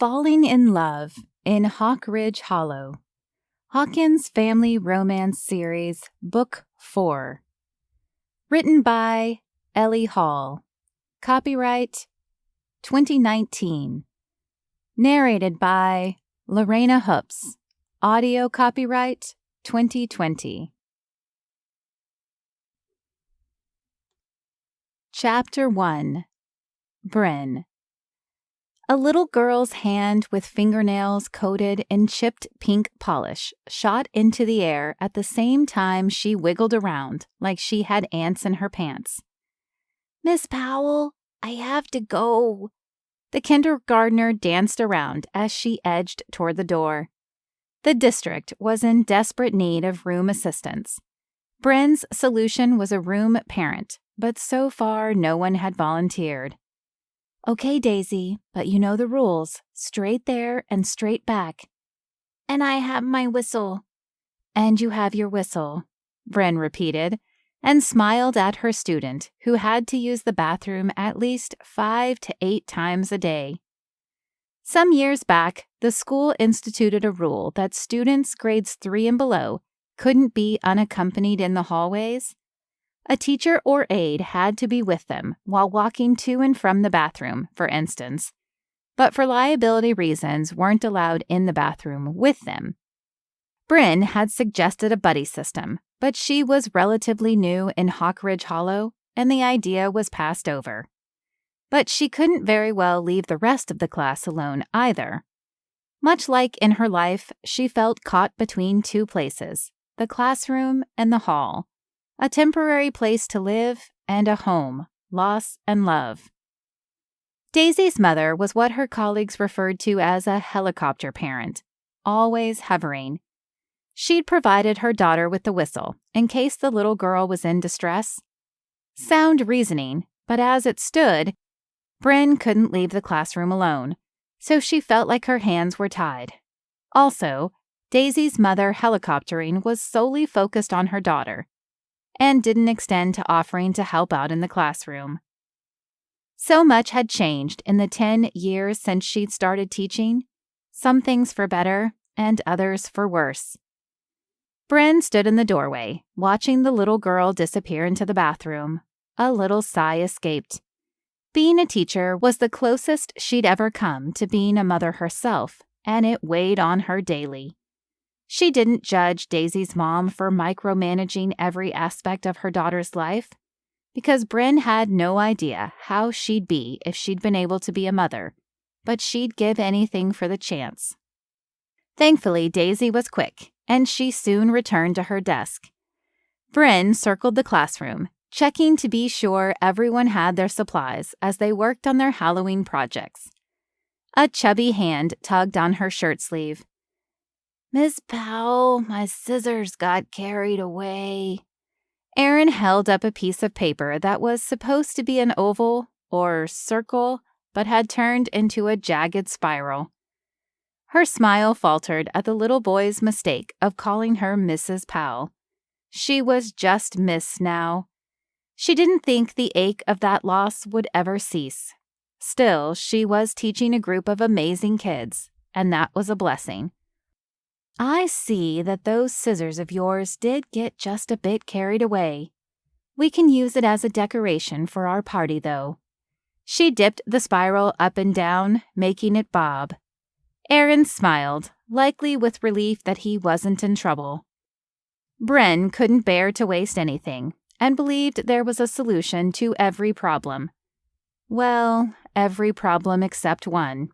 Falling in Love in Hawk Ridge Hollow. Hawkins Family Romance Series, Book 4. Written by Ellie Hall. Copyright 2019. Narrated by Lorena Hoops. Audio copyright 2020. Chapter 1. Bryn. A little girl's hand with fingernails coated in chipped pink polish shot into the air at the same time she wiggled around like she had ants in her pants. "Miss Powell, I have to go." The kindergartner danced around as she edged toward the door. The district was in desperate need of room assistance. Bryn's solution was a room parent, but so far no one had volunteered. "Okay, Daisy, but you know the rules. Straight there and straight back." "And I have my whistle." "And you have your whistle," Bryn repeated, and smiled at her student, who had to use the bathroom at least 5 to 8 times a day. Some years back, the school instituted a rule that students grades 3 and below couldn't be unaccompanied in the hallways. A teacher or aide had to be with them while walking to and from the bathroom, for instance, but for liability reasons weren't allowed in the bathroom with them. Bryn had suggested a buddy system, but she was relatively new in Hawk Ridge Hollow, and the idea was passed over. But she couldn't very well leave the rest of the class alone either. Much like in her life, she felt caught between 2 places, the classroom and the hall. A temporary place to live and a home, loss and love. Daisy's mother was what her colleagues referred to as a helicopter parent, always hovering. She'd provided her daughter with the whistle in case the little girl was in distress. Sound reasoning, but as it stood, Bryn couldn't leave the classroom alone, so she felt like her hands were tied. Also, Daisy's mother helicoptering was solely focused on her daughter, and didn't extend to offering to help out in the classroom. So much had changed in the 10 years since she'd started teaching, some things for better and others for worse. Bryn stood in the doorway, watching the little girl disappear into the bathroom. A little sigh escaped. Being a teacher was the closest she'd ever come to being a mother herself, and it weighed on her daily. She didn't judge Daisy's mom for micromanaging every aspect of her daughter's life, because Bryn had no idea how she'd be if she'd been able to be a mother, but she'd give anything for the chance. Thankfully, Daisy was quick, and she soon returned to her desk. Bryn circled the classroom, checking to be sure everyone had their supplies as they worked on their Halloween projects. A chubby hand tugged on her shirt sleeve. "Miss Powell, my scissors got carried away." Erin held up a piece of paper that was supposed to be an oval or circle, but had turned into a jagged spiral. Her smile faltered at the little boy's mistake of calling her Mrs Powell. She was just Miss now. She didn't think the ache of that loss would ever cease. Still, she was teaching a group of amazing kids, and that was a blessing. "I see that those scissors of yours did get just a bit carried away. We can use it as a decoration for our party, though." She dipped the spiral up and down, making it bob. Erin smiled, likely with relief that he wasn't in trouble. Bryn couldn't bear to waste anything, and believed there was a solution to every problem. Well, every problem except one.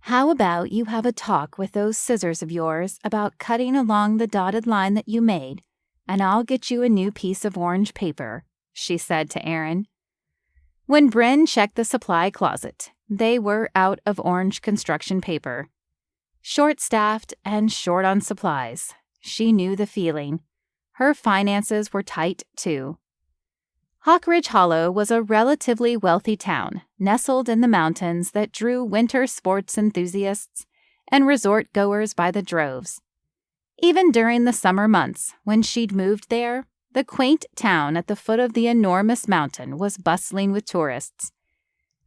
"How about you have a talk with those scissors of yours about cutting along the dotted line that you made, and I'll get you a new piece of orange paper," she said to Erin. When Bryn checked the supply closet, they were out of orange construction paper. Short-staffed and short on supplies, she knew the feeling. Her finances were tight, too. Hawk Ridge Hollow was a relatively wealthy town, nestled in the mountains that drew winter sports enthusiasts and resort goers by the droves. Even during the summer months, when she'd moved there, the quaint town at the foot of the enormous mountain was bustling with tourists.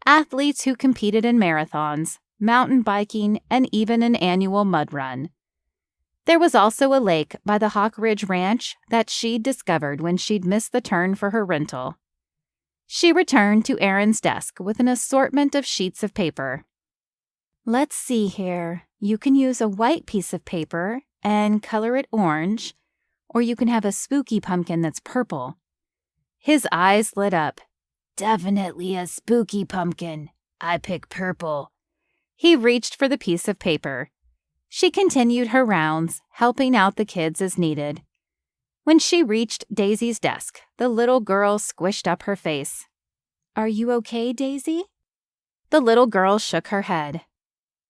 Athletes who competed in marathons, mountain biking, and even an annual mud run. There was also a lake by the Hawk Ridge Ranch that she'd discovered when she'd missed the turn for her rental. She returned to Erin's desk with an assortment of sheets of paper. Let's see here. You can use a white piece of paper and color it orange, or you can have a spooky pumpkin that's purple. His eyes lit up. Definitely a spooky pumpkin. I pick purple. He reached for the piece of paper. She continued her rounds, helping out the kids as needed. When she reached Daisy's desk, the little girl squished up her face. Are you okay, Daisy? The little girl shook her head.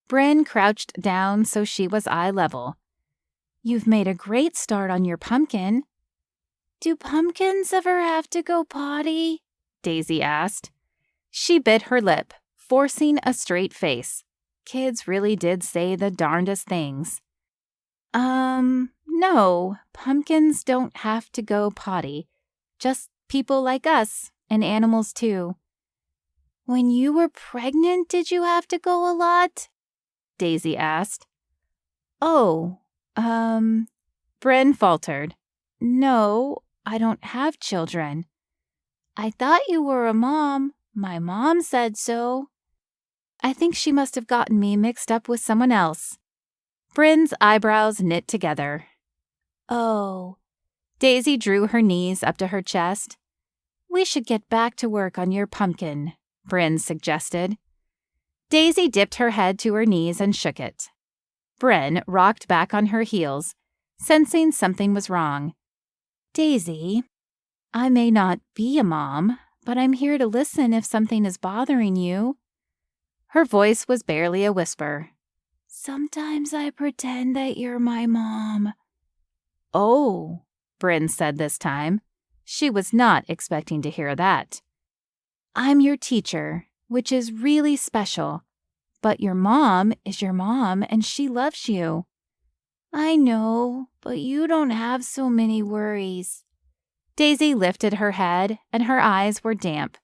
Bryn crouched down so she was eye level. You've made a great start on your pumpkin. Do pumpkins ever have to go potty? Daisy asked. She bit her lip, forcing a straight face. Kids really did say the darndest things. No, pumpkins don't have to go potty. Just people like us, and animals too. When you were pregnant, did you have to go a lot? Daisy asked. Oh, Bryn faltered. No, I don't have children. I thought you were a mom. My mom said so. I think she must have gotten me mixed up with someone else. Bryn's eyebrows knit together. Oh. Daisy drew her knees up to her chest. We should get back to work on your pumpkin, Bryn suggested. Daisy dipped her head to her knees and shook it. Bryn rocked back on her heels, sensing something was wrong. Daisy, I may not be a mom, but I'm here to listen if something is bothering you. Her voice was barely a whisper. Sometimes I pretend that you're my mom. Oh, Bryn said this time. She was not expecting to hear that. I'm your teacher, which is really special. But your mom is your mom and she loves you. I know, but you don't have so many worries. Daisy lifted her head and her eyes were damp.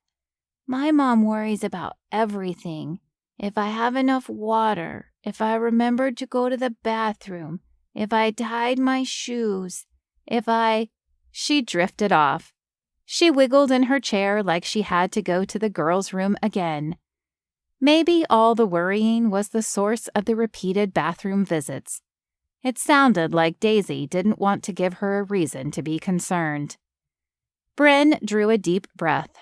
My mom worries about everything. If I have enough water, if I remembered to go to the bathroom, if I tied my shoes, She drifted off. She wiggled in her chair like she had to go to the girls' room again. Maybe all the worrying was the source of the repeated bathroom visits. It sounded like Daisy didn't want to give her a reason to be concerned. Bryn drew a deep breath.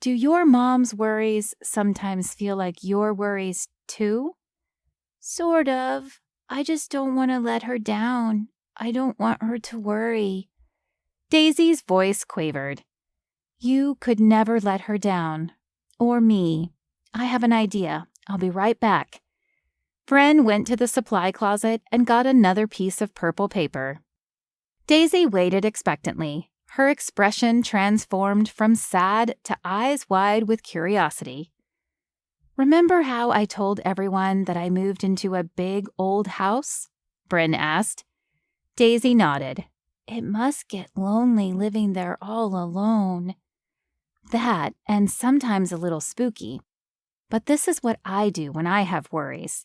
Do your mom's worries sometimes feel like your worries too? Sort of. I just don't want to let her down. I don't want her to worry. Daisy's voice quavered. You could never let her down. Or me. I have an idea. I'll be right back. Bryn went to the supply closet and got another piece of purple paper. Daisy waited expectantly, her expression transformed from sad to eyes wide with curiosity. Remember how I told everyone that I moved into a big old house? Bryn asked. Daisy nodded. It must get lonely living there all alone. That, and sometimes a little spooky. But this is what I do when I have worries.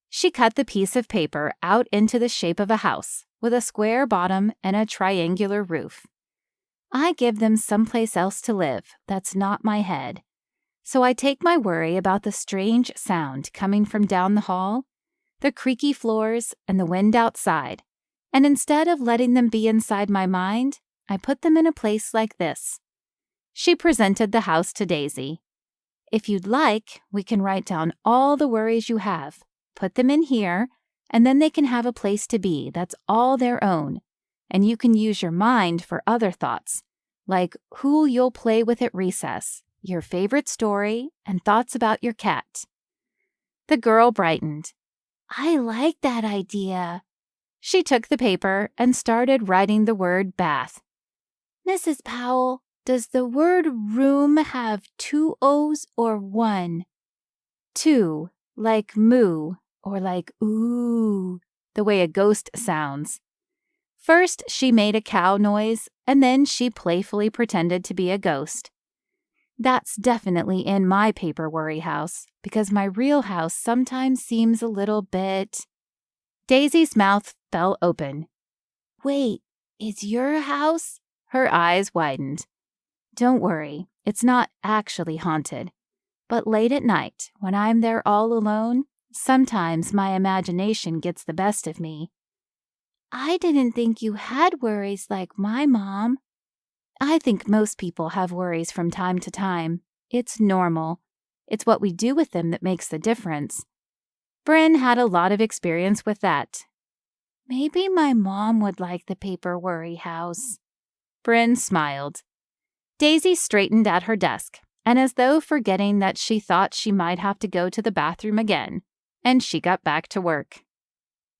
She cut the piece of paper out into the shape of a house, with a square bottom and a triangular roof. I give them someplace else to live that's not my head. So I take my worry about the strange sound coming from down the hall, the creaky floors, and the wind outside, and instead of letting them be inside my mind, I put them in a place like this. She presented the house to Daisy. If you'd like, we can write down all the worries you have, put them in here, and then they can have a place to be that's all their own, and you can use your mind for other thoughts, like who you'll play with at recess, your favorite story, and thoughts about your cat. The girl brightened. I like that idea. She took the paper and started writing the word bath. Mrs. Powell, does the word room have 2 O's or 1? 2, like moo, or like ooh, the way a ghost sounds. First, she made a cow noise, and then she playfully pretended to be a ghost. That's definitely in my paper worry house, because my real house sometimes seems a little bit... Daisy's mouth fell open. Wait, it's your house? Her eyes widened. Don't worry, it's not actually haunted. But late at night, when I'm there all alone, sometimes my imagination gets the best of me. I didn't think you had worries like my mom. I think most people have worries from time to time. It's normal. It's what we do with them that makes the difference. Bryn had a lot of experience with that. Maybe my mom would like the paper worry house. Bryn smiled. Daisy straightened at her desk, and as though forgetting that she thought she might have to go to the bathroom again, and she got back to work.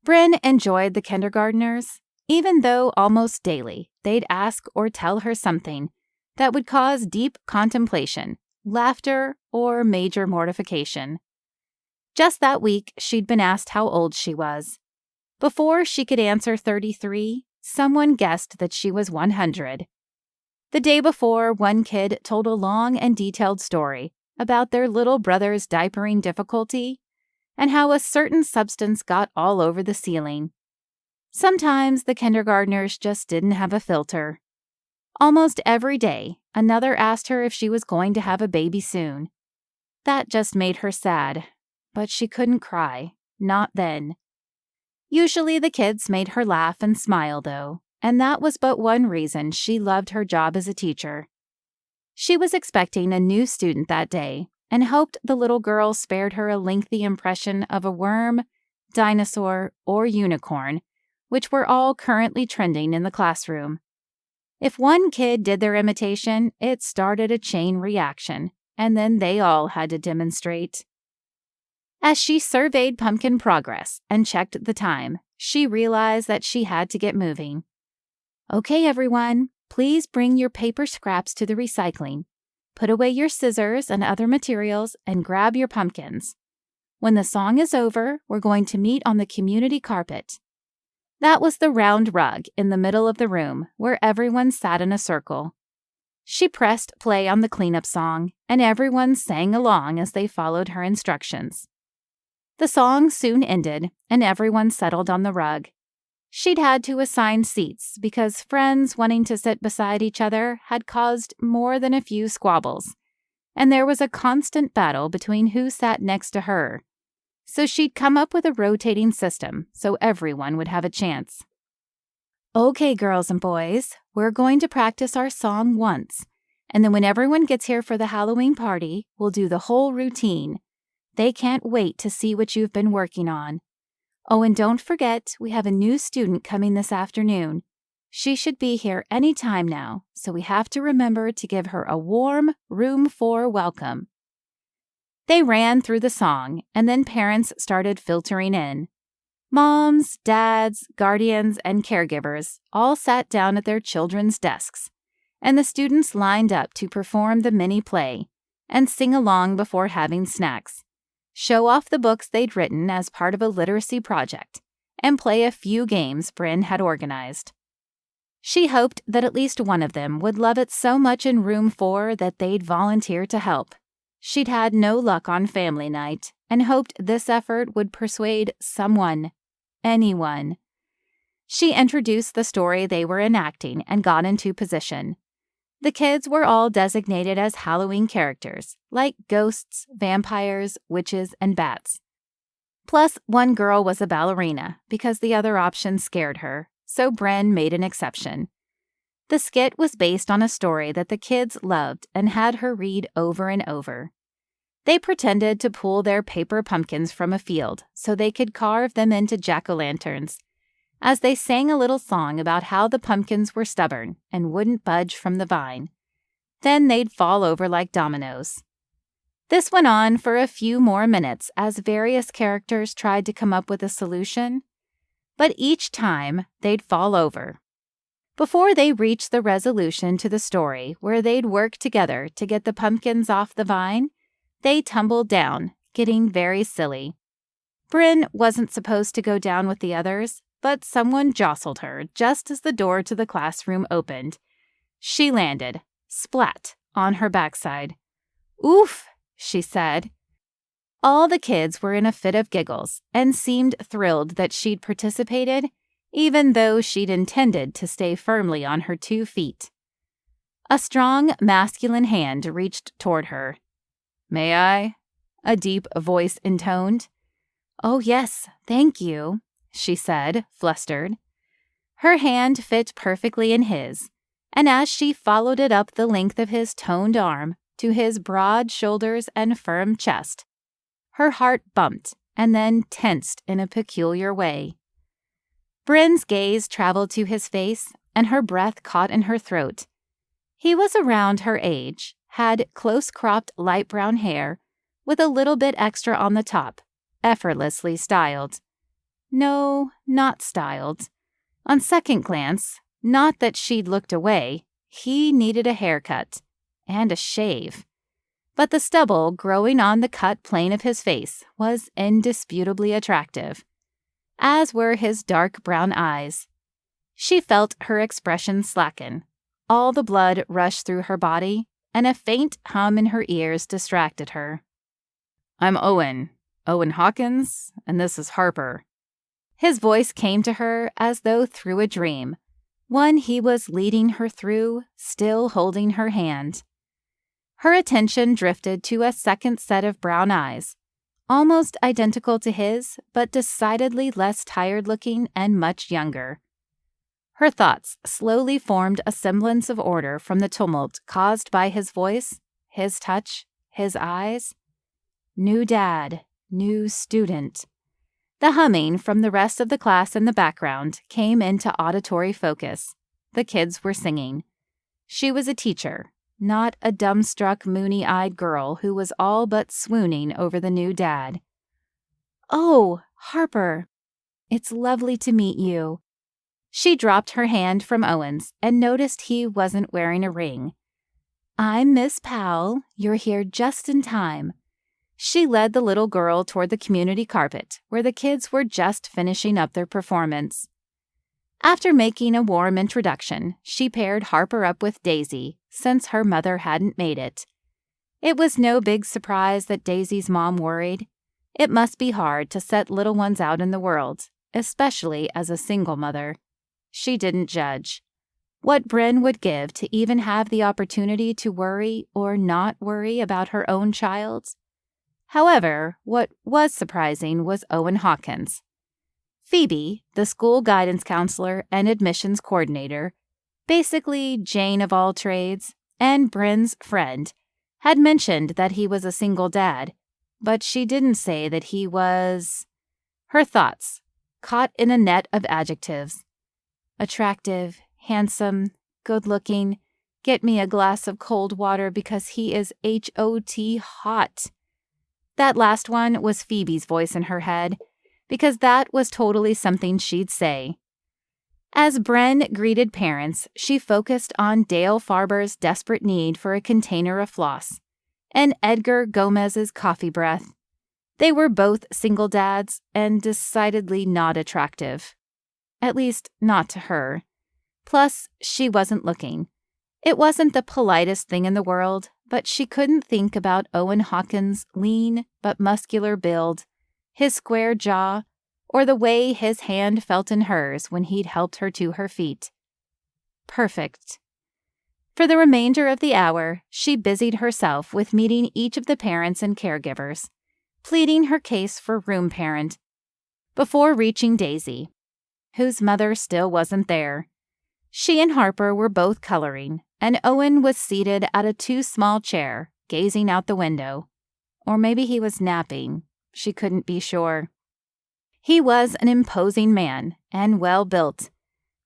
Bryn enjoyed the kindergartners, even though almost daily they'd ask or tell her something that would cause deep contemplation, laughter, or major mortification. Just that week, she'd been asked how old she was. Before she could answer 33, someone guessed that she was 100. The day before, one kid told a long and detailed story about their little brother's diapering difficulty and how a certain substance got all over the ceiling. Sometimes the kindergartners just didn't have a filter. Almost every day, another asked her if she was going to have a baby soon. That just made her sad, but she couldn't cry, not then. Usually the kids made her laugh and smile, though, and that was but one reason she loved her job as a teacher. She was expecting a new student that day and hoped the little girl spared her a lengthy impression of a worm, dinosaur, or unicorn, which were all currently trending in the classroom. If one kid did their imitation, it started a chain reaction, and then they all had to demonstrate. As she surveyed pumpkin progress and checked the time, she realized that she had to get moving. Okay, everyone, please bring your paper scraps to the recycling. Put away your scissors and other materials and grab your pumpkins. When the song is over, we're going to meet on the community carpet. That was the round rug in the middle of the room where everyone sat in a circle. She pressed play on the cleanup song, and everyone sang along as they followed her instructions. The song soon ended, and everyone settled on the rug. She'd had to assign seats because friends wanting to sit beside each other had caused more than a few squabbles, and there was a constant battle between who sat next to her. So she'd come up with a rotating system so everyone would have a chance. Okay, girls and boys, we're going to practice our song once, and then when everyone gets here for the Halloween party, we'll do the whole routine. They can't wait to see what you've been working on. Oh, and don't forget, we have a new student coming this afternoon. She should be here any time now, so we have to remember to give her a warm, room 4 welcome. They ran through the song, and then parents started filtering in. Moms, dads, guardians, and caregivers all sat down at their children's desks, and the students lined up to perform the mini play and sing along before having snacks, show off the books they'd written as part of a literacy project, and play a few games Bryn had organized. She hoped that at least one of them would love it so much in room 4 that they'd volunteer to help. She'd had no luck on family night and hoped this effort would persuade someone, anyone. She introduced the story they were enacting and got into position. The kids were all designated as Halloween characters, like ghosts, vampires, witches, and bats. Plus, one girl was a ballerina because the other option scared her, so Bren made an exception. The skit was based on a story that the kids loved and had her read over and over. They pretended to pull their paper pumpkins from a field so they could carve them into jack-o'-lanterns, as they sang a little song about how the pumpkins were stubborn and wouldn't budge from the vine. Then they'd fall over like dominoes. This went on for a few more minutes as various characters tried to come up with a solution, but each time they'd fall over. Before they reached the resolution to the story where they'd work together to get the pumpkins off the vine, they tumbled down, getting very silly. Bryn wasn't supposed to go down with the others, but someone jostled her just as the door to the classroom opened. She landed, splat, on her backside, "Oof," she said. All the kids were in a fit of giggles and seemed thrilled that she'd participated, even though she'd intended to stay firmly on her 2 feet. A strong, masculine hand reached toward her. "May I?" a deep voice intoned. "Oh, yes, thank you," she said, flustered. Her hand fit perfectly in his, and as she followed it up the length of his toned arm to his broad shoulders and firm chest, her heart bumped and then tensed in a peculiar way. Bryn's gaze traveled to his face, and her breath caught in her throat. He was around her age, had close-cropped light brown hair, with a little bit extra on the top, effortlessly styled. No, not styled. On second glance, not that she'd looked away, he needed a haircut and a shave. But the stubble growing on the cut plane of his face was indisputably attractive, as were his dark brown eyes. She felt her expression slacken. All the blood rushed through her body, and a faint hum in her ears distracted her. "I'm Owen Hawkins, and this is Harper." His voice came to her as though through a dream, one he was leading her through, still holding her hand. Her attention drifted to a second set of brown eyes, almost identical to his, but decidedly less tired-looking and much younger. Her thoughts slowly formed a semblance of order from the tumult caused by his voice, his touch, his eyes. New dad, new student. The humming from the rest of the class in the background came into auditory focus. The kids were singing. She was a teacher, not a dumbstruck, moony-eyed girl who was all but swooning over the new dad. "Oh, Harper, it's lovely to meet you." She dropped her hand from Owen's and noticed he wasn't wearing a ring. "I'm Miss Powell. You're here just in time." She led the little girl toward the community carpet, where the kids were just finishing up their performance. After making a warm introduction, she paired Harper up with Daisy, since her mother hadn't made it. It was no big surprise that Daisy's mom worried. It must be hard to set little ones out in the world, especially as a single mother. She didn't judge. What Bryn would give to even have the opportunity to worry or not worry about her own child. However, what was surprising was Owen Hawkins. Phoebe, the school guidance counselor and admissions coordinator, basically Jane of all trades, and Bryn's friend, had mentioned that he was a single dad, but she didn't say that he was... Her thoughts, caught in a net of adjectives. Attractive, handsome, good-looking, get me a glass of cold water because he is hot hot. That last one was Phoebe's voice in her head, because that was totally something she'd say. As Bren greeted parents, she focused on Dale Farber's desperate need for a container of floss, and Edgar Gomez's coffee breath. They were both single dads and decidedly not attractive. At least, not to her. Plus, she wasn't looking. It wasn't the politest thing in the world, but she couldn't think about Owen Hawkins' lean but muscular build, his square jaw, or the way his hand felt in hers when he'd helped her to her feet. Perfect. For the remainder of the hour, she busied herself with meeting each of the parents and caregivers, pleading her case for room parent, before reaching Daisy, whose mother still wasn't there. She and Harper were both coloring, and Owen was seated at a too-small chair, gazing out the window. Or maybe he was napping. She couldn't be sure. He was an imposing man, and well-built,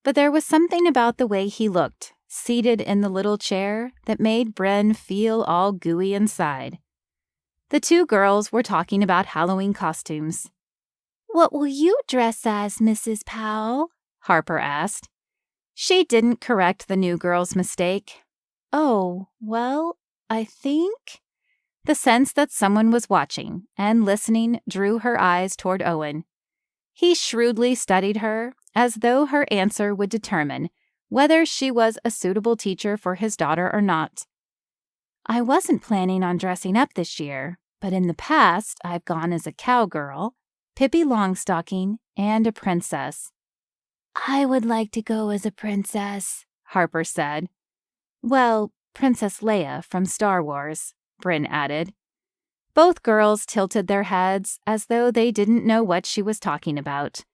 but there was something about the way he looked, seated in the little chair, that made Bren feel all gooey inside. The two girls were talking about Halloween costumes. "What will you dress as, Mrs Powell?" Harper asked. She didn't correct the new girl's mistake. "Oh, well, I think..." The sense that someone was watching and listening drew her eyes toward Owen. He shrewdly studied her, as though her answer would determine whether she was a suitable teacher for his daughter or not. I wasn't planning on dressing up this year, but in the past I've gone as a cowgirl, Pippi Longstocking, and a princess." "I would like to go as a princess," Harper said. "Well, Princess Leia from Star Wars," Bryn added. Both girls tilted their heads as though they didn't know what she was talking about.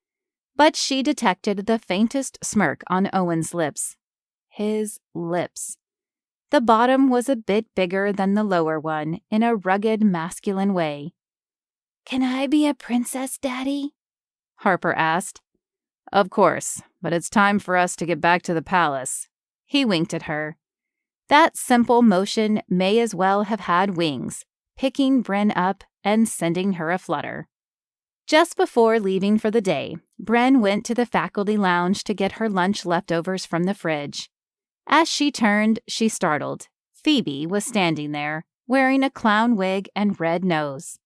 But she detected the faintest smirk on Owen's lips. His lips. The bottom was a bit bigger than the lower one in a rugged, masculine way. "Can I be a princess, Daddy?" Harper asked. "Of course, but it's time for us to get back to the palace." He winked at her. That simple motion may as well have had wings, picking Bryn up and sending her aflutter. Just before leaving for the day, Bryn went to the faculty lounge to get her lunch leftovers from the fridge. As she turned, she startled. Phoebe was standing there, wearing a clown wig and red nose.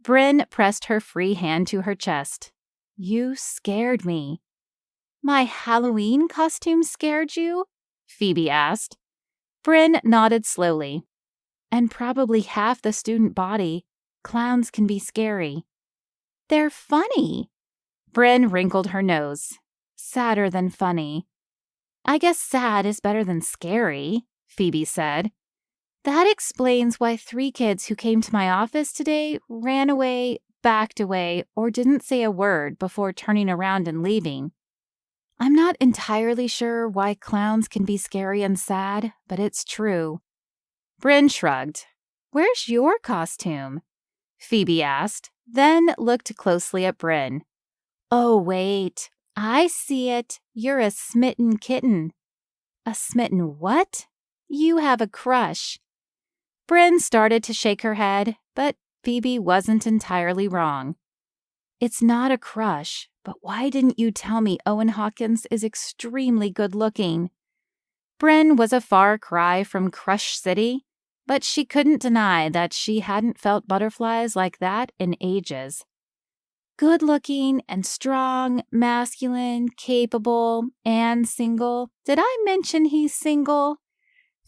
Bryn pressed her free hand to her chest. "You scared me." "My Halloween costume scared you?" Phoebe asked. Bryn nodded slowly. "And probably half the student body. Clowns can be scary." "They're funny." Bryn wrinkled her nose. "Sadder than funny." "I guess sad is better than scary," Phoebe said. "That explains why 3 kids who came to my office today ran away, backed away, or didn't say a word before turning around and leaving. I'm not entirely sure why clowns can be scary and sad, but it's true." Bryn shrugged. "Where's your costume?" Phoebe asked, then looked closely at Bryn. "Oh, wait. I see it. You're a smitten kitten." "A smitten what?" "You have a crush." Bryn started to shake her head, but Phoebe wasn't entirely wrong. "It's not a crush, but why didn't you tell me Owen Hawkins is extremely good-looking?" Bryn was a far cry from Crush City, but she couldn't deny that she hadn't felt butterflies like that in ages. "Good-looking and strong, masculine, capable, and single. Did I mention he's single?"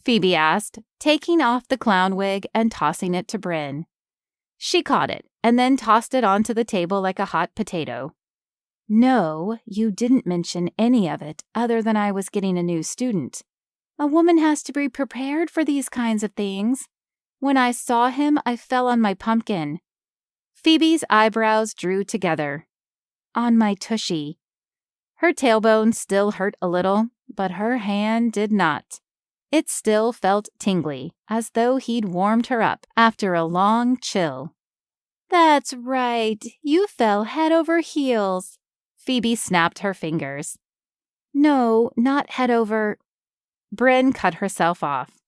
Phoebe asked, taking off the clown wig and tossing it to Bryn. She caught it and then tossed it onto the table like a hot potato. "No, you didn't mention any of it other than I was getting a new student. A woman has to be prepared for these kinds of things. When I saw him, I fell on my pumpkin." Phoebe's eyebrows drew together. "On my tushy." Her tailbone still hurt a little, but her hand did not. It still felt tingly, as though he'd warmed her up after a long chill. "That's right. You fell head over heels." Phoebe snapped her fingers. "No, not head over." Bryn cut herself off.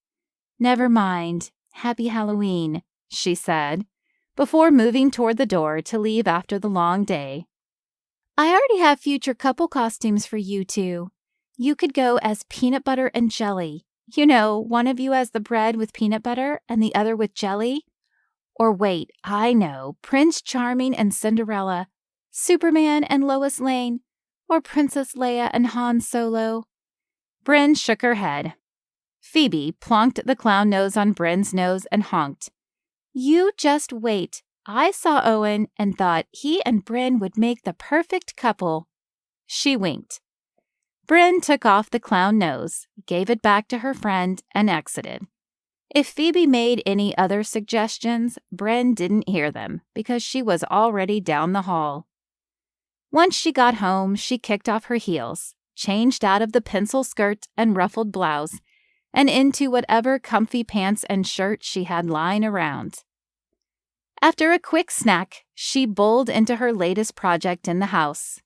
"Never mind. Happy Halloween," she said, before moving toward the door to leave after the long day. "I already have future couple costumes for you two. You could go as peanut butter and jelly. You know, one of you as the bread with peanut butter and the other with jelly. Or wait, I know, Prince Charming and Cinderella, Superman and Lois Lane, or Princess Leia and Han Solo." Bryn shook her head. Phoebe plonked the clown nose on Bryn's nose and honked. "You just wait. I saw Owen and thought he and Bryn would make the perfect couple." She winked. Bryn took off the clown nose, gave it back to her friend, and exited. If Phoebe made any other suggestions, Bryn didn't hear them because she was already down the hall. Once she got home, she kicked off her heels, changed out of the pencil skirt and ruffled blouse, and into whatever comfy pants and shirt she had lying around. After a quick snack, she bowled into her latest project in the house.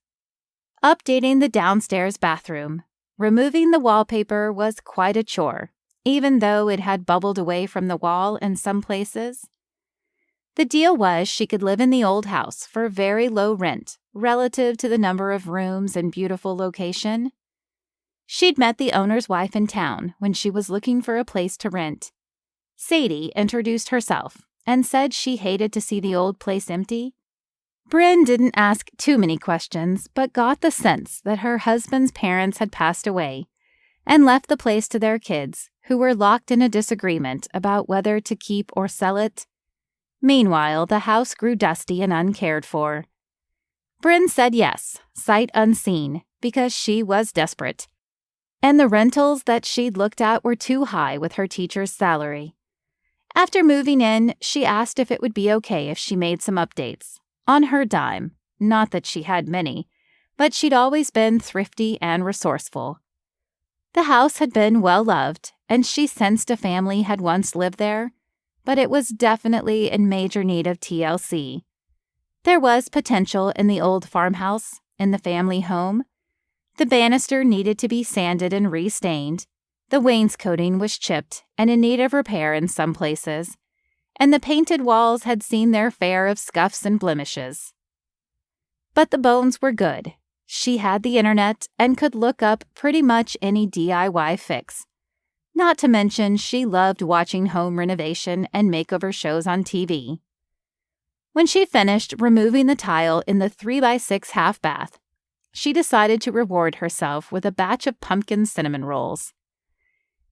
Updating the downstairs bathroom. Removing the wallpaper was quite a chore, even though it had bubbled away from the wall in some places. The deal was she could live in the old house for very low rent relative to the number of rooms and beautiful location. She'd met the owner's wife in town when she was looking for a place to rent. Sadie introduced herself and said she hated to see the old place empty. Bryn didn't ask too many questions, but got the sense that her husband's parents had passed away and left the place to their kids, who were locked in a disagreement about whether to keep or sell it. Meanwhile, the house grew dusty and uncared for. Bryn said yes, sight unseen, because she was desperate, and the rentals that she'd looked at were too high with her teacher's salary. After moving in, she asked if it would be okay if she made some updates, on her dime. Not that she had many, but she'd always been thrifty and resourceful. The house had been well loved, and she sensed a family had once lived there, but it was definitely in major need of TLC. There was potential in the old farmhouse, in the family home. The banister needed to be sanded and restained. The wainscoting was chipped and in need of repair in some places, and the painted walls had seen their fare of scuffs and blemishes. But the bones were good. She had the internet and could look up pretty much any DIY fix. Not to mention she loved watching home renovation and makeover shows on TV. When she finished removing the tile in the 3x6 half bath, she decided to reward herself with a batch of pumpkin cinnamon rolls.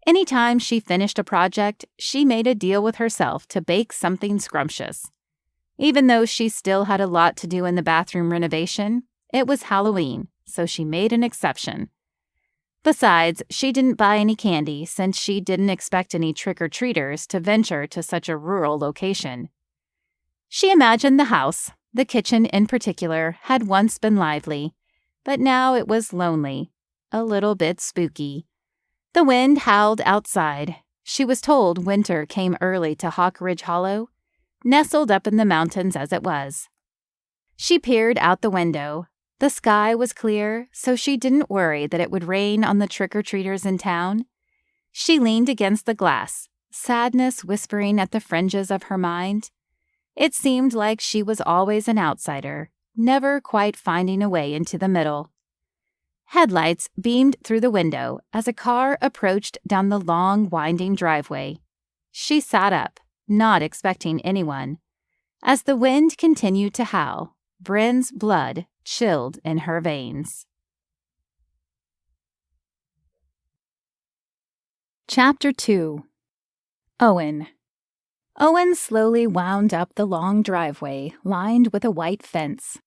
Anytime she finished a project, she made a deal with herself to bake something scrumptious. Even though she still had a lot to do in the bathroom renovation, it was Halloween, so she made an exception. Besides, she didn't buy any candy since she didn't expect any trick-or-treaters to venture to such a rural location. She imagined the house, the kitchen in particular, had once been lively, but now it was lonely, a little bit spooky. The wind howled outside. She was told winter came early to Hawk Ridge Hollow, nestled up in the mountains as it was. She peered out the window. The sky was clear, so she didn't worry that it would rain on the trick-or-treaters in town. She leaned against the glass, sadness whispering at the fringes of her mind. It seemed like she was always an outsider, never quite finding a way into the middle. Headlights beamed through the window as a car approached down the long, winding driveway. She sat up, not expecting anyone. As the wind continued to howl, Bryn's blood chilled in her veins. Chapter 2. Owen. Owen slowly wound up the long driveway lined with a white fence.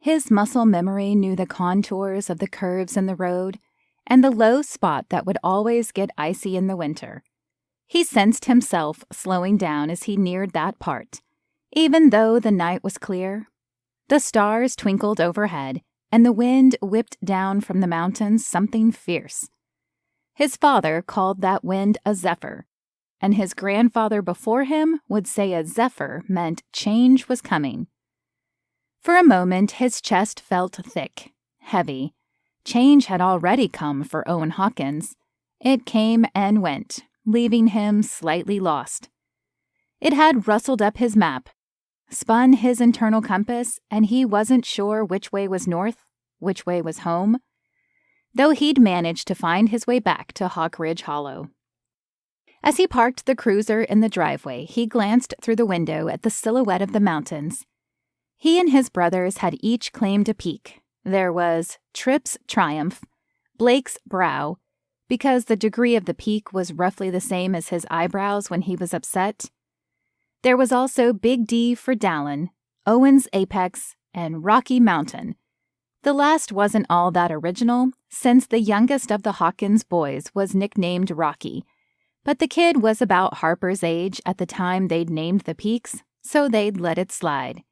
His muscle memory knew the contours of the curves in the road and the low spot that would always get icy in the winter. He sensed himself slowing down as he neared that part, even though the night was clear. The stars twinkled overhead, and the wind whipped down from the mountains something fierce. His father called that wind a zephyr, and his grandfather before him would say a zephyr meant change was coming. For a moment, his chest felt thick, heavy. Change had already come for Owen Hawkins. It came and went, leaving him slightly lost. It had rustled up his map, spun his internal compass, and he wasn't sure which way was north, which way was home, though he'd managed to find his way back to Hawk Ridge Hollow. As he parked the cruiser in the driveway, he glanced through the window at the silhouette of the mountains. He and his brothers had each claimed a peak. There was Tripp's Triumph, Blake's Brow, because the degree of the peak was roughly the same as his eyebrows when he was upset. There was also Big D for Dallin, Owen's Apex, and Rocky Mountain. The last wasn't all that original, since the youngest of the Hawkins boys was nicknamed Rocky, but the kid was about Harper's age at the time they'd named the peaks, so they'd let it slide.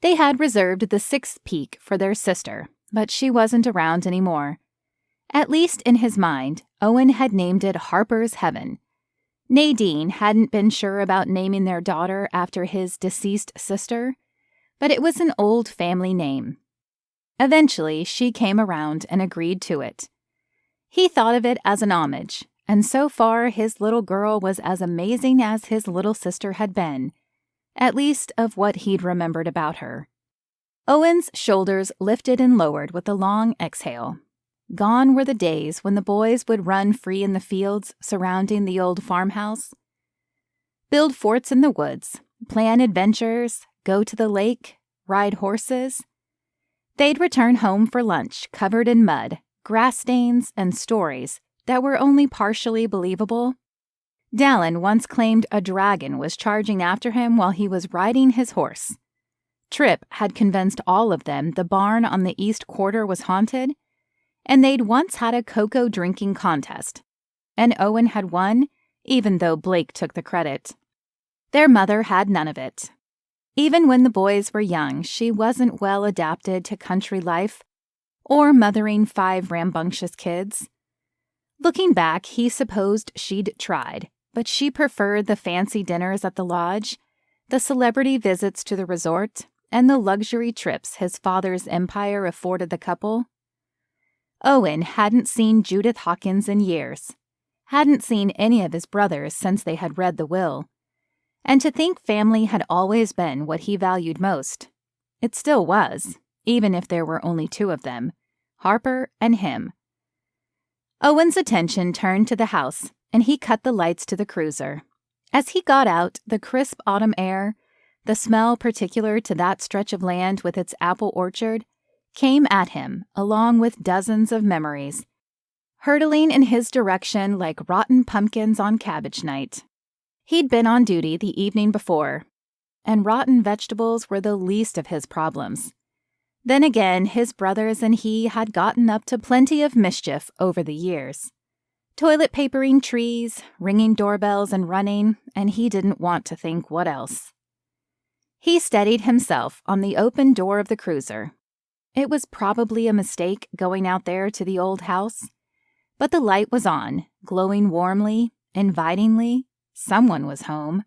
They had reserved the sixth peak for their sister, but she wasn't around anymore. At least in his mind, Owen had named it Harper's Heaven. Nadine hadn't been sure about naming their daughter after his deceased sister, but it was an old family name. Eventually, she came around and agreed to it. He thought of it as an homage, and so far his little girl was as amazing as his little sister had been, at least of what he'd remembered about her. Owen's shoulders lifted and lowered with a long exhale. Gone were the days when the boys would run free in the fields surrounding the old farmhouse, build forts in the woods, plan adventures, go to the lake, ride horses. They'd return home for lunch covered in mud, grass stains, and stories that were only partially believable. Dallin once claimed a dragon was charging after him while he was riding his horse. Trip had convinced all of them the barn on the East Quarter was haunted, and they'd once had a cocoa drinking contest, and Owen had won, even though Blake took the credit. Their mother had none of it. Even when the boys were young, she wasn't well adapted to country life or mothering 5 rambunctious kids. Looking back, he supposed she'd tried, but she preferred the fancy dinners at the lodge, the celebrity visits to the resort, and the luxury trips his father's empire afforded the couple. Owen hadn't seen Judith Hawkins in years, hadn't seen any of his brothers since they had read the will, and to think family had always been what he valued most. It still was, even if there were only 2 of them, Harper and him. Owen's attention turned to the house, and he cut the lights to the cruiser. As he got out, the crisp autumn air, the smell particular to that stretch of land with its apple orchard, came at him along with dozens of memories, hurtling in his direction like rotten pumpkins on cabbage night. He'd been on duty the evening before, and rotten vegetables were the least of his problems. Then again, his brothers and he had gotten up to plenty of mischief over the years. Toilet papering trees, ringing doorbells and running, and he didn't want to think what else. He steadied himself on the open door of the cruiser. It was probably a mistake going out there to the old house, but the light was on, glowing warmly, invitingly. Someone was home.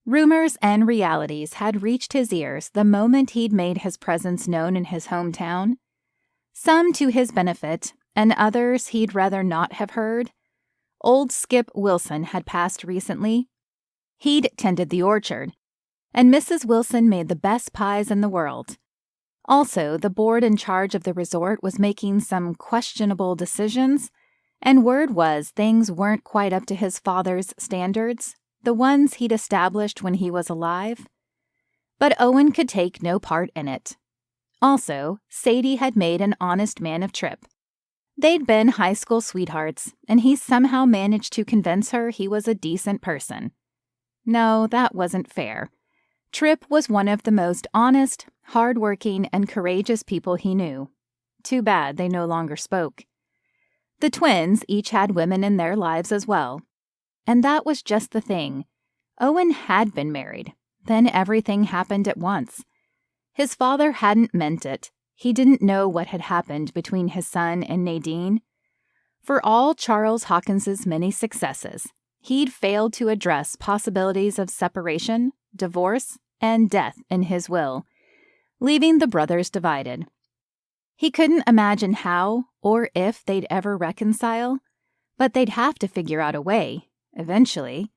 Rumors and realities had reached his ears the moment he'd made his presence known in his hometown, some to his benefit and others he'd rather not have heard. Old Skip Wilson had passed recently. He'd tended the orchard, and Mrs. Wilson made the best pies in the world. Also, the board in charge of the resort was making some questionable decisions, and word was things weren't quite up to his father's standards, the ones he'd established when he was alive. But Owen could take no part in it. Also, Sadie had made an honest man of Trip. They'd been high school sweethearts, and he somehow managed to convince her he was a decent person. No, that wasn't fair. Trip was one of the most honest, hard-working, and courageous people he knew. Too bad they no longer spoke. The twins each had women in their lives as well. And that was just the thing. Owen had been married. Then everything happened at once. His father hadn't meant it. He didn't know what had happened between his son and Nadine. For all Charles Hawkins's many successes, he'd failed to address possibilities of separation, divorce, and death in his will, leaving the brothers divided. He couldn't imagine how or if they'd ever reconcile, but they'd have to figure out a way, eventually.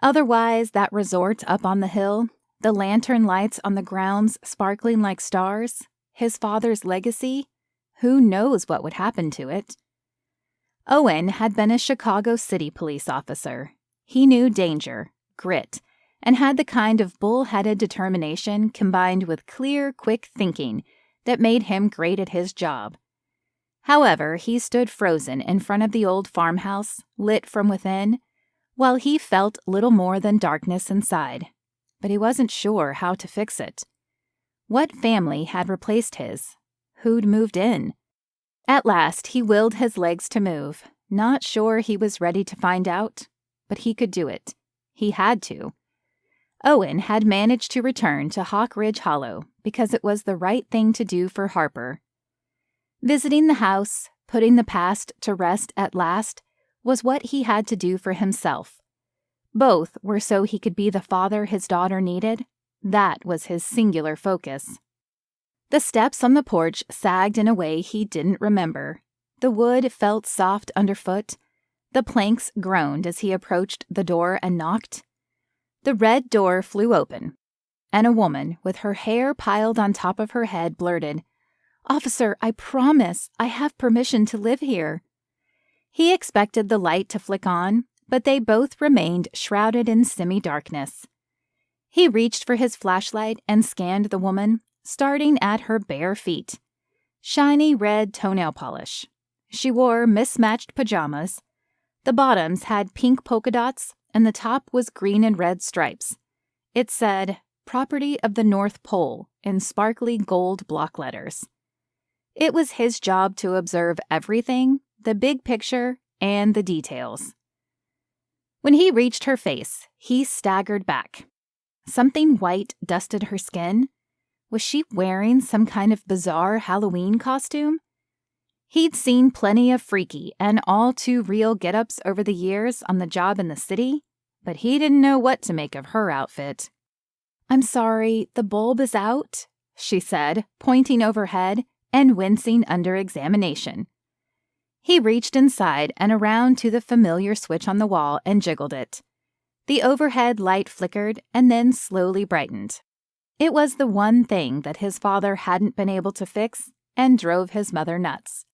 Otherwise, that resort up on the hill, the lantern lights on the grounds sparkling like stars, his father's legacy, who knows what would happen to it? Owen had been a Chicago City police officer. He knew danger, grit, and had the kind of bull-headed determination combined with clear, quick thinking that made him great at his job. However, he stood frozen in front of the old farmhouse, lit from within, while he felt little more than darkness inside. But he wasn't sure how to fix it. What family had replaced his? Who'd moved in? At last, he willed his legs to move, not sure he was ready to find out, but he could do it. He had to. Owen had managed to return to Hawk Ridge Hollow because it was the right thing to do for Harper. Visiting the house, putting the past to rest at last, was what he had to do for himself. Both were so he could be the father his daughter needed. That was his singular focus. The steps on the porch sagged in a way he didn't remember. The wood felt soft underfoot. The planks groaned as he approached the door and knocked. The red door flew open, and a woman with her hair piled on top of her head blurted, "Officer, I promise I have permission to live here." He expected the light to flick on, but they both remained shrouded in semi-darkness. He reached for his flashlight and scanned the woman, starting at her bare feet. Shiny red toenail polish. She wore mismatched pajamas. The bottoms had pink polka dots, and the top was green and red stripes. It said, "Property of the North Pole," in sparkly gold block letters. It was his job to observe everything, the big picture, and the details. When he reached her face, he staggered back. Something white dusted her skin. Was she wearing some kind of bizarre Halloween costume? He'd seen plenty of freaky and all too real get-ups over the years on the job in the city, but he didn't know what to make of her outfit. "I'm sorry, the bulb is out," she said, pointing overhead and wincing under examination. He reached inside and around to the familiar switch on the wall and jiggled it. The overhead light flickered and then slowly brightened. It was the one thing that his father hadn't been able to fix and drove his mother nuts.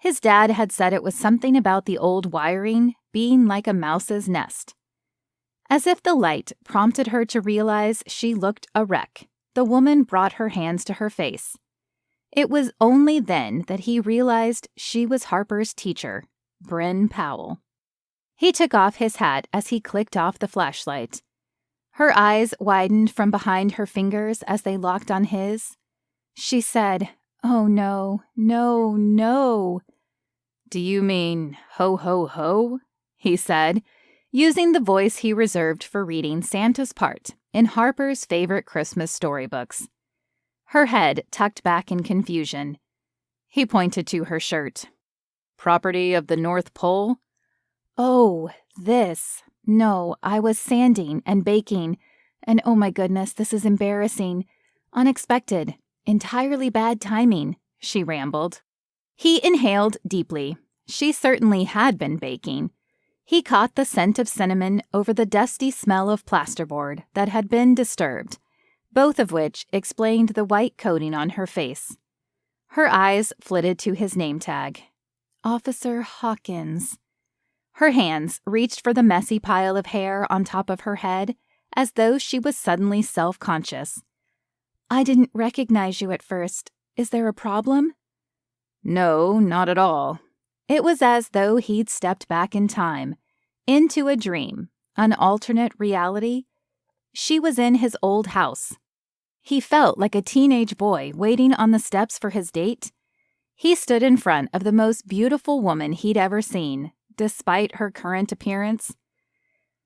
His dad had said it was something about the old wiring being like a mouse's nest. As if the light prompted her to realize she looked a wreck, the woman brought her hands to her face. It was only then that he realized she was Harper's teacher, Brynn Powell. He took off his hat as he clicked off the flashlight. Her eyes widened from behind her fingers as they locked on his. She said, "Oh no, no, no." "Do you mean ho, ho, ho?" he said, using the voice he reserved for reading Santa's part in Harper's favorite Christmas storybooks. Her head tucked back in confusion. He pointed to her shirt. "Property of the North Pole?" "Oh, this. No, I was sanding and baking, and oh my goodness, this is embarrassing. Unexpected. Entirely bad timing," she rambled. He inhaled deeply. She certainly had been baking. He caught the scent of cinnamon over the dusty smell of plasterboard that had been disturbed, both of which explained the white coating on her face. Her eyes flitted to his name tag. Officer Hawkins. Her hands reached for the messy pile of hair on top of her head, as though she was suddenly self-conscious. "I didn't recognize you at first. Is there a problem?" "No, not at all." It was as though he'd stepped back in time, into a dream, an alternate reality. She was in his old house. He felt like a teenage boy waiting on the steps for his date. He stood in front of the most beautiful woman he'd ever seen, despite her current appearance.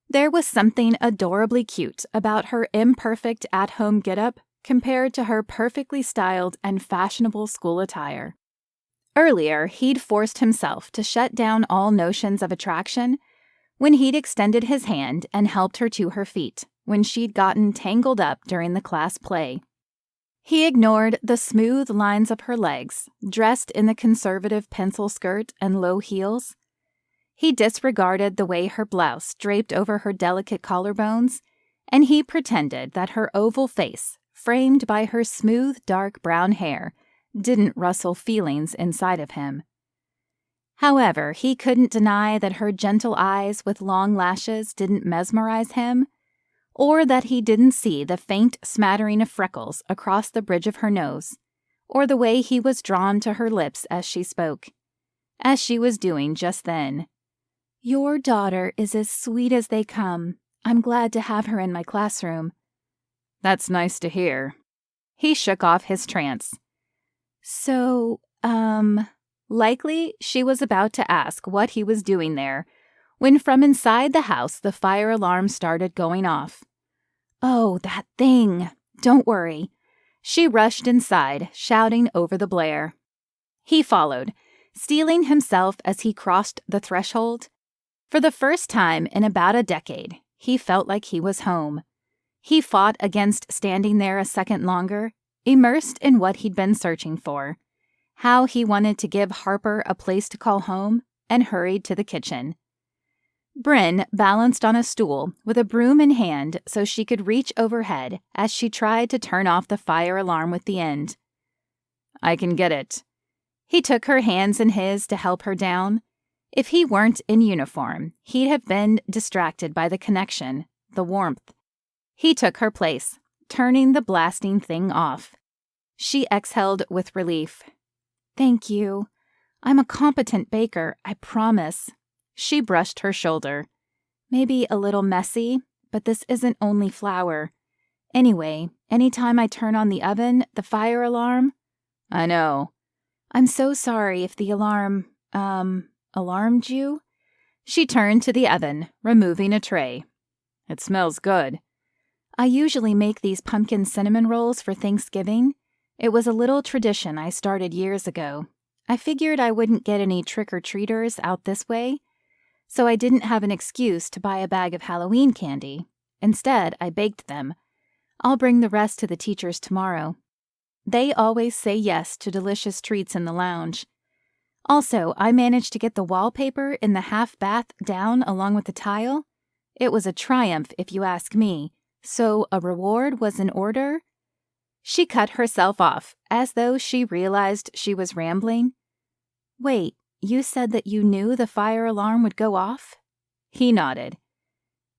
There was something adorably cute about her imperfect at-home get-up compared to her perfectly styled and fashionable school attire. Earlier, he'd forced himself to shut down all notions of attraction when he'd extended his hand and helped her to her feet when she'd gotten tangled up during the class play. He ignored the smooth lines of her legs, dressed in the conservative pencil skirt and low heels. He disregarded the way her blouse draped over her delicate collarbones, and he pretended that her oval face, framed by her smooth dark brown hair, didn't rustle feelings inside of him. However, he couldn't deny that her gentle eyes with long lashes didn't mesmerize him, or that he didn't see the faint smattering of freckles across the bridge of her nose, or the way he was drawn to her lips as she spoke, as she was doing just then. "Your daughter is as sweet as they come. I'm glad to have her in my classroom." "That's nice to hear." He shook off his trance. So, likely she was about to ask what he was doing there, when from inside the house the fire alarm started going off. "Oh, that thing! Don't worry." She rushed inside, shouting over the blare. He followed, steeling himself as he crossed the threshold. For the first time in about a decade, he felt like he was home. He fought against standing there a second longer, immersed in what he'd been searching for, how he wanted to give Harper a place to call home, and hurried to the kitchen. Bryn balanced on a stool with a broom in hand so she could reach overhead as she tried to turn off the fire alarm with the end. "I can get it." He took her hands in his to help her down. If he weren't in uniform, he'd have been distracted by the connection, the warmth. He took her place, turning the blasting thing off. She exhaled with relief. "Thank you. I'm a competent baker, I promise. She brushed her shoulder. Maybe a little messy, but this isn't only flour. Anyway, anytime I turn on the oven, the fire alarm... I know. I'm so sorry if the alarm, alarmed you? She turned to the oven, removing a tray. It smells good. I usually make these pumpkin cinnamon rolls for Thanksgiving. It was a little tradition I started years ago. I figured I wouldn't get any trick-or-treaters out this way, so I didn't have an excuse to buy a bag of Halloween candy. Instead, I baked them. I'll bring the rest to the teachers tomorrow. They always say yes to delicious treats in the lounge. Also, I managed to get the wallpaper in the half bath down along with the tile. It was a triumph, if you ask me, so a reward was in order. She cut herself off, as though she realized she was rambling. Wait, you said that you knew the fire alarm would go off? He nodded.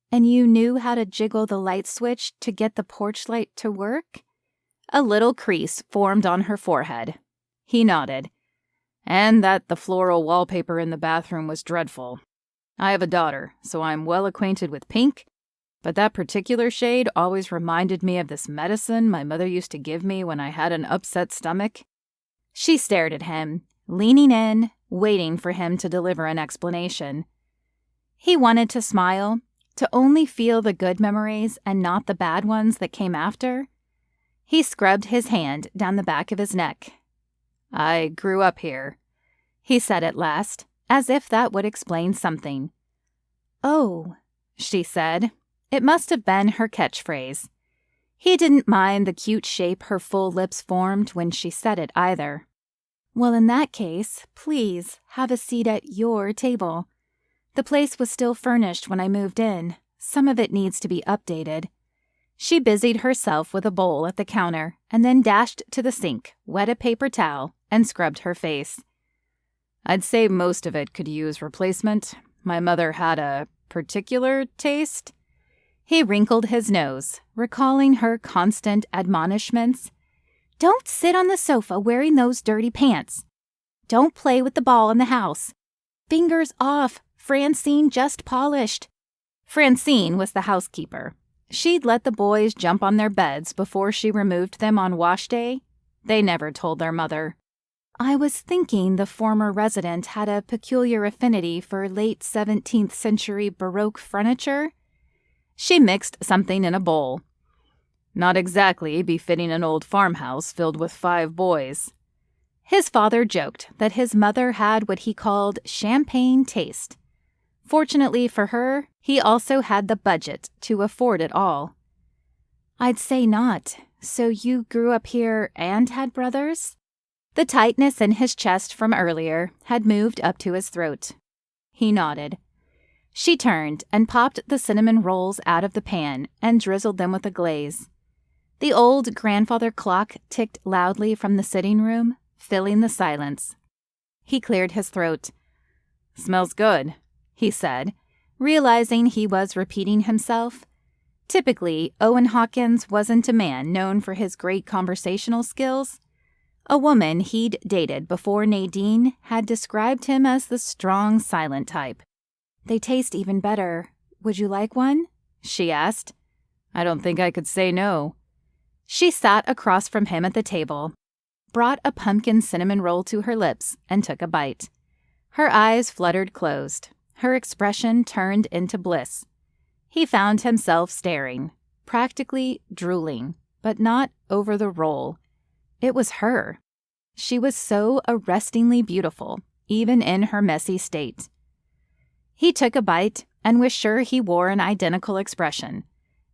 And you knew how to jiggle the light switch to get the porch light to work? A little crease formed on her forehead. He nodded. And that the floral wallpaper in the bathroom was dreadful. I have a daughter, so I'm well acquainted with pink, but that particular shade always reminded me of this medicine my mother used to give me when I had an upset stomach. She stared at him, leaning in, waiting for him to deliver an explanation. He wanted to smile, to only feel the good memories and not the bad ones that came after. He scrubbed his hand down the back of his neck. I grew up here, he said at last, as if that would explain something. Oh, she said. It must have been her catchphrase. He didn't mind the cute shape her full lips formed when she said it either. Well, in that case, please have a seat at your table. The place was still furnished when I moved in. Some of it needs to be updated. She busied herself with a bowl at the counter and then dashed to the sink, wet a paper towel, and scrubbed her face. I'd say most of it could use replacement. My mother had a particular taste. He wrinkled his nose, recalling her constant admonishments. Don't sit on the sofa wearing those dirty pants. Don't play with the ball in the house. Fingers off. Francine just polished. Francine was the housekeeper. She'd let the boys jump on their beds before she removed them on wash day. They never told their mother. I was thinking the former resident had a peculiar affinity for late 17th century Baroque furniture. She mixed something in a bowl. Not exactly befitting an old farmhouse filled with 5 boys. His father joked that his mother had what he called champagne taste. Fortunately for her, he also had the budget to afford it all. I'd say not. So you grew up here and had brothers? The tightness in his chest from earlier had moved up to his throat. He nodded. She turned and popped the cinnamon rolls out of the pan and drizzled them with a glaze. The old grandfather clock ticked loudly from the sitting room, filling the silence. He cleared his throat. Smells good, he said, realizing he was repeating himself. Typically, Owen Hawkins wasn't a man known for his great conversational skills. A woman he'd dated before Nadine had described him as the strong, silent type. They taste even better. Would you like one? She asked. I don't think I could say no. She sat across from him at the table, brought a pumpkin cinnamon roll to her lips, and took a bite. Her eyes fluttered closed. Her expression turned into bliss. He found himself staring, practically drooling, but not over the roll. It was her. She was so arrestingly beautiful, even in her messy state. He took a bite and was sure he wore an identical expression.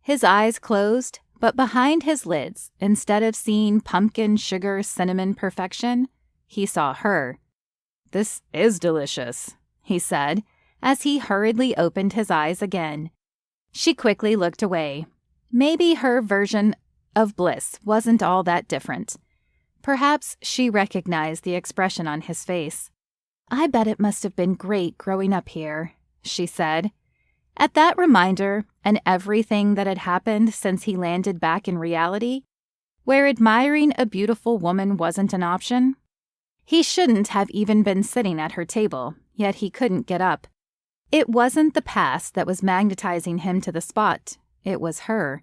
His eyes closed, but behind his lids, instead of seeing pumpkin, sugar, cinnamon perfection, he saw her. This is delicious, he said, as he hurriedly opened his eyes again. She quickly looked away. Maybe her version of bliss wasn't all that different. Perhaps she recognized the expression on his face. I bet it must have been great growing up here, she said. At that reminder, and everything that had happened since he landed back in reality, where admiring a beautiful woman wasn't an option, He shouldn't have even been sitting at her table, yet he couldn't get up. It wasn't the past that was magnetizing him to the spot. It was her.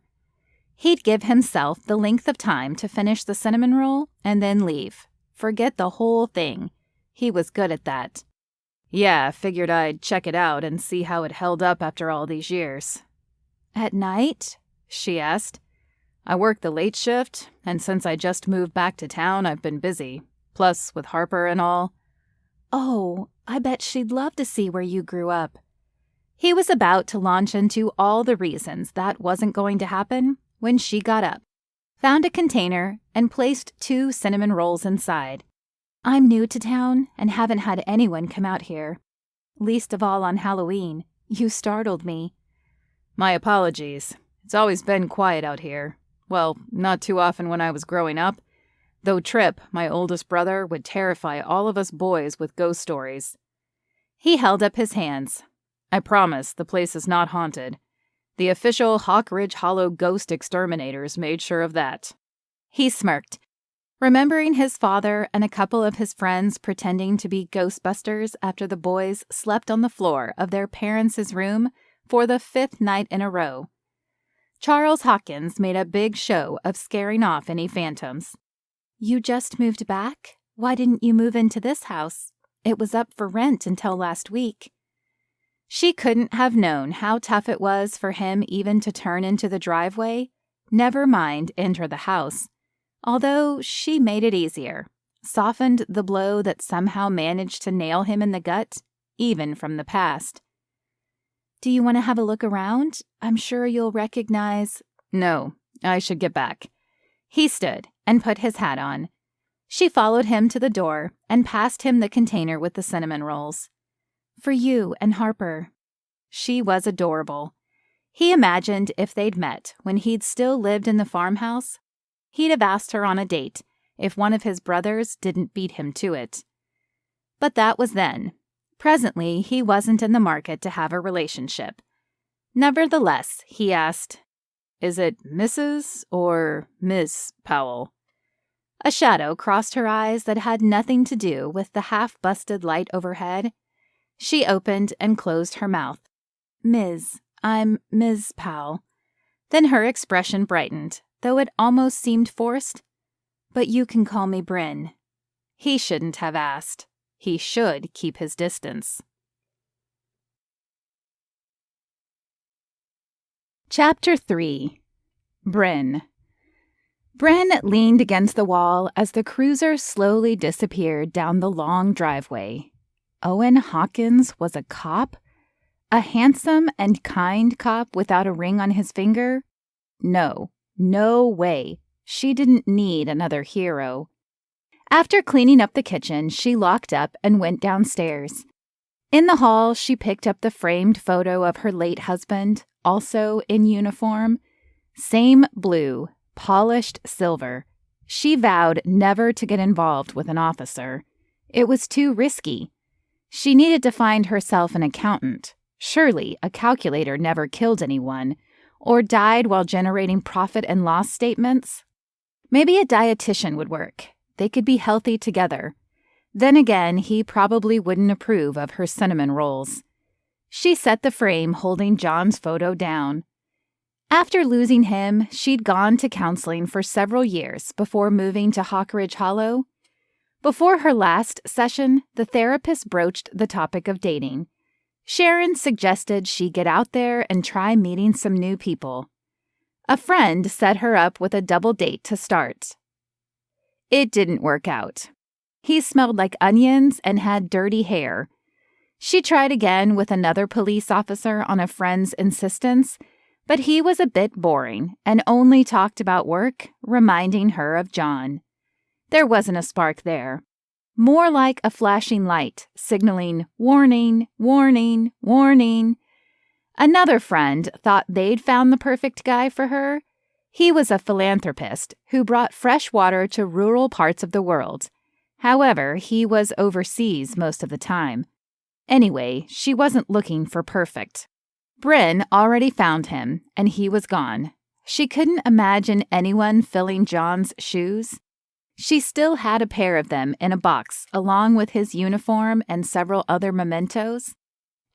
He'd give himself the length of time to finish the cinnamon roll and then leave. Forget the whole thing. He was good at that. Yeah, figured I'd check it out and see how it held up after all these years. At night? She asked. I work the late shift, and since I just moved back to town, I've been busy. Plus, with Harper and all. Oh, I bet she'd love to see where you grew up. He was about to launch into all the reasons that wasn't going to happen when she got up, found a container, and placed 2 cinnamon rolls inside. I'm new to town and haven't had anyone come out here. Least of all on Halloween. You startled me. My apologies. It's always been quiet out here. Well, not too often when I was growing up. Though Trip, my oldest brother, would terrify all of us boys with ghost stories. He held up his hands. I promise the place is not haunted. The official Hawk Ridge Hollow ghost exterminators made sure of that. He smirked, remembering his father and a couple of his friends pretending to be ghostbusters after the boys slept on the floor of their parents' room for the 5th night in a row. Charles Hawkins made a big show of scaring off any phantoms. You just moved back? Why didn't you move into this house? It was up for rent until last week. She couldn't have known how tough it was for him even to turn into the driveway, never mind enter the house. Although she made it easier, softened the blow that somehow managed to nail him in the gut, even from the past. Do you want to have a look around? I'm sure you'll recognize... No, I should get back. He stood and put his hat on. She followed him to the door and passed him the container with the cinnamon rolls. For you and Harper. She was adorable. He imagined if they'd met when he'd still lived in the farmhouse, he'd have asked her on a date if one of his brothers didn't beat him to it. But that was then. Presently, he wasn't in the market to have a relationship. Nevertheless, he asked, Is it Mrs. or Miss Powell? A shadow crossed her eyes that had nothing to do with the half-busted light overhead. She opened and closed her mouth. I'm Ms. Powell. Then her expression brightened, though it almost seemed forced. But you can call me Bryn. He shouldn't have asked. He should keep his distance. Chapter 3. Bryn. Bryn leaned against the wall as the cruiser slowly disappeared down the long driveway. Owen Hawkins was a cop? A handsome and kind cop without a ring on his finger? No way. She didn't need another hero. After cleaning up the kitchen, she locked up and went downstairs. In the hall, she picked up the framed photo of her late husband, also in uniform. Same blue, polished silver. She vowed never to get involved with an officer. It was too risky. She needed to find herself an accountant. Surely a calculator never killed anyone, or died while generating profit and loss statements. Maybe a dietitian would work. They could be healthy together. Then again, he probably wouldn't approve of her cinnamon rolls. She set the frame holding John's photo down. After losing him, she'd gone to counseling for several years before moving to Hawk Ridge Hollow. Before her last session, the therapist broached the topic of dating. Sharon suggested she get out there and try meeting some new people. A friend set her up with a double date to start. It didn't work out. He smelled like onions and had dirty hair. She tried again with another police officer on a friend's insistence, but he was a bit boring and only talked about work, reminding her of John. There wasn't a spark there. More like a flashing light, signaling, warning, warning, warning. Another friend thought they'd found the perfect guy for her. He was a philanthropist who brought fresh water to rural parts of the world. However, he was overseas most of the time. Anyway, she wasn't looking for perfect. Bryn already found him, and he was gone. She couldn't imagine anyone filling John's shoes. She still had a pair of them in a box along with his uniform and several other mementos.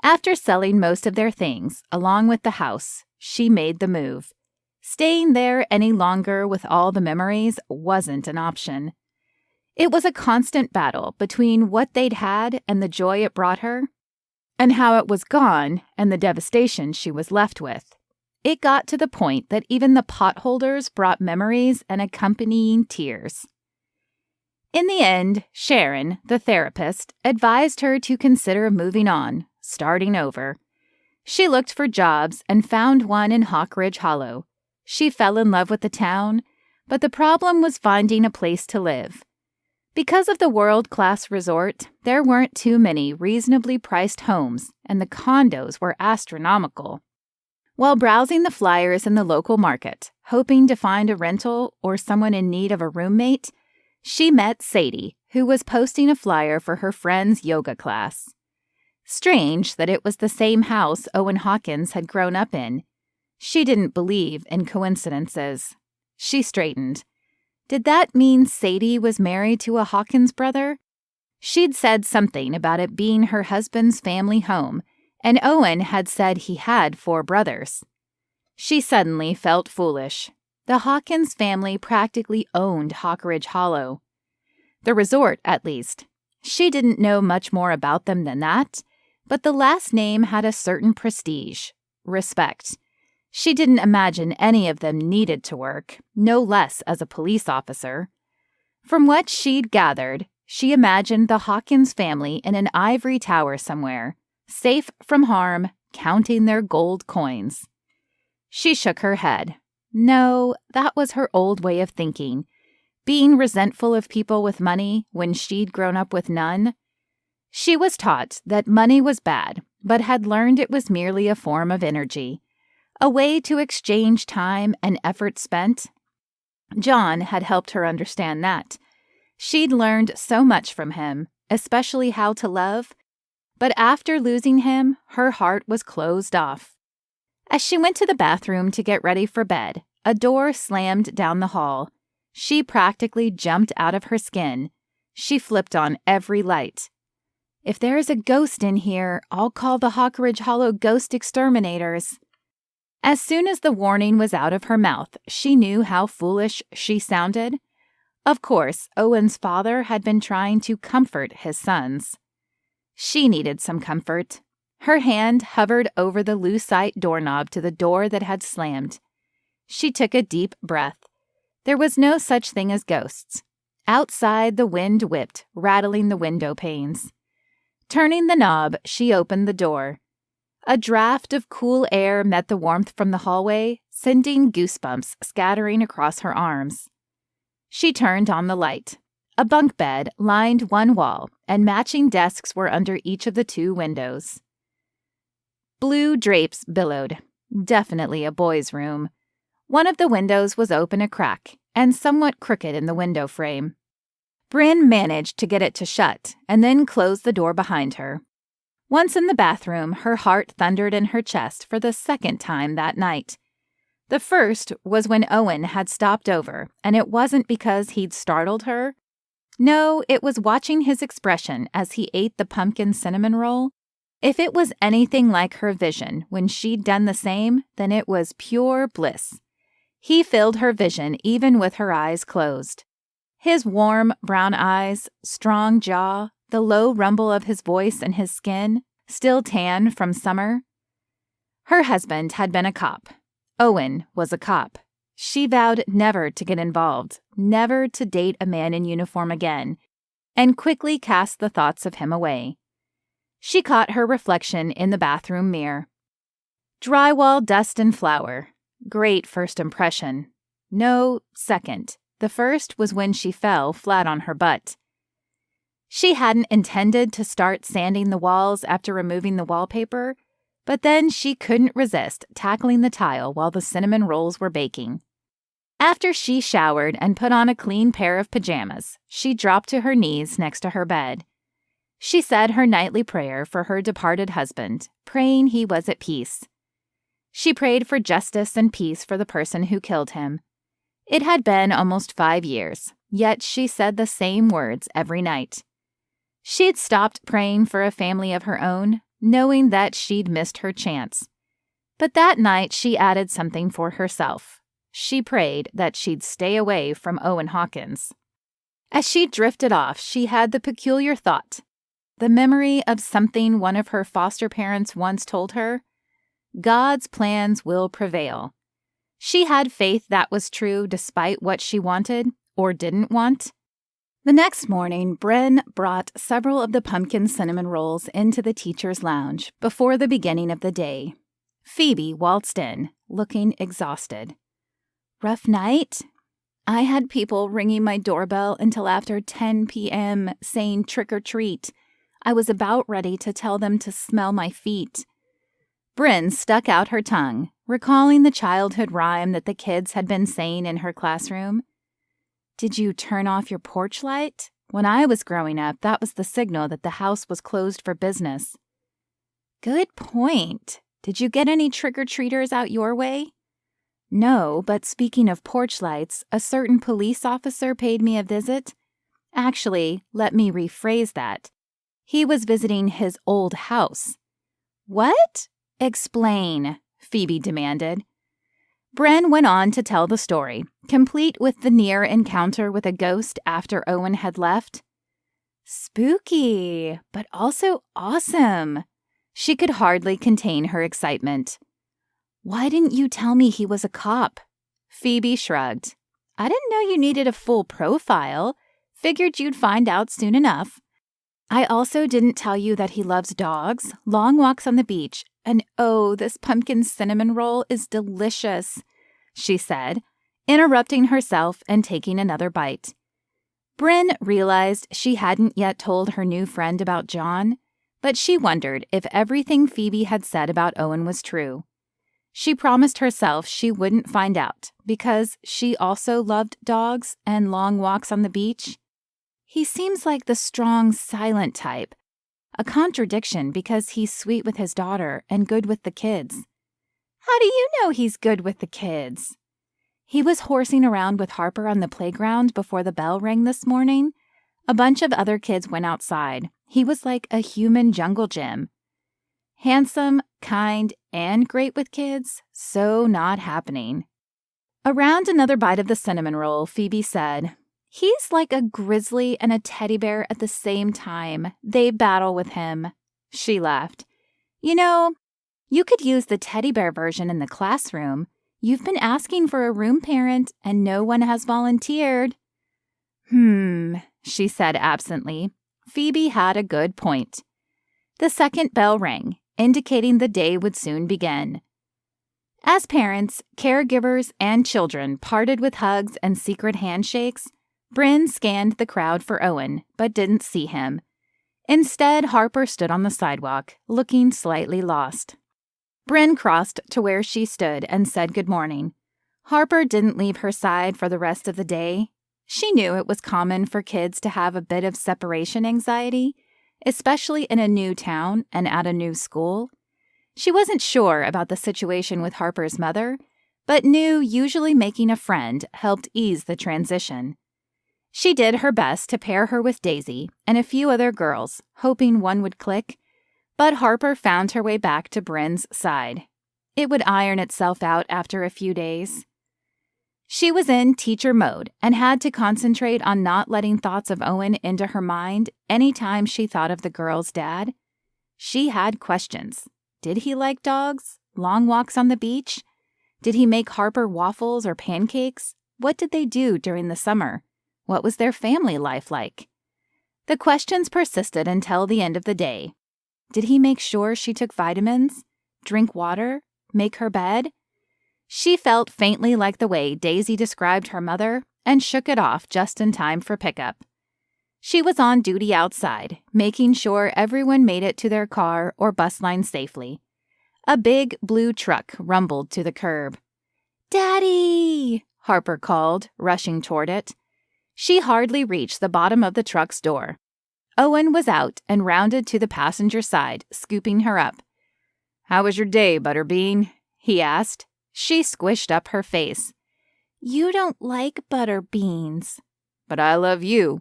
After selling most of their things, along with the house, she made the move. Staying there any longer with all the memories wasn't an option. It was a constant battle between what they'd had and the joy it brought her, and how it was gone and the devastation she was left with. It got to the point that even the potholders brought memories and accompanying tears. In the end, Sharon, the therapist, advised her to consider moving on, starting over. She looked for jobs and found one in Hawk Ridge Hollow. She fell in love with the town, but the problem was finding a place to live. Because of the world-class resort, there weren't too many reasonably priced homes, and the condos were astronomical. While browsing the flyers in the local market, hoping to find a rental or someone in need of a roommate, she met Sadie, who was posting a flyer for her friend's yoga class. Strange that it was the same house Owen Hawkins had grown up in. She didn't believe in coincidences. She straightened. Did that mean Sadie was married to a Hawkins brother? She'd said something about it being her husband's family home, and Owen had said he had 4 brothers. She suddenly felt foolish. The Hawkins family practically owned Hawk Ridge Hollow. The resort, at least. She didn't know much more about them than that, but the last name had a certain prestige, respect. She didn't imagine any of them needed to work, no less as a police officer. From what she'd gathered, she imagined the Hawkins family in an ivory tower somewhere, safe from harm, counting their gold coins. She shook her head. No, that was her old way of thinking, being resentful of people with money when she'd grown up with none. She was taught that money was bad, but had learned it was merely a form of energy, a way to exchange time and effort spent. John had helped her understand that. She'd learned so much from him, especially how to love, but after losing him, her heart was closed off. As she went to the bathroom to get ready for bed, a door slammed down the hall. She practically jumped out of her skin. She flipped on every light. If there is a ghost in here, I'll call the Hawk Ridge Hollow Ghost Exterminators. As soon as the warning was out of her mouth, she knew how foolish she sounded. Of course, Owen's father had been trying to comfort his sons. She needed some comfort. Her hand hovered over the lucite doorknob to the door that had slammed. She took a deep breath. There was no such thing as ghosts. Outside, the wind whipped, rattling the window panes. Turning the knob, she opened the door. A draft of cool air met the warmth from the hallway, sending goosebumps scattering across her arms. She turned on the light. A bunk bed lined one wall, and matching desks were under each of the 2 windows. Blue drapes billowed. Definitely a boy's room. One of the windows was open a crack, and somewhat crooked in the window frame. Bryn managed to get it to shut, and then closed the door behind her. Once in the bathroom, her heart thundered in her chest for the 2nd time that night. The first was when Owen had stopped over, and it wasn't because he'd startled her. No, it was watching his expression as he ate the pumpkin cinnamon roll. If it was anything like her vision when she'd done the same, then it was pure bliss. He filled her vision even with her eyes closed. His warm brown eyes, strong jaw, the low rumble of his voice and his skin, still tan from summer. Her husband had been a cop. Owen was a cop. She vowed never to get involved, never to date a man in uniform again, and quickly cast the thoughts of him away. She caught her reflection in the bathroom mirror. Drywall, dust, and flour. Great first impression. No, second. The first was when she fell flat on her butt. She hadn't intended to start sanding the walls after removing the wallpaper, but then she couldn't resist tackling the tile while the cinnamon rolls were baking. After she showered and put on a clean pair of pajamas, she dropped to her knees next to her bed. She said her nightly prayer for her departed husband, praying he was at peace. She prayed for justice and peace for the person who killed him. It had been almost 5 years. yet she said the same words every night. She'd stopped praying for a family of her own, knowing that she'd missed her chance. But that night she added something for herself. She prayed that she'd stay away from Owen Hawkins. As she drifted off, she had the peculiar thought, the memory of something one of her foster parents once told her, God's plans will prevail. She had faith that was true despite what she wanted or didn't want. The next morning, Bryn brought several of the pumpkin cinnamon rolls into the teacher's lounge before the beginning of the day. Phoebe waltzed in, looking exhausted. Rough night? I had people ringing my doorbell until after 10 p.m. saying trick or treat. I was about ready to tell them to smell my feet. Bryn stuck out her tongue, recalling the childhood rhyme that the kids had been saying in her classroom. Did you turn off your porch light? When I was growing up, that was the signal that the house was closed for business. Good point. Did you get any trick-or-treaters out your way? No, but speaking of porch lights, a certain police officer paid me a visit. Actually, let me rephrase that. He was visiting his old house. What? Explain, Phoebe demanded. Bren went on to tell the story, complete with the near encounter with a ghost after Owen had left. Spooky, but also awesome. She could hardly contain her excitement. Why didn't you tell me he was a cop? Phoebe shrugged. I didn't know you needed a full profile. Figured you'd find out soon enough. I also didn't tell you that he loves dogs, long walks on the beach, and oh, this pumpkin cinnamon roll is delicious, she said, interrupting herself and taking another bite. Bryn realized she hadn't yet told her new friend about John, but she wondered if everything Phoebe had said about Owen was true. She promised herself she wouldn't find out because she also loved dogs and long walks on the beach. He seems like the strong, silent type, a contradiction because he's sweet with his daughter and good with the kids. How do you know he's good with the kids? He was horsing around with Harper on the playground before the bell rang this morning. A bunch of other kids went outside. He was like a human jungle gym. Handsome, kind, and great with kids, so not happening. Around another bite of the cinnamon roll, Phoebe said, He's like a grizzly and a teddy bear at the same time. They battle with him. She laughed. You know, you could use the teddy bear version in the classroom. You've been asking for a room parent, and no one has volunteered. She said absently. Phoebe had a good point. The second bell rang, indicating the day would soon begin. As parents, caregivers, and children parted with hugs and secret handshakes, Bryn scanned the crowd for Owen, but didn't see him. Instead, Harper stood on the sidewalk, looking slightly lost. Bryn crossed to where she stood and said good morning. Harper didn't leave her side for the rest of the day. She knew it was common for kids to have a bit of separation anxiety, especially in a new town and at a new school. She wasn't sure about the situation with Harper's mother, but knew usually making a friend helped ease the transition. She did her best to pair her with Daisy and a few other girls, hoping one would click, but Harper found her way back to Bryn's side. It would iron itself out after a few days. She was in teacher mode and had to concentrate on not letting thoughts of Owen into her mind anytime she thought of the girl's dad. She had questions. Did he like dogs? Long walks on the beach? Did he make Harper waffles or pancakes? What did they do during the summer? What was their family life like? The questions persisted until the end of the day. Did he make sure she took vitamins? Drink water? Make her bed? She felt faintly like the way Daisy described her mother and shook it off just in time for pickup. She was on duty outside, making sure everyone made it to their car or bus line safely. A big blue truck rumbled to the curb. "Daddy!" Harper called, rushing toward it. She hardly reached the bottom of the truck's door. Owen was out and rounded to the passenger side, scooping her up. "How was your day, Butterbean?" he asked. She squished up her face. "You don't like butter beans." but I love you."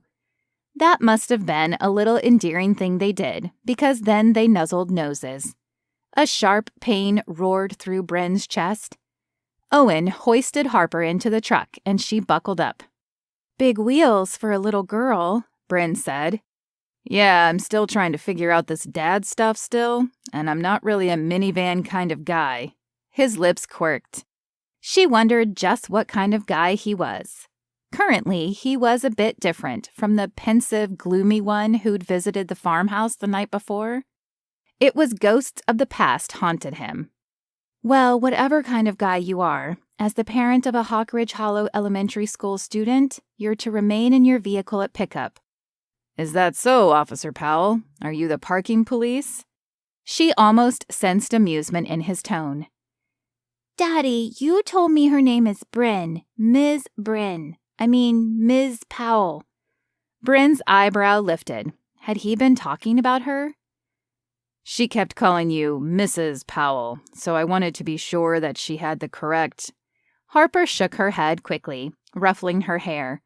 That must have been a little endearing thing they did, because then they nuzzled noses. A sharp pain roared through Bryn's chest. Owen hoisted Harper into the truck, and she buckled up. "Big wheels for a little girl," Bryn said. "Yeah, I'm still trying to figure out this dad stuff still, and I'm not really a minivan kind of guy." His lips quirked. She wondered just what kind of guy he was. Currently, he was a bit different from the pensive, gloomy one who'd visited the farmhouse the night before. It was ghosts of the past haunted him. "Well, whatever kind of guy you are, as the parent of a Hawkridge Hollow Elementary School student, you're to remain in your vehicle at pickup." "Is that so, Officer Powell? Are you the parking police?" She almost sensed amusement in his tone. "Daddy, you told me her name is Bryn, Ms. Powell." Bryn's eyebrow lifted. Had he been talking about her? "She kept calling you Mrs. Powell, so I wanted to be sure that she had the correct—" Harper shook her head quickly, ruffling her hair.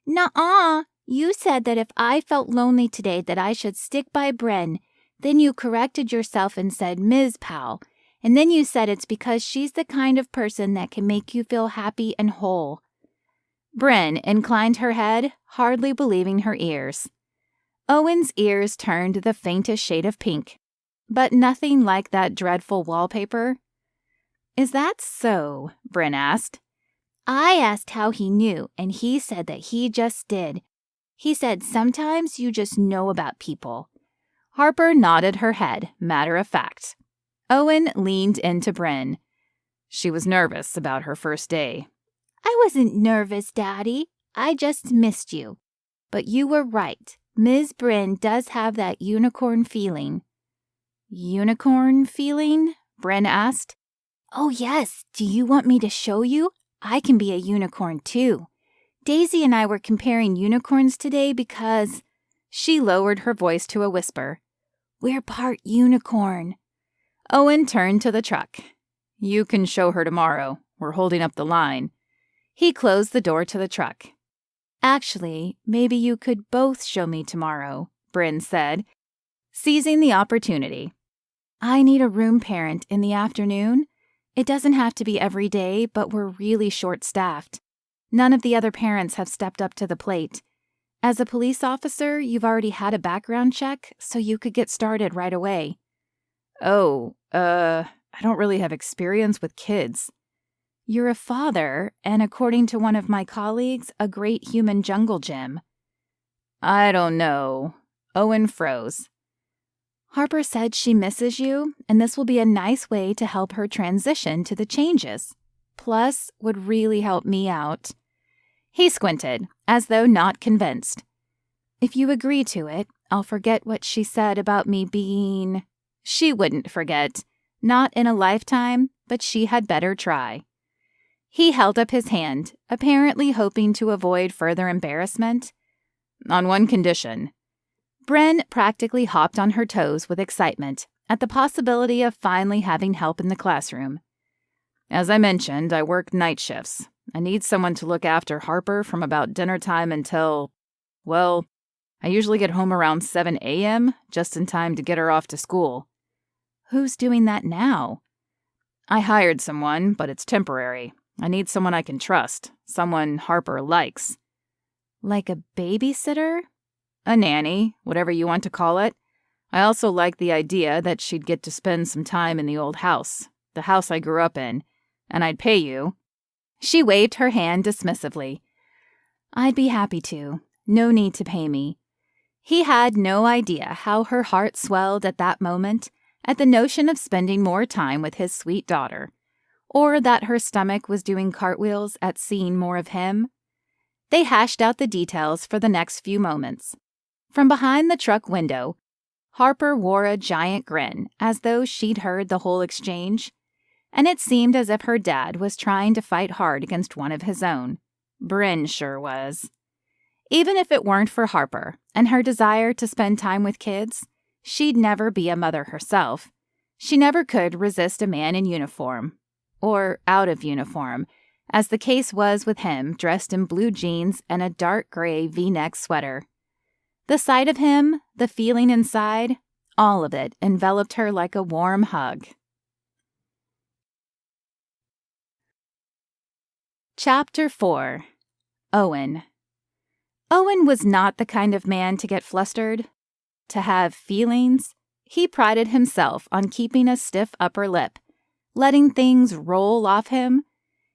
"Nuh-uh. You said that if I felt lonely today that I should stick by Bryn. Then you corrected yourself and said Ms. Powell. And then you said it's because she's the kind of person that can make you feel happy and whole." Bryn inclined her head, hardly believing her ears. Owen's ears turned the faintest shade of pink, but nothing like that dreadful wallpaper. "Is that so?" Bryn asked. "I asked how he knew, and he said that he just did. He said sometimes you just know about people." Harper nodded her head, matter of fact. Owen leaned into Bryn. She was nervous about her first day. "I wasn't nervous, Daddy. I just missed you. But you were right. Ms. Bryn does have that unicorn feeling." "Unicorn feeling?" Bryn asked. "Oh, yes. Do you want me to show you? I can be a unicorn, too. Daisy and I were comparing unicorns today because—" She lowered her voice to a whisper. "We're part unicorn." Owen turned to the truck. "You can show her tomorrow. We're holding up the line." He closed the door to the truck. "Actually, maybe you could both show me tomorrow," Bryn said, seizing the opportunity. "I need a room parent in the afternoon. It doesn't have to be every day, but we're really short-staffed. None of the other parents have stepped up to the plate. As a police officer, you've already had a background check, so you could get started right away." "Oh, I don't really have experience with kids." "You're a father, and according to one of my colleagues, a great human jungle gym." "I don't know." Owen froze. "Harper said she misses you, and this will be a nice way to help her transition to the changes. Plus, would really help me out." He squinted, as though not convinced. "If you agree to it, I'll forget what she said about me being—" She wouldn't forget. Not in a lifetime, but she had better try. He held up his hand, apparently hoping to avoid further embarrassment. "On one condition." Bryn practically hopped on her toes with excitement at the possibility of finally having help in the classroom. "As I mentioned, I work night shifts. I need someone to look after Harper from about dinner time until, well, I usually get home around 7 a.m., just in time to get her off to school." "Who's doing that now?" "I hired someone, but it's temporary. I need someone I can trust, someone Harper likes." "Like a babysitter?" "A nanny, whatever you want to call it. I also like the idea that she'd get to spend some time in the old house, the house I grew up in, and I'd pay you." She waved her hand dismissively. "I'd be happy to. No need to pay me." He had no idea how her heart swelled at that moment at the notion of spending more time with his sweet daughter, or that her stomach was doing cartwheels at seeing more of him. They hashed out the details for the next few moments. From behind the truck window, Harper wore a giant grin as though she'd heard the whole exchange, and it seemed as if her dad was trying to fight hard against one of his own. Bryn sure was. Even if it weren't for Harper and her desire to spend time with kids, she'd never be a mother herself. She never could resist a man in uniform, or out of uniform, as the case was with him dressed in blue jeans and a dark gray V-neck sweater. The sight of him, the feeling inside, all of it enveloped her like a warm hug. Chapter 4. Owen. Owen was not the kind of man to get flustered, to have feelings. He prided himself on keeping a stiff upper lip, letting things roll off him.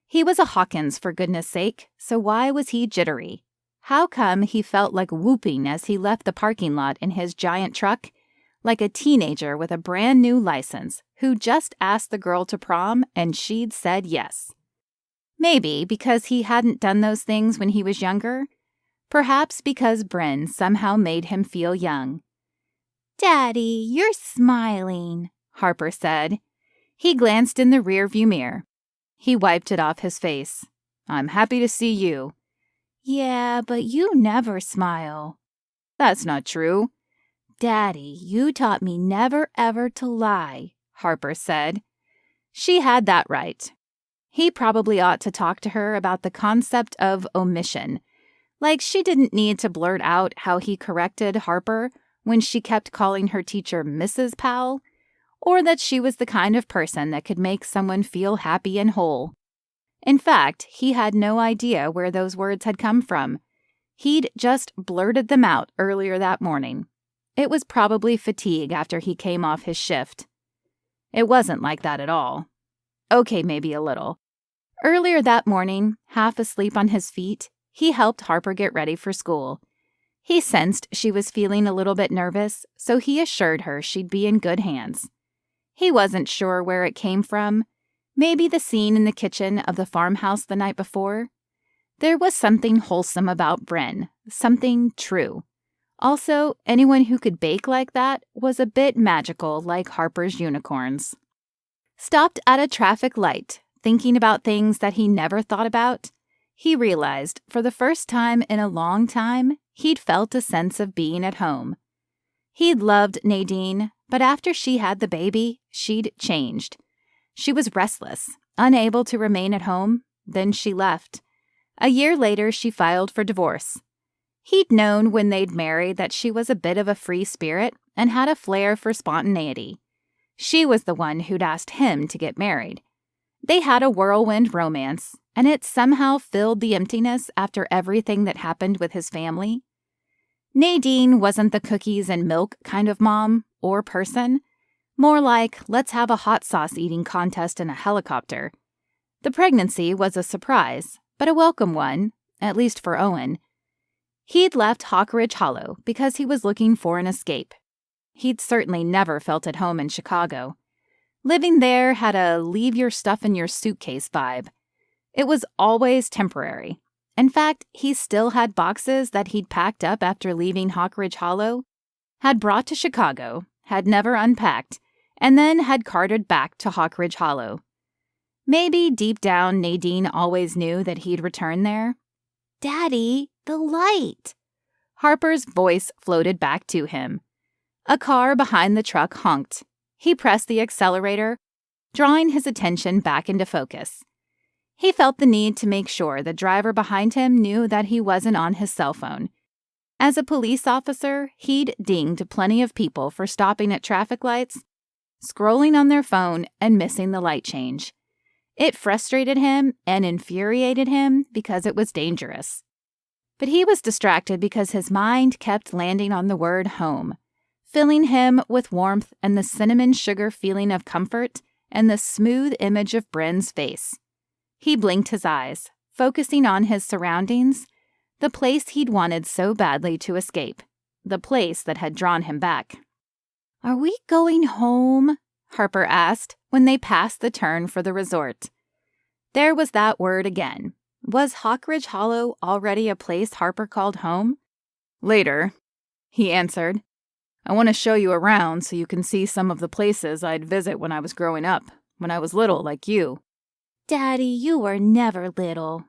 He was a Hawkins, for goodness sake, so why was he jittery? How come he felt like whooping as he left the parking lot in his giant truck, like a teenager with a brand new license who just asked the girl to prom and she'd said yes? Maybe because he hadn't done those things when he was younger. Perhaps because Bryn somehow made him feel young. "Daddy, you're smiling," Harper said. He glanced in the rearview mirror. He wiped it off his face. "I'm happy to see you." "Yeah, but you never smile." "That's not true." "Daddy, you taught me never ever to lie," Harper said. She had that right. He probably ought to talk to her about the concept of omission. Like she didn't need to blurt out how he corrected Harper when she kept calling her teacher Mrs Powell, or that she was the kind of person that could make someone feel happy and whole. In fact, he had no idea where those words had come from. He'd just blurted them out earlier that morning. It was probably fatigue after he came off his shift. It wasn't like that at all. Okay, maybe a little. Earlier that morning, half asleep on his feet, he helped Harper get ready for school. He sensed she was feeling a little bit nervous, so he assured her she'd be in good hands. He wasn't sure where it came from. Maybe the scene in the kitchen of the farmhouse the night before. There was something wholesome about Bryn, something true. Also, anyone who could bake like that was a bit magical, like Harper's unicorns. Stopped at a traffic light, thinking about things that he never thought about, he realized, for the first time in a long time, he'd felt a sense of being at home. He'd loved Nadine, but after she had the baby, she'd changed. She was restless, unable to remain at home, then she left. A year later, she filed for divorce. He'd known when they'd married that she was a bit of a free spirit and had a flair for spontaneity. She was the one who'd asked him to get married. They had a whirlwind romance, and it somehow filled the emptiness after everything that happened with his family. Nadine wasn't the cookies and milk kind of mom or person. More like, let's have a hot sauce eating contest in a helicopter. The pregnancy was a surprise, but a welcome one, at least for Owen. He'd left Hawkridge Hollow because he was looking for an escape. He'd certainly never felt at home in Chicago. Living there had a leave your stuff in your suitcase vibe. It was always temporary. In fact, he still had boxes that he'd packed up after leaving Hawkridge Hollow, had brought to Chicago, had never unpacked, and then had carted back to Hawkridge Hollow. Maybe deep down Nadine always knew that he'd return there. "Daddy, the light!" Harper's voice floated back to him. A car behind the truck honked. He pressed the accelerator, drawing his attention back into focus. He felt the need to make sure the driver behind him knew that he wasn't on his cell phone. As a police officer, he'd dinged plenty of people for stopping at traffic lights, scrolling on their phone, and missing the light change. It frustrated him and infuriated him because it was dangerous. But he was distracted because his mind kept landing on the word home, filling him with warmth and the cinnamon sugar feeling of comfort and the smooth image of Bryn's face. He blinked his eyes, focusing on his surroundings, the place he'd wanted so badly to escape, the place that had drawn him back. "Are we going home?" Harper asked when they passed the turn for the resort. There was that word again. Was Hawkridge Hollow already a place Harper called home? "Later," he answered. "I want to show you around so you can see some of the places I'd visit when I was growing up, when I was little like you." "Daddy, you were never little."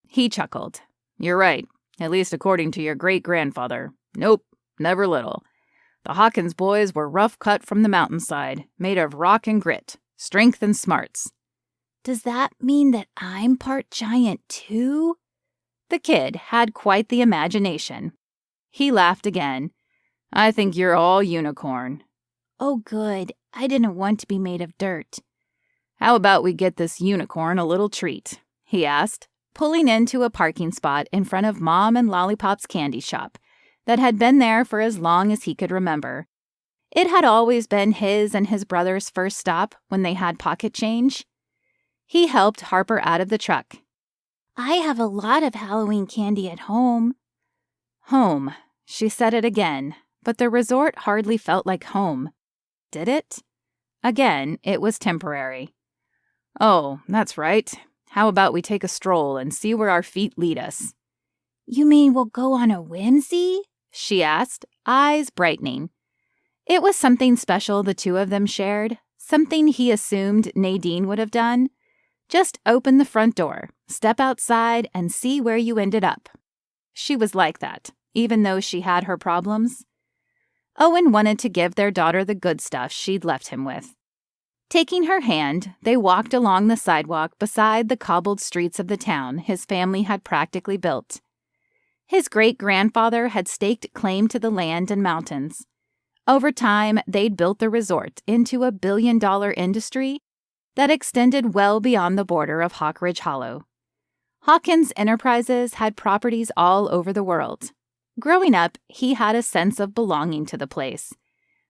He chuckled. "You're right, at least according to your great-grandfather. Nope, never little. The Hawkins boys were rough cut from the mountainside, made of rock and grit, strength and smarts." Does that mean that I'm part giant too? The kid had quite the imagination. He laughed again. I think you're all unicorn. Oh, good. I didn't want to be made of dirt. How about we get this unicorn a little treat? He asked, pulling into a parking spot in front of Mom and Lollipop's candy shop that had been there for as long as he could remember. It had always been his and his brother's first stop when they had pocket change. He helped Harper out of the truck. I have a lot of Halloween candy at home. Home. She said it again, but the resort hardly felt like home. Did it? Again, it was temporary. Oh, that's right. How about we take a stroll and see where our feet lead us? You mean we'll go on a whimsy? She asked, eyes brightening. It was something special the two of them shared, something he assumed Nadine would have done. Just open the front door, step outside, and see where you ended up. She was like that, even though she had her problems. Owen wanted to give their daughter the good stuff she'd left him with. Taking her hand, they walked along the sidewalk beside the cobbled streets of the town his family had practically built. His great-grandfather had staked claim to the land and mountains. Over time, they'd built the resort into a billion-dollar industry that extended well beyond the border of Hawkridge Hollow. Hawkins Enterprises had properties all over the world. Growing up, he had a sense of belonging to the place.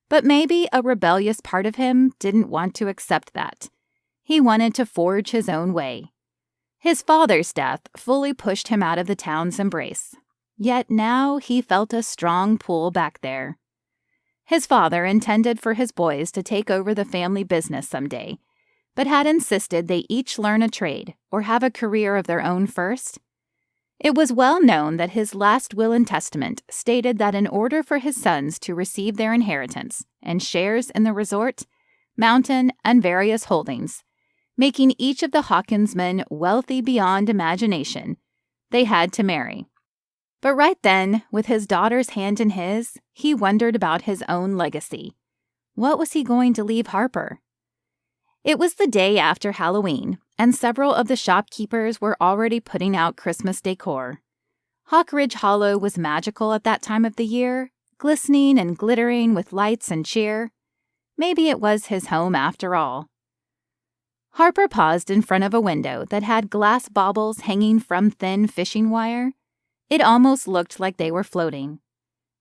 But maybe a rebellious part of him didn't want to accept that. He wanted to forge his own way. His father's death fully pushed him out of the town's embrace. Yet now he felt a strong pull back there. His father intended for his boys to take over the family business someday, but had insisted they each learn a trade or have a career of their own first. It was well known that his last will and testament stated that in order for his sons to receive their inheritance and shares in the resort, mountain, and various holdings, making each of the Hawkins men wealthy beyond imagination, they had to marry. But right then, with his daughter's hand in his, he wondered about his own legacy. What was he going to leave Harper? It was the day after Halloween, and several of the shopkeepers were already putting out Christmas decor. Hawkridge Hollow was magical at that time of the year, glistening and glittering with lights and cheer. Maybe it was his home after all. Harper paused in front of a window that had glass baubles hanging from thin fishing wire. It almost looked like they were floating.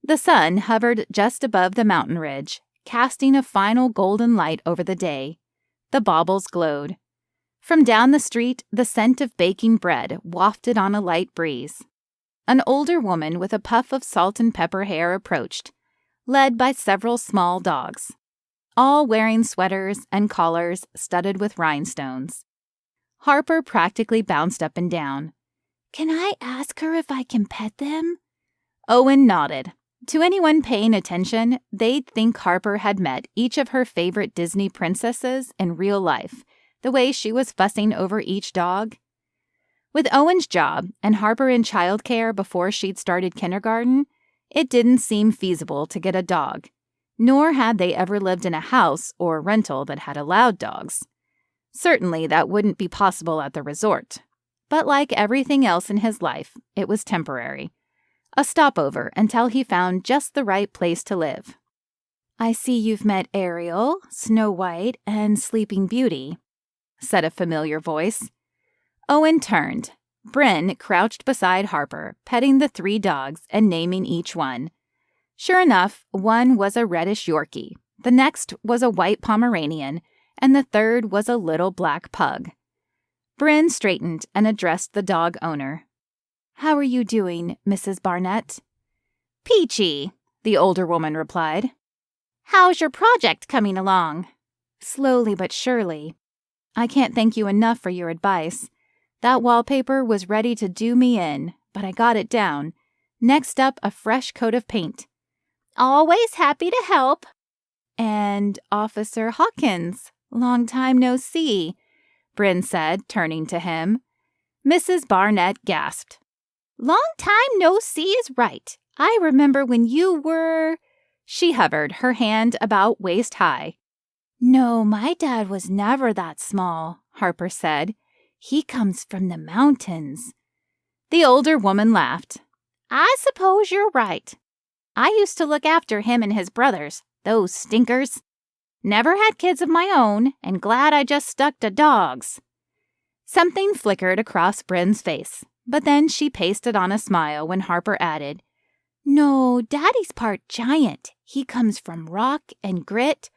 The sun hovered just above the mountain ridge, casting a final golden light over the day. The baubles glowed. From down the street, the scent of baking bread wafted on a light breeze. An older woman with a puff of salt and pepper hair approached, led by several small dogs, all wearing sweaters and collars studded with rhinestones. Harper practically bounced up and down. Can I ask her if I can pet them? Owen nodded. To anyone paying attention, they'd think Harper had met each of her favorite Disney princesses in real life, the way she was fussing over each dog. With Owen's job and Harper in childcare before she'd started kindergarten, it didn't seem feasible to get a dog, nor had they ever lived in a house or rental that had allowed dogs. Certainly that wouldn't be possible at the resort. But like everything else in his life, it was temporary. A stopover until he found just the right place to live. I see you've met Ariel, Snow White, and Sleeping Beauty, said a familiar voice. Owen turned. Bryn crouched beside Harper, petting the 3 dogs and naming each one. Sure enough, one was a reddish Yorkie, the next was a white Pomeranian, and the third was a little black pug. Bryn straightened and addressed the dog owner. How are you doing, Mrs. Barnett? Peachy, the older woman replied. How's your project coming along? Slowly but surely. I can't thank you enough for your advice. That wallpaper was ready to do me in, but I got it down. Next up, a fresh coat of paint. Always happy to help. And Officer Hawkins, long time no see, Bryn said, turning to him. Mrs. Barnett gasped. Long time no see is right. I remember when you were... She hovered, her hand about waist high. No, my dad was never that small, Harper said. "He comes from the mountains." The older woman laughed. "I suppose you're right. I used to look after him and his brothers, those stinkers. Never had kids of my own, and glad I just stuck to dogs." Something flickered across Bryn's face, but then she pasted on a smile when Harper added, "No, Daddy's part giant. He comes from rock and grit."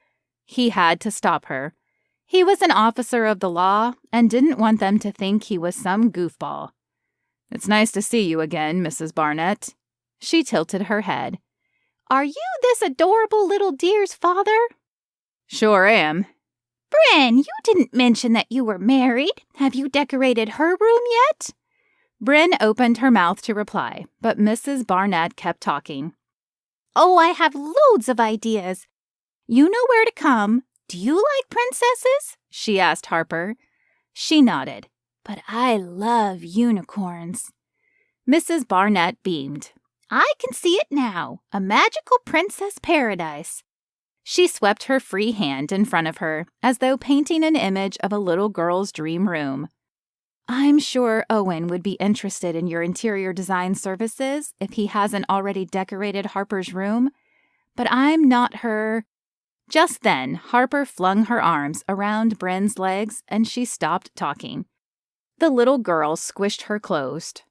He had to stop her. He was an officer of the law and didn't want them to think he was some goofball. "It's nice to see you again, Mrs. Barnett." She tilted her head. "Are you this adorable little dear's father?" "Sure am." "Bryn, you didn't mention that you were married. Have you decorated her room yet?" Bryn opened her mouth to reply, but Mrs. Barnett kept talking. "Oh, I have loads of ideas. You know where to come. Do you like princesses?" she asked Harper. She nodded. "But I love unicorns." Mrs. Barnett beamed. "I can see it now. A magical princess paradise." She swept her free hand in front of her, as though painting an image of a little girl's dream room. "I'm sure Owen would be interested in your interior design services if he hasn't already decorated Harper's room, but I'm not her—" Just then, Harper flung her arms around Bryn's legs and she stopped talking. The little girl squished her closed.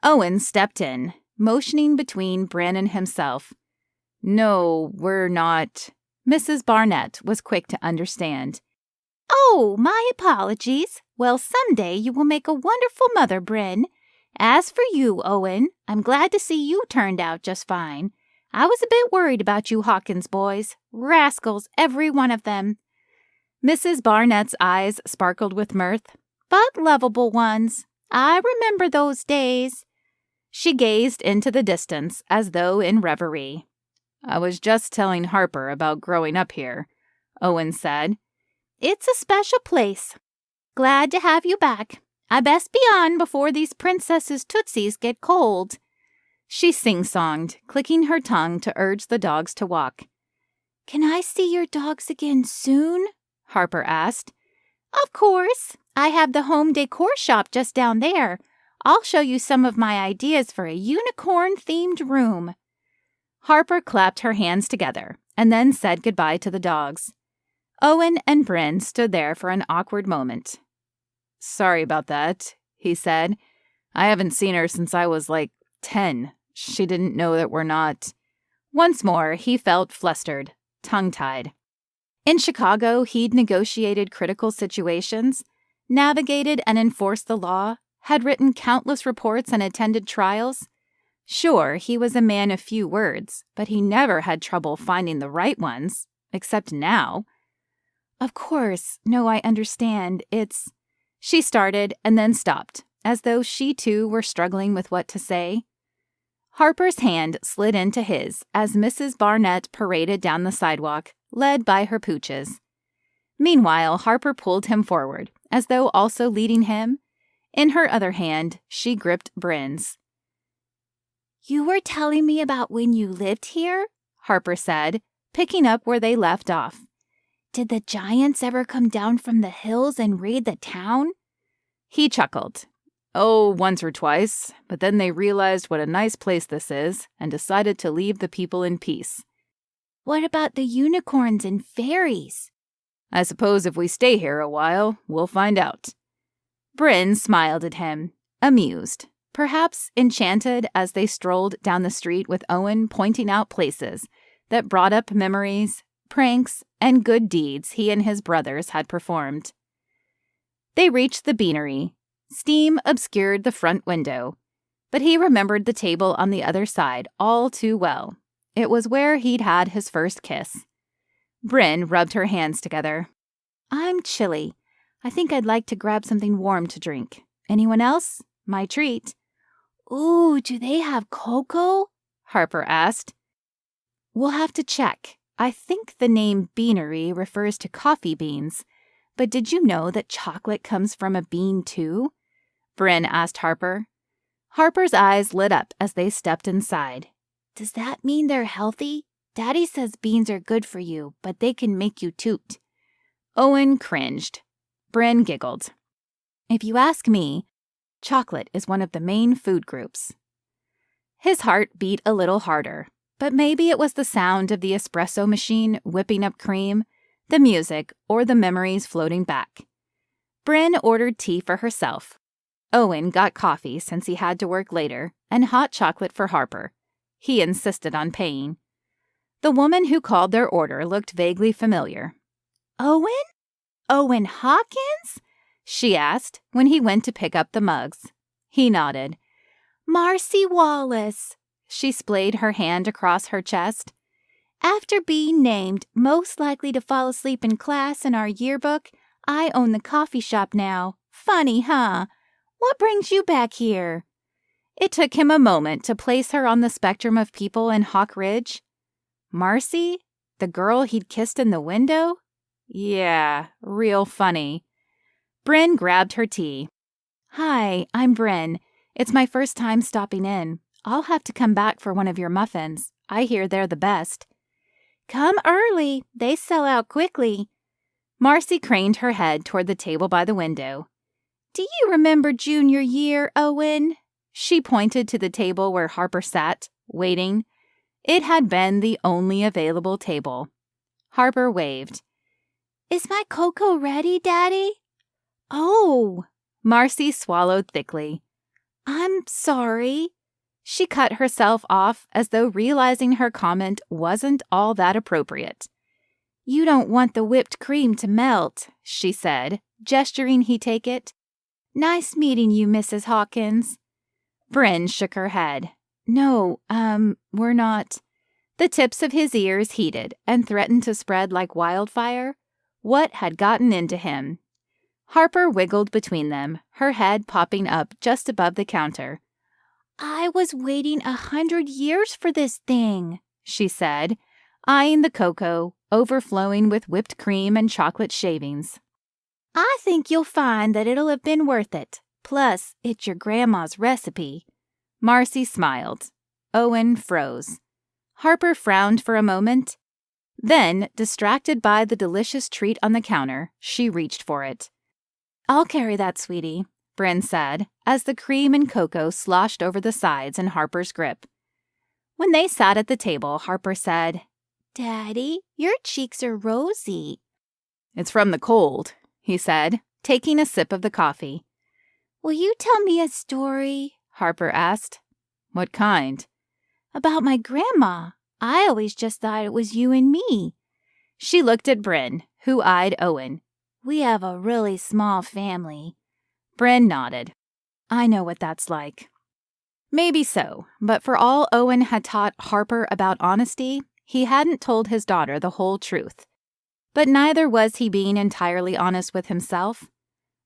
Owen stepped in, motioning between Bryn and himself. "No, we're not." Mrs. Barnett was quick to understand. "Oh, my apologies. Well, someday you will make a wonderful mother, Bryn. As for you, Owen, I'm glad to see you turned out just fine. I was a bit worried about you Hawkins boys. Rascals, every one of them." Mrs. Barnett's eyes sparkled with mirth. "But lovable ones. I remember those days." She gazed into the distance as though in reverie. "I was just telling Harper about growing up here," Owen said. "It's a special place. Glad to have you back. I best be on before these princesses' tootsies get cold." She sing-songed, clicking her tongue to urge the dogs to walk. "Can I see your dogs again soon?" Harper asked. "Of course. I have the home decor shop just down there. I'll show you some of my ideas for a unicorn-themed room." Harper clapped her hands together and then said goodbye to the dogs. Owen and Bryn stood there for an awkward moment. "Sorry about that," he said. "I haven't seen her since I was 10. She didn't know that we're not—" Once more, he felt flustered, tongue-tied. In Chicago, he'd negotiated critical situations, navigated and enforced the law, had written countless reports and attended trials. Sure, he was a man of few words, but he never had trouble finding the right ones, except now. "Of course, no, I understand. It's—" She started and then stopped, as though she too were struggling with what to say. Harper's hand slid into his as Mrs. Barnett paraded down the sidewalk, led by her pooches. Meanwhile, Harper pulled him forward, as though also leading him. In her other hand, she gripped Bryn's. "You were telling me about when you lived here?" Harper said, picking up where they left off. "Did the giants ever come down from the hills and raid the town?" He chuckled. "Oh, once or twice, but then they realized what a nice place this is and decided to leave the people in peace." "What about the unicorns and fairies?" "I suppose if we stay here a while, we'll find out." Bryn smiled at him, amused, perhaps enchanted as they strolled down the street with Owen pointing out places that brought up memories, pranks, and good deeds he and his brothers had performed. They reached the beanery. Steam obscured the front window, but he remembered the table on the other side all too well. It was where he'd had his first kiss. Bryn rubbed her hands together. "I'm chilly. I think I'd like to grab something warm to drink. Anyone else? My treat." "Ooh, do they have cocoa?" Harper asked. "We'll have to check. I think the name beanery refers to coffee beans. But did you know that chocolate comes from a bean, too?" Bryn asked Harper. Harper's eyes lit up as they stepped inside. "Does that mean they're healthy? Daddy says beans are good for you, but they can make you toot." Owen cringed. Bryn giggled. If you ask me, chocolate is one of the main food groups. His heart beat a little harder, but maybe it was the sound of the espresso machine whipping up cream, the music, or the memories floating back. Bryn ordered tea for herself. Owen got coffee since he had to work later, and hot chocolate for Harper. He insisted on paying. The woman who called their order looked vaguely familiar. Owen? Owen Hawkins? She asked when he went to pick up the mugs. He nodded. Marcy Wallace. She splayed her hand across her chest. After being named most likely to fall asleep in class in our yearbook, I own the coffee shop now. Funny, huh? What brings you back here? It took him a moment to place her on the spectrum of people in Hawk Ridge. Marcy? The girl he'd kissed in the window? Yeah, real funny. Bryn grabbed her tea. Hi, I'm Bryn. It's my first time stopping in. I'll have to come back for one of your muffins. I hear they're the best. Come early. They sell out quickly. Marcy craned her head toward the table by the window. Do you remember junior year, Owen? She pointed to the table where Harper sat, waiting. It had been the only available table. Harper waved. Is my cocoa ready, Daddy? Oh! Marcy swallowed thickly. I'm sorry. She cut herself off as though realizing her comment wasn't all that appropriate. You don't want the whipped cream to melt, she said, gesturing he take it. Nice meeting you, Mrs. Hawkins. Bryn shook her head. No, we're not. The tips of his ears heated and threatened to spread like wildfire. What had gotten into him? Harper wiggled between them, her head popping up just above the counter. I was waiting 100 years for this thing, she said, eyeing the cocoa, overflowing with whipped cream and chocolate shavings. I think you'll find that it'll have been worth it. Plus, it's your grandma's recipe. Marcy smiled. Owen froze. Harper frowned for a moment. Then, distracted by the delicious treat on the counter, she reached for it. I'll carry that, sweetie, Bryn said, as the cream and cocoa sloshed over the sides in Harper's grip. When they sat at the table, Harper said, Daddy, your cheeks are rosy. It's from the cold, he said, taking a sip of the coffee. Will you tell me a story? Harper asked. What kind? About my grandma. I always just thought it was you and me. She looked at Bryn, who eyed Owen. We have a really small family. Bryn nodded. I know what that's like. Maybe so, but for all Owen had taught Harper about honesty, he hadn't told his daughter the whole truth. But neither was he being entirely honest with himself.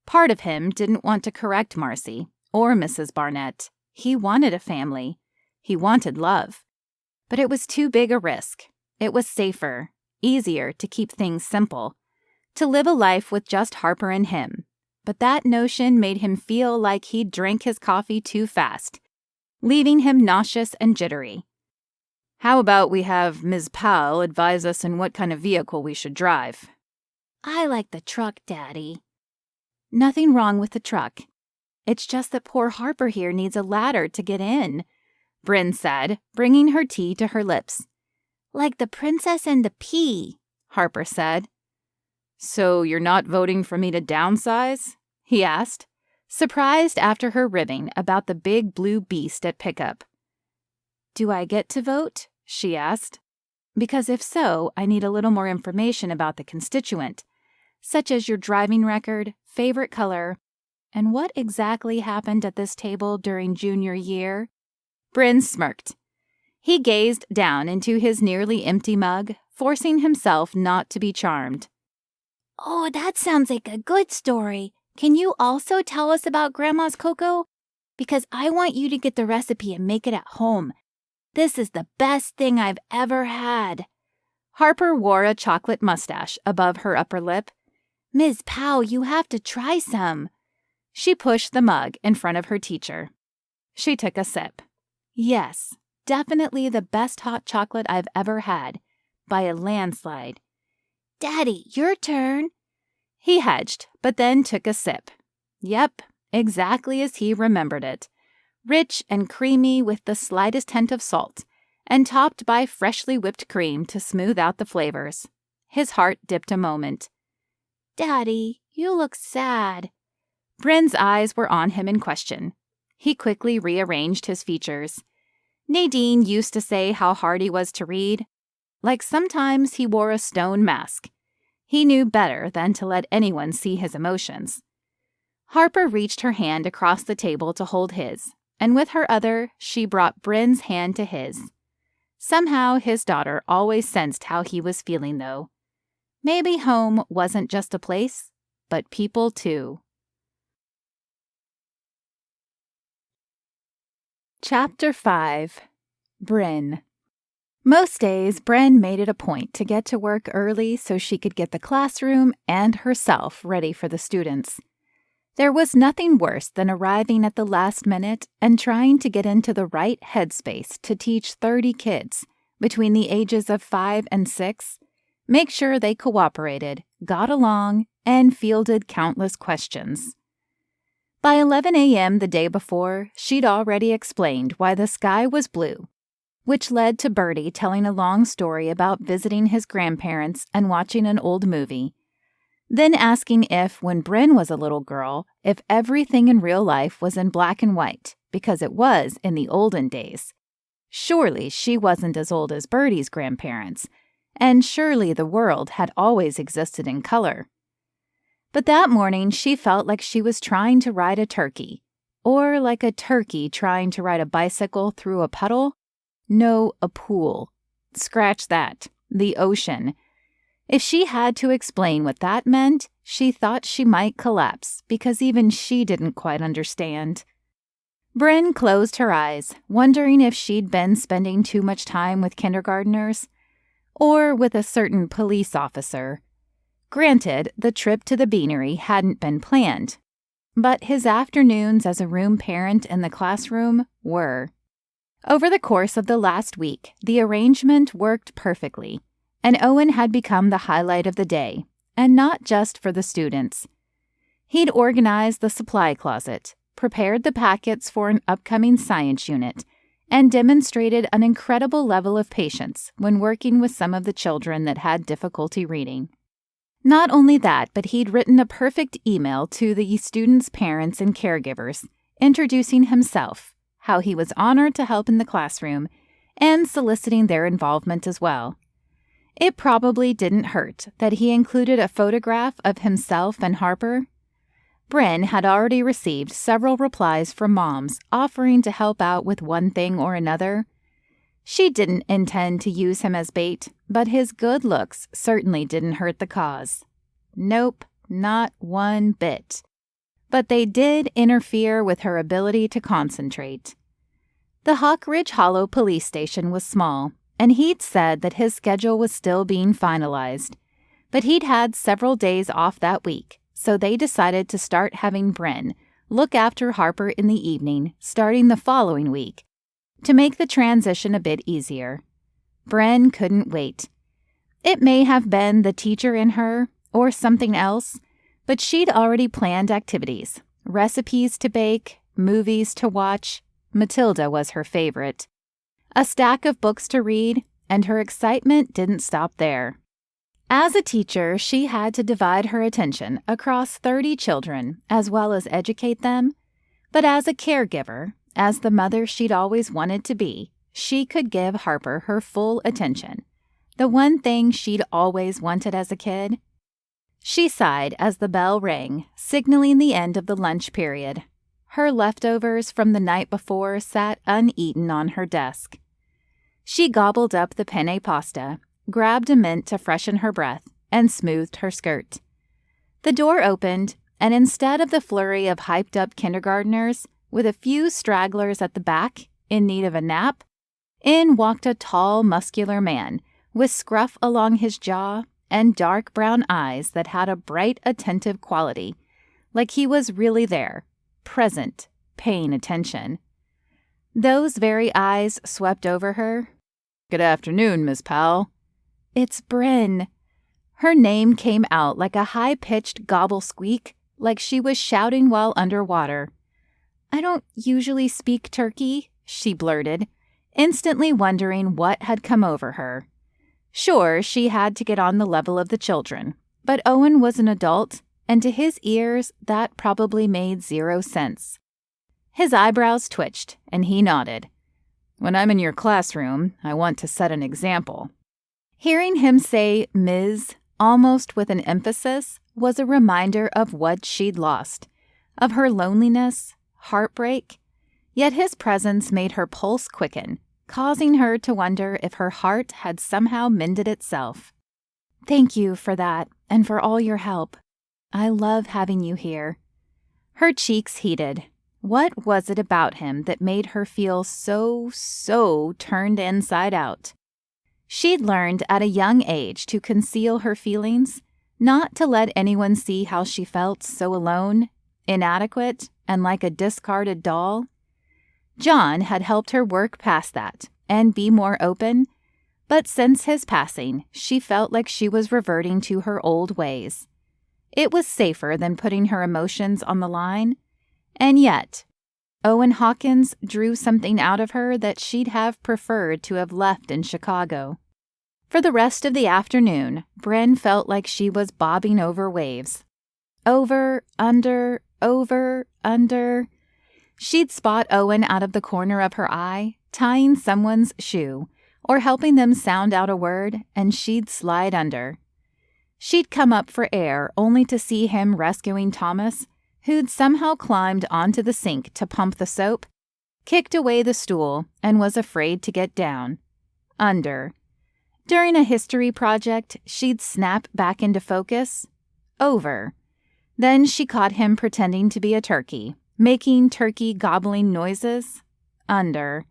Part of him didn't want to correct Marcy or Mrs. Barnett. He wanted a family. He wanted love. But it was too big a risk. It was safer, easier to keep things simple, to live a life with just Harper and him. But that notion made him feel like he'd drank his coffee too fast, leaving him nauseous and jittery. How about we have Ms. Powell advise us in what kind of vehicle we should drive? I like the truck, Daddy. Nothing wrong with the truck. It's just that poor Harper here needs a ladder to get in, Bryn said, bringing her tea to her lips. Like the Princess and the Pea, Harper said. So you're not voting for me to downsize? He asked, surprised after her ribbing about the big blue beast at pickup. Do I get to vote? She asked. Because if so, I need a little more information about the constituent, such as your driving record, favorite color, and what exactly happened at this table during junior year. Bryn smirked. He gazed down into his nearly empty mug, forcing himself not to be charmed. Oh, that sounds like a good story. Can you also tell us about Grandma's cocoa? Because I want you to get the recipe and make it at home. This is the best thing I've ever had. Harper wore a chocolate mustache above her upper lip. Ms. Powell, you have to try some. She pushed the mug in front of her teacher. She took a sip. Yes, definitely the best hot chocolate I've ever had, by a landslide. Daddy, your turn. He hedged, but then took a sip. Yep, exactly as he remembered it. Rich and creamy with the slightest hint of salt, and topped by freshly whipped cream to smooth out the flavors. His heart dipped a moment. Daddy, you look sad. Bryn's eyes were on him in question. He quickly rearranged his features. Nadine used to say how hard he was to read. Like sometimes he wore a stone mask. He knew better than to let anyone see his emotions. Harper reached her hand across the table to hold his, and with her other, she brought Bryn's hand to his. Somehow his daughter always sensed how he was feeling, though. Maybe home wasn't just a place, but people too. Chapter 5. Bryn. Most days, Bryn made it a point to get to work early so she could get the classroom and herself ready for the students. There was nothing worse than arriving at the last minute and trying to get into the right headspace to teach 30 kids between the ages of 5 and 6, make sure they cooperated, got along, and fielded countless questions. By 11 a.m. the day before, she'd already explained why the sky was blue, which led to Bertie telling a long story about visiting his grandparents and watching an old movie. Then asking if, when Bryn was a little girl, if everything in real life was in black and white, because it was in the olden days. Surely she wasn't as old as Bertie's grandparents, and surely the world had always existed in color. But that morning she felt like she was trying to ride a turkey, or like a turkey trying to ride a bicycle through a puddle. No, a pool. Scratch that. The ocean. If she had to explain what that meant, she thought she might collapse because even she didn't quite understand. Bryn closed her eyes, wondering if she'd been spending too much time with kindergartners or with a certain police officer. Granted, the trip to the beanery hadn't been planned, but his afternoons as a room parent in the classroom were. Over the course of the last week, the arrangement worked perfectly, and Owen had become the highlight of the day, and not just for the students. He'd organized the supply closet, prepared the packets for an upcoming science unit, and demonstrated an incredible level of patience when working with some of the children that had difficulty reading. Not only that, but he'd written a perfect email to the students' parents and caregivers, introducing himself, how he was honored to help in the classroom, and soliciting their involvement as well. It probably didn't hurt that he included a photograph of himself and Harper. Bryn had already received several replies from moms offering to help out with one thing or another. She didn't intend to use him as bait, but his good looks certainly didn't hurt the cause. Nope, not one bit. But they did interfere with her ability to concentrate. The Hawk Ridge Hollow police station was small, and he'd said that his schedule was still being finalized. But he'd had several days off that week, so they decided to start having Bryn look after Harper in the evening, starting the following week, to make the transition a bit easier. Bryn couldn't wait. It may have been the teacher in her, or something else, but she'd already planned activities, recipes to bake, movies to watch. Matilda was her favorite. A stack of books to read, and her excitement didn't stop there. As a teacher, she had to divide her attention across 30 children, as well as educate them. But as a caregiver, as the mother she'd always wanted to be, she could give Harper her full attention, the one thing she'd always wanted as a kid. She sighed as the bell rang, signaling the end of the lunch period. Her leftovers from the night before sat uneaten on her desk. She gobbled up the penne pasta, grabbed a mint to freshen her breath, and smoothed her skirt. The door opened, and instead of the flurry of hyped-up kindergartners, with a few stragglers at the back, in need of a nap, in walked a tall, muscular man, with scruff along his jaw and dark brown eyes that had a bright, attentive quality, like he was really there, present, paying attention. Those very eyes swept over her. "Good afternoon, Miss Powell." "It's Bryn." Her name came out like a high-pitched gobble squeak, like she was shouting while underwater. "I don't usually speak turkey," she blurted, instantly wondering what had come over her. Sure, she had to get on the level of the children, but Owen was an adult, and to his ears that probably made 0 sense. His eyebrows twitched, and he nodded. "When I'm in your classroom, I want to set an example." Hearing him say Ms. almost with an emphasis was a reminder of what she'd lost, of her loneliness, heartbreak, yet his presence made her pulse quicken, causing her to wonder if her heart had somehow mended itself. "Thank you for that, and for all your help. I love having you here." Her cheeks heated. What was it about him that made her feel so turned inside out? She'd learned at a young age to conceal her feelings, not to let anyone see how she felt so alone, inadequate, and like a discarded doll. John had helped her work past that and be more open, but since his passing, she felt like she was reverting to her old ways. It was safer than putting her emotions on the line, and yet, Owen Hawkins drew something out of her that she'd have preferred to have left in Chicago. For the rest of the afternoon, Bryn felt like she was bobbing over waves. Over, under, over, under. She'd spot Owen out of the corner of her eye, tying someone's shoe, or helping them sound out a word, and she'd slide under. She'd come up for air only to see him rescuing Thomas, who'd somehow climbed onto the sink to pump the soap, kicked away the stool, and was afraid to get down. Under. During a history project, she'd snap back into focus. Over. Then she caught him pretending to be a turkey, making turkey gobbling noises. Under.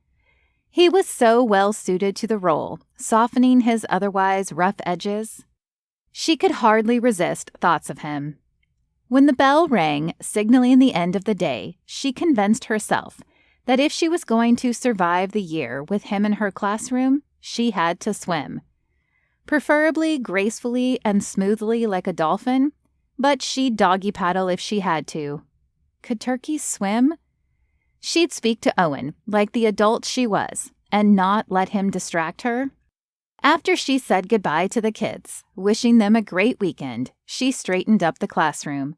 He was so well suited to the role, softening his otherwise rough edges. She could hardly resist thoughts of him. When the bell rang, signaling the end of the day, she convinced herself that if she was going to survive the year with him in her classroom, she had to swim. Preferably gracefully and smoothly like a dolphin, but she'd doggy paddle if she had to. Could turkeys swim? She'd speak to Owen like the adult she was and not let him distract her. After she said goodbye to the kids, wishing them a great weekend, she straightened up the classroom.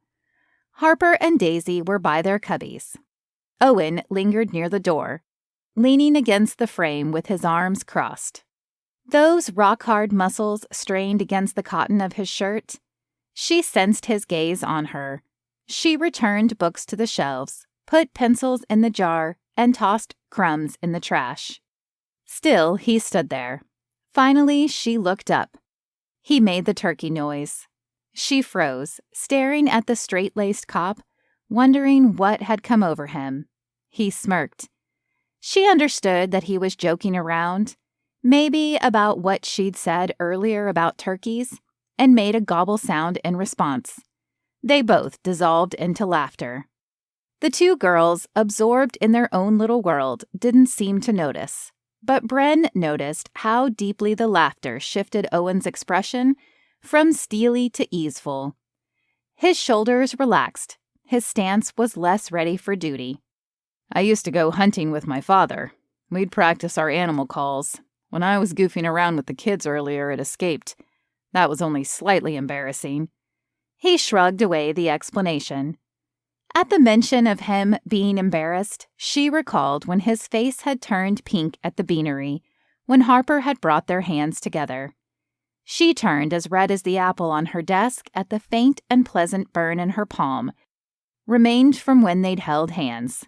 Harper and Daisy were by their cubbies. Owen lingered near the door, leaning against the frame with his arms crossed. Those rock-hard muscles strained against the cotton of his shirt. She sensed his gaze on her. She returned books to the shelves, put pencils in the jar, and tossed crumbs in the trash. Still, he stood there. Finally, she looked up. He made the turkey noise. She froze, staring at the straight-laced cop, wondering what had come over him. He smirked. She understood that he was joking around, maybe about what she'd said earlier about turkeys, and made a gobble sound in response. They both dissolved into laughter. The two girls, absorbed in their own little world, didn't seem to notice. But Bren noticed how deeply the laughter shifted Owen's expression from steely to easeful. His shoulders relaxed. His stance was less ready for duty. "I used to go hunting with my father. We'd practice our animal calls. When I was goofing around with the kids earlier, it escaped. That was only slightly embarrassing." He shrugged away the explanation. At the mention of him being embarrassed, she recalled when his face had turned pink at the beanery, when Harper had brought their hands together. She turned as red as the apple on her desk at the faint and pleasant burn in her palm, remained from when they'd held hands.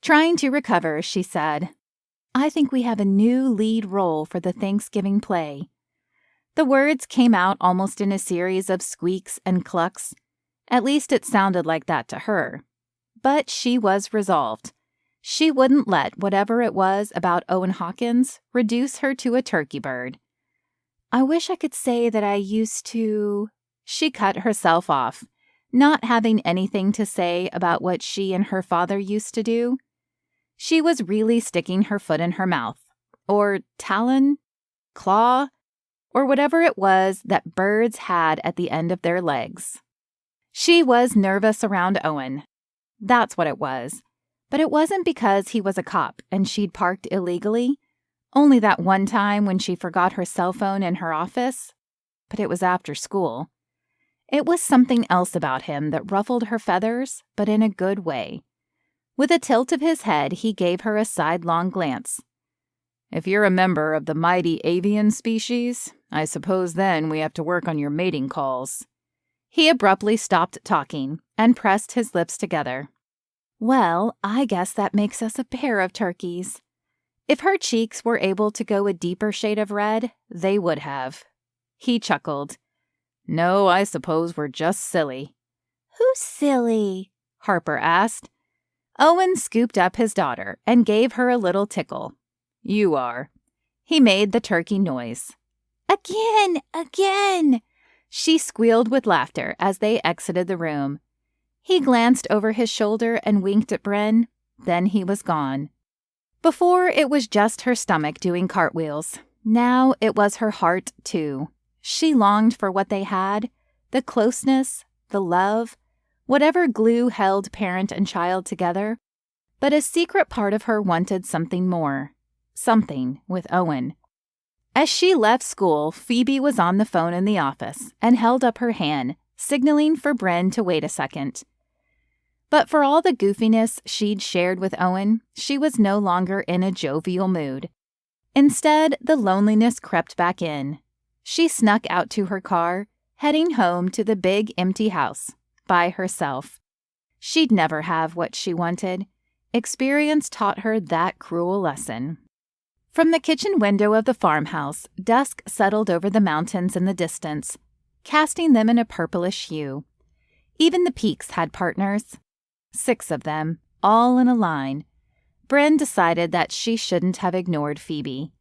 Trying to recover, she said, "I think we have a new lead role for the Thanksgiving play." The words came out almost in a series of squeaks and clucks. At least it sounded like that to her. But she was resolved. She wouldn't let whatever it was about Owen Hawkins reduce her to a turkey bird. "I wish I could say that I used to—" She cut herself off, not having anything to say about what she and her father used to do. She was really sticking her foot in her mouth. Or talon? Claw? or whatever it was that birds had at the end of their legs. She was nervous around Owen. That's what it was. But it wasn't because he was a cop and she'd parked illegally. Only that one time when she forgot her cell phone in her office. But it was after school. It was something else about him that ruffled her feathers, but in a good way. With a tilt of his head, he gave her a sidelong glance. If you're a member of the mighty avian species, I suppose then we have to work on your mating calls. He abruptly stopped talking and pressed his lips together. Well, I guess that makes us a pair of turkeys. If her cheeks were able to go a deeper shade of red, they would have. He chuckled. No, I suppose we're just silly. Who's silly? Harper asked. Owen scooped up his daughter and gave her a little tickle. You are. He made the turkey noise. Again! She squealed with laughter as they exited the room. He glanced over his shoulder and winked at Bryn. Then he was gone. Before, it was just her stomach doing cartwheels. Now it was her heart, too. She longed for what they had, the closeness, the love, whatever glue held parent and child together. But a secret part of her wanted something more. Something with Owen. As she left school, Phoebe was on the phone in the office and held up her hand, signaling for Bryn to wait a second. But for all the goofiness she'd shared with Owen, she was no longer in a jovial mood. Instead, the loneliness crept back in. She snuck out to her car, heading home to the big empty house, by herself. She'd never have what she wanted. Experience taught her that cruel lesson. From the kitchen window of the farmhouse, dusk settled over the mountains in the distance, casting them in a purplish hue. Even the peaks had partners. 6 of them, all in a line. Bryn decided that she shouldn't have ignored Phoebe.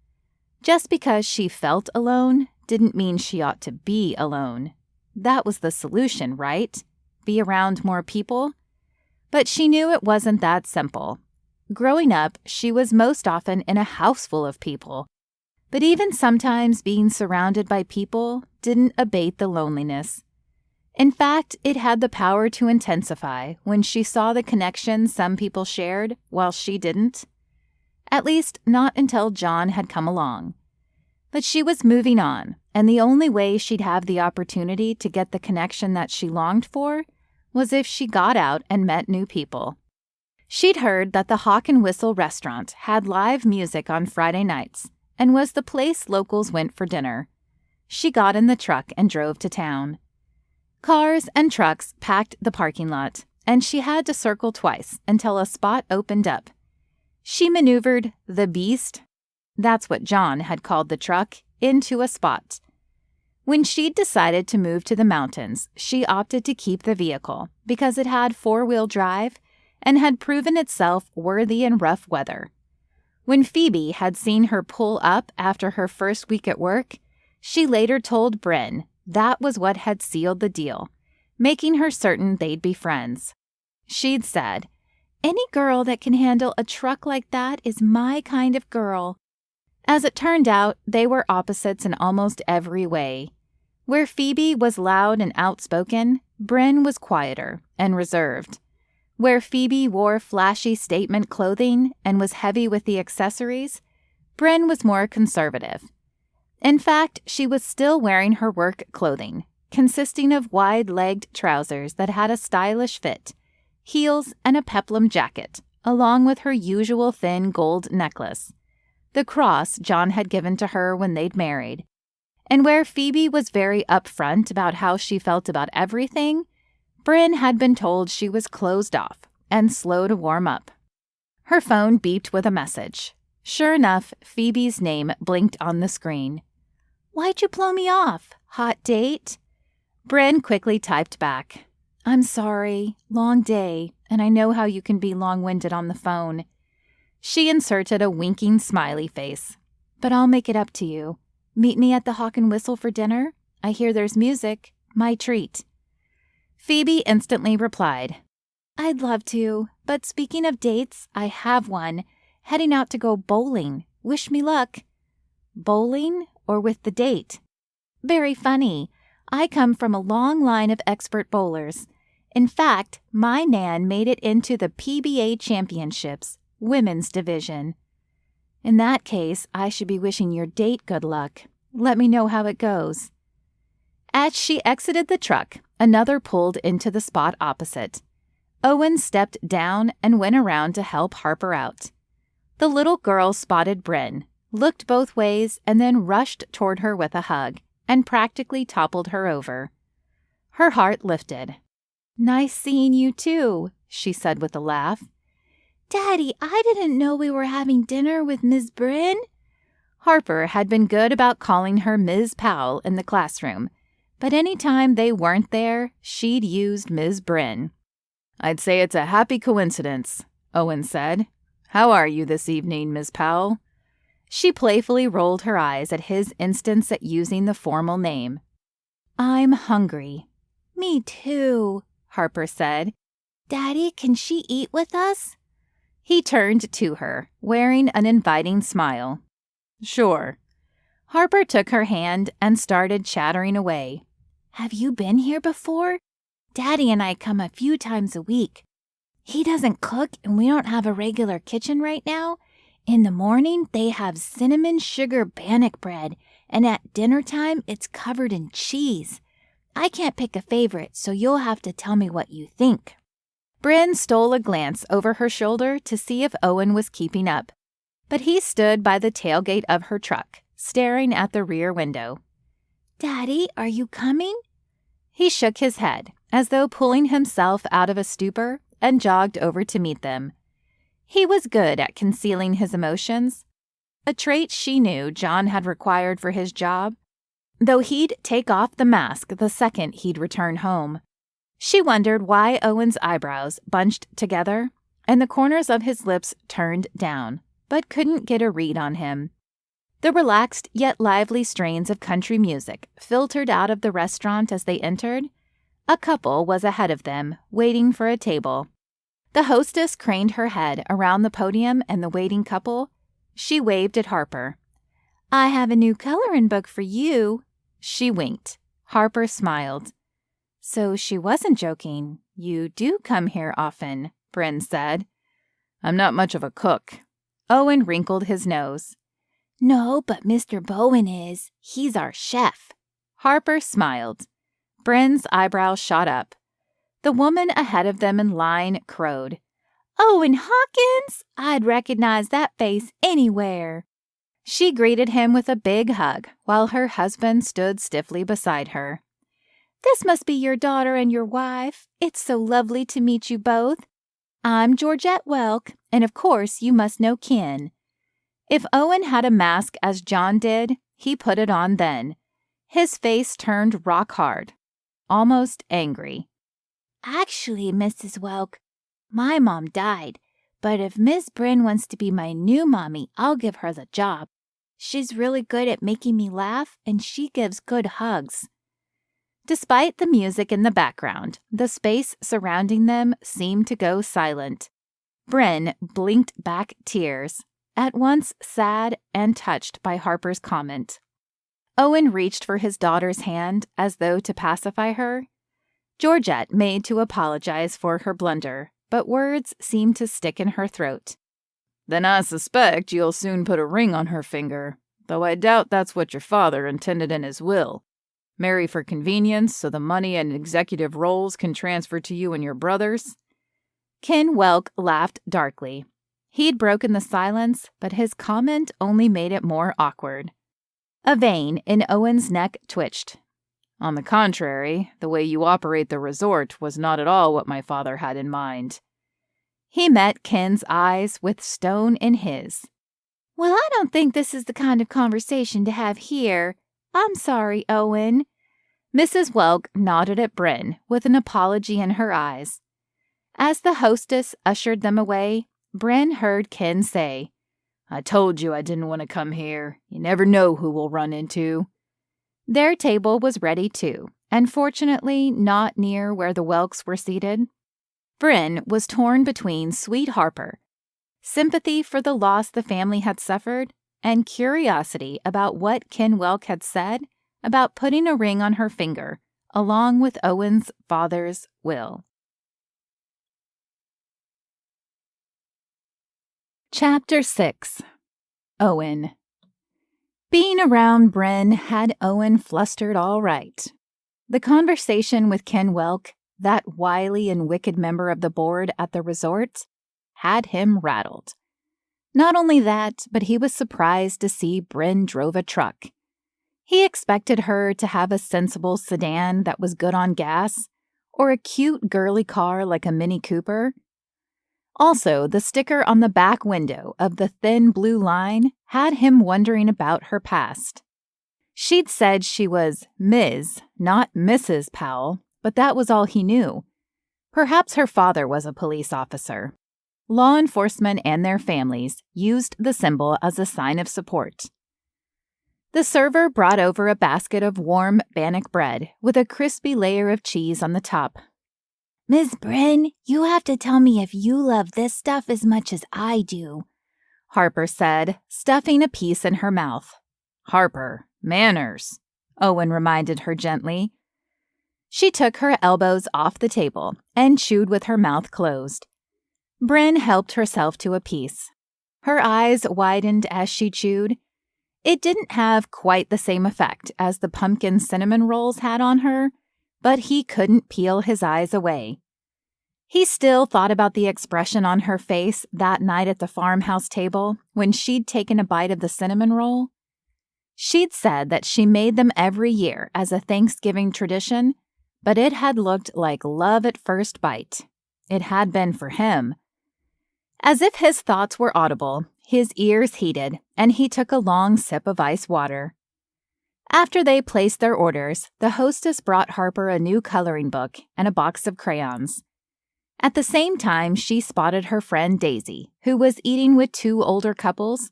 Just because she felt alone didn't mean she ought to be alone. That was the solution, right? Be around more people? But she knew it wasn't that simple. Growing up, she was most often in a house full of people. But even sometimes being surrounded by people didn't abate the loneliness. In fact, it had the power to intensify when she saw the connections some people shared while she didn't. At least, not until John had come along. But she was moving on, and the only way she'd have the opportunity to get the connection that she longed for was if she got out and met new people. She'd heard that the Hawk and Whistle restaurant had live music on Friday nights and was the place locals went for dinner. She got in the truck and drove to town. Cars and trucks packed the parking lot, and she had to circle twice until a spot opened up. She maneuvered the beast, that's what John had called the truck, into a spot. When she'd decided to move to the mountains, she opted to keep the vehicle because it had 4-wheel drive and had proven itself worthy in rough weather. When Phoebe had seen her pull up after her first week at work, she later told Bryn that was what had sealed the deal, making her certain they'd be friends. She'd said, "Any girl that can handle a truck like that is my kind of girl." As it turned out, they were opposites in almost every way. Where Phoebe was loud and outspoken, Bryn was quieter and reserved. Where Phoebe wore flashy statement clothing and was heavy with the accessories, Bryn was more conservative. In fact, she was still wearing her work clothing, consisting of wide-legged trousers that had a stylish fit, heels, and a peplum jacket, along with her usual thin gold necklace, the cross John had given to her when they'd married. And where Phoebe was very upfront about how she felt about everything, Bryn had been told she was closed off and slow to warm up. Her phone beeped with a message. Sure enough, Phoebe's name blinked on the screen. "Why'd you blow me off? Hot date?" Bryn quickly typed back. "I'm sorry. Long day, and I know how you can be long-winded on the phone." She inserted a winking smiley face. "But I'll make it up to you. Meet me at the Hawk and Whistle for dinner? I hear there's music. My treat." Phoebe instantly replied, "I'd love to, but speaking of dates, I have one. Heading out to go bowling. Wish me luck." Bowling or with the date? Very funny. I come from a long line of expert bowlers. In fact, my Nan made it into the PBA Championships, women's division. In that case, I should be wishing your date good luck. Let me know how it goes. As she exited the truck, another pulled into the spot opposite. Owen stepped down and went around to help Harper out. The little girl spotted Bryn, looked both ways, and then rushed toward her with a hug, and practically toppled her over. Her heart lifted. "Nice seeing you too," she said with a laugh. "Daddy, I didn't know we were having dinner with Miss Bryn." Harper had been good about calling her Ms. Powell in the classroom, but any time they weren't there, she'd used Ms. Bryn. "I'd say it's a happy coincidence," Owen said. "How are you this evening, Miss Powell?" She playfully rolled her eyes at his insistence at using the formal name. "I'm hungry." "Me too," Harper said. "Daddy, can she eat with us?" He turned to her, wearing an inviting smile. "Sure." Harper took her hand and started chattering away. "Have you been here before? Daddy and I come a few times a week. He doesn't cook and we don't have a regular kitchen right now. In the morning, they have cinnamon sugar bannock bread, and at dinner time, it's covered in cheese. I can't pick a favorite, so you'll have to tell me what you think." Bryn stole a glance over her shoulder to see if Owen was keeping up, but he stood by the tailgate of her truck, staring at the rear window. "Daddy, are you coming?" He shook his head, as though pulling himself out of a stupor, and jogged over to meet them. He was good at concealing his emotions, a trait she knew John had required for his job, though he'd take off the mask the second he'd return home. She wondered why Owen's eyebrows bunched together and the corners of his lips turned down, but couldn't get a read on him. The relaxed yet lively strains of country music filtered out of the restaurant as they entered. A couple was ahead of them, waiting for a table. The hostess craned her head around the podium and the waiting couple. She waved at Harper. "I have a new coloring book for you." She winked. Harper smiled. "So she wasn't joking. You do come here often," Bryn said. "I'm not much of a cook." Owen wrinkled his nose. "No, but Mr. Bowen is. He's our chef." Harper smiled. Bryn's eyebrows shot up. The woman ahead of them in line crowed. "Owen Hawkins! I'd recognize that face anywhere." She greeted him with a big hug while her husband stood stiffly beside her. "This must be your daughter and your wife. It's so lovely to meet you both. I'm Georgette Welk, and of course you must know Ken." If Owen had a mask as John did, he put it on then. His face turned rock hard, almost angry. "Actually, Mrs. Welk, my mom died, but if Miss Bryn wants to be my new mommy, I'll give her the job. She's really good at making me laugh, and she gives good hugs." Despite the music in the background, the space surrounding them seemed to go silent. Bryn blinked back tears, at once sad and touched by Harper's comment. Owen reached for his daughter's hand as though to pacify her. Georgette made to apologize for her blunder, but words seemed to stick in her throat. "Then I suspect you'll soon put a ring on her finger, though I doubt that's what your father intended in his will. Marry for convenience so the money and executive roles can transfer to you and your brothers." Ken Welk laughed darkly. He'd broken the silence, but his comment only made it more awkward. A vein in Owen's neck twitched. "On the contrary, the way you operate the resort was not at all what my father had in mind." He met Ken's eyes with stone in his. "Well, I don't think this is the kind of conversation to have here. I'm sorry, Owen." Mrs. Welk nodded at Bryn with an apology in her eyes. As the hostess ushered them away, Bryn heard Ken say, "I told you I didn't want to come here. You never know who we'll run into." Their table was ready too, and fortunately not near where the Welks were seated. Bryn was torn between sweet Harper, sympathy for the loss the family had suffered, and curiosity about what Ken Welk had said about putting a ring on her finger, along with Owen's father's will. Chapter 6. Owen. Being around Bryn had Owen flustered all right. The conversation with Ken Welk, that wily and wicked member of the board at the resort, had him rattled. Not only that, but he was surprised to see Bryn drove a truck. He expected her to have a sensible sedan that was good on gas, or a cute girly car like a Mini Cooper. Also, the sticker on the back window of the thin blue line had him wondering about her past. She'd said she was Ms., not Mrs. Powell, but that was all he knew. Perhaps her father was a police officer. Law enforcement and their families used the symbol as a sign of support. The server brought over a basket of warm bannock bread with a crispy layer of cheese on the top. Miss Bryn, you have to tell me if you love this stuff as much as I do, Harper said, stuffing a piece in her mouth. Harper, manners, Owen reminded her gently. She took her elbows off the table and chewed with her mouth closed. Bryn helped herself to a piece. Her eyes widened as she chewed. It didn't have quite the same effect as the pumpkin cinnamon rolls had on her, but he couldn't peel his eyes away. He still thought about the expression on her face that night at the farmhouse table when she'd taken a bite of the cinnamon roll. She'd said that she made them every year as a Thanksgiving tradition, but it had looked like love at first bite. It had been for him. As if his thoughts were audible, his ears heated, and he took a long sip of ice water. After they placed their orders, the hostess brought Harper a new coloring book and a box of crayons. At the same time, she spotted her friend Daisy, who was eating with two older couples.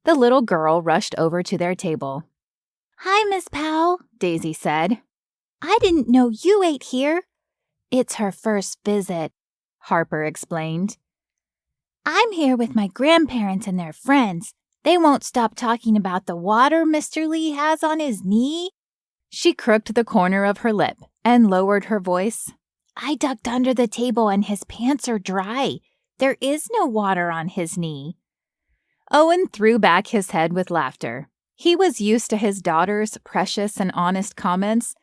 The little girl rushed over to their table. Hi, Miss Powell, Daisy said. I didn't know you ate here. It's her first visit, Harper explained. I'm here with my grandparents and their friends. They won't stop talking about the water Mr. Lee has on his knee. She crooked the corner of her lip and lowered her voice. I ducked under the table and his pants are dry. There is no water on his knee. Owen threw back his head with laughter. He was used to his daughter's precious and honest comments,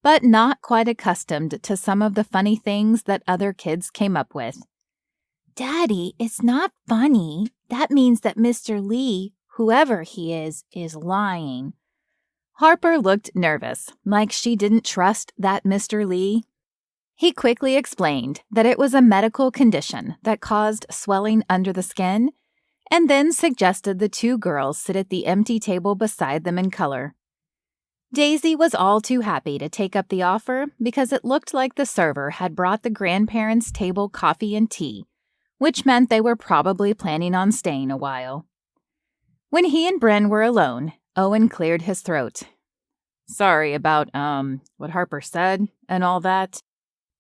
but not quite accustomed to some of the funny things that other kids came up with. Daddy, it's not funny. That means that Mr. Lee, whoever he is lying. Harper looked nervous, like she didn't trust that Mr. Lee. He quickly explained that it was a medical condition that caused swelling under the skin, and then suggested the two girls sit at the empty table beside them in color. Daisy was all too happy to take up the offer because it looked like the server had brought the grandparents' table coffee and tea, which meant they were probably planning on staying a while. When he and Bryn were alone, Owen cleared his throat. Sorry about, what Harper said and all that.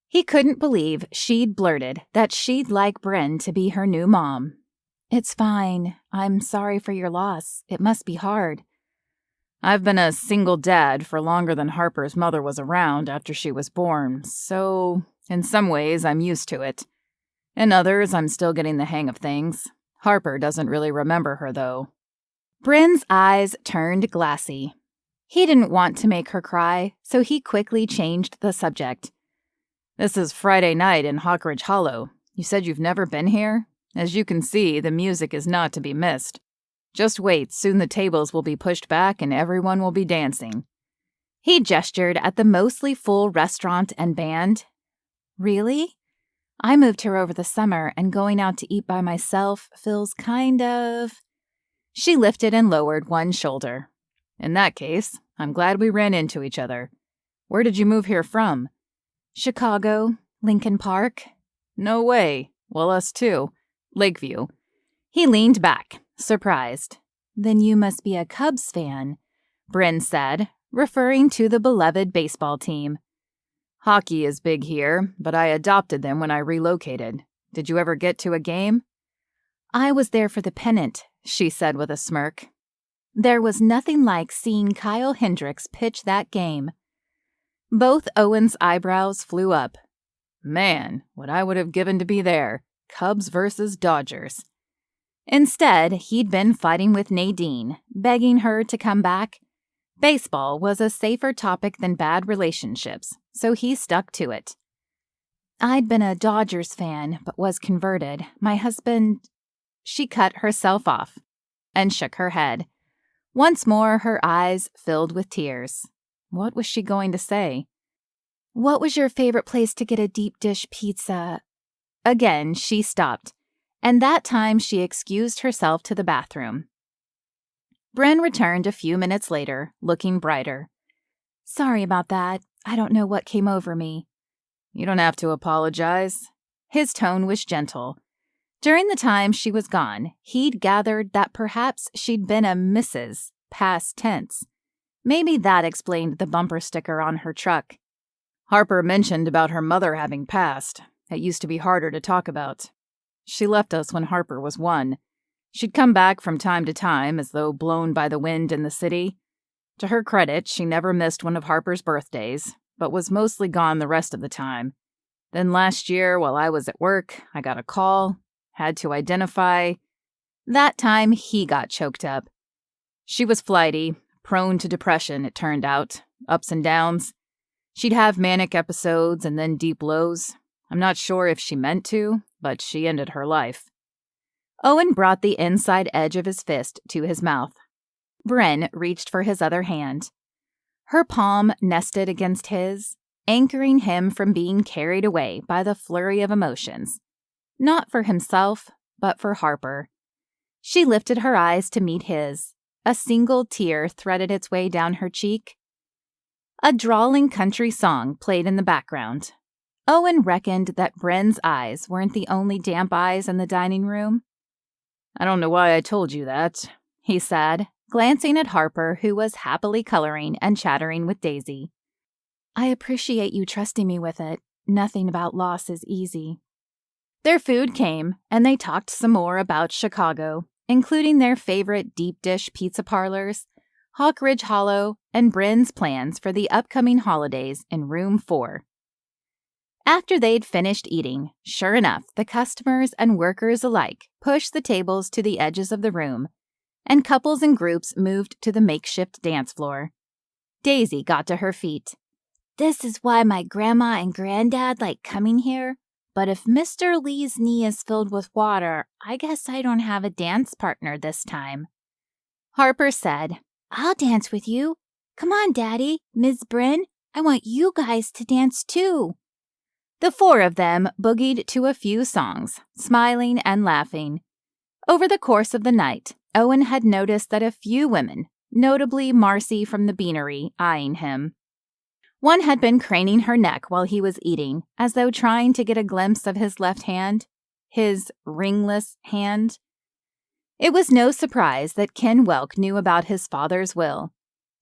He couldn't believe she'd blurted that she'd like Bryn to be her new mom. It's fine. I'm sorry for your loss. It must be hard. I've been a single dad for longer than Harper's mother was around after she was born, so in some ways I'm used to it. In others, I'm still getting the hang of things. Harper doesn't really remember her, though. Bryn's eyes turned glassy. He didn't want to make her cry, so he quickly changed the subject. This is Friday night in Hawkridge Hollow. You said you've never been here? As you can see, the music is not to be missed. Just wait, soon the tables will be pushed back and everyone will be dancing. He gestured at the mostly full restaurant and band. Really? I moved here over the summer, and going out to eat by myself feels kind of... She lifted and lowered one shoulder. In that case, I'm glad we ran into each other. Where did you move here from? Chicago, Lincoln Park. No way. Well, us too. Lakeview. He leaned back, surprised. Then you must be a Cubs fan, Bryn said, referring to the beloved baseball team. Hockey is big here, but I adopted them when I relocated. Did you ever get to a game? I was there for the pennant, she said with a smirk. There was nothing like seeing Kyle Hendricks pitch that game. Both Owen's eyebrows flew up. Man, what I would have given to be there. Cubs versus Dodgers. Instead, he'd been fighting with Nadine, begging her to come back. Baseball was a safer topic than bad relationships, so he stuck to it. I'd been a Dodgers fan, but was converted. My husband... She cut herself off and shook her head. Once more, her eyes filled with tears. What was she going to say? What was your favorite place to get a deep dish pizza? Again, she stopped, and that time she excused herself to the bathroom. Bryn returned a few minutes later, looking brighter. Sorry about that. I don't know what came over me. You don't have to apologize. His tone was gentle. During the time she was gone, he'd gathered that perhaps she'd been a Mrs. past tense. Maybe that explained the bumper sticker on her truck. Harper mentioned about her mother having passed. It used to be harder to talk about. She left us when Harper was 1. She'd come back from time to time, as though blown by the wind in the city. To her credit, she never missed one of Harper's birthdays, but was mostly gone the rest of the time. Then last year, while I was at work, I got a call. Had to identify. That time, he got choked up. She was flighty, prone to depression, it turned out, ups and downs. She'd have manic episodes and then deep lows. I'm not sure if she meant to, but she ended her life. Owen brought the inside edge of his fist to his mouth. Bryn reached for his other hand. Her palm nested against his, anchoring him from being carried away by the flurry of emotions. Not for himself, but for Harper. She lifted her eyes to meet his. A single tear threaded its way down her cheek. A drawling country song played in the background. Owen reckoned that Bryn's eyes weren't the only damp eyes in the dining room. I don't know why I told you that, he said, glancing at Harper, who was happily coloring and chattering with Daisy. I appreciate you trusting me with it. Nothing about loss is easy. Their food came, and they talked some more about Chicago, including their favorite deep dish pizza parlors, Hawk Ridge Hollow, and Bryn's plans for the upcoming holidays in room 4. After they'd finished eating, sure enough, the customers and workers alike pushed the tables to the edges of the room, and couples and groups moved to the makeshift dance floor. Daisy got to her feet. This is why my grandma and granddad like coming here. But if Mr. Lee's knee is filled with water, I guess I don't have a dance partner this time. Harper said, I'll dance with you. Come on, Daddy, Ms. Bryn. I want you guys to dance too. The 4 of them boogied to a few songs, smiling and laughing. Over the course of the night, Owen had noticed that a few women, notably Marcy from the beanery, eyeing him. One had been craning her neck while he was eating, as though trying to get a glimpse of his left hand, his ringless hand. It was no surprise that Ken Welk knew about his father's will.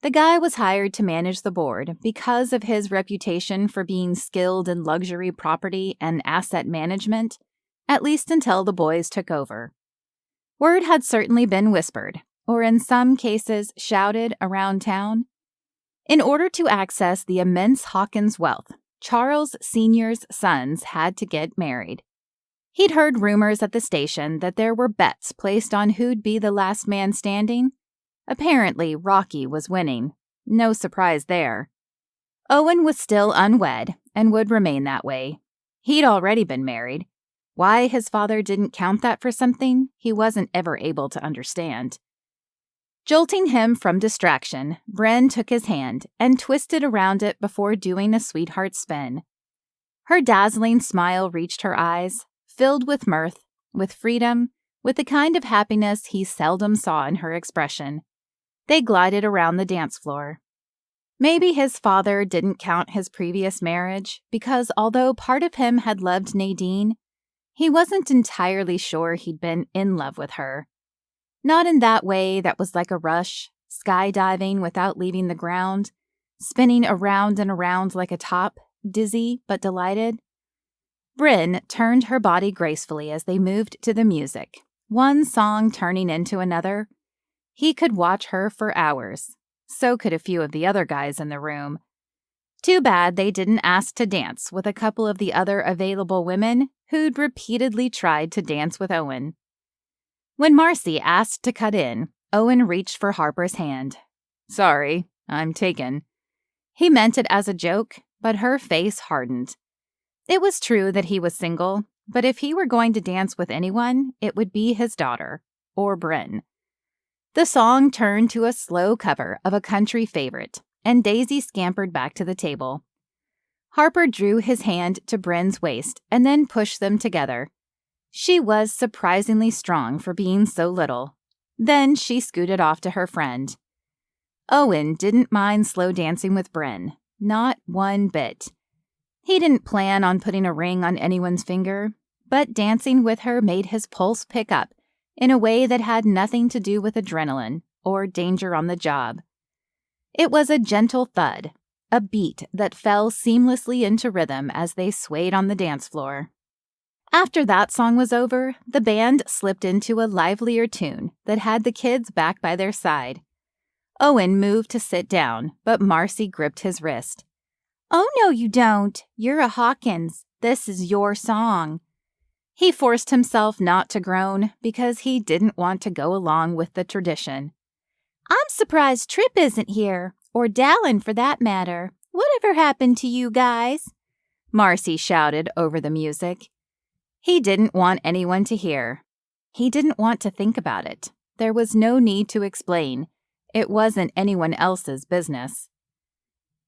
The guy was hired to manage the board because of his reputation for being skilled in luxury property and asset management, at least until the boys took over. Word had certainly been whispered, or in some cases shouted around town. In order to access the immense Hawkins wealth, Charles Sr.'s sons had to get married. He'd heard rumors at the station that there were bets placed on who'd be the last man standing. Apparently, Rocky was winning. No surprise there. Owen was still unwed and would remain that way. He'd already been married. Why his father didn't count that for something, he wasn't ever able to understand. Jolting him from distraction, Bren took his hand and twisted around it before doing a sweetheart spin. Her dazzling smile reached her eyes, filled with mirth, with freedom, with the kind of happiness he seldom saw in her expression. They glided around the dance floor. Maybe his father didn't count his previous marriage because although part of him had loved Nadine, he wasn't entirely sure he'd been in love with her. Not in that way that was like a rush, skydiving without leaving the ground, spinning around and around like a top, dizzy but delighted. Bryn turned her body gracefully as they moved to the music, one song turning into another. He could watch her for hours. So could a few of the other guys in the room. Too bad they didn't ask to dance with a couple of the other available women who'd repeatedly tried to dance with Owen. When Marcy asked to cut in, Owen reached for Harper's hand. "Sorry, I'm taken." He meant it as a joke, but her face hardened. It was true that he was single, but if he were going to dance with anyone, it would be his daughter, or Bryn. The song turned to a slow cover of a country favorite, and Daisy scampered back to the table. Harper drew his hand to Bryn's waist and then pushed them together. She was surprisingly strong for being so little. Then she scooted off to her friend. Owen didn't mind slow dancing with Bryn, not one bit. He didn't plan on putting a ring on anyone's finger, but dancing with her made his pulse pick up in a way that had nothing to do with adrenaline or danger on the job. It was a gentle thud, a beat that fell seamlessly into rhythm as they swayed on the dance floor. After that song was over, the band slipped into a livelier tune that had the kids back by their side. Owen moved to sit down, but Marcy gripped his wrist. "Oh, no, you don't. You're a Hawkins. This is your song." He forced himself not to groan because he didn't want to go along with the tradition. "I'm surprised Trip isn't here, or Dallin for that matter. Whatever happened to you guys?" Marcy shouted over the music. He didn't want anyone to hear. He didn't want to think about it. There was no need to explain. It wasn't anyone else's business.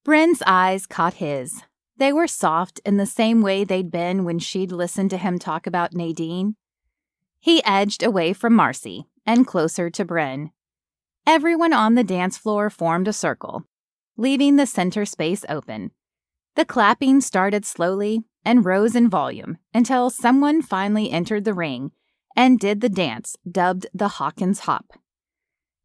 Bryn's eyes caught his. They were soft in the same way they'd been when she'd listened to him talk about Nadine. He edged away from Marcy and closer to Bryn. Everyone on the dance floor formed a circle, leaving the center space open. The clapping started slowly and rose in volume until someone finally entered the ring and did the dance dubbed the Hawkins Hop.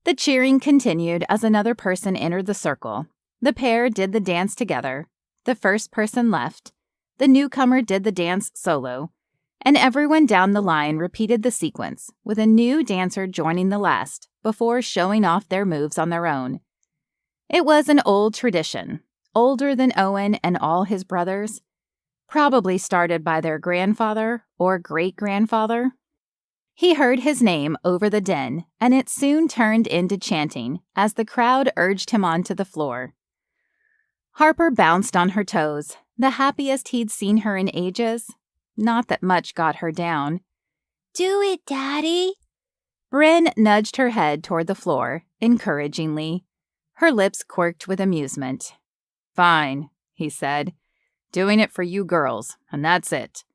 The cheering continued as another person entered the circle. The pair did the dance together. The first person left. The newcomer did the dance solo. And everyone down the line repeated the sequence, with a new dancer joining the last before showing off their moves on their own. It was an old tradition, older than Owen and all his brothers, probably started by their grandfather or great-grandfather. He heard his name over the din, and it soon turned into chanting as the crowd urged him onto the floor. Harper bounced on her toes, the happiest he'd seen her in ages. Not that much got her down. "Do it, Daddy." Bryn nudged her head toward the floor, encouragingly. Her lips quirked with amusement. "Fine," he said. "Doing it for you girls, and that's it."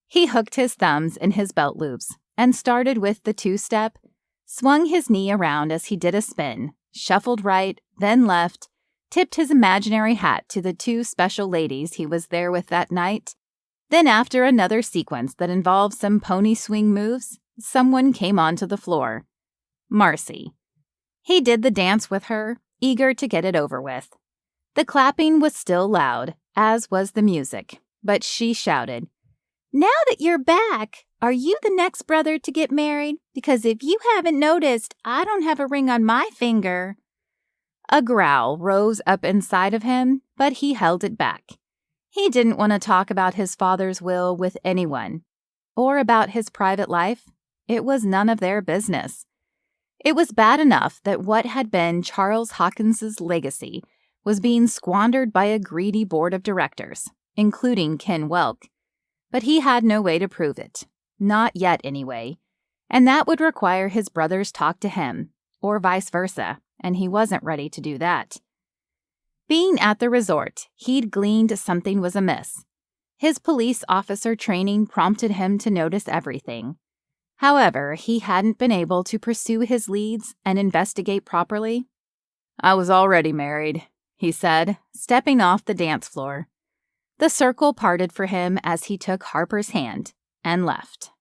He hooked his thumbs in his belt loops and started with the two-step, swung his knee around as he did a spin, shuffled right, then left, tipped his imaginary hat to the two special ladies he was there with that night. Then after another sequence that involved some pony swing moves, someone came onto the floor. Marcy. He did the dance with her, eager to get it over with. The clapping was still loud, as was the music, but she shouted, "Now that you're back, are you the next brother to get married? Because if you haven't noticed, I don't have a ring on my finger." A growl rose up inside of him, but he held it back. He didn't want to talk about his father's will with anyone, or about his private life. It was none of their business. It was bad enough that what had been Charles Hawkins's legacy was being squandered by a greedy board of directors, including Ken Welk. But he had no way to prove it. Not yet, anyway. And that would require his brothers talk to him, or vice versa, and he wasn't ready to do that. Being at the resort, he'd gleaned something was amiss. His police officer training prompted him to notice everything. However, he hadn't been able to pursue his leads and investigate properly. "I was already married," he said, stepping off the dance floor. The circle parted for him as he took Harper's hand and left.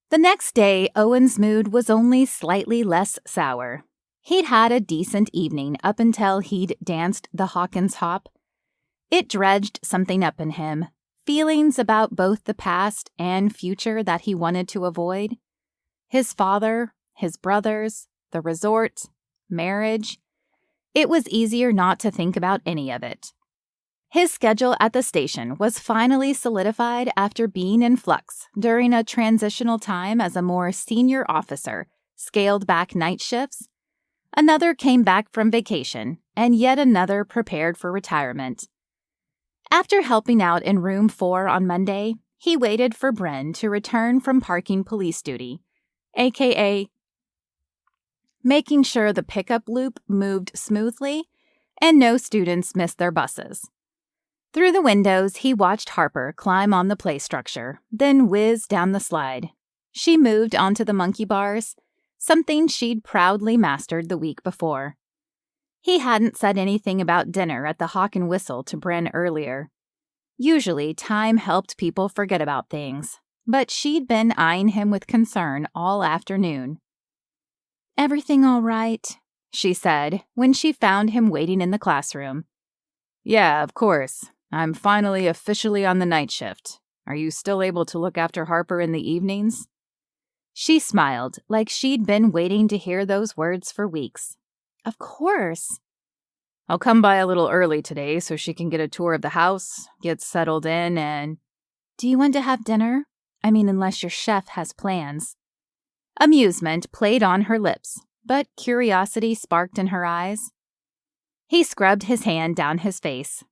The next day, Owen's mood was only slightly less sour. He'd had a decent evening up until he'd danced the Hawkins Hop. It dredged something up in him, feelings about both the past and future that he wanted to avoid. His father, his brothers, the resort, marriage. It was easier not to think about any of it. His schedule at the station was finally solidified after being in flux during a transitional time as a more senior officer scaled back night shifts. Another came back from vacation, and yet another prepared for retirement. After helping out in room 4 on Monday, he waited for Bryn to return from parking police duty, aka making sure the pickup loop moved smoothly and no students missed their buses. Through the windows, he watched Harper climb on the play structure, then whiz down the slide. She moved onto the monkey bars, something she'd proudly mastered the week before. He hadn't said anything about dinner at the Hawk and Whistle to Bryn earlier. Usually, time helped people forget about things, but she'd been eyeing him with concern all afternoon. "Everything all right?" she said when she found him waiting in the classroom. "Yeah, of course. I'm finally officially on the night shift. Are you still able to look after Harper in the evenings?" She smiled like she'd been waiting to hear those words for weeks. "Of course." "I'll come by a little early today so she can get a tour of the house, get settled in, and—" "Do you want to have dinner? I mean, unless your chef has plans." Amusement played on her lips, but curiosity sparked in her eyes. He scrubbed his hand down his face.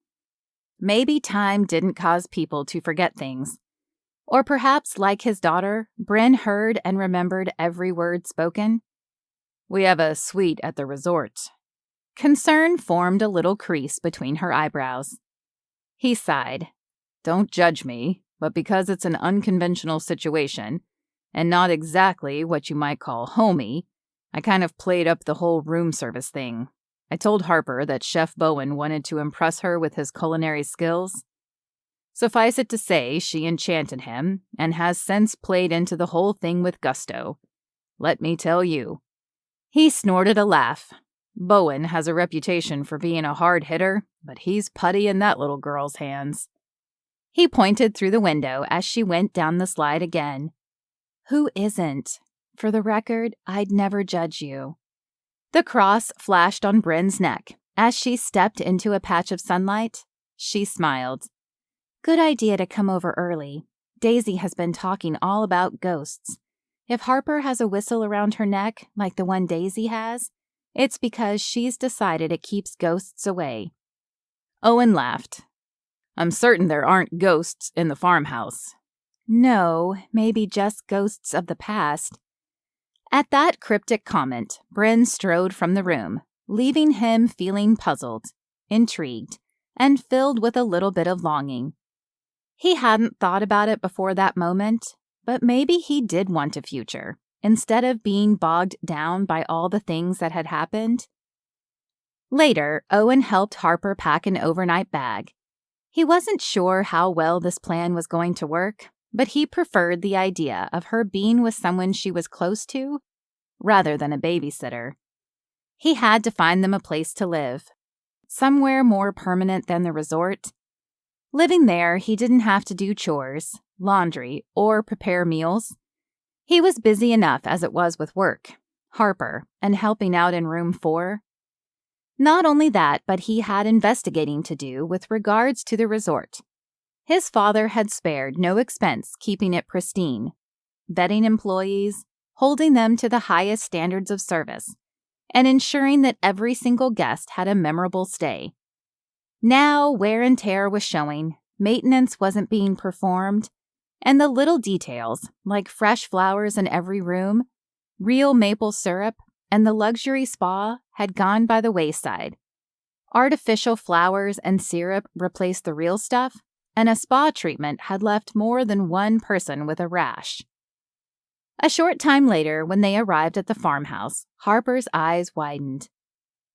Maybe time didn't cause people to forget things. Or perhaps, like his daughter, Bryn heard and remembered every word spoken. "We have a suite at the resort." Concern formed a little crease between her eyebrows. He sighed. "Don't judge me, but because it's an unconventional situation, and not exactly what you might call homey, I kind of played up the whole room service thing. I told Harper that Chef Bowen wanted to impress her with his culinary skills. Suffice it to say, she enchanted him, and has since played into the whole thing with gusto. Let me tell you." He snorted a laugh. "Bowen has a reputation for being a hard hitter, but he's putty in that little girl's hands." He pointed through the window as she went down the slide again. "Who isn't? For the record, I'd never judge you." The cross flashed on Bryn's neck as she stepped into a patch of sunlight. She smiled. "Good idea to come over early. Daisy has been talking all about ghosts. If Harper has a whistle around her neck, like the one Daisy has, it's because she's decided it keeps ghosts away." Owen laughed. "I'm certain there aren't ghosts in the farmhouse." "No, maybe just ghosts of the past." At that cryptic comment, Bryn strode from the room, leaving him feeling puzzled, intrigued, and filled with a little bit of longing. He hadn't thought about it before that moment, but maybe he did want a future, instead of being bogged down by all the things that had happened. Later, Owen helped Harper pack an overnight bag. He wasn't sure how well this plan was going to work, but he preferred the idea of her being with someone she was close to, rather than a babysitter. He had to find them a place to live, somewhere more permanent than the resort. Living there, he didn't have to do chores, laundry, or prepare meals. He was busy enough as it was with work, Harper, and helping out in room 4. Not only that, but he had investigating to do with regards to the resort. His father had spared no expense keeping it pristine, vetting employees, holding them to the highest standards of service, and ensuring that every single guest had a memorable stay. Now, wear and tear was showing, maintenance wasn't being performed, and the little details, like fresh flowers in every room, real maple syrup, and the luxury spa had gone by the wayside. Artificial flowers and syrup replaced the real stuff, and a spa treatment had left more than one person with a rash. A short time later, when they arrived at the farmhouse, Harper's eyes widened.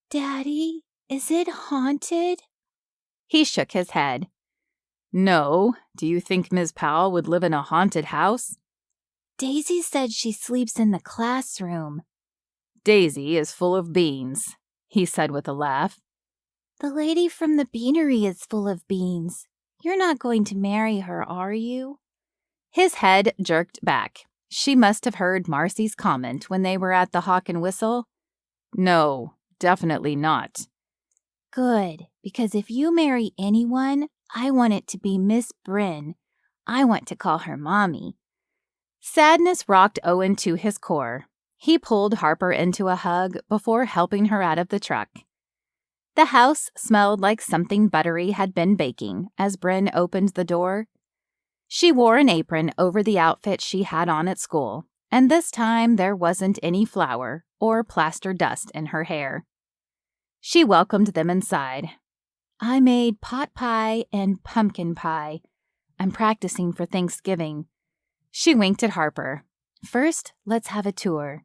"Daddy, is it haunted?" He shook his head. "No. Do you think Ms. Powell would live in a haunted house?" "Daisy said she sleeps in the classroom." "Daisy is full of beans," he said with a laugh. "The lady from the beanery is full of beans. You're not going to marry her, are you?" His head jerked back. She must have heard Marcy's comment when they were at the Hawk and Whistle. No, definitely not. Good, because if you marry anyone, I want it to be Miss Brynn. I want to call her Mommy. Sadness rocked Owen to his core. He pulled Harper into a hug before helping her out of the truck. The house smelled like something buttery had been baking as Bryn opened the door. She wore an apron over the outfit she had on at school, and this time there wasn't any flour or plaster dust in her hair. She welcomed them inside. I made pot pie and pumpkin pie. I'm practicing for Thanksgiving. She winked at Harper. First, let's have a tour.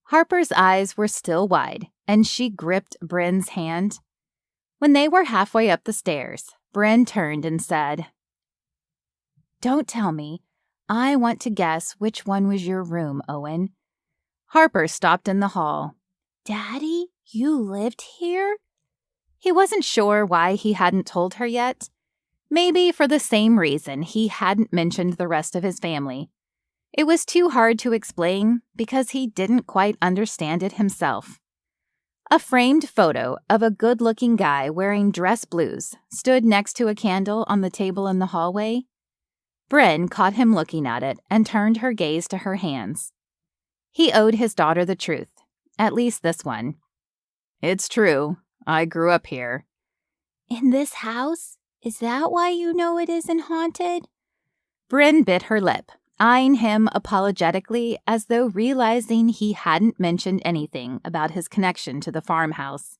Harper's eyes were still wide, and she gripped Bryn's hand. When they were halfway up the stairs, Bryn turned and said, Don't tell me. I want to guess which one was your room, Owen. Harper stopped in the hall. Daddy, you lived here? He wasn't sure why he hadn't told her yet. Maybe for the same reason he hadn't mentioned the rest of his family. It was too hard to explain because he didn't quite understand it himself. A framed photo of a good-looking guy wearing dress blues stood next to a candle on the table in the hallway. Bryn caught him looking at it and turned her gaze to her hands. He owed his daughter the truth, at least this one. It's true. I grew up here. In this house? Is that why you know it isn't haunted? Bryn bit her lip, eyeing him apologetically as though realizing he hadn't mentioned anything about his connection to the farmhouse.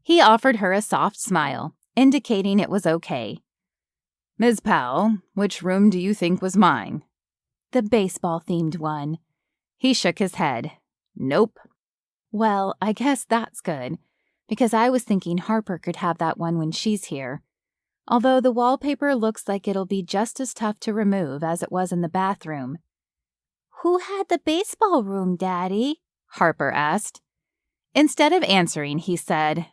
He offered her a soft smile, indicating it was okay. Ms. Powell, which room do you think was mine? The baseball-themed one. He shook his head. Nope. Well, I guess that's good, because I was thinking Harper could have that one when she's here. Although the wallpaper looks like it'll be just as tough to remove as it was in the bathroom. Who had the baseball room, Daddy? Harper asked. Instead of answering, he said,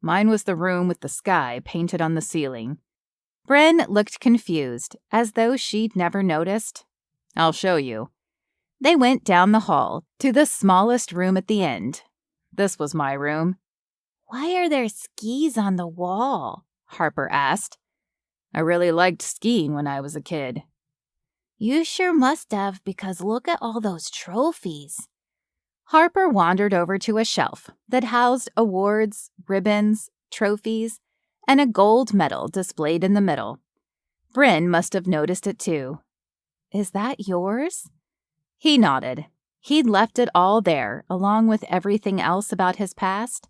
Mine was the room with the sky painted on the ceiling. Bryn looked confused, as though she'd never noticed. I'll show you. They went down the hall to the smallest room at the end. This was my room. Why are there skis on the wall? Harper asked. I really liked skiing when I was a kid. You sure must have, because look at all those trophies. Harper wandered over to a shelf that housed awards, ribbons, trophies, and a gold medal displayed in the middle. Bryn must have noticed it too. Is that yours? He nodded. He'd left it all there, along with everything else about his past.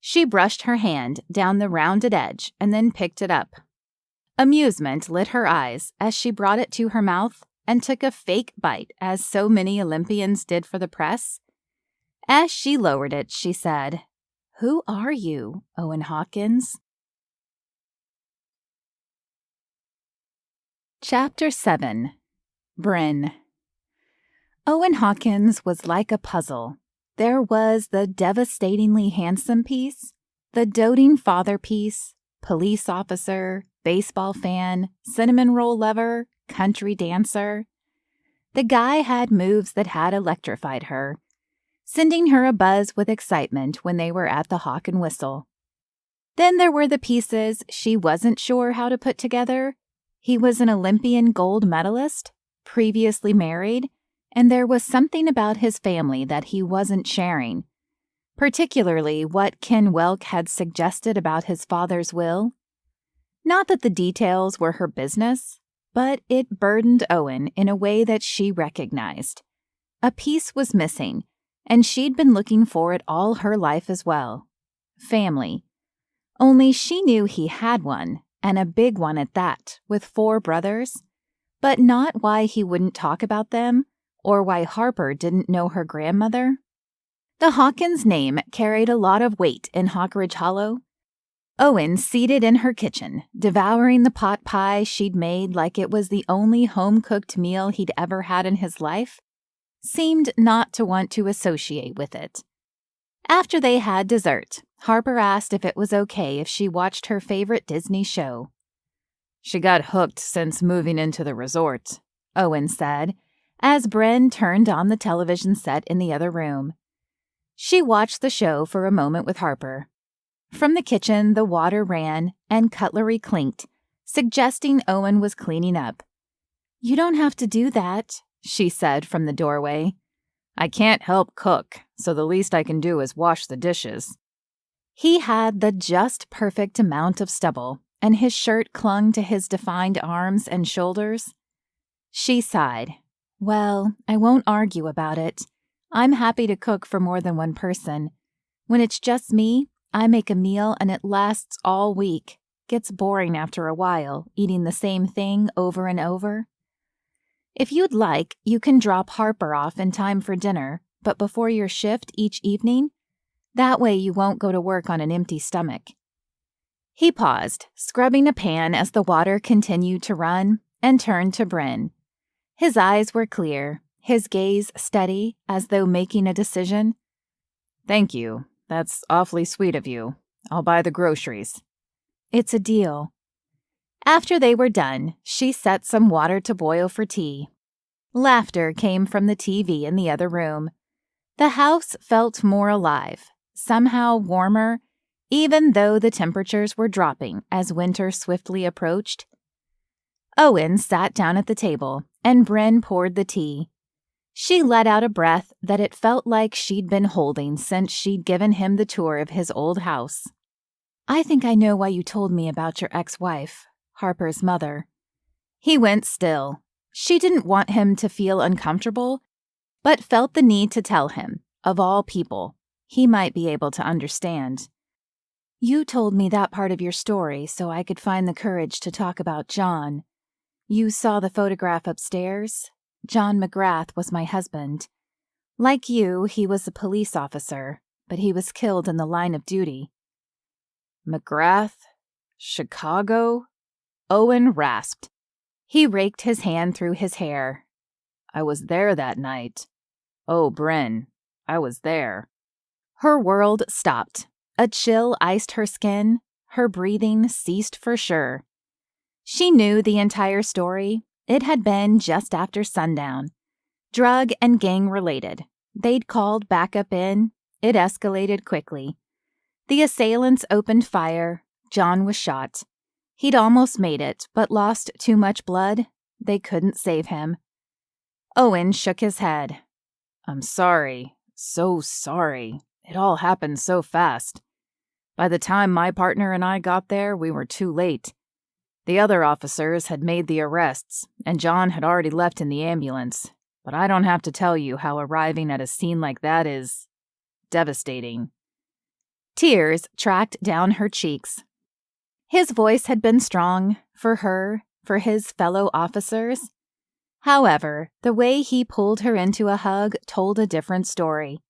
She brushed her hand down the rounded edge and then picked it up. Amusement lit her eyes as she brought it to her mouth and took a fake bite as so many Olympians did for the press. As she lowered it, she said, Who are you, Owen Hawkins? Chapter 7. Bryn. Owen Hawkins was like a puzzle. There was the devastatingly handsome piece, the doting father piece, police officer, baseball fan, cinnamon roll lover, country dancer. The guy had moves that had electrified her, sending her abuzz with excitement when they were at the Hawk and Whistle. Then there were the pieces she wasn't sure how to put together. He was an Olympian gold medalist, previously married, and there was something about his family that he wasn't sharing, particularly what Ken Welk had suggested about his father's will. Not that the details were her business, but it burdened Owen in a way that she recognized. A piece was missing, and she'd been looking for it all her life as well. Family. Only she knew he had one, and a big one at that, with 4 brothers, but not why he wouldn't talk about them, or why Harper didn't know her grandmother. The Hawkins name carried a lot of weight in Hawkridge Hollow. Owen, seated in her kitchen, devouring the pot pie she'd made like it was the only home-cooked meal he'd ever had in his life, seemed not to want to associate with it. After they had dessert, Harper asked if it was okay if she watched her favorite Disney show. She got hooked since moving into the resort, Owen said, as Bren turned on the television set in the other room. She watched the show for a moment with Harper. From the kitchen, the water ran and cutlery clinked, suggesting Owen was cleaning up. "You don't have to do that," she said from the doorway. "I can't help cook, so the least I can do is wash the dishes." He had the just perfect amount of stubble, and his shirt clung to his defined arms and shoulders. She sighed. "Well, I won't argue about it. I'm happy to cook for more than one person. When it's just me, I make a meal and it lasts all week. Gets boring after a while, eating the same thing over and over. If you'd like, you can drop Harper off in time for dinner, but before your shift each evening. That way you won't go to work on an empty stomach." He paused, scrubbing a pan as the water continued to run, and turned to Bryn. His eyes were clear, his gaze steady, as though making a decision. "Thank you. That's awfully sweet of you. I'll buy the groceries." "It's a deal." After they were done, she set some water to boil for tea. Laughter came from the TV in the other room. The house felt more alive, somehow warmer, even though the temperatures were dropping as winter swiftly approached. Owen sat down at the table, and Bryn poured the tea. She let out a breath that it felt like she'd been holding since she'd given him the tour of his old house. "I think I know why you told me about your ex-wife, Harper's mother." He went still. She didn't want him to feel uncomfortable, but felt the need to tell him, of all people. He might be able to understand. "You told me that part of your story so I could find the courage to talk about John. You saw the photograph upstairs? John McGrath was my husband. Like you, he was a police officer, but he was killed in the line of duty." "McGrath? Chicago?" Owen rasped. He raked his hand through his hair. "I was there that night. Oh, Bryn, I was there." Her world stopped. A chill iced her skin. Her breathing ceased for sure. She knew the entire story. It had been just after sundown. Drug and gang related. They'd called backup in. It escalated quickly. The assailants opened fire. John was shot. He'd almost made it, but lost too much blood. They couldn't save him. Owen shook his head. "I'm sorry. So sorry. It all happened so fast. By the time my partner and I got there, we were too late. The other officers had made the arrests, and John had already left in the ambulance. But I don't have to tell you how arriving at a scene like that is devastating." Tears tracked down her cheeks. His voice had been strong, for her, for his fellow officers. However, the way he pulled her into a hug told a different story.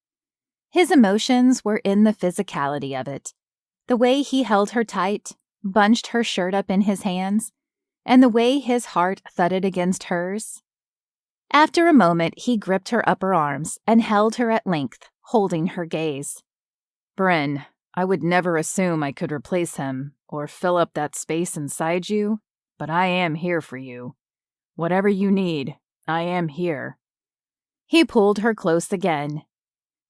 His emotions were in the physicality of it. The way he held her tight, bunched her shirt up in his hands, and the way his heart thudded against hers. After a moment, he gripped her upper arms and held her at length, holding her gaze. "Bryn, I would never assume I could replace him or fill up that space inside you, but I am here for you. Whatever you need, I am here." He pulled her close again.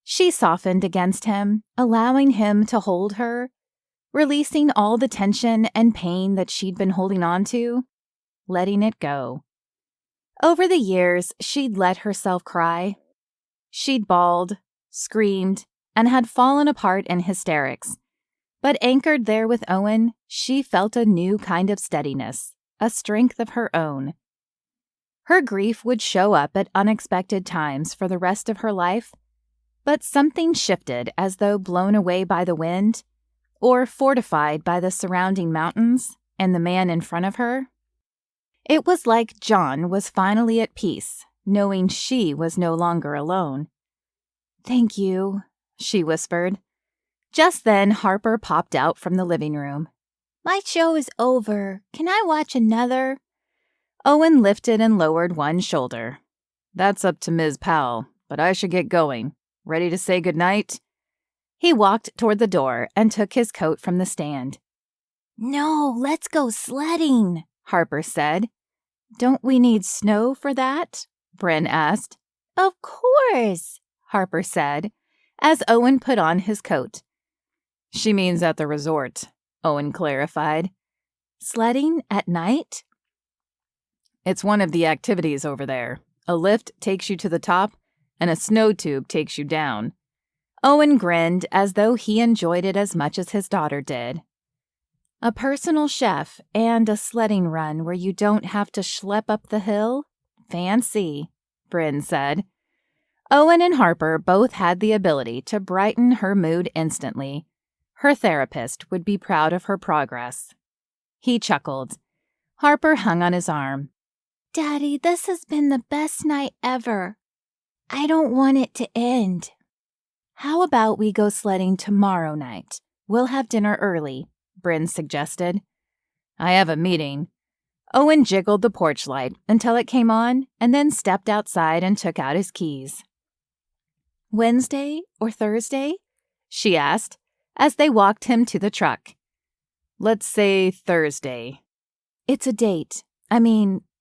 She softened against him, allowing him to hold her, releasing all the tension and pain that she'd been holding on to, letting it go. Over the years, she'd let herself cry. She'd bawled, screamed, and had fallen apart in hysterics. But anchored there with Owen, she felt a new kind of steadiness, a strength of her own. Her grief would show up at unexpected times for the rest of her life, but something shifted as though blown away by the wind, or fortified by the surrounding mountains and the man in front of her. It was like John was finally at peace, knowing she was no longer alone. "Thank you," she whispered. Just then, Harper popped out from the living room. "My show is over. Can I watch another?" Owen lifted and lowered one shoulder. "That's up to Ms. Powell, but I should get going. Ready to say goodnight?" He walked toward the door and took his coat from the stand. "No, let's go sledding," Harper said. "Don't we need snow for that?" Bryn asked. "Of course," Harper said, as Owen put on his coat. She means at the resort, Owen clarified. Sledding at night? It's one of the activities over there. A lift takes you to the top, and a snow tube takes you down. Owen grinned as though he enjoyed it as much as his daughter did. A personal chef and a sledding run where you don't have to schlep up the hill? Fancy, Bryn said. Owen and Harper both had the ability to brighten her mood instantly. Her therapist would be proud of her progress. He chuckled. Harper hung on his arm. Daddy, this has been the best night ever. I don't want it to end. How about we go sledding tomorrow night? We'll have dinner early, Bryn suggested. I have a meeting. Owen jiggled the porch light until it came on and then stepped outside and took out his keys. Wednesday or Thursday? She asked as they walked him to the truck. Let's say Thursday. It's a date.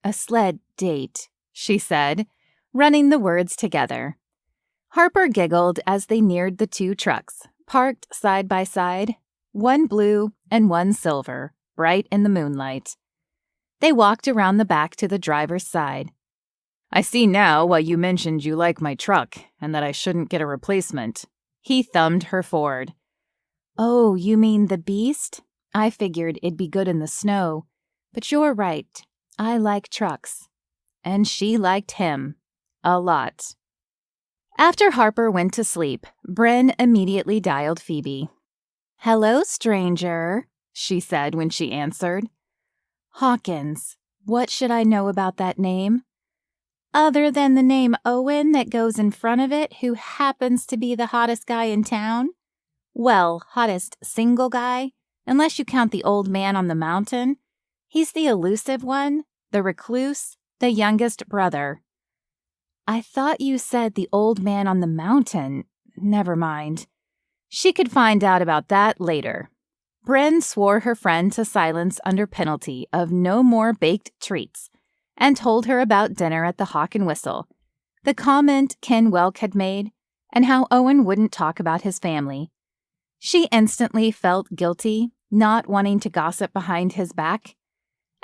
A sled date, she said, running the words together. Harper giggled as they neared the two trucks, parked side by side, one blue and one silver, bright in the moonlight. They walked around the back to the driver's side. I see now why you mentioned you like my truck and that I shouldn't get a replacement. He thumbed her Ford. Oh, you mean the Beast? I figured it'd be good in the snow. But you're right. I like trucks. And she liked him. A lot. After Harper went to sleep, Bryn immediately dialed Phoebe. Hello, stranger, she said when she answered. Hawkins. What should I know about that name? Other than the name Owen that goes in front of it, who happens to be the hottest guy in town? Well, hottest single guy, unless you count the old man on the mountain. He's the elusive one, the recluse, the youngest brother. I thought you said the old man on the mountain. Never mind. She could find out about that later. Bryn swore her friend to silence under penalty of no more baked treats and told her about dinner at the Hawk and Whistle, the comment Ken Welk had made, and how Owen wouldn't talk about his family. She instantly felt guilty, not wanting to gossip behind his back.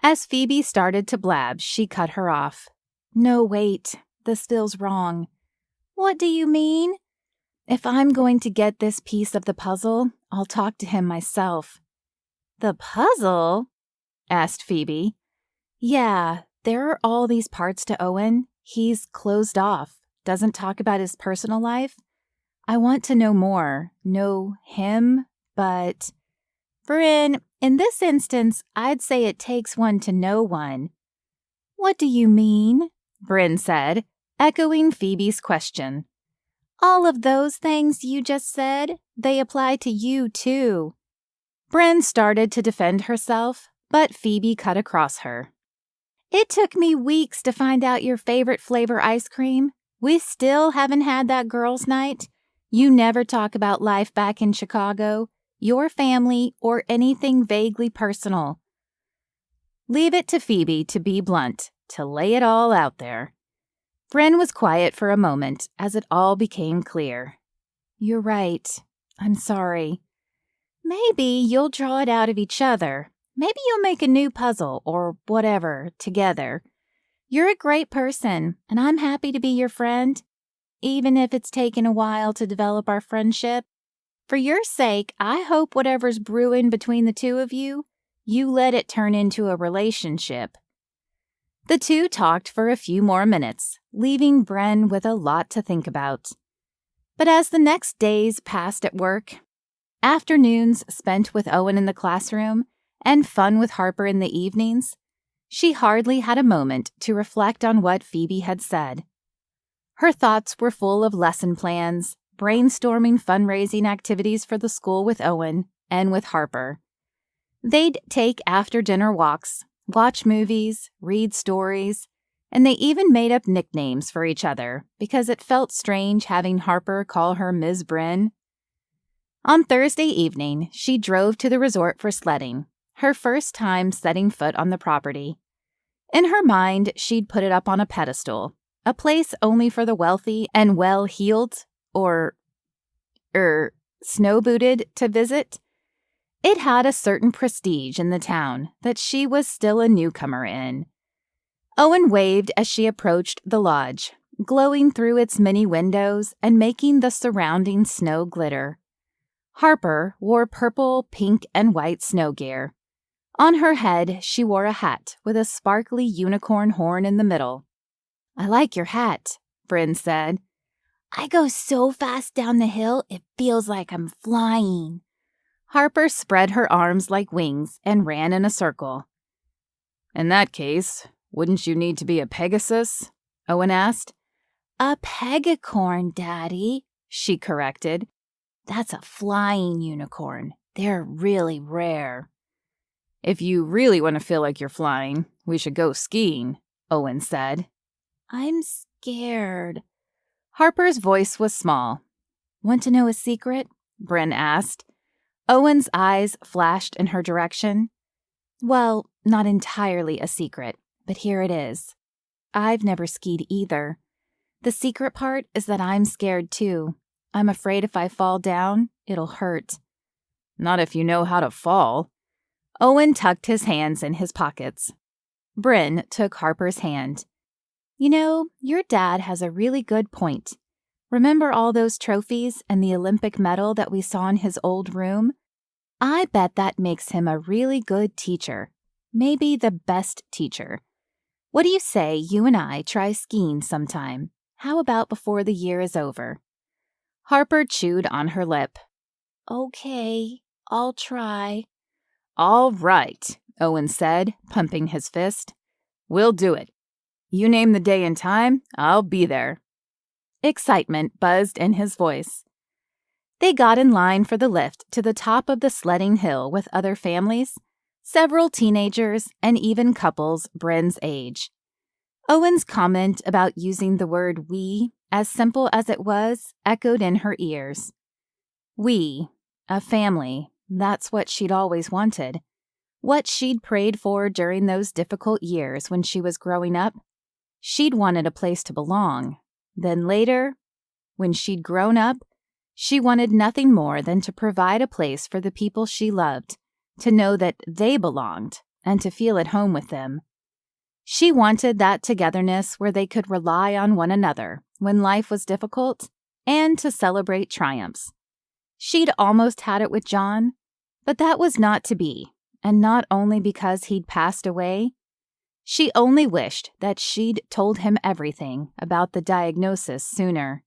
As Phoebe started to blab, she cut her off. No, wait. This feels wrong. What do you mean? If I'm going to get this piece of the puzzle, I'll talk to him myself. The puzzle? Asked Phoebe. Yeah, there are all these parts to Owen. He's closed off, doesn't talk about his personal life. I want to know more, know him, but... Bryn, in this instance, I'd say it takes one to know one. What do you mean? Bryn said, echoing Phoebe's question. All of those things you just said, they apply to you too. Bryn started to defend herself, but Phoebe cut across her. It took me weeks to find out your favorite flavor ice cream. We still haven't had that girls' night. You never talk about life back in Chicago, your family, or anything vaguely personal. Leave it to Phoebe to be blunt, to lay it all out there. Bryn was quiet for a moment as it all became clear. You're right. I'm sorry. Maybe you'll draw it out of each other. Maybe you'll make a new puzzle or whatever together. You're a great person, and I'm happy to be your friend, even if it's taken a while to develop our friendship. For your sake, I hope whatever's brewing between the two of you, you let it turn into a relationship. The two talked for a few more minutes, leaving Bren with a lot to think about. But as the next days passed at work, afternoons spent with Owen in the classroom, and fun with Harper in the evenings, she hardly had a moment to reflect on what Phoebe had said. Her thoughts were full of lesson plans, brainstorming fundraising activities for the school with Owen and with Harper. They'd take after-dinner walks, watch movies, read stories, and they even made up nicknames for each other because it felt strange having Harper call her Ms. Bryn. On Thursday evening, she drove to the resort for sledding, her first time setting foot on the property. In her mind, she'd put it up on a pedestal, a place only for the wealthy and well-heeled, or snow-booted to visit. It had a certain prestige in the town that she was still a newcomer in. Owen waved as she approached the lodge, glowing through its many windows and making the surrounding snow glitter. Harper wore purple, pink, and white snow gear. On her head, she wore a hat with a sparkly unicorn horn in the middle. "I like your hat," Bryn said. "I go so fast down the hill, it feels like I'm flying." Harper spread her arms like wings and ran in a circle. "In that case, wouldn't you need to be a Pegasus?" Owen asked. "A pegacorn, Daddy," she corrected. "That's a flying unicorn. They're really rare." "If you really want to feel like you're flying, we should go skiing," Owen said. "I'm scared." Harper's voice was small. "Want to know a secret?" Bryn asked. Owen's eyes flashed in her direction. "Well, not entirely a secret, but here it is. I've never skied either. The secret part is that I'm scared too. I'm afraid if I fall down, it'll hurt." "Not if you know how to fall." Owen tucked his hands in his pockets. Bryn took Harper's hand. "You know, your dad has a really good point. Remember all those trophies and the Olympic medal that we saw in his old room? I bet that makes him a really good teacher. Maybe the best teacher. What do you say you and I try skiing sometime? How about before the year is over?" Harper chewed on her lip. "Okay, I'll try." "All right," Owen said, pumping his fist. "We'll do it. You name the day and time, I'll be there." Excitement buzzed in his voice. They got in line for the lift to the top of the sledding hill with other families, several teenagers, and even couples Bryn's age. Owen's comment about using the word we, as simple as it was, echoed in her ears. We, a family, that's what she'd always wanted. What she'd prayed for during those difficult years when she was growing up. She'd wanted a place to belong. Then later, when she'd grown up, she wanted nothing more than to provide a place for the people she loved, to know that they belonged, and to feel at home with them. She wanted that togetherness where they could rely on one another when life was difficult, and to celebrate triumphs. She'd almost had it with John, but that was not to be, and not only because he'd passed away. She only wished that she'd told him everything about the diagnosis sooner.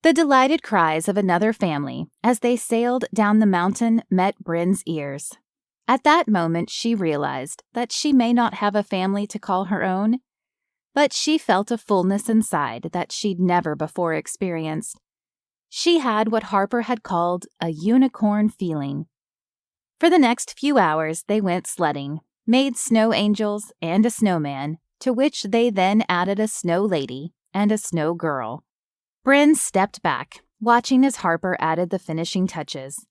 The delighted cries of another family as they sailed down the mountain met Bryn's ears. At that moment, she realized that she may not have a family to call her own, but she felt a fullness inside that she'd never before experienced. She had what Harper had called a unicorn feeling. For the next few hours, they went sledding, made snow angels and a snowman, to which they then added a snow lady and a snow girl. Bryn stepped back, watching as Harper added the finishing touches.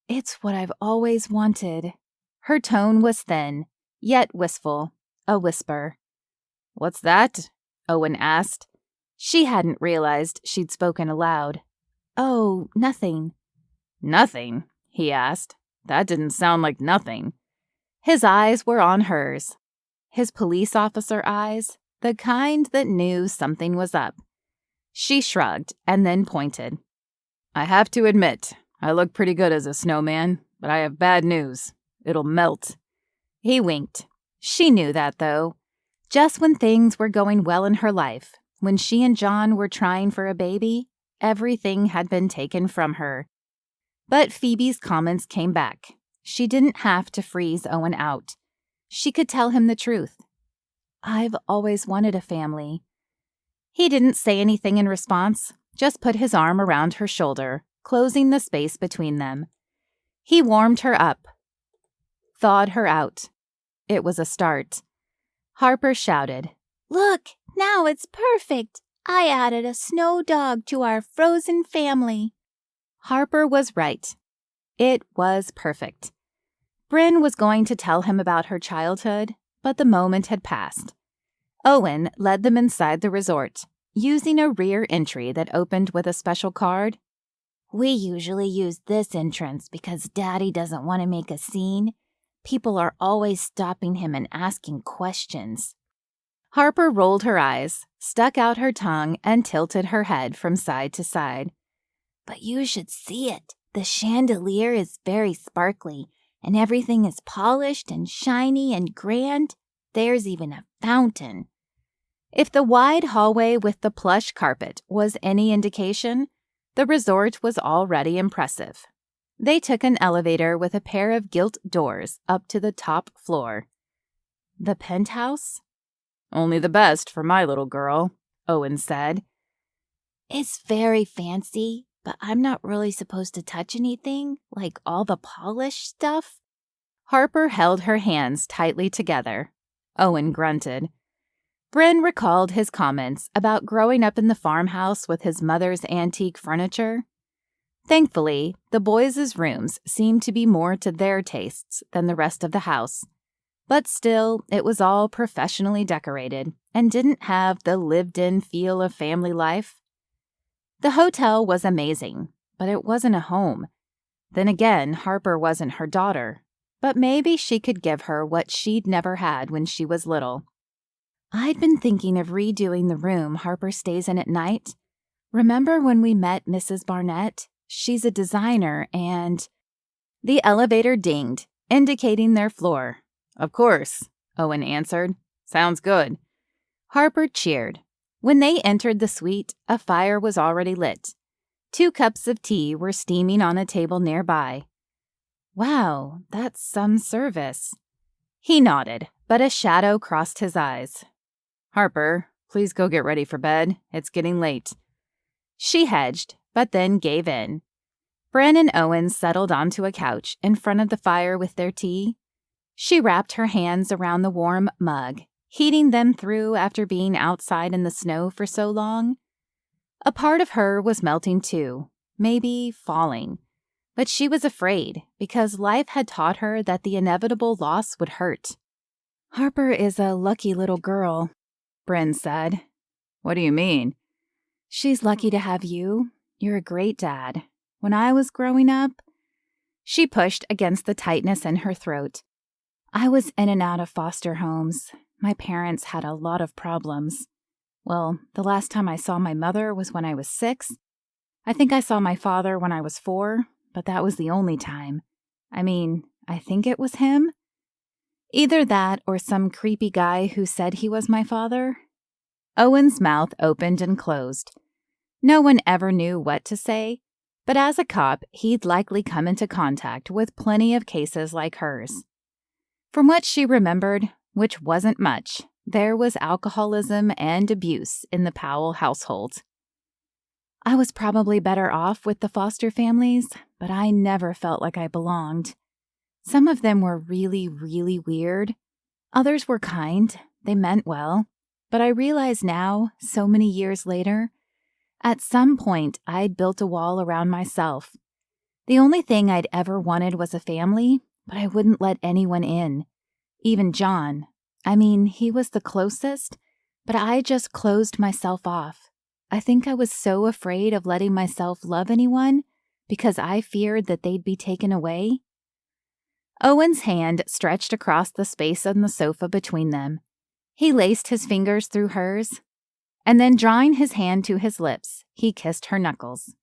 "It's what I've always wanted." Her tone was thin, yet wistful, a whisper. "What's that?" Owen asked. She hadn't realized she'd spoken aloud. "Oh, nothing." "Nothing?" he asked. "That didn't sound like nothing." His eyes were on hers. His police officer eyes, the kind that knew something was up. She shrugged and then pointed. "I have to admit, I look pretty good as a snowman, but I have bad news. It'll melt." He winked. She knew that, though. Just when things were going well in her life, when she and John were trying for a baby, everything had been taken from her. But Phoebe's comments came back. She didn't have to freeze Owen out. She could tell him the truth. "I've always wanted a family." He didn't say anything in response, just put his arm around her shoulder, closing the space between them. He warmed her up, thawed her out. It was a start. Harper shouted, "Look, now it's perfect. I added a snow dog to our frozen family." Harper was right. It was perfect. Bryn was going to tell him about her childhood, but the moment had passed. Owen led them inside the resort, using a rear entry that opened with a special card. We usually use this entrance because Daddy doesn't want to make a scene. People are always stopping him and asking questions." Harper rolled her eyes, stuck out her tongue, and tilted her head from side to side. "But you should see it. The chandelier is very sparkly, and everything is polished and shiny and grand. There's even a fountain." If the wide hallway with the plush carpet was any indication, the resort was already impressive. They took an elevator with a pair of gilt doors up to the top floor. The penthouse? "Only the best for my little girl," Owen said. "It's very fancy, but I'm not really supposed to touch anything, like all the polished stuff." Harper held her hands tightly together. Owen grunted. Bryn recalled his comments about growing up in the farmhouse with his mother's antique furniture. Thankfully, the boys' rooms seemed to be more to their tastes than the rest of the house. But still, it was all professionally decorated and didn't have the lived-in feel of family life. The hotel was amazing, but it wasn't a home. Then again, Harper wasn't her daughter, but maybe she could give her what she'd never had when she was little. "I'd been thinking of redoing the room Harper stays in at night. Remember when we met Mrs. Barnett? She's a designer and—" The elevator dinged, indicating their floor. "Of course," Owen answered. "Sounds good." Harper cheered. When they entered the suite, a fire was already lit. 2 cups of tea were steaming on a table nearby. "Wow, that's some service." He nodded, but a shadow crossed his eyes. "Harper, please go get ready for bed. It's getting late." She hedged, but then gave in. Bren and Owen settled onto a couch in front of the fire with their tea. She wrapped her hands around the warm mug, heating them through after being outside in the snow for so long. A part of her was melting too, maybe falling. But she was afraid because life had taught her that the inevitable loss would hurt. "Harper is a lucky little girl," Bryn said. "What do you mean?" "She's lucky to have you. You're a great dad. When I was growing up..." She pushed against the tightness in her throat. "I was in and out of foster homes. My parents had a lot of problems. Well, the last time I saw my mother was when I was 6. I think I saw my father when I was 4, but that was the only time. I think it was him. Either that or some creepy guy who said he was my father." Owen's mouth opened and closed. No one ever knew what to say, but as a cop, he'd likely come into contact with plenty of cases like hers. From what she remembered, which wasn't much, there was alcoholism and abuse in the Powell household. "I was probably better off with the foster families, but I never felt like I belonged. Some of them were really, really weird. Others were kind. They meant well. But I realize now, so many years later, at some point I'd built a wall around myself. The only thing I'd ever wanted was a family, but I wouldn't let anyone in. Even John. He was the closest, but I just closed myself off. I think I was so afraid of letting myself love anyone because I feared that they'd be taken away." Owen's hand stretched across the space on the sofa between them. He laced his fingers through hers, and then drawing his hand to his lips, he kissed her knuckles.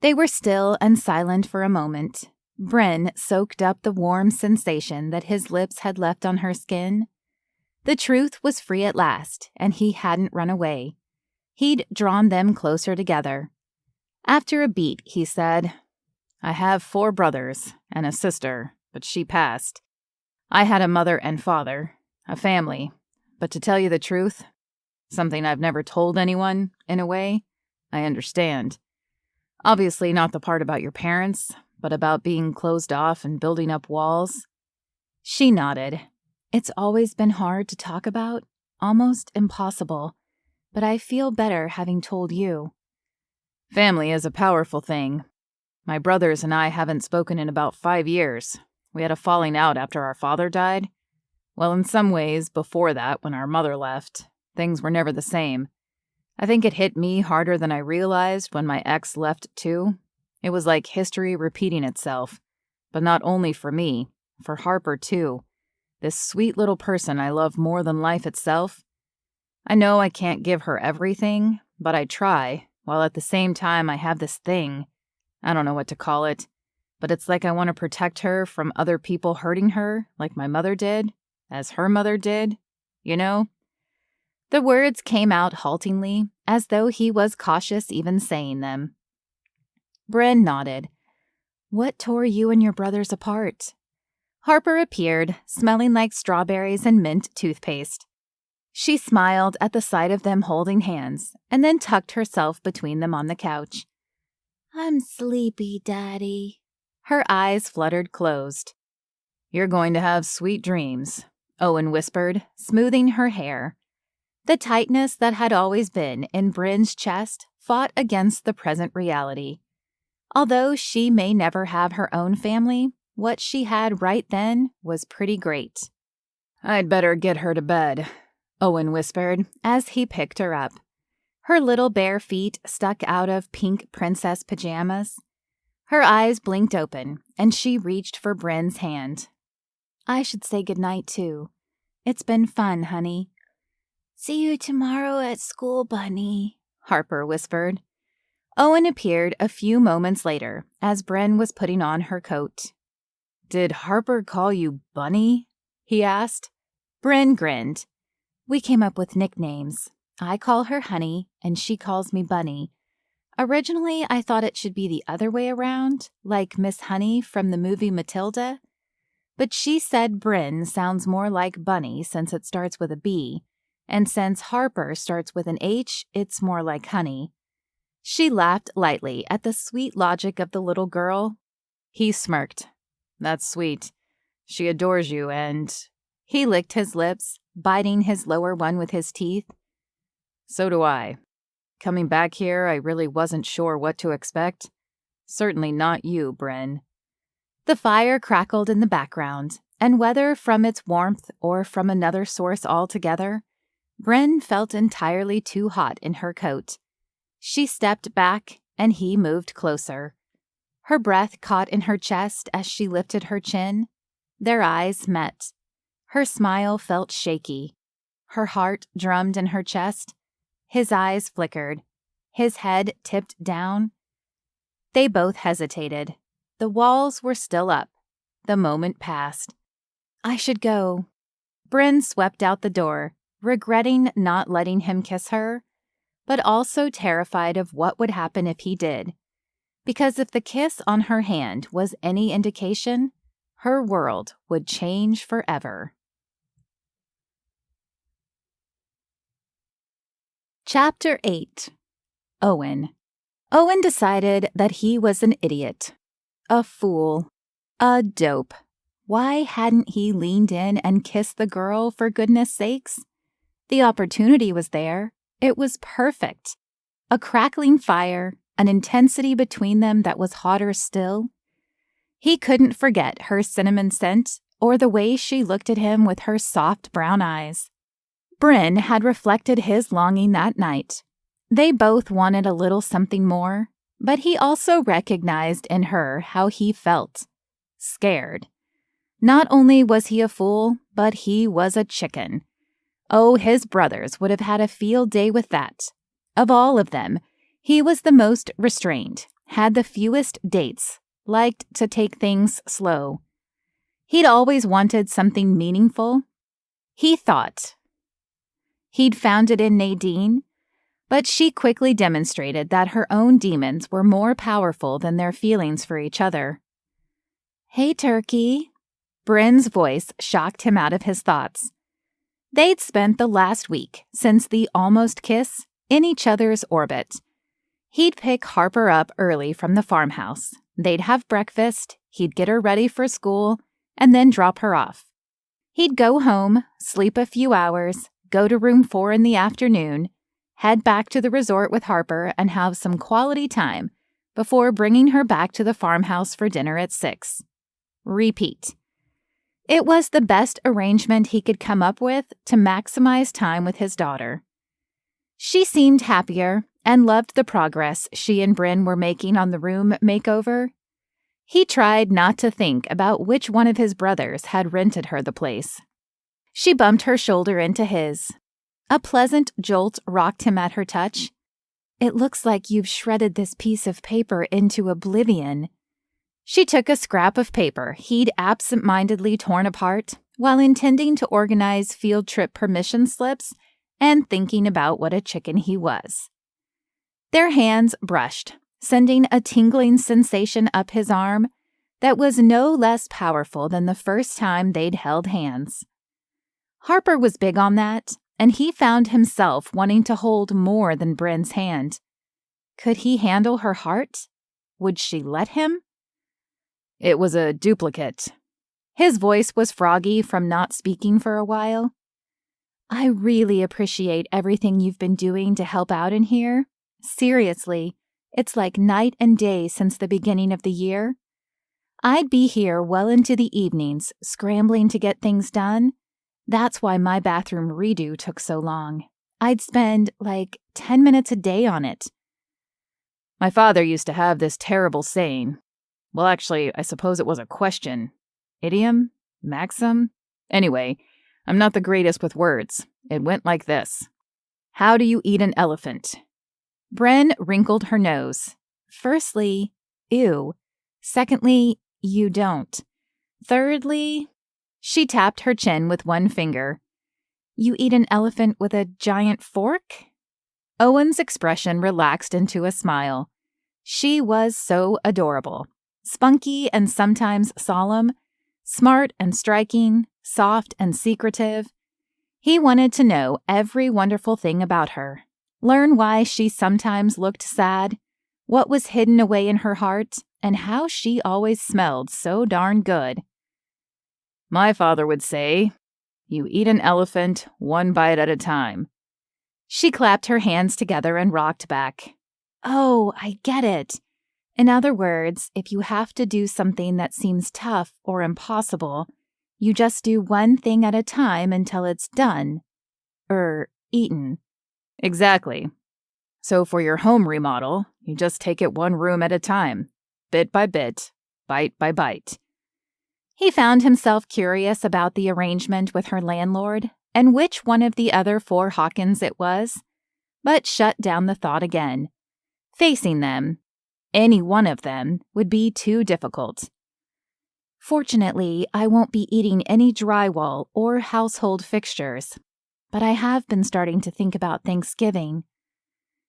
They were still and silent for a moment. Bryn soaked up the warm sensation that his lips had left on her skin. The truth was free at last, and he hadn't run away. He'd drawn them closer together. After a beat, he said, "I have 4 brothers and a sister, but she passed. I had a mother and father, a family, but to tell you the truth, something I've never told anyone, in a way, I understand. Obviously not the part about your parents, but about being closed off and building up walls." She nodded. "It's always been hard to talk about, almost impossible, but I feel better having told you." "Family is a powerful thing. My brothers and I haven't spoken in about 5 years. We had a falling out after our father died. Well, in some ways, before that, when our mother left, things were never the same. I think it hit me harder than I realized when my ex left too. It was like history repeating itself. But not only for me, for Harper too. This sweet little person I love more than life itself. I know I can't give her everything, but I try, while at the same time I have this thing. I don't know what to call it, but it's like I want to protect her from other people hurting her, like my mother did, as her mother did, you know? The words came out haltingly, as though he was cautious even saying them. Bryn nodded. What tore you and your brothers apart? Harper appeared, smelling like strawberries and mint toothpaste. She smiled at the sight of them holding hands, and then tucked herself between them on the couch. I'm sleepy, Daddy. Her eyes fluttered closed. You're going to have sweet dreams, Owen whispered, smoothing her hair. The tightness that had always been in Bryn's chest fought against the present reality. Although she may never have her own family, what she had right then was pretty great. I'd better get her to bed, Owen whispered as he picked her up. Her little bare feet stuck out of pink princess pajamas. Her eyes blinked open, and she reached for Bryn's hand. I should say goodnight, too. It's been fun, honey. See you tomorrow at school, Bunny, Harper whispered. Owen appeared a few moments later as Bryn was putting on her coat. Did Harper call you Bunny? He asked. Bryn grinned. We came up with nicknames. I call her Honey, and she calls me Bunny. Originally, I thought it should be the other way around, like Miss Honey from the movie Matilda. But she said Bryn sounds more like Bunny since it starts with a B, and since Harper starts with an H, it's more like Honey. She laughed lightly at the sweet logic of the little girl. He smirked. That's sweet. She adores you and... He licked his lips, biting his lower one with his teeth. So do I. Coming back here, I really wasn't sure what to expect. Certainly not you, Bryn. The fire crackled in the background, and whether from its warmth or from another source altogether, Bryn felt entirely too hot in her coat. She stepped back, and he moved closer. Her breath caught in her chest as she lifted her chin. Their eyes met. Her smile felt shaky. Her heart drummed in her chest. His eyes flickered. His head tipped down. They both hesitated. The walls were still up. The moment passed. I should go. Bryn swept out the door, regretting not letting him kiss her, but also terrified of what would happen if he did. Because if the kiss on her hand was any indication, her world would change forever. Chapter 8. Owen. Owen decided that he was an idiot. A fool. A dope. Why hadn't he leaned in and kissed the girl, for goodness sakes? The opportunity was there. It was perfect. A crackling fire, an intensity between them that was hotter still. He couldn't forget her cinnamon scent or the way she looked at him with her soft brown eyes. Bryn had reflected his longing that night. They both wanted a little something more, but he also recognized in her how he felt. Scared. Not only was he a fool, but he was a chicken. Oh, his brothers would have had a field day with that. Of all of them, he was the most restrained, had the fewest dates, liked to take things slow. He'd always wanted something meaningful. He thought he'd found it in Nadine, but she quickly demonstrated that her own demons were more powerful than their feelings for each other. Hey, Turkey. Bryn's voice shocked him out of his thoughts. They'd spent the last week, since the almost kiss, in each other's orbit. He'd pick Harper up early from the farmhouse. They'd have breakfast, he'd get her ready for school, and then drop her off. He'd go home, sleep a few hours, go to room 4 in the afternoon, head back to the resort with Harper and have some quality time before bringing her back to the farmhouse for dinner at 6. Repeat. It was the best arrangement he could come up with to maximize time with his daughter. She seemed happier and loved the progress she and Bryn were making on the room makeover. He tried not to think about which one of his brothers had rented her the place. She bumped her shoulder into his. A pleasant jolt rocked him at her touch. "It looks like you've shredded this piece of paper into oblivion." She took a scrap of paper he'd absent-mindedly torn apart while intending to organize field trip permission slips and thinking about what a chicken he was. Their hands brushed, sending a tingling sensation up his arm that was no less powerful than the first time they'd held hands. Harper was big on that, and he found himself wanting to hold more than Bryn's hand. Could he handle her heart? Would she let him? It was a duplicate. His voice was froggy from not speaking for a while. "I really appreciate everything you've been doing to help out in here. Seriously, it's like night and day since the beginning of the year. I'd be here well into the evenings, scrambling to get things done. That's why my bathroom redo took so long. I'd spend, 10 minutes a day on it." My father used to have this terrible saying. Well, actually, I suppose it was a question. Idiom? Maxim? Anyway, I'm not the greatest with words. It went like this. How do you eat an elephant? Bryn wrinkled her nose. Firstly, ew. Secondly, you don't. Thirdly, she tapped her chin with one finger. You eat an elephant with a giant fork? Owen's expression relaxed into a smile. She was so adorable. Spunky and sometimes solemn, smart and striking, soft and secretive. He wanted to know every wonderful thing about her, learn why she sometimes looked sad, what was hidden away in her heart, and how she always smelled so darn good. My father would say, you eat an elephant one bite at a time. She clapped her hands together and rocked back. Oh, I get it. In other words, if you have to do something that seems tough or impossible, you just do one thing at a time until it's done. Eaten. Exactly. So for your home remodel, you just take it one room at a time, bit by bit, bite by bite. He found himself curious about the arrangement with her landlord and which one of the other 4 Hawkins it was, but shut down the thought again. Facing them, any one of them, would be too difficult. Fortunately, I won't be eating any drywall or household fixtures, but I have been starting to think about Thanksgiving.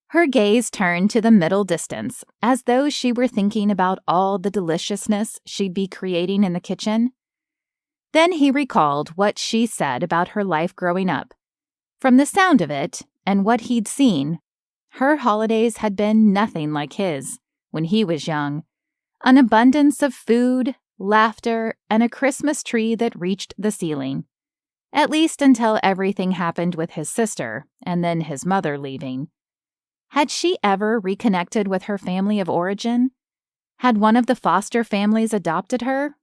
Her gaze turned to the middle distance, as though she were thinking about all the deliciousness she'd be creating in the kitchen. Then he recalled what she said about her life growing up. From the sound of it, and what he'd seen, her holidays had been nothing like his when he was young. An abundance of food, laughter, and a Christmas tree that reached the ceiling. At least until everything happened with his sister, and then his mother leaving. Had she ever reconnected with her family of origin? Had one of the foster families adopted her?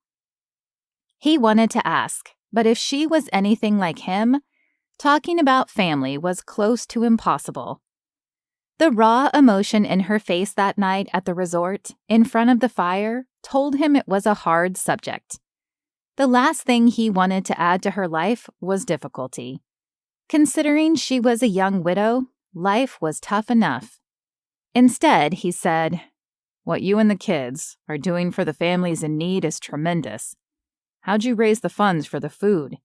He wanted to ask, but if she was anything like him, talking about family was close to impossible. The raw emotion in her face that night at the resort, in front of the fire, told him it was a hard subject. The last thing he wanted to add to her life was difficulty. Considering she was a young widow, life was tough enough. Instead, he said, what you and the kids are doing for the families in need is tremendous. How'd you raise the funds for the food?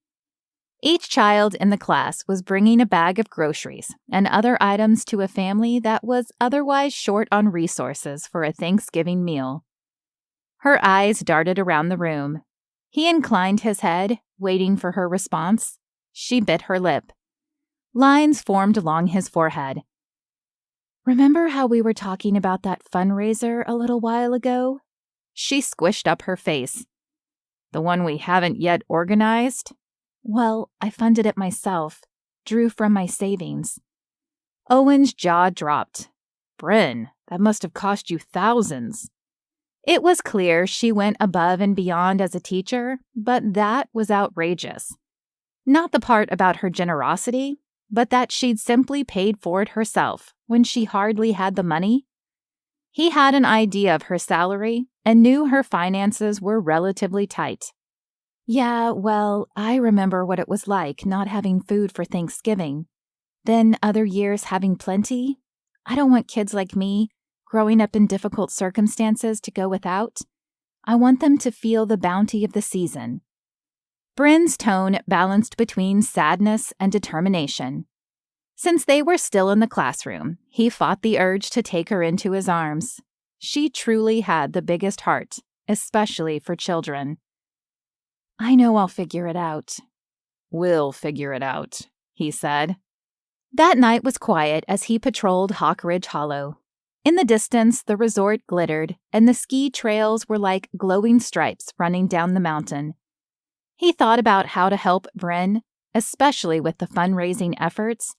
Each child in the class was bringing a bag of groceries and other items to a family that was otherwise short on resources for a Thanksgiving meal. Her eyes darted around the room. He inclined his head, waiting for her response. She bit her lip. Lines formed along his forehead. Remember how we were talking about that fundraiser a little while ago? She squished up her face. The one we haven't yet organized? Well, I funded it myself, drew from my savings. Owen's jaw dropped. Bryn, that must have cost you thousands. It was clear she went above and beyond as a teacher, but that was outrageous. Not the part about her generosity, but that she'd simply paid for it herself when she hardly had the money? He had an idea of her salary and knew her finances were relatively tight. Yeah, well, I remember what it was like not having food for Thanksgiving. Then other years having plenty. I don't want kids like me, growing up in difficult circumstances, to go without. I want them to feel the bounty of the season. Bryn's tone balanced between sadness and determination. Since they were still in the classroom, he fought the urge to take her into his arms. She truly had the biggest heart, especially for children. I know I'll figure it out. We'll figure it out, he said. That night was quiet as he patrolled Hawk Ridge Hollow. In the distance, the resort glittered, and the ski trails were like glowing stripes running down the mountain. He thought about how to help Bryn, especially with the fundraising efforts,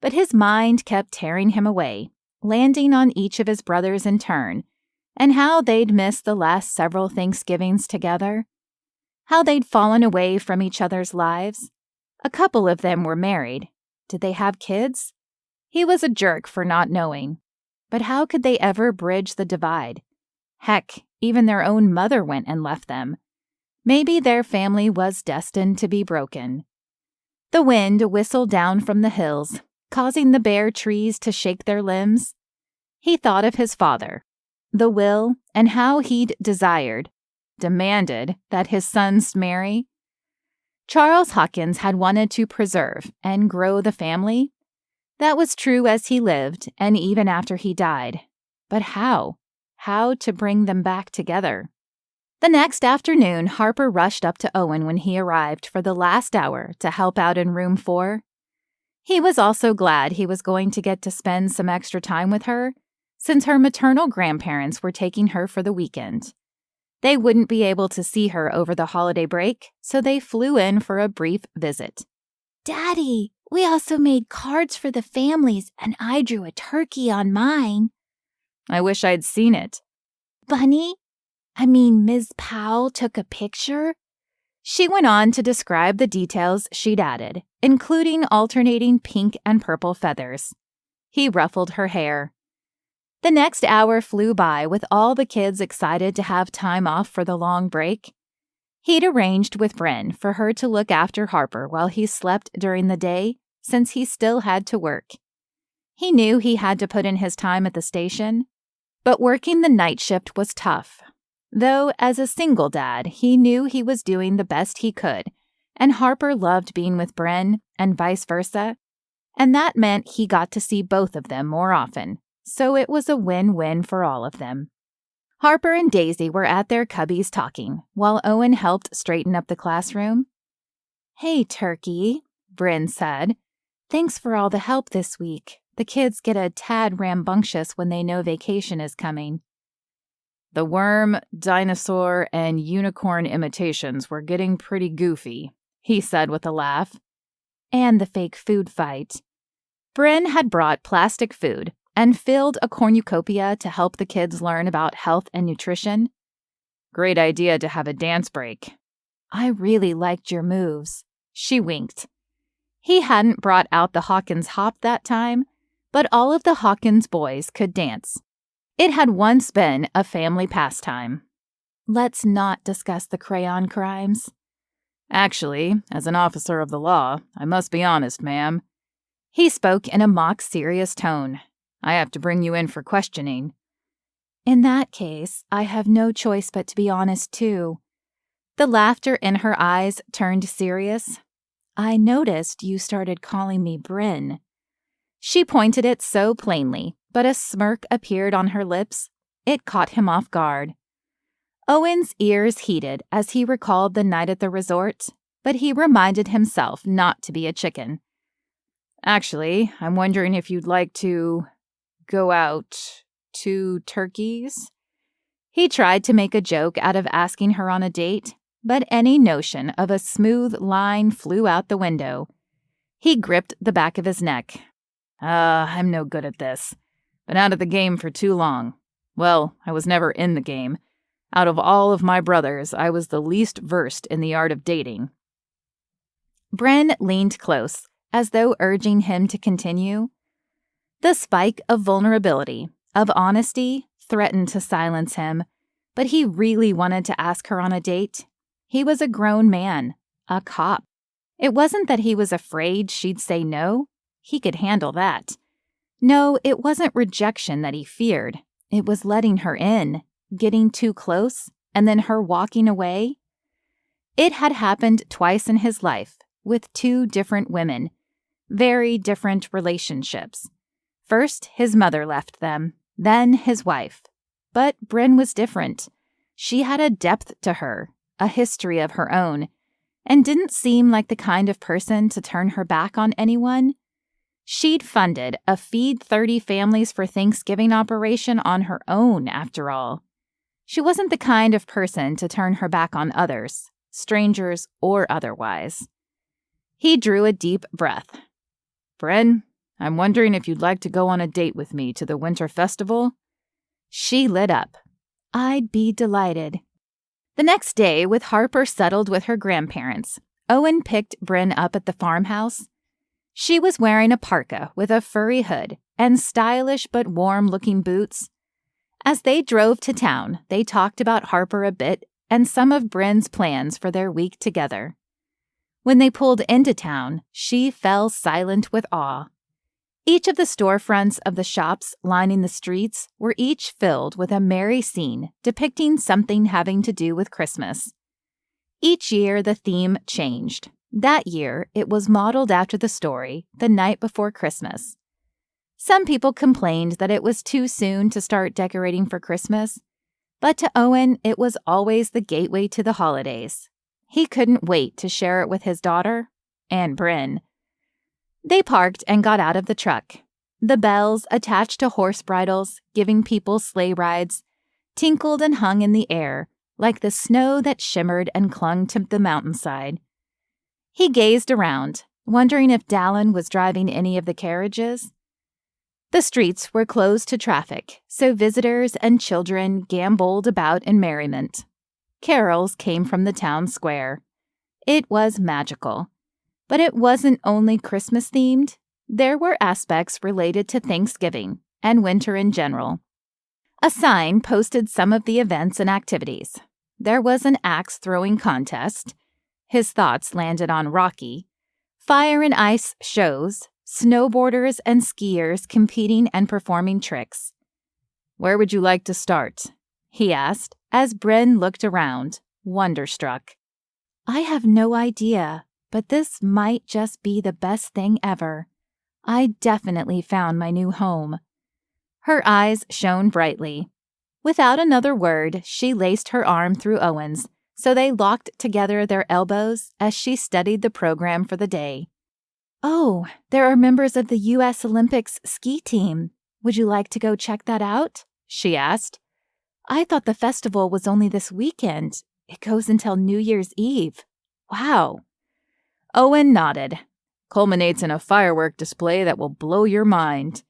but his mind kept tearing him away, landing on each of his brothers in turn, and how they'd missed the last several Thanksgivings together, how they'd fallen away from each other's lives. A couple of them were married. Did they have kids? He was a jerk for not knowing. But how could they ever bridge the divide? Heck, even their own mother went and left them. Maybe their family was destined to be broken. The wind whistled down from the hills, causing the bare trees to shake their limbs. He thought of his father, the will, and how he'd demanded that his sons marry. Charles Hawkins had wanted to preserve and grow the family. That was true as he lived and even after he died. But how? How to bring them back together? The next afternoon, Harper rushed up to Owen when he arrived for the last hour to help out in room 4. He was also glad he was going to get to spend some extra time with her, since her maternal grandparents were taking her for the weekend. They wouldn't be able to see her over the holiday break, so they flew in for a brief visit. Daddy, we also made cards for the families, and I drew a turkey on mine. I wish I'd seen it. Ms. Powell took a picture? She went on to describe the details she'd added, including alternating pink and purple feathers. He ruffled her hair. The next hour flew by with all the kids excited to have time off for the long break. He'd arranged with Bryn for her to look after Harper while he slept during the day, since he still had to work. He knew he had to put in his time at the station, but working the night shift was tough. Though, as a single dad, he knew he was doing the best he could, and Harper loved being with Bryn, and vice versa, and that meant he got to see both of them more often, so it was a win-win for all of them. Harper and Daisy were at their cubbies talking, while Owen helped straighten up the classroom. Hey, Turkey, Bryn said. Thanks for all the help this week. The kids get a tad rambunctious when they know vacation is coming. The worm, dinosaur, and unicorn imitations were getting pretty goofy, he said with a laugh. And the fake food fight. Bryn had brought plastic food and filled a cornucopia to help the kids learn about health and nutrition. Great idea to have a dance break. I really liked your moves. She winked. He hadn't brought out the Hawkins hop that time, but all of the Hawkins boys could dance. It had once been a family pastime. Let's not discuss the crayon crimes. Actually, as an officer of the law, I must be honest, ma'am. He spoke in a mock-serious tone. I have to bring you in for questioning. In that case, I have no choice but to be honest, too. The laughter in her eyes turned serious. I noticed you started calling me Bryn. She pointed it so plainly, but a smirk appeared on her lips. It caught him off guard. Owen's ears heated as he recalled the night at the resort, but he reminded himself not to be a chicken. Actually, I'm wondering if you'd like to go out 2 turkeys? He tried to make a joke out of asking her on a date, but any notion of a smooth line flew out the window. He gripped the back of his neck. I'm no good at this. Been out of the game for too long. Well, I was never in the game. Out of all of my brothers, I was the least versed in the art of dating. Bryn leaned close, as though urging him to continue. The spike of vulnerability, of honesty, threatened to silence him, but he really wanted to ask her on a date. He was a grown man, a cop. It wasn't that he was afraid she'd say no. He could handle that. No, it wasn't rejection that he feared. It was letting her in, getting too close, and then her walking away. It had happened twice in his life, with two different women, very different relationships. First, his mother left them, then his wife. But Bryn was different. She had a depth to her, a history of her own, and didn't seem like the kind of person to turn her back on anyone. She'd funded a Feed 30 Families for Thanksgiving operation on her own, after all. She wasn't the kind of person to turn her back on others, strangers or otherwise. He drew a deep breath. "Bryn, I'm wondering if you'd like to go on a date with me to the winter festival?" She lit up. "I'd be delighted." The next day, with Harper settled with her grandparents, Owen picked Bryn up at the farmhouse. She was wearing a parka with a furry hood and stylish but warm-looking boots. As they drove to town, they talked about Harper a bit and some of Bryn's plans for their week together. When they pulled into town, she fell silent with awe. Each of the storefronts of the shops lining the streets were each filled with a merry scene depicting something having to do with Christmas. Each year the theme changed. That year it was modeled after the story The Night Before Christmas. Some people complained that it was too soon to start decorating for Christmas, but to Owen it was always the gateway to the holidays. He couldn't wait to share it with his daughter and Bryn. They parked and got out of the truck. The bells, attached to horse bridles, giving people sleigh rides, tinkled and hung in the air like the snow that shimmered and clung to the mountainside. He gazed around, wondering if Dallin was driving any of the carriages. The streets were closed to traffic, so visitors and children gamboled about in merriment. Carols came from the town square. It was magical. But it wasn't only Christmas-themed. There were aspects related to Thanksgiving and winter in general. A sign posted some of the events and activities. There was an axe-throwing contest. His thoughts landed on Rocky. Fire and ice shows, snowboarders and skiers competing and performing tricks. "Where would you like to start?" he asked, as Bryn looked around, wonderstruck. "I have no idea. But this might just be the best thing ever. I definitely found my new home." Her eyes shone brightly. Without another word, she laced her arm through Owen's, so they locked together their elbows as she studied the program for the day. "Oh, there are members of the U.S. Olympics ski team. Would you like to go check that out?" she asked. "I thought the festival was only this weekend. It goes until New Year's Eve. Wow." Owen nodded. "Culminates in a firework display that will blow your mind."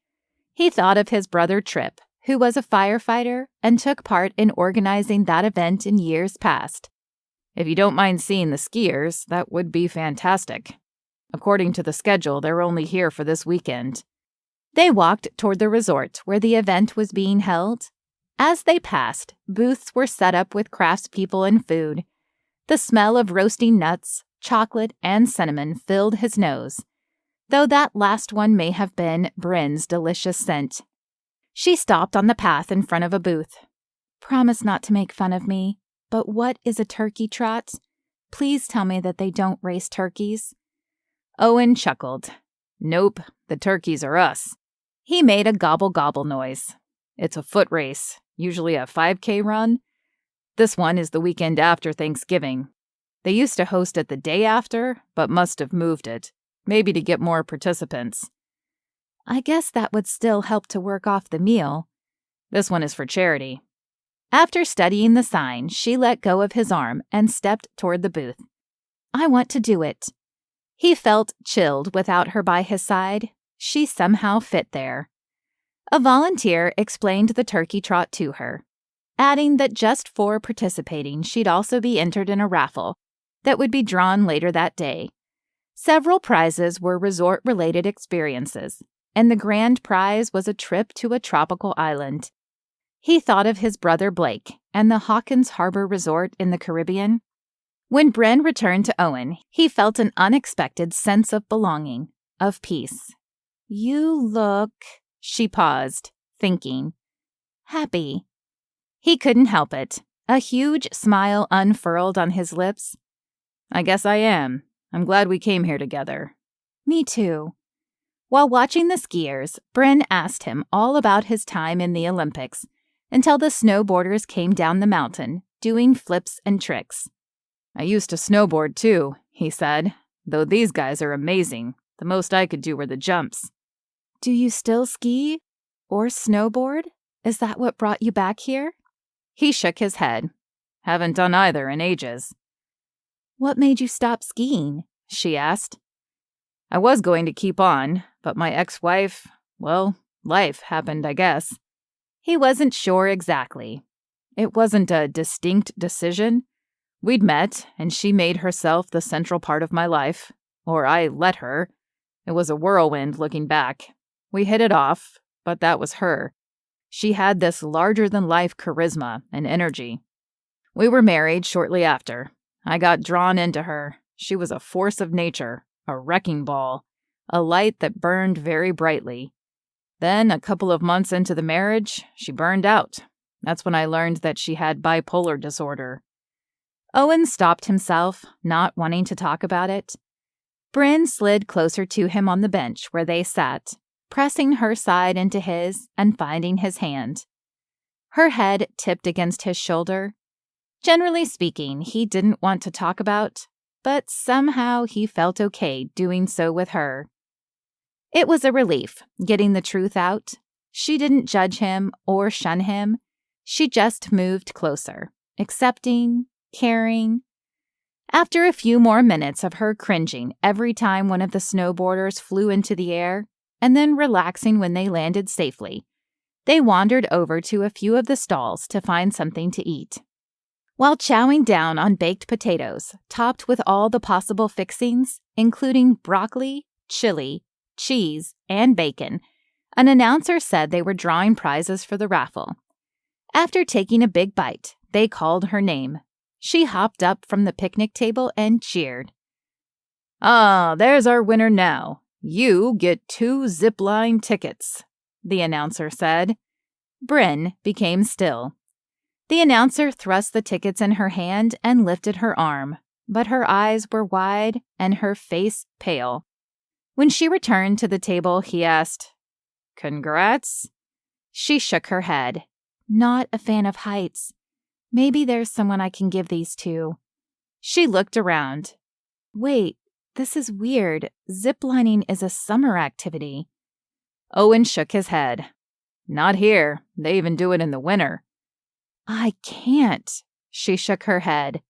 He thought of his brother Trip, who was a firefighter and took part in organizing that event in years past. "If you don't mind seeing the skiers, that would be fantastic. According to the schedule, they're only here for this weekend." They walked toward the resort where the event was being held. As they passed, booths were set up with craftspeople and food. The smell of roasting nuts, chocolate, and cinnamon filled his nose, though that last one may have been Bryn's delicious scent. She stopped on the path in front of a booth. "Promise not to make fun of me, but what is a turkey trot? Please tell me that they don't race turkeys." Owen chuckled. "Nope, the turkeys are us." He made a gobble-gobble noise. "It's a foot race, usually a 5K run. This one is the weekend after Thanksgiving. They used to host it the day after, but must have moved it, maybe to get more participants." "I guess that would still help to work off the meal." "This one is for charity." After studying the sign, she let go of his arm and stepped toward the booth. "I want to do it." He felt chilled without her by his side. She somehow fit there. A volunteer explained the turkey trot to her, adding that just for participating, she'd also be entered in a raffle that would be drawn later that day. Several prizes were resort-related experiences, and the grand prize was a trip to a tropical island. He thought of his brother Blake and the Hawkins Harbor Resort in the Caribbean. When Bryn returned to Owen, he felt an unexpected sense of belonging, of peace. "You look," she paused, thinking, "happy." He couldn't help it. A huge smile unfurled on his lips. "I guess I am. I'm glad we came here together." "Me too." While watching the skiers, Bryn asked him all about his time in the Olympics until the snowboarders came down the mountain, doing flips and tricks. "I used to snowboard too," he said, "though these guys are amazing. The most I could do were the jumps." "Do you still ski? Or snowboard? Is that what brought you back here?" He shook his head. "Haven't done either in ages." "What made you stop skiing?" she asked. "I was going to keep on, but my ex-wife, well, life happened, I guess." He wasn't sure exactly. It wasn't a distinct decision. We'd met, and she made herself the central part of my life. Or I let her. It was a whirlwind looking back. We hit it off, but that was her. She had this larger-than-life charisma and energy. We were married shortly after. I got drawn into her. She was a force of nature, a wrecking ball, a light that burned very brightly. Then, a couple of months into the marriage, she burned out. That's when I learned that she had bipolar disorder. Owen stopped himself, not wanting to talk about it. Bryn slid closer to him on the bench where they sat, pressing her side into his and finding his hand. Her head tipped against his shoulder. Generally speaking, he didn't want to talk about, but somehow he felt okay doing so with her. It was a relief, getting the truth out. She didn't judge him or shun him. She just moved closer, accepting, caring. After a few more minutes of her cringing every time one of the snowboarders flew into the air, and then relaxing when they landed safely, they wandered over to a few of the stalls to find something to eat. While chowing down on baked potatoes, topped with all the possible fixings, including broccoli, chili, cheese, and bacon, an announcer said they were drawing prizes for the raffle. After taking a big bite, they called her name. She hopped up from the picnic table and cheered. "Ah, there's our winner now. You get 2 zipline tickets," the announcer said. Bryn became still. The announcer thrust the tickets in her hand and lifted her arm, but her eyes were wide and her face pale. When she returned to the table, he asked, "Congrats?" She shook her head. "Not a fan of heights. Maybe there's someone I can give these to." She looked around. "Wait, this is weird. Ziplining is a summer activity." Owen shook his head. "Not here. They even do it in the winter." "I can't." She shook her head,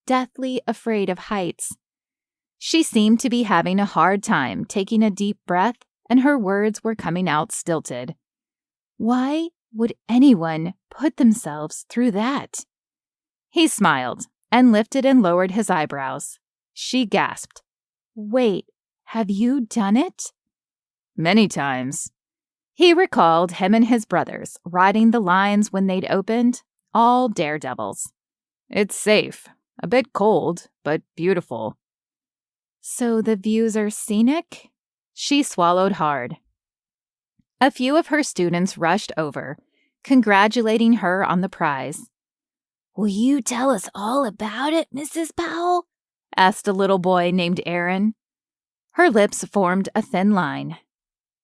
deathly afraid of heights. She seemed to be having a hard time taking a deep breath, and her words were coming out stilted. Why would anyone put themselves through that? He smiled and lifted and lowered his eyebrows. She gasped. "Wait, have you done it?" "Many times." He recalled him and his brothers riding the lines when they'd opened, all daredevils. "It's safe. A bit cold, but beautiful." "So the views are scenic?" She swallowed hard. A few of her students rushed over, congratulating her on the prize. "Will you tell us all about it, Mrs Powell?" asked a little boy named Aaron. Her lips formed a thin line.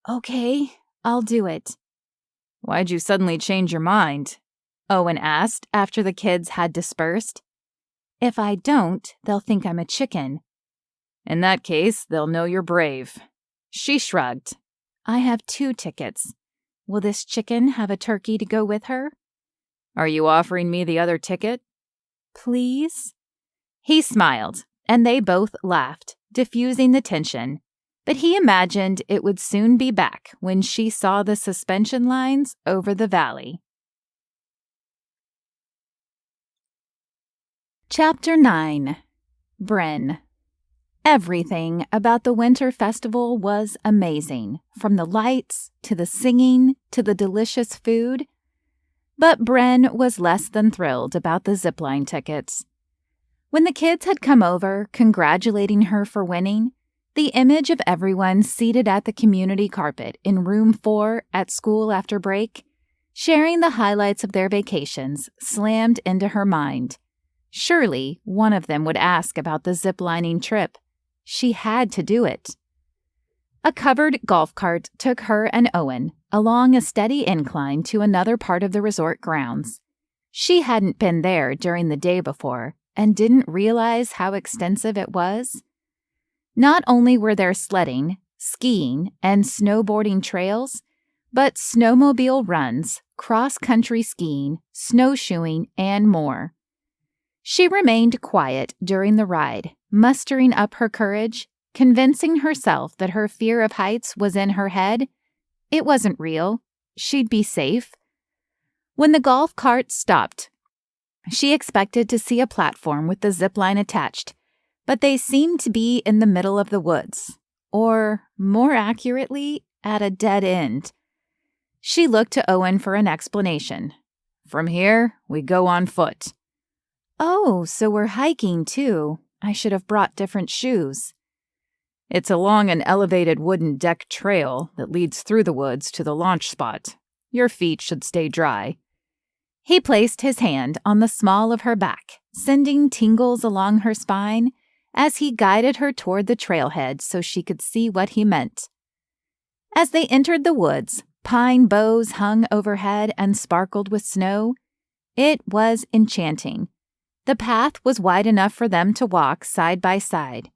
"Okay, I'll do it." "Why'd you suddenly change your mind?" Owen asked after the kids had dispersed. "If I don't, they'll think I'm a chicken." "In that case, they'll know you're brave." She shrugged. "I have 2 tickets. Will this chicken have a turkey to go with her?" "Are you offering me the other ticket?" "Please?" He smiled, and they both laughed, diffusing the tension. But he imagined it would soon be back when she saw the suspension lines over the valley. Chapter 9. Bryn. Everything about the winter festival was amazing, from the lights to the singing to the delicious food. But Bren was less than thrilled about the zipline tickets. When the kids had come over, congratulating her for winning, the image of everyone seated at the community carpet in room 4 at school after break, sharing the highlights of their vacations, slammed into her mind. Surely one of them would ask about the ziplining trip. She had to do it. A covered golf cart took her and Owen along a steady incline to another part of the resort grounds. She hadn't been there during the day before and didn't realize how extensive it was. Not only were there sledding, skiing, and snowboarding trails, but snowmobile runs, cross-country skiing, snowshoeing, and more. She remained quiet during the ride, mustering up her courage, convincing herself that her fear of heights was in her head. It wasn't real. She'd be safe. When the golf cart stopped, she expected to see a platform with the zipline attached, but they seemed to be in the middle of the woods, or, more accurately, at a dead end. She looked to Owen for an explanation. "From here, we go on foot." "Oh, so we're hiking, too. I should have brought different shoes." "It's along an elevated wooden deck trail that leads through the woods to the launch spot. Your feet should stay dry." He placed his hand on the small of her back, sending tingles along her spine as he guided her toward the trailhead so she could see what he meant. As they entered the woods, pine boughs hung overhead and sparkled with snow. It was enchanting. The path was wide enough for them to walk side by side.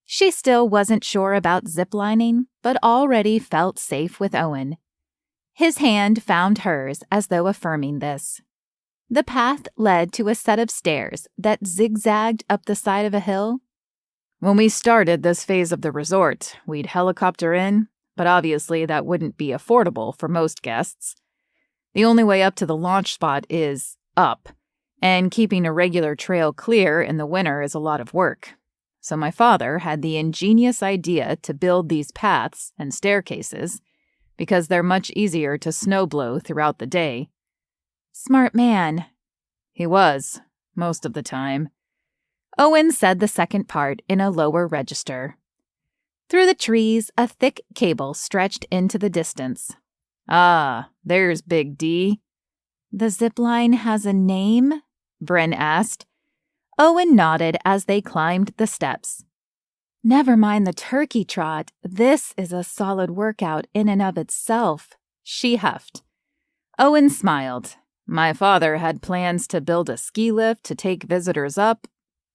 She still wasn't sure about ziplining, but already felt safe with Owen. His hand found hers as though affirming this. The path led to a set of stairs that zigzagged up the side of a hill. "When we started this phase of the resort, we'd helicopter in, but obviously that wouldn't be affordable for most guests. The only way up to the launch spot is up, and keeping a regular trail clear in the winter is a lot of work. So my father had the ingenious idea to build these paths and staircases because they're much easier to snowblow throughout the day." "Smart man." "He was, most of the time." Owen said the second part in a lower register. Through the trees, a thick cable stretched into the distance. "Ah, there's Big D." "The zipline has a name?" Bryn asked. Owen nodded as they climbed the steps. "Never mind the turkey trot. This is a solid workout in and of itself," she huffed. Owen smiled. "My father had plans to build a ski lift to take visitors up,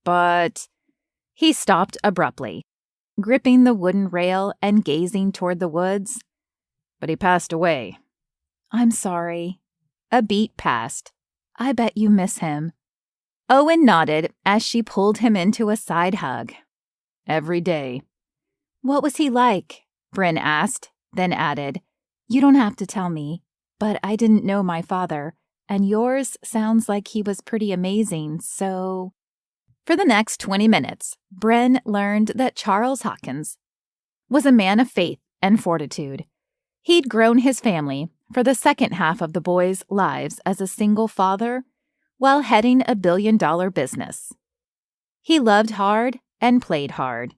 but..." He stopped abruptly, gripping the wooden rail and gazing toward the woods. "But he passed away." "I'm sorry." A beat passed. "I bet you miss him." Owen nodded as she pulled him into a side hug. "Every day." "What was he like?" Bryn asked, then added, "You don't have to tell me, but I didn't know my father, and yours sounds like he was pretty amazing, so..." For the next 20 minutes, Bryn learned that Charles Hawkins was a man of faith and fortitude. He'd grown his family for the second half of the boys' lives as a single father while heading a billion-dollar business. He loved hard and played hard.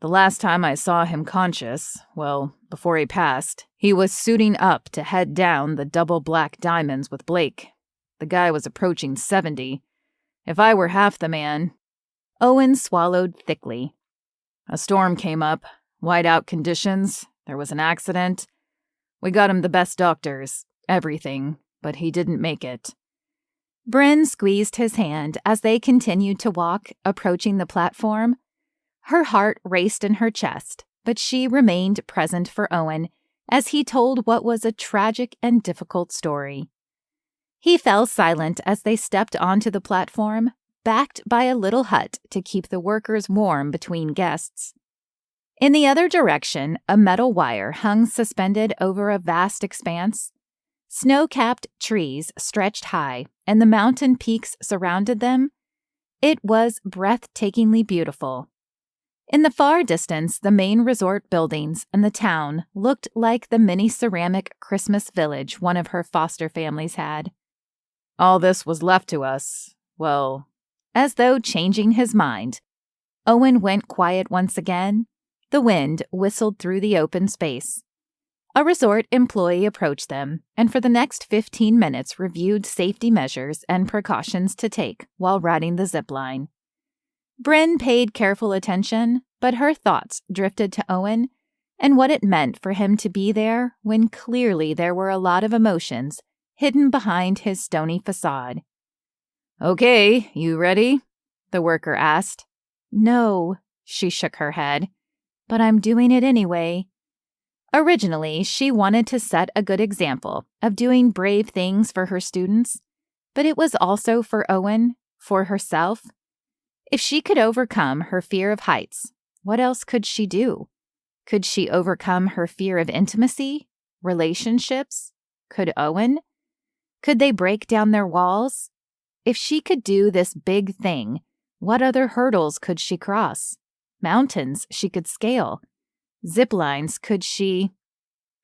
The last time I saw him conscious, well, before he passed, he was suiting up to head down the double black diamonds with Blake. The guy was approaching 70. If I were half the man... Owen swallowed thickly. A storm came up, whiteout conditions, there was an accident. We got him the best doctors, everything, but he didn't make it. Bryn squeezed his hand as they continued to walk, approaching the platform. Her heart raced in her chest, but she remained present for Owen as he told what was a tragic and difficult story. He fell silent as they stepped onto the platform, backed by a little hut to keep the workers warm between guests. In the other direction, a metal wire hung suspended over a vast expanse. Snow-capped trees stretched high, and the mountain peaks surrounded them. It was breathtakingly beautiful. In the far distance, the main resort buildings and the town looked like the mini ceramic Christmas village one of her foster families had. All this was left to us. Well, as though changing his mind, Owen went quiet once again. The wind whistled through the open space. A resort employee approached them, and for the next 15 minutes reviewed safety measures and precautions to take while riding the zip line. Bryn paid careful attention, but her thoughts drifted to Owen and what it meant for him to be there when clearly there were a lot of emotions hidden behind his stony facade. "Okay, you ready?" the worker asked. "No," she shook her head, "but I'm doing it anyway." Originally, she wanted to set a good example of doing brave things for her students, but it was also for Owen, for herself. If she could overcome her fear of heights, what else could she do? Could she overcome her fear of intimacy, relationships? Could Owen? Could they break down their walls? If she could do this big thing, what other hurdles could she cross? Mountains she could scale. Zip lines could she?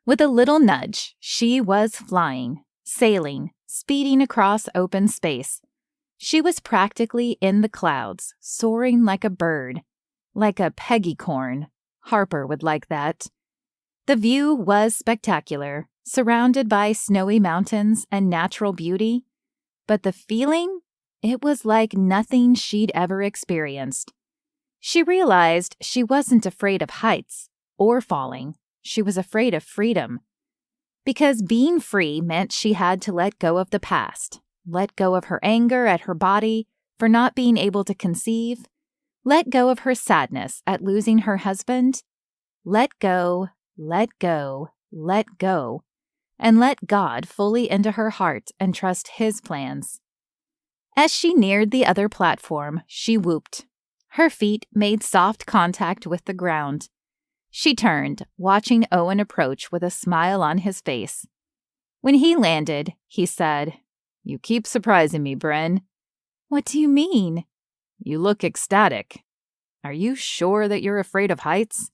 With a little nudge, she was flying, sailing, speeding across open space. She was practically in the clouds, soaring like a bird, like a peggycorn. Harper would like that. The view was spectacular, surrounded by snowy mountains and natural beauty, but the feeling, it was like nothing she'd ever experienced. She realized she wasn't afraid of heights or falling. She was afraid of freedom. Because being free meant she had to let go of the past, let go of her anger at her body for not being able to conceive, let go of her sadness at losing her husband, let go, let go, let go, and let God fully into her heart and trust His plans. As she neared the other platform, she whooped. Her feet made soft contact with the ground. She turned, watching Owen approach with a smile on his face. When he landed, he said, "You keep surprising me, Bryn." "What do you mean?" "You look ecstatic. Are you sure that you're afraid of heights?"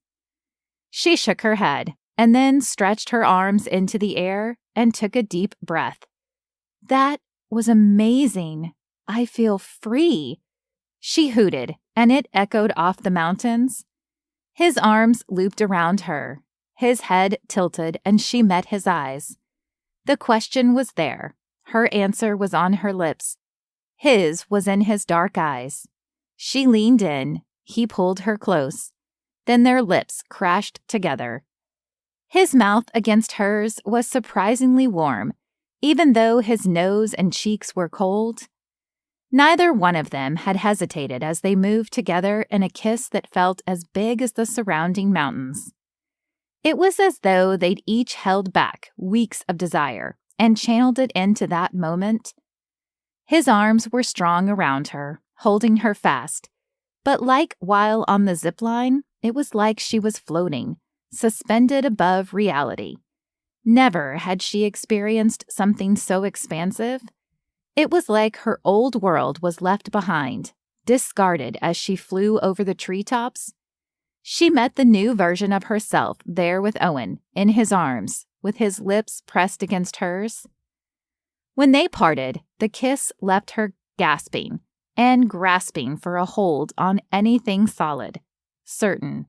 She shook her head and then stretched her arms into the air and took a deep breath. "That was amazing. I feel free." She hooted, and it echoed off the mountains. His arms looped around her. His head tilted, and she met his eyes. The question was there. Her answer was on her lips. His was in his dark eyes. She leaned in. He pulled her close. Then their lips crashed together. His mouth against hers was surprisingly warm, even though his nose and cheeks were cold. Neither one of them had hesitated as they moved together in a kiss that felt as big as the surrounding mountains. It was as though they'd each held back weeks of desire and channeled it into that moment. His arms were strong around her, holding her fast, but like while on the zip line, it was like she was floating, suspended above reality. Never had she experienced something so expansive. It was like her old world was left behind, discarded as she flew over the treetops. She met the new version of herself there with Owen, in his arms, with his lips pressed against hers. When they parted, the kiss left her gasping and grasping for a hold on anything solid, certain.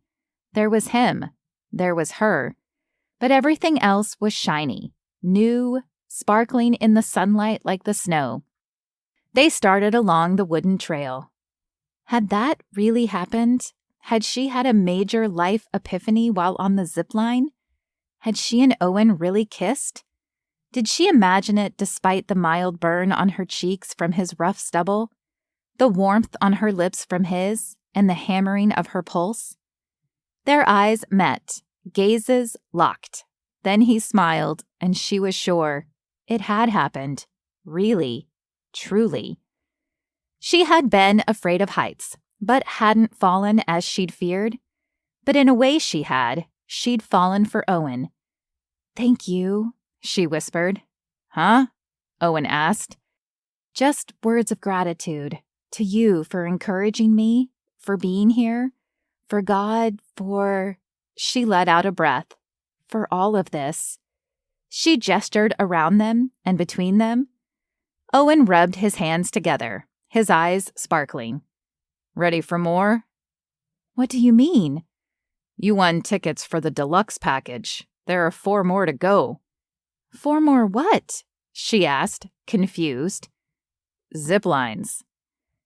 There was him, there was her, but everything else was shiny, new, sparkling in the sunlight like the snow. They started along the wooden trail. Had that really happened? Had she had a major life epiphany while on the zip line? Had she and Owen really kissed? Did she imagine it despite the mild burn on her cheeks from his rough stubble, the warmth on her lips from his, and the hammering of her pulse? Their eyes met, gazes locked. Then he smiled, and she was sure. It had happened. Really. Truly. She had been afraid of heights, but hadn't fallen as she'd feared. But in a way she had. She'd fallen for Owen. "Thank you," she whispered. "Huh?" Owen asked. "Just words of gratitude. To you for encouraging me, for being here, For God, she let out a breath. For all of this. She gestured around them and between them. Owen rubbed his hands together, his eyes sparkling. Ready for more? What do you mean? You won tickets for the deluxe package. There are 4 more to go. 4 more what? She asked, confused. Zip lines.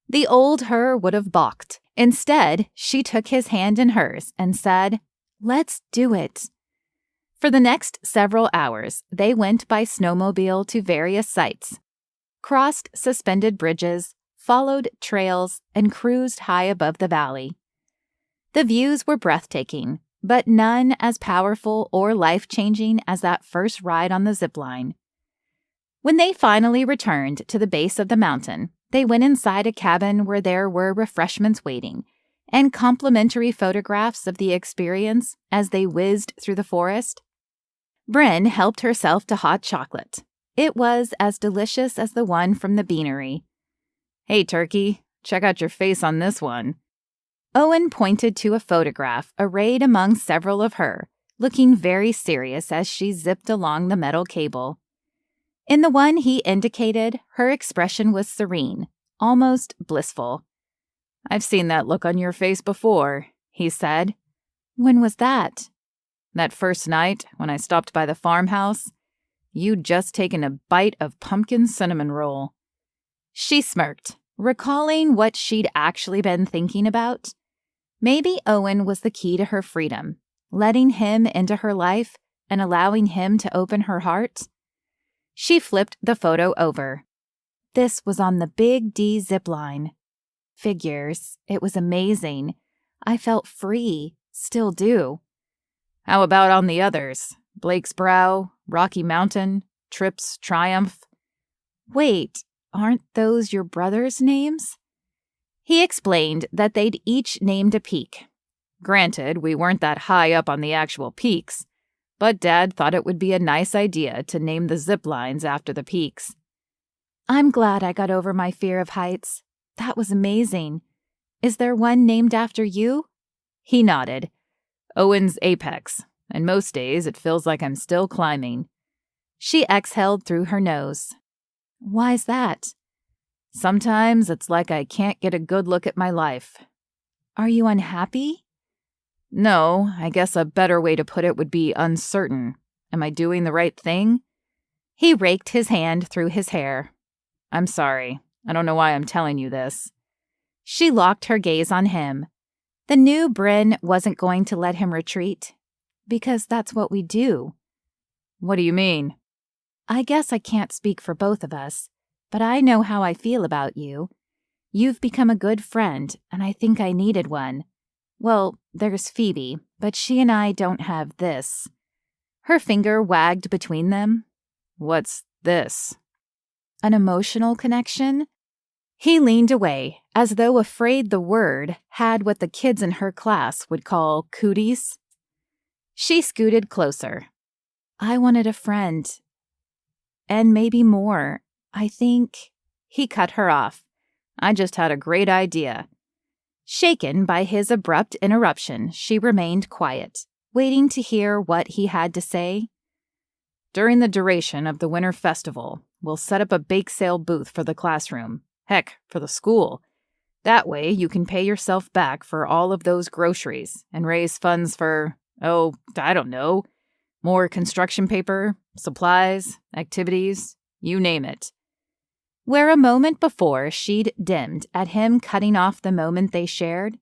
The old her would have balked. Instead, she took his hand in hers and said, "Let's do it." For the next several hours, they went by snowmobile to various sites, crossed suspended bridges, followed trails, and cruised high above the valley. The views were breathtaking, but none as powerful or life-changing as that first ride on the zip line. When they finally returned to the base of the mountain, they went inside a cabin where there were refreshments waiting and complimentary photographs of the experience as they whizzed through the forest. Bryn helped herself to hot chocolate. It was as delicious as the one from the beanery. "Hey, Turkey, check out your face on this one." Owen pointed to a photograph arrayed among several of her, looking very serious as she zipped along the metal cable. In the one he indicated, her expression was serene, almost blissful. "I've seen that look on your face before," he said. "When was that?" "That first night when I stopped by the farmhouse. You'd just taken a bite of pumpkin cinnamon roll." She smirked, recalling what she'd actually been thinking about. Maybe Owen was the key to her freedom, letting him into her life and allowing him to open her heart. She flipped the photo over. This was on the Big D zipline. Figures. It was amazing. I felt free. Still do. "How about on the others? Blake's Brow, Rocky Mountain, Tripp's Triumph?" "Wait, aren't those your brothers' names?" He explained that they'd each named a peak. Granted, we weren't that high up on the actual peaks, but Dad thought it would be a nice idea to name the zip lines after the peaks. "I'm glad I got over my fear of heights. That was amazing. Is there one named after you?" He nodded. "Owen's Apex, and most days it feels like I'm still climbing." She exhaled through her nose. "Why's that?" "Sometimes it's like I can't get a good look at my life." "Are you unhappy?" "No, I guess a better way to put it would be uncertain. Am I doing the right thing?" He raked his hand through his hair. "I'm sorry. I don't know why I'm telling you this." She locked her gaze on him. The new Bryn wasn't going to let him retreat. "Because that's what we do." "What do you mean?" "I guess I can't speak for both of us, but I know how I feel about you. You've become a good friend, and I think I needed one. Well, there's Phoebe, but she and I don't have this." Her finger wagged between them. "What's this?" "An emotional connection?" He leaned away, as though afraid the word had what the kids in her class would call cooties. She scooted closer. "I wanted a friend. And maybe more. I think—" He cut her off. "I just had a great idea." Shaken by his abrupt interruption, she remained quiet, waiting to hear what he had to say. "During the duration of the winter festival, we'll set up a bake sale booth for the classroom. Heck, for the school. That way you can pay yourself back for all of those groceries and raise funds for, I don't know, more construction paper, supplies, activities, you name it." Where a moment before she'd dimmed at him cutting off the moment they shared,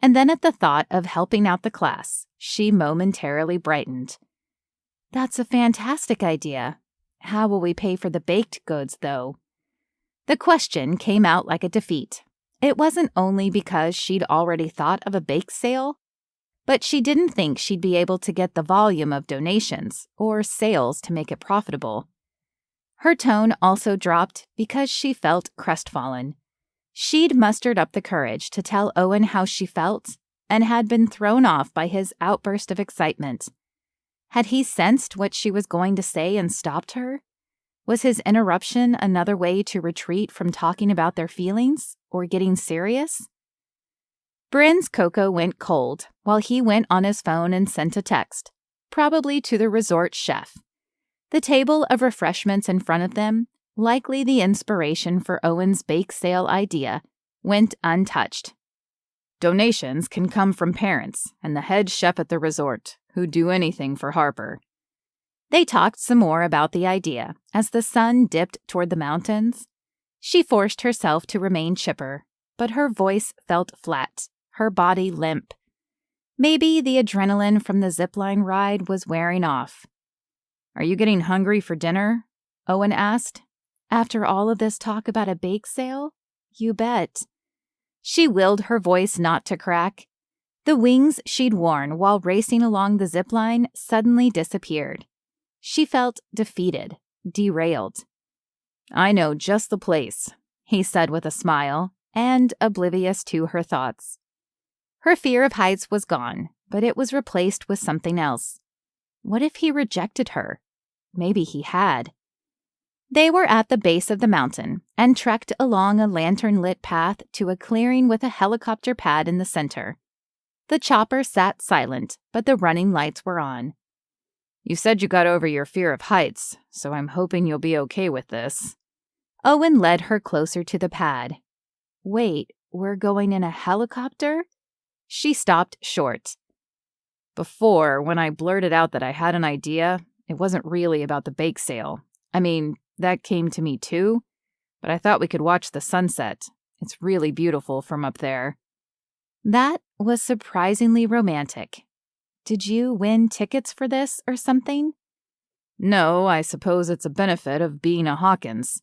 and then at the thought of helping out the class, she momentarily brightened. "That's a fantastic idea. How will we pay for the baked goods, though?" The question came out like a defeat. It wasn't only because she'd already thought of a bake sale, but she didn't think she'd be able to get the volume of donations or sales to make it profitable. Her tone also dropped because she felt crestfallen. She'd mustered up the courage to tell Owen how she felt and had been thrown off by his outburst of excitement. Had he sensed what she was going to say and stopped her? Was his interruption another way to retreat from talking about their feelings or getting serious? Bryn's cocoa went cold while he went on his phone and sent a text, probably to the resort chef. The table of refreshments in front of them, likely the inspiration for Owen's bake sale idea, went untouched. Donations can come from parents and the head chef at the resort, who'd do anything for Harper. They talked some more about the idea as the sun dipped toward the mountains. She forced herself to remain chipper, but her voice felt flat, her body limp. Maybe the adrenaline from the zipline ride was wearing off. "Are you getting hungry for dinner?" Owen asked. "After all of this talk about a bake sale? You bet." She willed her voice not to crack. The wings she'd worn while racing along the zipline suddenly disappeared. She felt defeated, derailed. "I know just the place," he said with a smile, and oblivious to her thoughts. Her fear of heights was gone, but it was replaced with something else. What if he rejected her? Maybe he had. They were at the base of the mountain and trekked along a lantern-lit path to a clearing with a helicopter pad in the center. The chopper sat silent, but the running lights were on. "You said you got over your fear of heights, so I'm hoping you'll be okay with this." Owen led her closer to the pad. "Wait, we're going in a helicopter?" She stopped short. "Before, when I blurted out that I had an idea, it wasn't really about the bake sale. I mean, that came to me too, but I thought we could watch the sunset. It's really beautiful from up there." That was surprisingly romantic. Did you win tickets for this or something? "No, I suppose it's a benefit of being a Hawkins."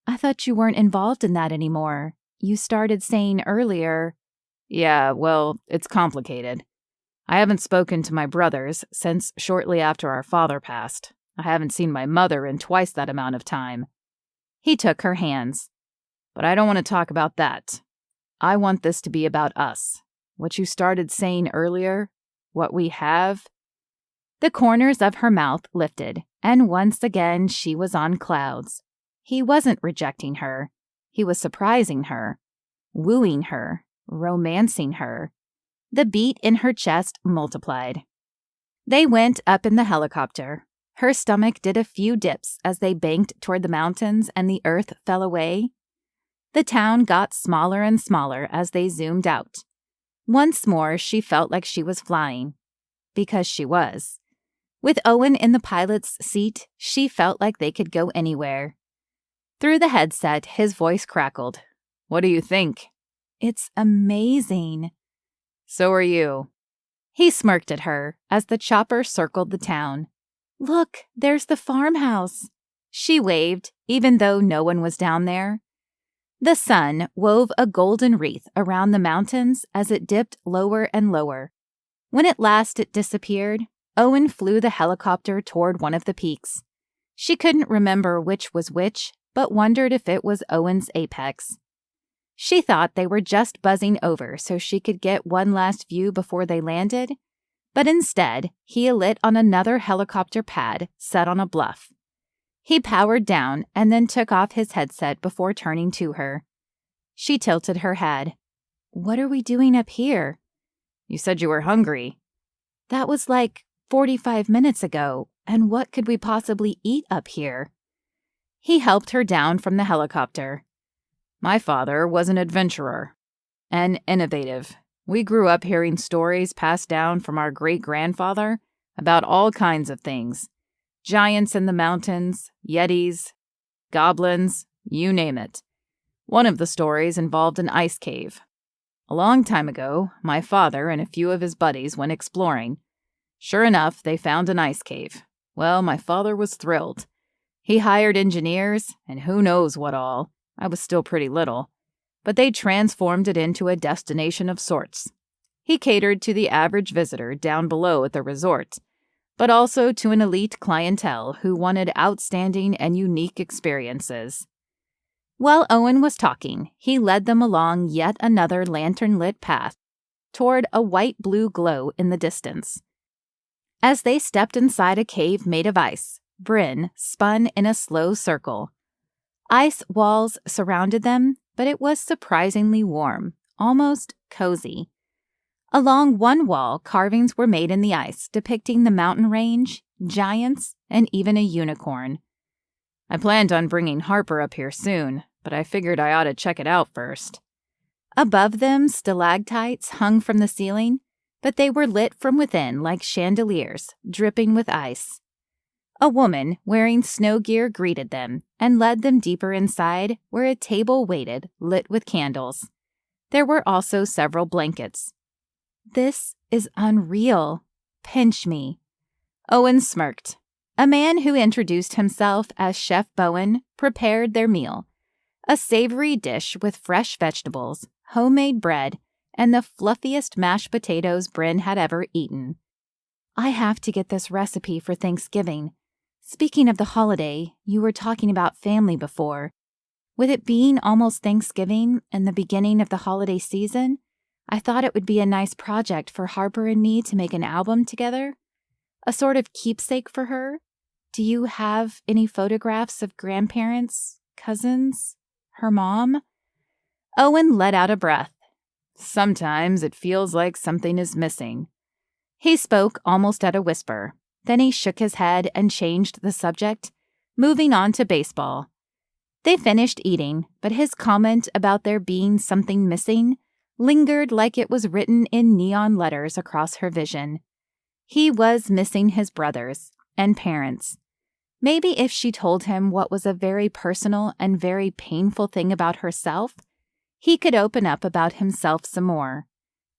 "I thought you weren't involved in that anymore. You started saying earlier—" "Yeah, well, it's complicated. I haven't spoken to my brothers since shortly after our father passed. I haven't seen my mother in twice that amount of time." He took her hands. "But I don't want to talk about that. I want this to be about us. What you started saying earlier, what we have." The corners of her mouth lifted, and once again she was on clouds. He wasn't rejecting her. He was surprising her, wooing her, romancing her. The beat in her chest multiplied. They went up in the helicopter. Her stomach did a few dips as they banked toward the mountains and the earth fell away. The town got smaller and smaller as they zoomed out. Once more, she felt like she was flying. Because she was. With Owen in the pilot's seat, she felt like they could go anywhere. Through the headset, his voice crackled. "What do you think?" "It's amazing." "So are you." He smirked at her as the chopper circled the town. "Look, there's the farmhouse." She waved, even though no one was down there. The sun wove a golden wreath around the mountains as it dipped lower and lower. When at last it disappeared, Owen flew the helicopter toward one of the peaks. She couldn't remember which was which, but wondered if it was Owen's apex. She thought they were just buzzing over so she could get one last view before they landed, but instead, he lit on another helicopter pad set on a bluff. He powered down and then took off his headset before turning to her. She tilted her head. "What are we doing up here?" "You said you were hungry." "That was like 45 minutes ago, and what could we possibly eat up here?" He helped her down from the helicopter. "My father was an adventurer, and innovative. We grew up hearing stories passed down from our great-grandfather about all kinds of things. Giants in the mountains, yetis, goblins, you name it. One of the stories involved an ice cave. A long time ago, my father and a few of his buddies went exploring. Sure enough, they found an ice cave. Well, my father was thrilled. He hired engineers, and who knows what all. I was still pretty little. But they transformed it into a destination of sorts. He catered to the average visitor down below at the resort, but also to an elite clientele who wanted outstanding and unique experiences. While Owen was talking, he led them along yet another lantern-lit path toward a white-blue glow in the distance. As they stepped inside a cave made of ice, Bryn spun in a slow circle. Ice walls surrounded them, but it was surprisingly warm, almost cozy. Along one wall, carvings were made in the ice depicting the mountain range, giants, and even a unicorn. I planned on bringing Harper up here soon, but I figured I ought to check it out first. Above them, stalactites hung from the ceiling, but they were lit from within like chandeliers, dripping with ice. A woman wearing snow gear greeted them and led them deeper inside where a table waited, lit with candles. There were also several blankets. "This is unreal. Pinch me." Owen smirked. A man who introduced himself as Chef Bowen prepared their meal, a savory dish with fresh vegetables, homemade bread, and the fluffiest mashed potatoes Bryn had ever eaten. "I have to get this recipe for Thanksgiving. Speaking of the holiday, you were talking about family before. With it being almost Thanksgiving and the beginning of the holiday season, I thought it would be a nice project for Harper and me to make an album together. A sort of keepsake for her. Do you have any photographs of grandparents, cousins, her mom?" Owen let out a breath. Sometimes it feels like something is missing. He spoke almost at a whisper. Then he shook his head and changed the subject, moving on to baseball. They finished eating, but his comment about there being something missing lingered like it was written in neon letters across her vision. He was missing his brothers and parents. Maybe if she told him what was a very personal and very painful thing about herself, he could open up about himself some more.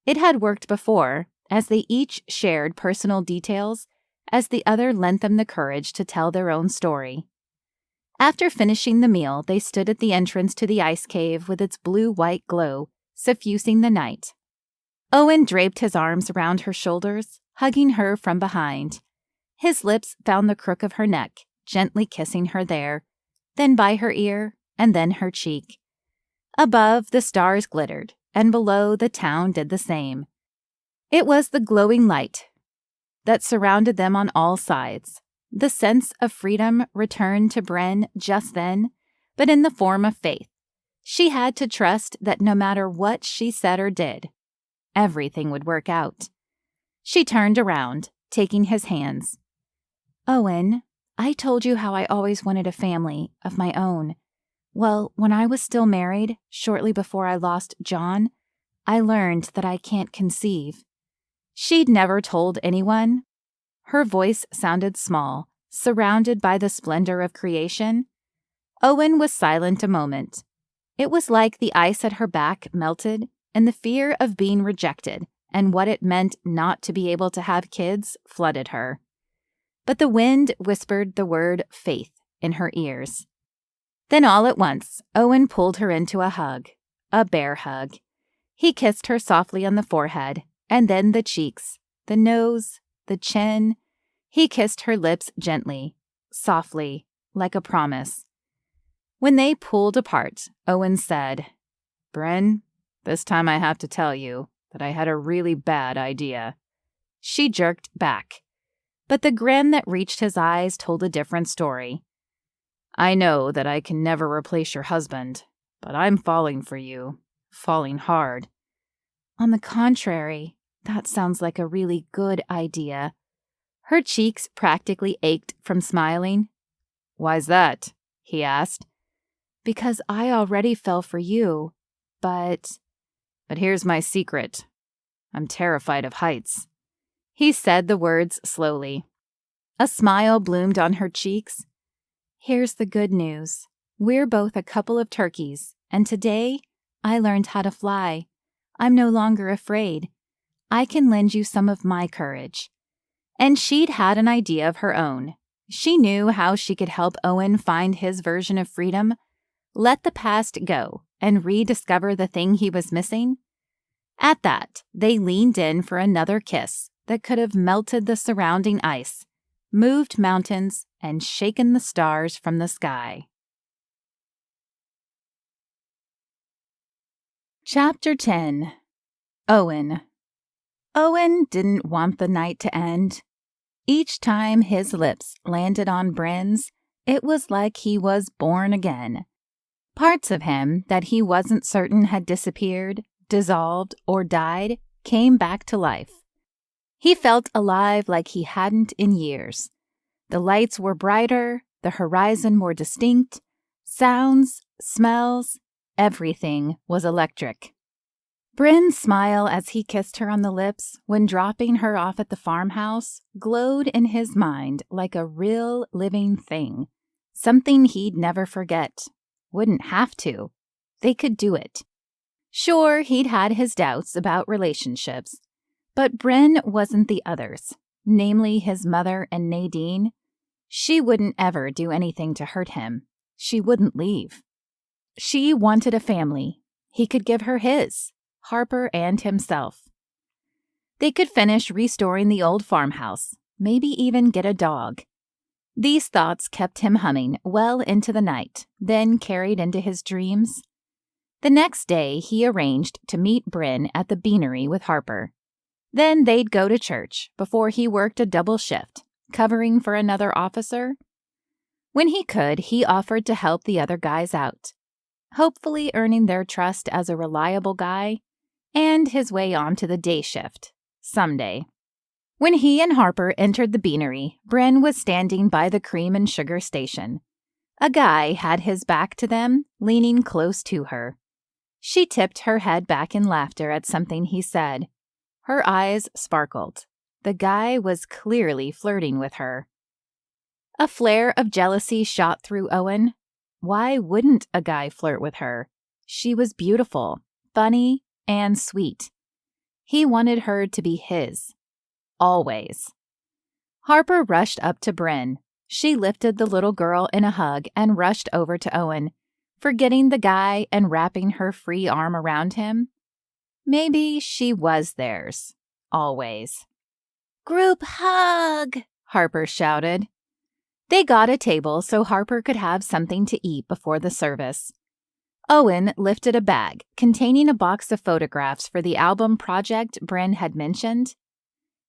It had worked before, as they each shared personal details, as the other lent them the courage to tell their own story. After finishing the meal, they stood at the entrance to the ice cave with its blue-white glow, suffusing the night. Owen draped his arms around her shoulders, hugging her from behind. His lips found the crook of her neck, gently kissing her there, then by her ear, and then her cheek. Above, the stars glittered, and below, the town did the same. It was the glowing light that surrounded them on all sides. The sense of freedom returned to Bren just then, but in the form of faith. She had to trust that no matter what she said or did, everything would work out. She turned around, taking his hands. "Owen, I told you how I always wanted a family of my own. Well, when I was still married, shortly before I lost John, I learned that I can't conceive." She'd never told anyone. Her voice sounded small, surrounded by the splendor of creation. Owen was silent a moment. It was like the ice at her back melted, and the fear of being rejected and what it meant not to be able to have kids flooded her. But the wind whispered the word faith in her ears. Then all at once, Owen pulled her into a hug, a bear hug. He kissed her softly on the forehead, and then the cheeks, the nose, the chin. He kissed her lips gently, softly, like a promise. When they pulled apart, Owen said, "Bryn, this time I have to tell you that I had a really bad idea." She jerked back, but the grin that reached his eyes told a different story. "I know that I can never replace your husband, but I'm falling for you, falling hard." "On the contrary, that sounds like a really good idea." Her cheeks practically ached from smiling. "Why's that?" he asked. "Because I already fell for you, but here's my secret. I'm terrified of heights." He said the words slowly. A smile bloomed on her cheeks. "Here's the good news. We're both a couple of turkeys, and today I learned how to fly. I'm no longer afraid. I can lend you some of my courage." And she'd had an idea of her own. She knew how she could help Owen find his version of freedom, let the past go, and rediscover the thing he was missing. At that, they leaned in for another kiss that could have melted the surrounding ice, moved mountains, and shaken the stars from the sky. Chapter 10. Owen. Owen didn't want the night to end. Each time his lips landed on Bryn's, it was like he was born again. Parts of him that he wasn't certain had disappeared dissolved, or died came back to life. He felt alive like he hadn't in years. The lights were brighter, the horizon more distinct, sounds, smells, everything was electric. Bryn's smile as he kissed her on the lips when dropping her off at the farmhouse glowed in his mind like a real living thing, something he'd never forget. Wouldn't have to. They could do it. Sure, he'd had his doubts about relationships, but Bryn wasn't the others, namely his mother and Nadine. She wouldn't ever do anything to hurt him. She wouldn't leave. She wanted a family. He could give her his, Harper and himself. They could finish restoring the old farmhouse, maybe even get a dog. These thoughts kept him humming well into the night, then carried into his dreams. The next day, he arranged to meet Bryn at the beanery with Harper. Then they'd go to church before he worked a double shift, covering for another officer. When he could, he offered to help the other guys out, hopefully earning their trust as a reliable guy and his way onto the day shift, someday. When he and Harper entered the beanery, Bryn was standing by the cream and sugar station. A guy had his back to them, leaning close to her. She tipped her head back in laughter at something he said. Her eyes sparkled. The guy was clearly flirting with her. A flare of jealousy shot through Owen. Why wouldn't a guy flirt with her? She was beautiful, funny, and sweet. He wanted her to be his. Always. Harper rushed up to Bryn. She lifted the little girl in a hug and rushed over to Owen, forgetting the guy and wrapping her free arm around him. Maybe she was theirs. Always. Group hug, Harper shouted. They got a table so Harper could have something to eat before the service. Owen lifted a bag containing a box of photographs for the album project Bryn had mentioned.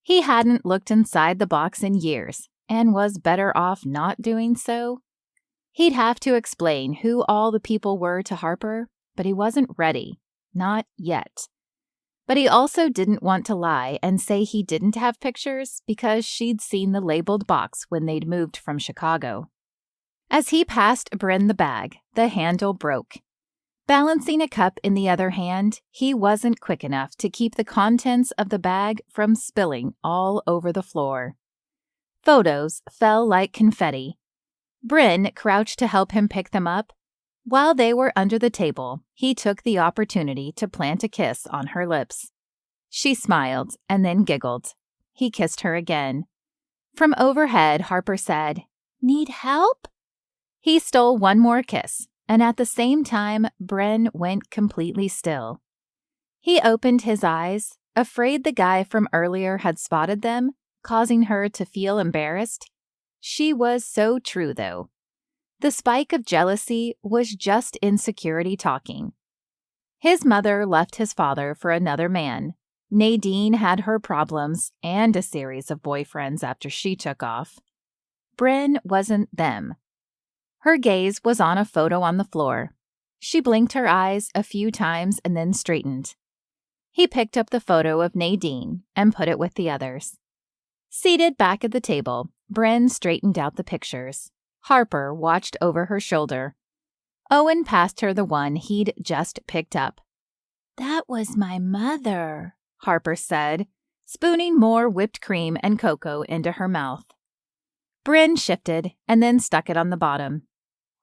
He hadn't looked inside the box in years and was better off not doing so. He'd have to explain who all the people were to Harper, but he wasn't ready. Not yet. But he also didn't want to lie and say he didn't have pictures because she'd seen the labeled box when they'd moved from Chicago. As he passed Bryn the bag, the handle broke. Balancing a cup in the other hand, he wasn't quick enough to keep the contents of the bag from spilling all over the floor. Photos fell like confetti. Bryn crouched to help him pick them up. While they were under the table, he took the opportunity to plant a kiss on her lips. She smiled and then giggled. He kissed her again. From overhead, Harper said, "Need help?" He stole one more kiss, and at the same time, Bryn went completely still. He opened his eyes, afraid the guy from earlier had spotted them, causing her to feel embarrassed. She was so true, though. The spike of jealousy was just insecurity talking. His mother left his father for another man. Nadine had her problems and a series of boyfriends after she took off. Bryn wasn't them. Her gaze was on a photo on the floor. She blinked her eyes a few times and then straightened. He picked up the photo of Nadine and put it with the others. Seated back at the table, Bryn straightened out the pictures. Harper watched over her shoulder. Owen passed her the one he'd just picked up. "That was my mother," Harper said, spooning more whipped cream and cocoa into her mouth. Bryn shifted and then stuck it on the bottom.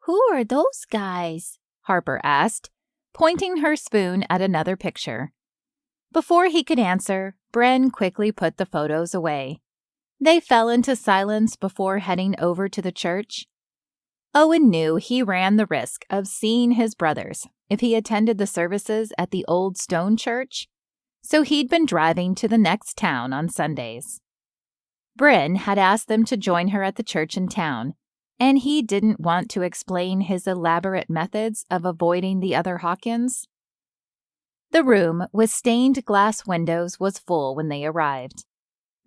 "Who are those guys?" Harper asked, pointing her spoon at another picture. Before he could answer, Bryn quickly put the photos away. They fell into silence before heading over to the church. Owen knew he ran the risk of seeing his brothers if he attended the services at the old stone church, so he'd been driving to the next town on Sundays. Bryn had asked them to join her at the church in town, and he didn't want to explain his elaborate methods of avoiding the other Hawkins. The room with stained glass windows was full when they arrived.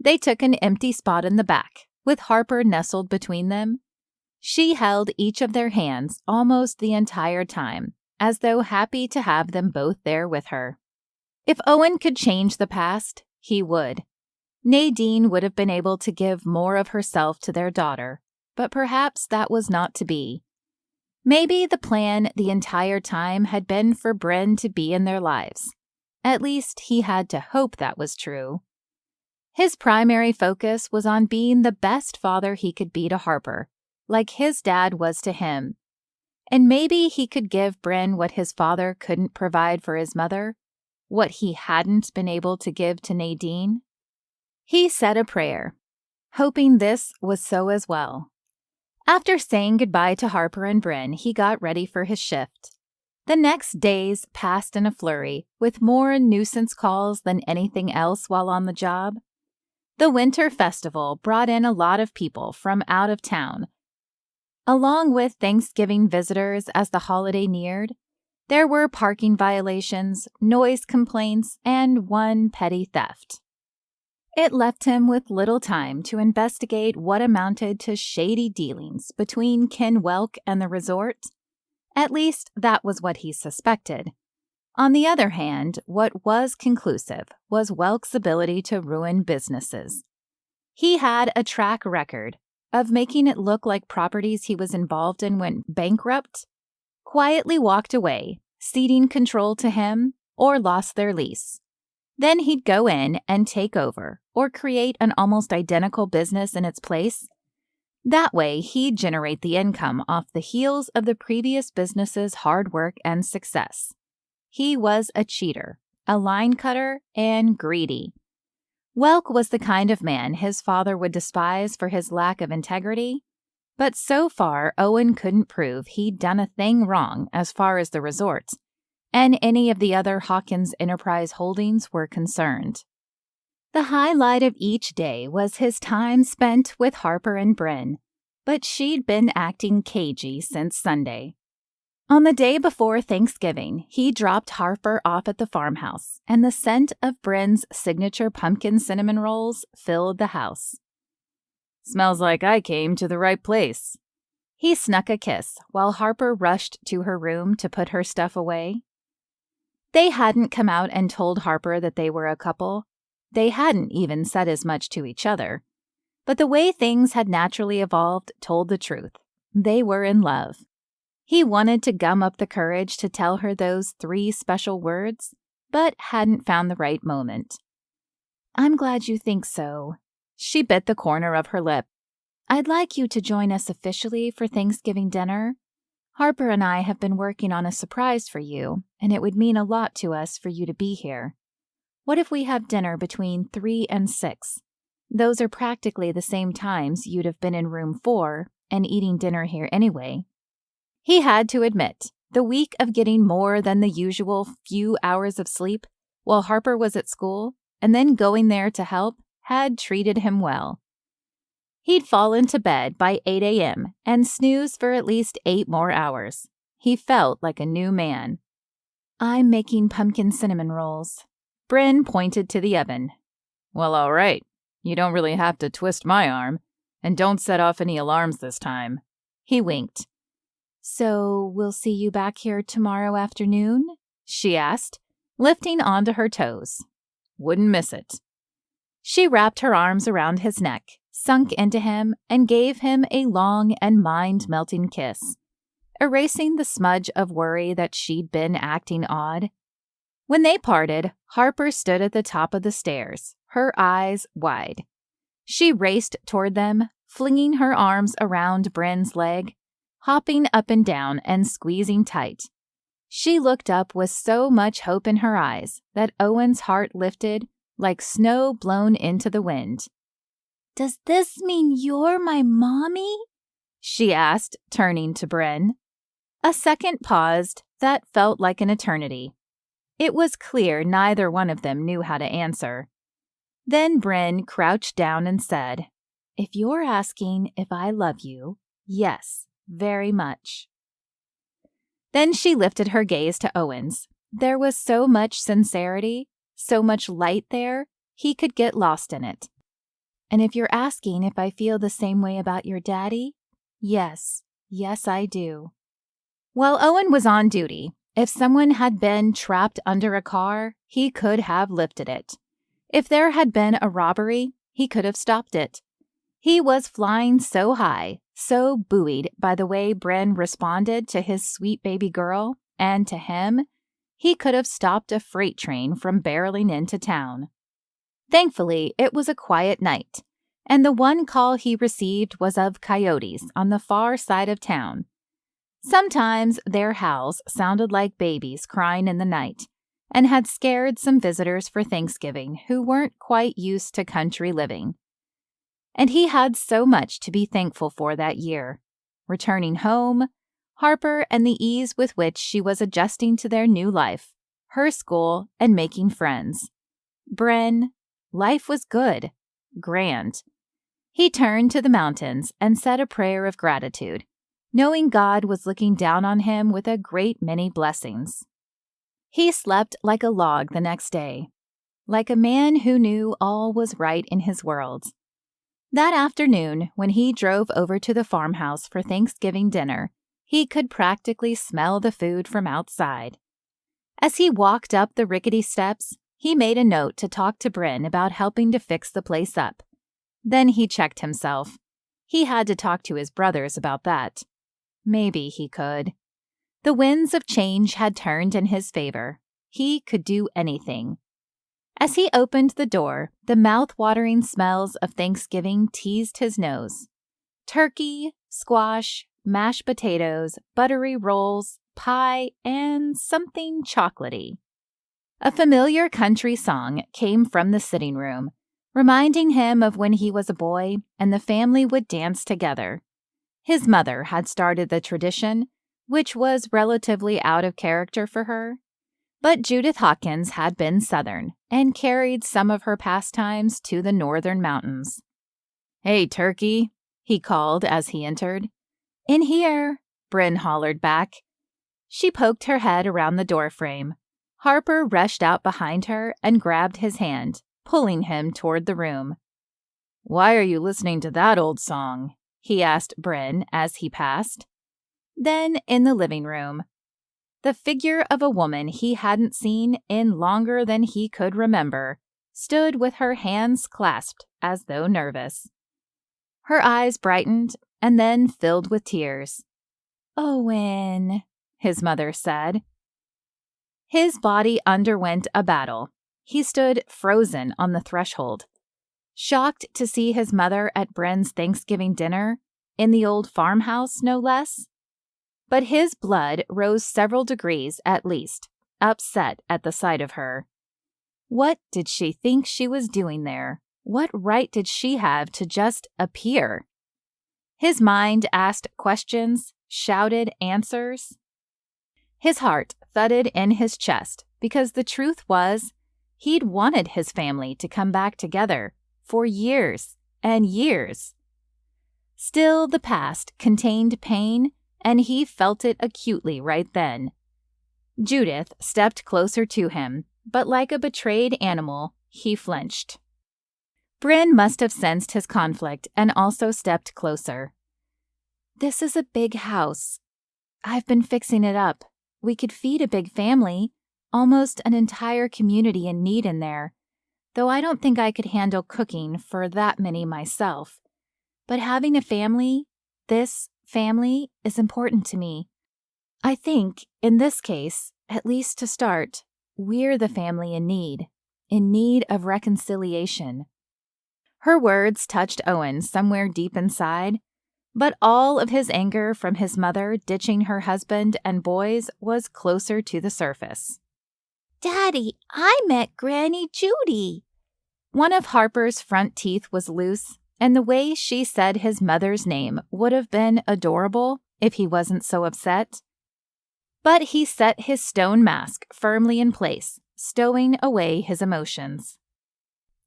They took an empty spot in the back, with Harper nestled between them. She held each of their hands almost the entire time, as though happy to have them both there with her. If Owen could change the past, he would. Nadine would have been able to give more of herself to their daughter, but perhaps that was not to be. Maybe the plan the entire time had been for Bryn to be in their lives. At least he had to hope that was true. His primary focus was on being the best father he could be to Harper, like his dad was to him. And maybe he could give Bryn what his father couldn't provide for his mother, what he hadn't been able to give to Nadine. He said a prayer, hoping this was so as well. After saying goodbye to Harper and Bryn, he got ready for his shift. The next days passed in a flurry, with more nuisance calls than anything else while on the job. The winter festival brought in a lot of people from out of town. Along with Thanksgiving visitors as the holiday neared, there were parking violations, noise complaints, and one petty theft. It left him with little time to investigate what amounted to shady dealings between Ken Welk and the resort. At least that was what he suspected. On the other hand, what was conclusive was Welk's ability to ruin businesses. He had a track record of making it look like properties he was involved in went bankrupt, quietly walked away, ceding control to him, or lost their lease. Then he'd go in and take over or create an almost identical business in its place. That way, he'd generate the income off the heels of the previous business's hard work and success. He was a cheater, a line cutter, and greedy. Welk was the kind of man his father would despise for his lack of integrity, but so far Owen couldn't prove he'd done a thing wrong as far as the resort and any of the other Hawkins Enterprise holdings were concerned. The highlight of each day was his time spent with Harper and Bryn, but she'd been acting cagey since Sunday. On the day before Thanksgiving, he dropped Harper off at the farmhouse, and the scent of Bryn's signature pumpkin cinnamon rolls filled the house. "Smells like I came to the right place." He snuck a kiss while Harper rushed to her room to put her stuff away. They hadn't come out and told Harper that they were a couple. They hadn't even said as much to each other. But the way things had naturally evolved told the truth. They were in love. He wanted to gum up the courage to tell her those 3 special words, but hadn't found the right moment. "I'm glad you think so." She bit the corner of her lip. "I'd like you to join us officially for Thanksgiving dinner. Harper and I have been working on a surprise for you, and it would mean a lot to us for you to be here. What if we have dinner between 3 and 6? Those are practically the same times you'd have been in room 4 and eating dinner here anyway." He had to admit, the week of getting more than the usual few hours of sleep while Harper was at school and then going there to help had treated him well. He'd fall into bed by 8 a.m. and snooze for at least 8 more hours. He felt like a new man. "I'm making pumpkin cinnamon rolls." Bryn pointed to the oven. "Well, all right. You don't really have to twist my arm. And don't set off any alarms this time." He winked. "So we'll see you back here tomorrow afternoon?" she asked, lifting onto her toes. "Wouldn't miss it." She wrapped her arms around his neck, sunk into him, and gave him a long and mind-melting kiss, erasing the smudge of worry that she'd been acting odd. When they parted, Harper stood at the top of the stairs, her eyes wide. She raced toward them, flinging her arms around Bryn's leg, hopping up and down and squeezing tight. She looked up with so much hope in her eyes that Owen's heart lifted like snow blown into the wind. "Does this mean you're my mommy?" she asked, turning to Bryn. A second paused that felt like an eternity. It was clear neither one of them knew how to answer. Then Bryn crouched down and said, "If you're asking if I love you, yes, very much." Then she lifted her gaze to Owen's. There was so much sincerity, so much light there, he could get lost in it. "And if you're asking if I feel the same way about your daddy, yes, I do." While Owen was on duty, If someone had been trapped under a car, he could have lifted it. If there had been a robbery, he could have stopped it. He was flying so high, so buoyed by the way Bryn responded to his sweet baby girl and to him, he could have stopped a freight train from barreling into town. Thankfully, it was a quiet night, and the one call he received was of coyotes on the far side of town. Sometimes their howls sounded like babies crying in the night and had scared some visitors for Thanksgiving who weren't quite used to country living. And he had so much to be thankful for that year. Returning home, Harper and the ease with which she was adjusting to their new life, her school, and making friends. Bryn, life was good, grand. He turned to the mountains and said a prayer of gratitude, knowing God was looking down on him with a great many blessings. He slept like a log the next day, like a man who knew all was right in his world. That afternoon, when he drove over to the farmhouse for Thanksgiving dinner, he could practically smell the food from outside. As he walked up the rickety steps, he made a note to talk to Bryn about helping to fix the place up. Then he checked himself. He had to talk to his brothers about that. Maybe he could. The winds of change had turned in his favor. He could do anything. As he opened the door, the mouth-watering smells of Thanksgiving teased his nose. Turkey, squash, mashed potatoes, buttery rolls, pie, and something chocolatey. A familiar country song came from the sitting room, reminding him of when he was a boy and the family would dance together. His mother had started the tradition, which was relatively out of character for her. But Judith Hawkins had been Southern and carried some of her pastimes to the northern mountains. "Hey, Turkey," he called as he entered. "In here," Bryn hollered back. She poked her head around the doorframe. Harper rushed out behind her and grabbed his hand, pulling him toward the room. "Why are you listening to that old song?" he asked Bryn as he passed. Then, in the living room, the figure of a woman he hadn't seen in longer than he could remember stood with her hands clasped as though nervous. Her eyes brightened and then filled with tears. "Owen," his mother said. His body underwent a battle. He stood frozen on the threshold, shocked to see his mother at Bryn's Thanksgiving dinner, in the old farmhouse no less. But his blood rose several degrees at least, upset at the sight of her. What did she think she was doing there? What right did she have to just appear? His mind asked questions, shouted answers. His heart thudded in his chest because the truth was, he'd wanted his family to come back together for years and years. Still, the past contained pain, and he felt it acutely right then. Judith stepped closer to him, but like a betrayed animal, he flinched. Bryn must have sensed his conflict and also stepped closer. "This is a big house. I've been fixing it up. We could feed a big family, almost an entire community in need in there, though I don't think I could handle cooking for that many myself. But having a family, this family, is important to me. I think, in this case, at least to start, we're the family in need of reconciliation." Her words touched Owen somewhere deep inside, but all of his anger from his mother ditching her husband and boys was closer to the surface. "Daddy, I met Granny Judy." One of Harper's front teeth was loose, and the way she said his mother's name would have been adorable if he wasn't so upset. But he set his stone mask firmly in place, stowing away his emotions.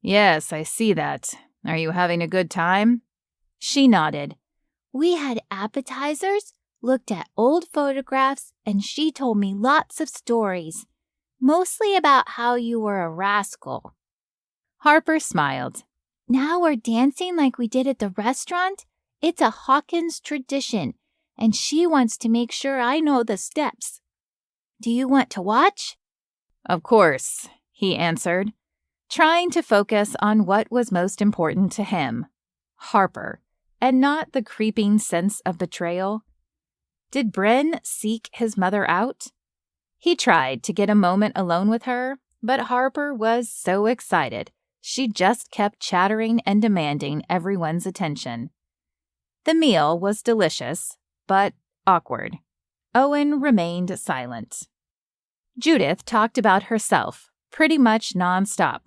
"Yes, I see that. Are you having a good time?" She nodded. "We had appetizers, looked at old photographs, and she told me lots of stories, mostly about how you were a rascal." Harper smiled. "Now we're dancing like we did at the restaurant. It's a Hawkins tradition, and she wants to make sure I know the steps." Do you want to watch? Of course, he answered, trying to focus on what was most important to him, Harper, and not the creeping sense of betrayal. Did Bryn seek his mother out? He tried to get a moment alone with her, but Harper was so excited, she just kept chattering and demanding everyone's attention. The meal was delicious, but awkward. Owen remained silent. Judith talked about herself, pretty much nonstop.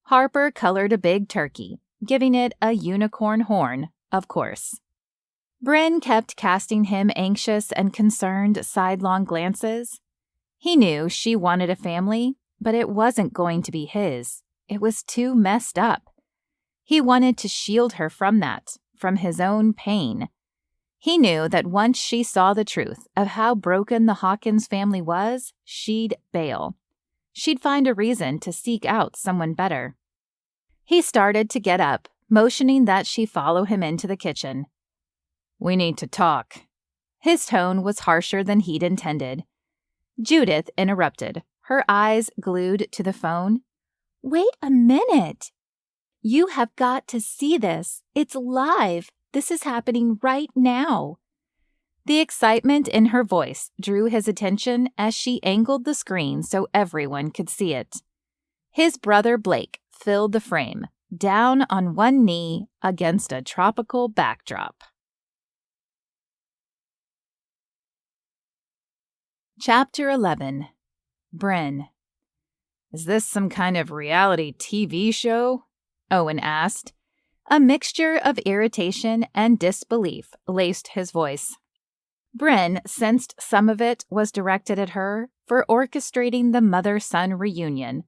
Harper colored a big turkey, giving it a unicorn horn, of course. Bryn kept casting him anxious and concerned sidelong glances. He knew she wanted a family, but it wasn't going to be his. It was too messed up. He wanted to shield her from that, from his own pain. He knew that once she saw the truth of how broken the Hawkins family was, she'd bail. She'd find a reason to seek out someone better. He started to get up, motioning that she follow him into the kitchen. "We need to talk." His tone was harsher than he'd intended. Judith interrupted, her eyes glued to the phone. Wait a minute. You have got to see this. It's live. This is happening right now. The excitement in her voice drew his attention as she angled the screen so everyone could see it. His brother Blake filled the frame, down on one knee against a tropical backdrop. Chapter 11. Bryn. "Is this some kind of reality TV show?" Owen asked. A mixture of irritation and disbelief laced his voice. Bryn sensed some of it was directed at her for orchestrating the mother-son reunion.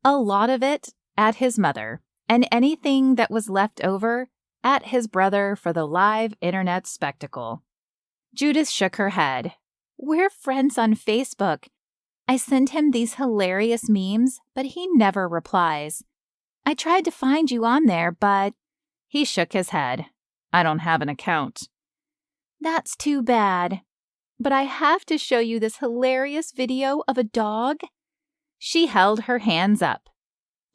A lot of it at his mother, and anything that was left over at his brother for the live internet spectacle. Judith shook her head. We're friends on Facebook. I send him these hilarious memes, but he never replies. I tried to find you on there, but... He shook his head. "I don't have an account." That's too bad. But I have to show you this hilarious video of a dog. She held her hands up.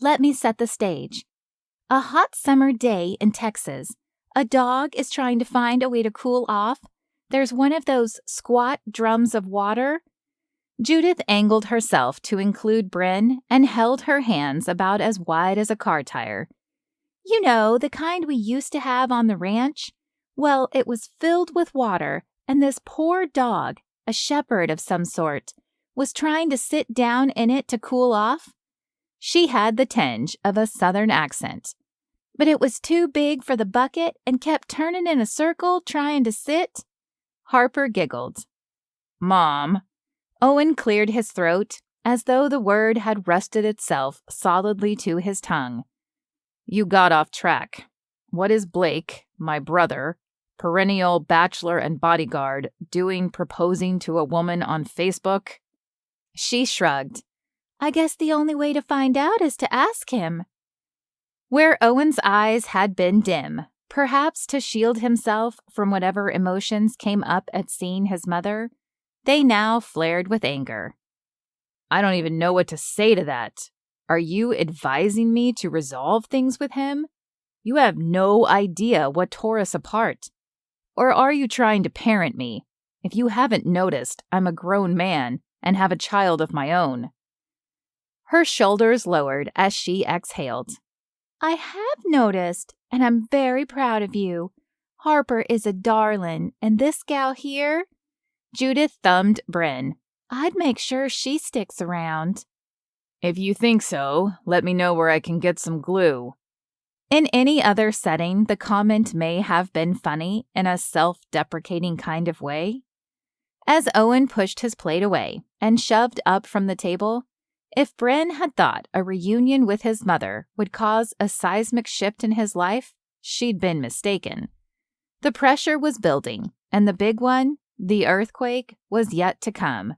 Let me set the stage. A hot summer day in Texas. A dog is trying to find a way to cool off. There's one of those squat drums of water. Judith angled herself to include Bryn and held her hands about as wide as a car tire. You know, the kind we used to have on the ranch? Well, it was filled with water, and this poor dog, a shepherd of some sort, was trying to sit down in it to cool off. She had the tinge of a southern accent. But it was too big for the bucket and kept turning in a circle trying to sit. Harper giggled. "Mom." Owen cleared his throat, as though the word had rusted itself solidly to his tongue. "You got off track. What is Blake, my brother, perennial bachelor and bodyguard, doing proposing to a woman on Facebook?" She shrugged. "I guess the only way to find out is to ask him." Where Owen's eyes had been dim, perhaps to shield himself from whatever emotions came up at seeing his mother, they now flared with anger. "I don't even know what to say to that. Are you advising me to resolve things with him? You have no idea what tore us apart. Or are you trying to parent me? If you haven't noticed, I'm a grown man and have a child of my own." Her shoulders lowered as she exhaled. "I have noticed, and I'm very proud of you. Harper is a darling, and this gal here..." Judith thumbed Bryn. "I'd make sure she sticks around." "If you think so, let me know where I can get some glue." In any other setting, the comment may have been funny in a self-deprecating kind of way. As Owen pushed his plate away and shoved up from the table, if Bryn had thought a reunion with his mother would cause a seismic shift in his life, she'd been mistaken. The pressure was building, and the big one, the earthquake, was yet to come.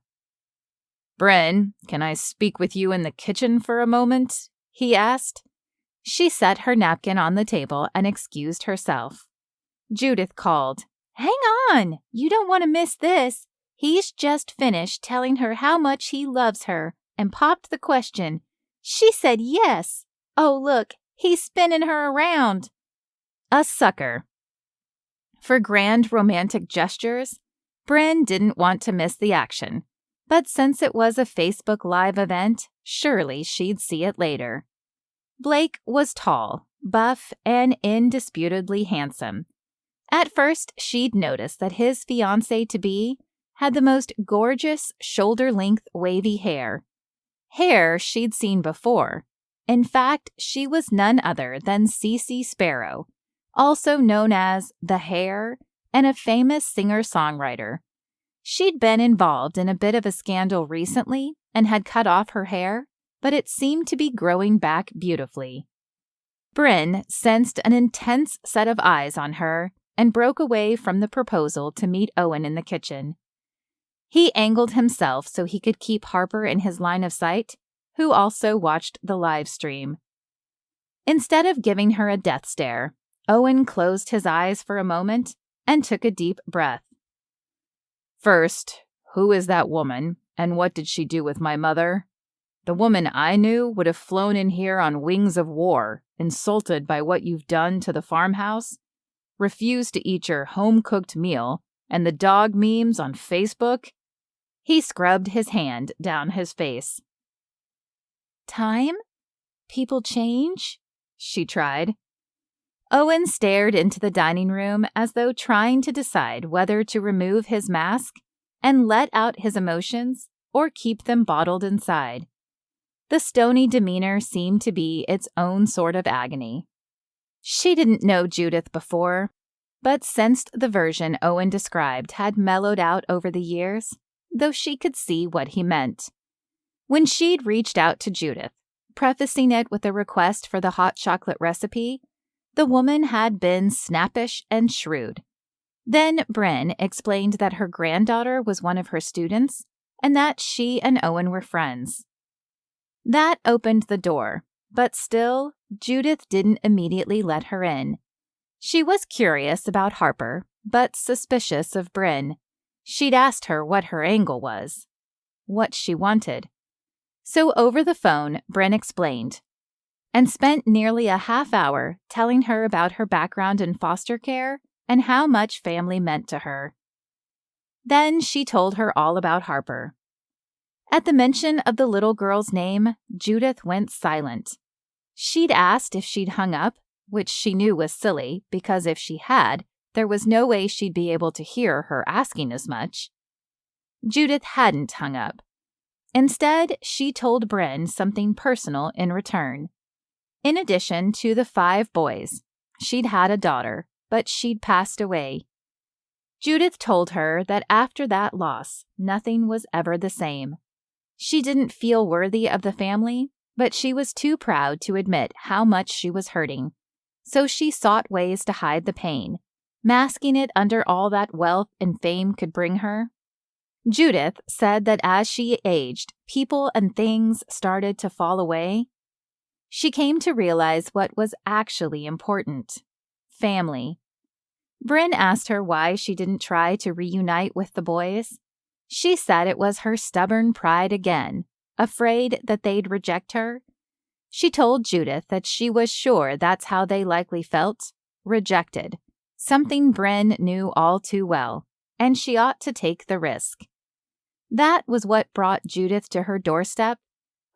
"Bryn, can I speak with you in the kitchen for a moment?" he asked. She set her napkin on the table and excused herself. Judith called, "Hang on! You don't want to miss this. He's just finished telling her how much he loves her and popped the question. She said yes. Oh, look, he's spinning her around. A sucker. For grand romantic gestures, Bryn didn't want to miss the action, but since it was a Facebook Live event, surely she'd see it later. Blake was tall, buff, and indisputably handsome. At first, she'd noticed that his fiancée-to-be had the most gorgeous shoulder-length wavy hair. Hair she'd seen before. In fact, she was none other than Cece Sparrow, also known as The Hair, and a famous singer-songwriter. She'd been involved in a bit of a scandal recently and had cut off her hair, but it seemed to be growing back beautifully. Bryn sensed an intense set of eyes on her and broke away from the proposal to meet Owen in the kitchen. He angled himself so he could keep Harper in his line of sight, who also watched the live stream. Instead of giving her a death stare, Owen closed his eyes for a moment and took a deep breath. First, who is that woman, and what did she do with my mother? The woman I knew would have flown in here on wings of war, insulted by what you've done to the farmhouse, refused to eat your home-cooked meal, and the dog memes on Facebook. He scrubbed his hand down his face. Time? People change? She tried. Owen stared into the dining room as though trying to decide whether to remove his mask and let out his emotions or keep them bottled inside. The stony demeanor seemed to be its own sort of agony. She didn't know Judith before, but sensed the version Owen described had mellowed out over the years, though she could see what he meant. When she'd reached out to Judith, prefacing it with a request for the hot chocolate recipe, the woman had been snappish and shrewd. Then Bryn explained that her granddaughter was one of her students and that she and Owen were friends. That opened the door, but still, Judith didn't immediately let her in. She was curious about Harper, but suspicious of Bryn. She'd asked her what her angle was, what she wanted. So over the phone, Bryn explained, and spent nearly a half hour telling her about her background in foster care and how much family meant to her. Then she told her all about Harper. At the mention of the little girl's name, Judith went silent. She'd asked if she'd hung up, which she knew was silly, because if she had, there was no way she'd be able to hear her asking as much. Judith hadn't hung up. Instead, she told Bryn something personal in return. In addition to the 5 boys, she'd had a daughter, but she'd passed away. Judith told her that after that loss, nothing was ever the same. She didn't feel worthy of the family, but she was too proud to admit how much she was hurting. So she sought ways to hide the pain, masking it under all that wealth and fame could bring her. Judith said that as she aged, people and things started to fall away. She came to realize what was actually important: family. Bryn asked her why she didn't try to reunite with the boys. She said it was her stubborn pride again, afraid that they'd reject her. She told Judith that she was sure that's how they likely felt, rejected, something Bryn knew all too well, and she ought to take the risk. That was what brought Judith to her doorstep,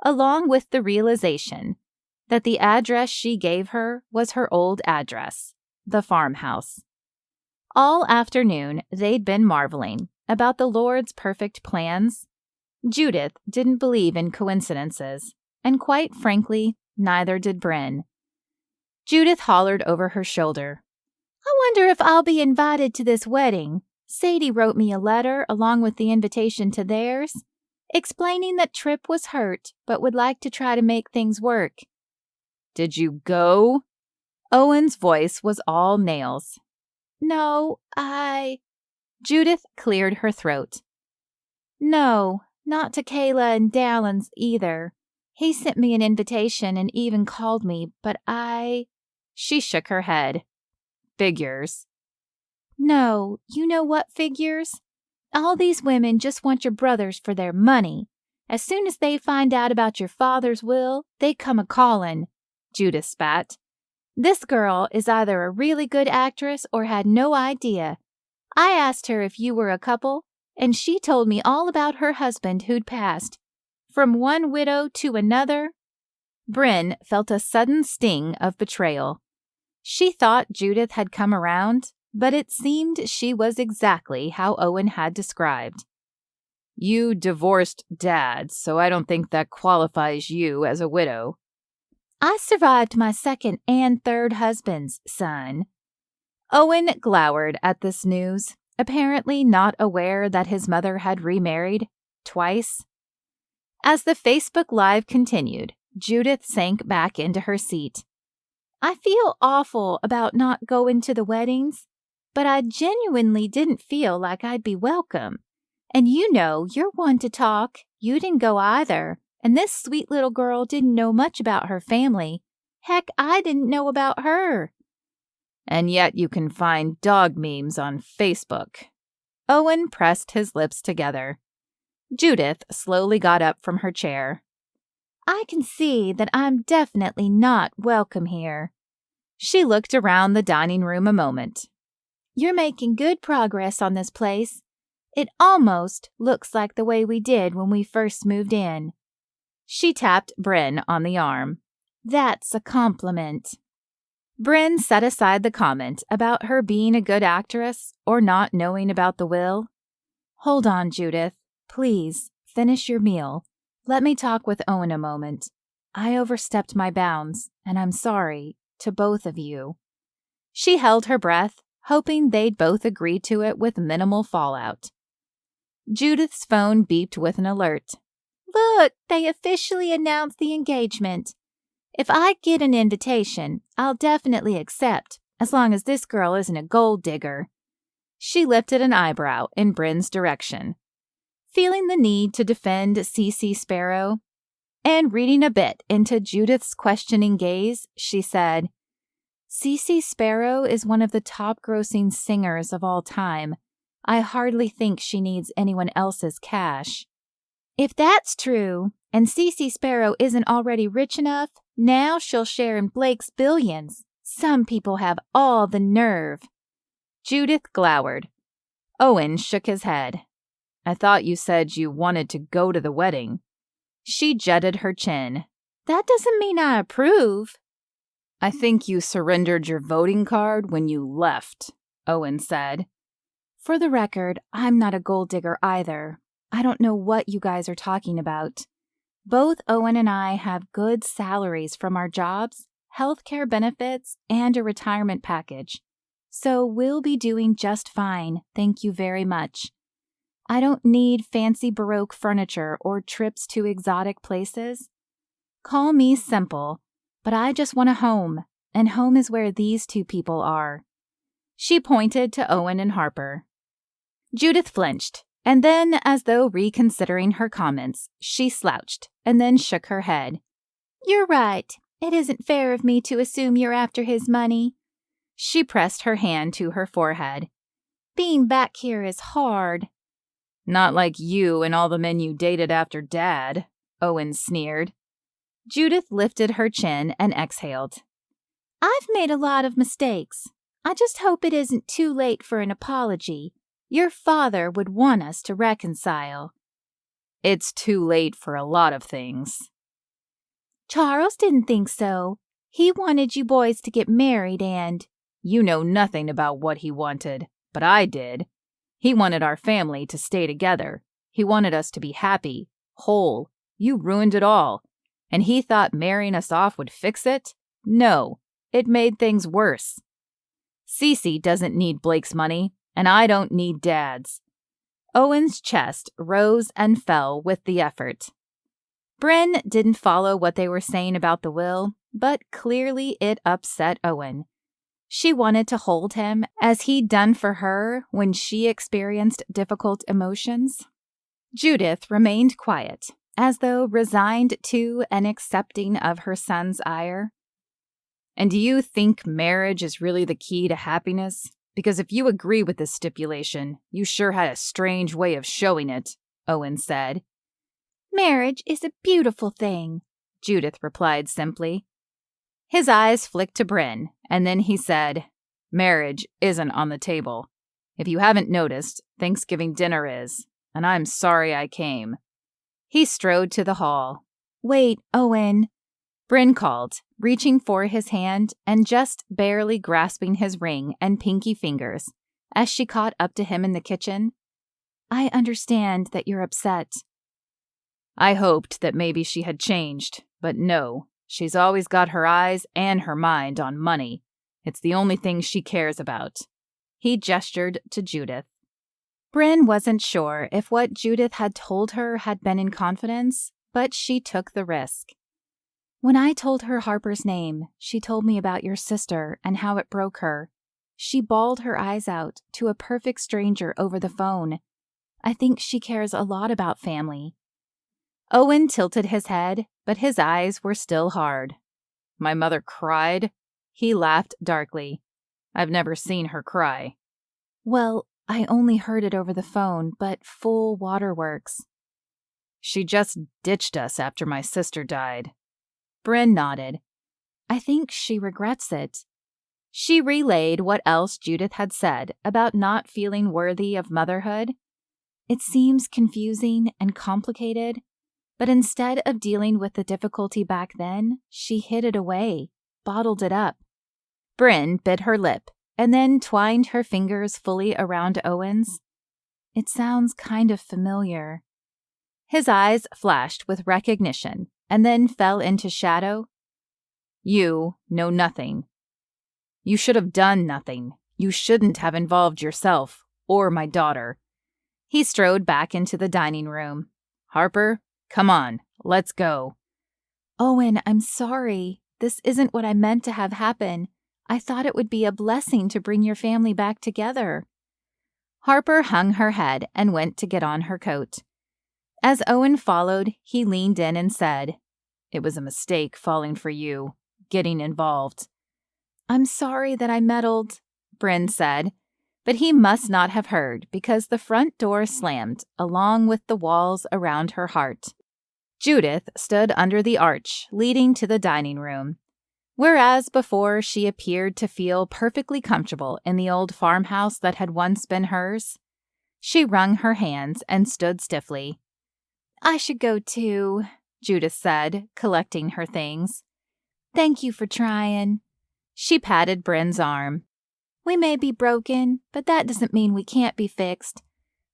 along with the realization that the address she gave her was her old address, the farmhouse. All afternoon, they'd been marveling about the Lord's perfect plans. Judith didn't believe in coincidences, and quite frankly, neither did Bryn. Judith hollered over her shoulder, I wonder if I'll be invited to this wedding. Sadie wrote me a letter along with the invitation to theirs, explaining that Trip was hurt but would like to try to make things work. Did you go? Owen's voice was all nails. No, Judith cleared her throat. No, not to Kayla and Dallin's either. He sent me an invitation and even called me, but She shook her head. Figures. No, you know what figures? All these women just want your brothers for their money. As soon as they find out about your father's will, they come a-callin'," Judith spat. "This girl is either a really good actress or had no idea. I asked her if you were a couple, and she told me all about her husband who'd passed. From one widow to another." Bryn felt a sudden sting of betrayal. She thought Judith had come around, but it seemed she was exactly how Owen had described. "You divorced Dad, so I don't think that qualifies you as a widow." "I survived my second and third husbands, son." Owen glowered at this news, apparently not aware that his mother had remarried twice. As the Facebook Live continued, Judith sank back into her seat. "I feel awful about not going to the weddings, but I genuinely didn't feel like I'd be welcome. And you know, you're one to talk. You didn't go either. And this sweet little girl didn't know much about her family. Heck, I didn't know about her." "And yet you can find dog memes on Facebook." Owen pressed his lips together. Judith slowly got up from her chair. "I can see that I'm definitely not welcome here." She looked around the dining room a moment. "You're making good progress on this place. It almost looks like the way we did when we first moved in." She tapped Bryn on the arm. "That's a compliment." Bryn set aside the comment about her being a good actress or not knowing about the will. "Hold on, Judith. Please, finish your meal. Let me talk with Owen a moment. I overstepped my bounds, and I'm sorry to both of you." She held her breath, hoping they'd both agree to it with minimal fallout. Judith's phone beeped with an alert. "Look, they officially announced the engagement. If I get an invitation, I'll definitely accept, as long as this girl isn't a gold digger." She lifted an eyebrow in Bryn's direction, feeling the need to defend Cece Sparrow. And reading a bit into Judith's questioning gaze, she said, "Cece Sparrow is one of the top-grossing singers of all time. I hardly think she needs anyone else's cash." "If that's true, and Cece Sparrow isn't already rich enough, now she'll share in Blake's billions. Some people have all the nerve." Judith glowered. Owen shook his head. "I thought you said you wanted to go to the wedding." She jutted her chin. "That doesn't mean I approve." "I think you surrendered your voting card when you left," Owen said. "For the record, I'm not a gold digger either. I don't know what you guys are talking about. Both Owen and I have good salaries from our jobs, healthcare benefits, and a retirement package. So we'll be doing just fine, thank you very much. I don't need fancy Baroque furniture or trips to exotic places. Call me simple, but I just want a home, and home is where these two people are." She pointed to Owen and Harper. Judith flinched, and then, as though reconsidering her comments, she slouched and then shook her head. "You're right. It isn't fair of me to assume you're after his money." She pressed her hand to her forehead. "Being back here is hard." "Not like you and all the men you dated after Dad," Owen sneered. Judith lifted her chin and exhaled. "I've made a lot of mistakes. I just hope it isn't too late for an apology. Your father would want us to reconcile." "It's too late for a lot of things." "Charles didn't think so. He wanted you boys to get married and—" "You know nothing about what he wanted, but I did. He wanted our family to stay together. He wanted us to be happy, whole. You ruined it all. And he thought marrying us off would fix it? No, it made things worse. Cece doesn't need Blake's money, and I don't need Dad's." Owen's chest rose and fell with the effort. Bryn didn't follow what they were saying about the will, but clearly it upset Owen. She wanted to hold him as he'd done for her when she experienced difficult emotions. Judith remained quiet, as though resigned to and accepting of her son's ire. "And do you think marriage is really the key to happiness? Because if you agree with this stipulation, you sure had a strange way of showing it, Owen said. Marriage is a beautiful thing, Judith replied simply. His eyes flicked to Bryn, and then he said, Marriage isn't on the table. If you haven't noticed, Thanksgiving dinner is, and I'm sorry I came. He strode to the hall. Wait, Owen, Bryn called, reaching for his hand and just barely grasping his ring and pinky fingers as she caught up to him in the kitchen. I understand that you're upset. I hoped that maybe she had changed, but no, she's always got her eyes and her mind on money. It's the only thing she cares about. He gestured to Judith. Bryn wasn't sure if what Judith had told her had been in confidence, but she took the risk. When I told her Harper's name, she told me about your sister and how it broke her. She bawled her eyes out to a perfect stranger over the phone. I think she cares a lot about family. Owen tilted his head, but his eyes were still hard. My mother cried? He laughed darkly. I've never seen her cry. Well, I only heard it over the phone, but full waterworks. She just ditched us after my sister died. Bryn nodded. I think she regrets it. She relayed what else Judith had said about not feeling worthy of motherhood. It seems confusing and complicated, but instead of dealing with the difficulty back then, she hid it away, bottled it up. Bryn bit her lip and then twined her fingers fully around Owen's. It sounds kind of familiar. His eyes flashed with recognition and then fell into shadow. You know nothing. You should have done nothing. You shouldn't have involved yourself or my daughter. He strode back into the dining room. Harper, come on, let's go. Owen, I'm sorry. This isn't what I meant to have happen. I thought it would be a blessing to bring your family back together. Harper hung her head and went to get on her coat. As Owen followed, he leaned in and said, It was a mistake falling for you, getting involved. I'm sorry that I meddled, Bryn said, but he must not have heard because the front door slammed along with the walls around her heart. Judith stood under the arch leading to the dining room. Whereas before she appeared to feel perfectly comfortable in the old farmhouse that had once been hers, she wrung her hands and stood stiffly. I should go too, Judith said, collecting her things. Thank you for trying. She patted Bryn's arm. We may be broken, but that doesn't mean we can't be fixed.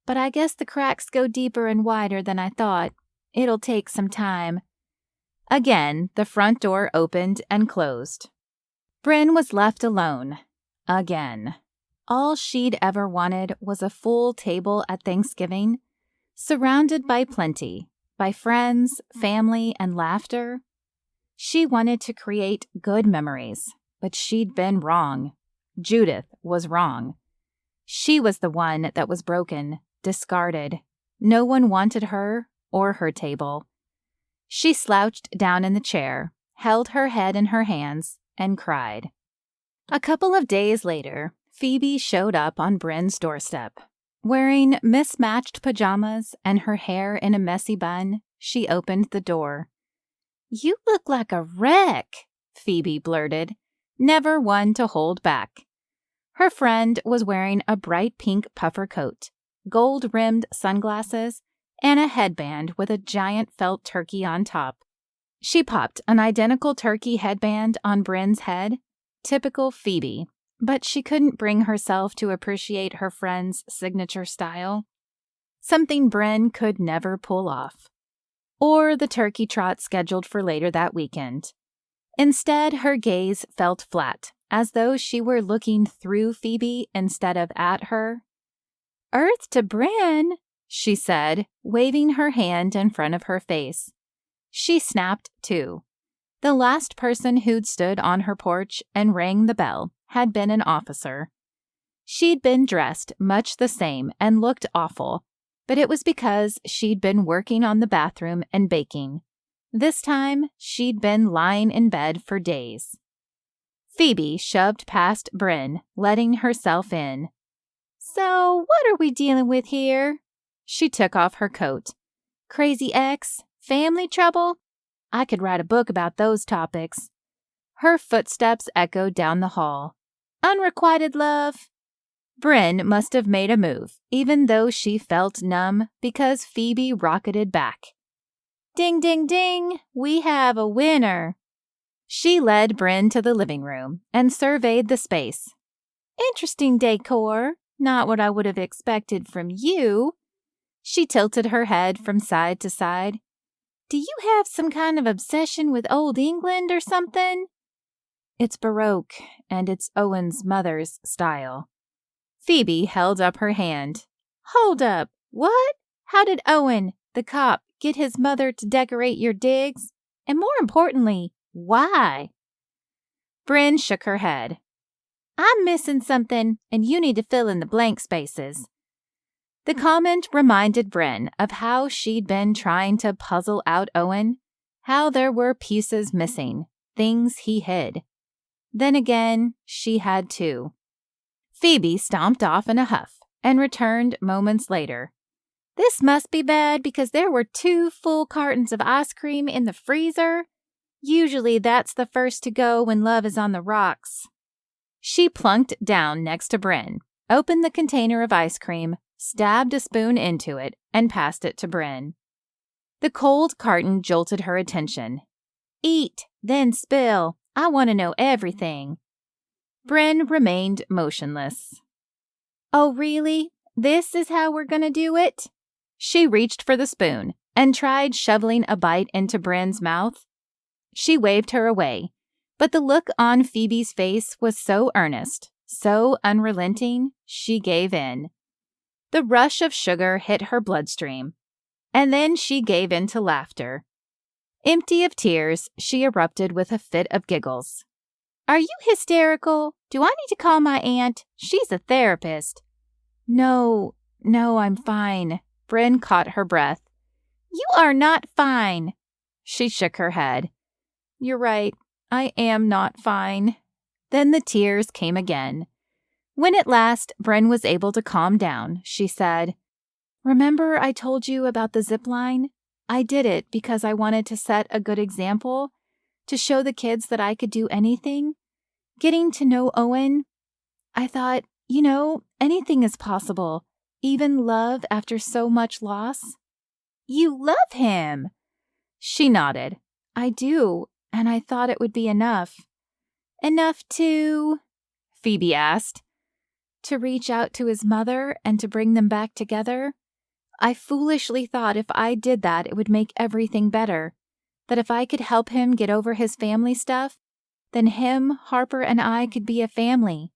But I guess the cracks go deeper and wider than I thought. It'll take some time. Again, the front door opened and closed. Bryn was left alone. Again. All she'd ever wanted was a full table at Thanksgiving, surrounded by plenty, by friends, family, and laughter. She wanted to create good memories, but she'd been wrong. Judith was wrong. She was the one that was broken, discarded. No one wanted her or her table. She slouched down in the chair, held her head in her hands, and cried. A couple of days later, Phoebe showed up on Bryn's doorstep. Wearing mismatched pajamas and her hair in a messy bun, she opened the door. You look like a wreck, Phoebe blurted, never one to hold back. Her friend was wearing a bright pink puffer coat, gold-rimmed sunglasses, and a headband with a giant felt turkey on top. She popped an identical turkey headband on Bryn's head, typical Phoebe, but she couldn't bring herself to appreciate her friend's signature style, something Bryn could never pull off, or the turkey trot scheduled for later that weekend. Instead, her gaze felt flat, as though she were looking through Phoebe instead of at her. Earth to Bryn, she said, waving her hand in front of her face. She snapped, too. The last person who'd stood on her porch and rang the bell had been an officer. She'd been dressed much the same and looked awful, but it was because she'd been working on the bathroom and baking. This time, she'd been lying in bed for days. Phoebe shoved past Bryn, letting herself in. So, what are we dealing with here? She took off her coat. Crazy ex? Family trouble? I could write a book about those topics. Her footsteps echoed down the hall. Unrequited love? Bryn must have made a move, even though she felt numb, because Phoebe rocketed back. Ding, ding, ding! We have a winner! She led Bryn to the living room and surveyed the space. Interesting decor. Not what I would have expected from you. She tilted her head from side to side. Do you have some kind of obsession with Old England or something? It's Baroque, and it's Owen's mother's style. Phoebe held up her hand. Hold up. What? How did Owen, the cop, get his mother to decorate your digs? And more importantly, why? Bryn shook her head. I'm missing something, and you need to fill in the blank spaces. The comment reminded Bryn of how she'd been trying to puzzle out Owen, how there were pieces missing, things he hid. Then again, she had too. Phoebe stomped off in a huff and returned moments later. This must be bad because there were 2 full cartons of ice cream in the freezer. Usually that's the first to go when love is on the rocks. She plunked down next to Bryn, opened the container of ice cream, stabbed a spoon into it, and passed it to Bryn. The cold carton jolted her attention. Eat, then spill. I want to know everything. Bryn remained motionless. Oh, really? This is how we're going to do it? She reached for the spoon and tried shoveling a bite into Bryn's mouth. She waved her away, but the look on Phoebe's face was so earnest, so unrelenting, she gave in. The rush of sugar hit her bloodstream, and then she gave in to laughter. Empty of tears, she erupted with a fit of giggles. Are you hysterical? Do I need to call my aunt? She's a therapist. No, I'm fine. Bryn caught her breath. You are not fine. She shook her head. You're right. I am not fine. Then the tears came again. When at last Bryn was able to calm down, she said, Remember I told you about the zip line? I did it because I wanted to set a good example, to show the kids that I could do anything. Getting to know Owen, I thought, anything is possible, even love after so much loss. You love him. She nodded. I do, and I thought it would be enough. Enough to? Phoebe asked. To reach out to his mother and to bring them back together. I foolishly thought if I did that, it would make everything better. That if I could help him get over his family stuff, then him, Harper, and I could be a family.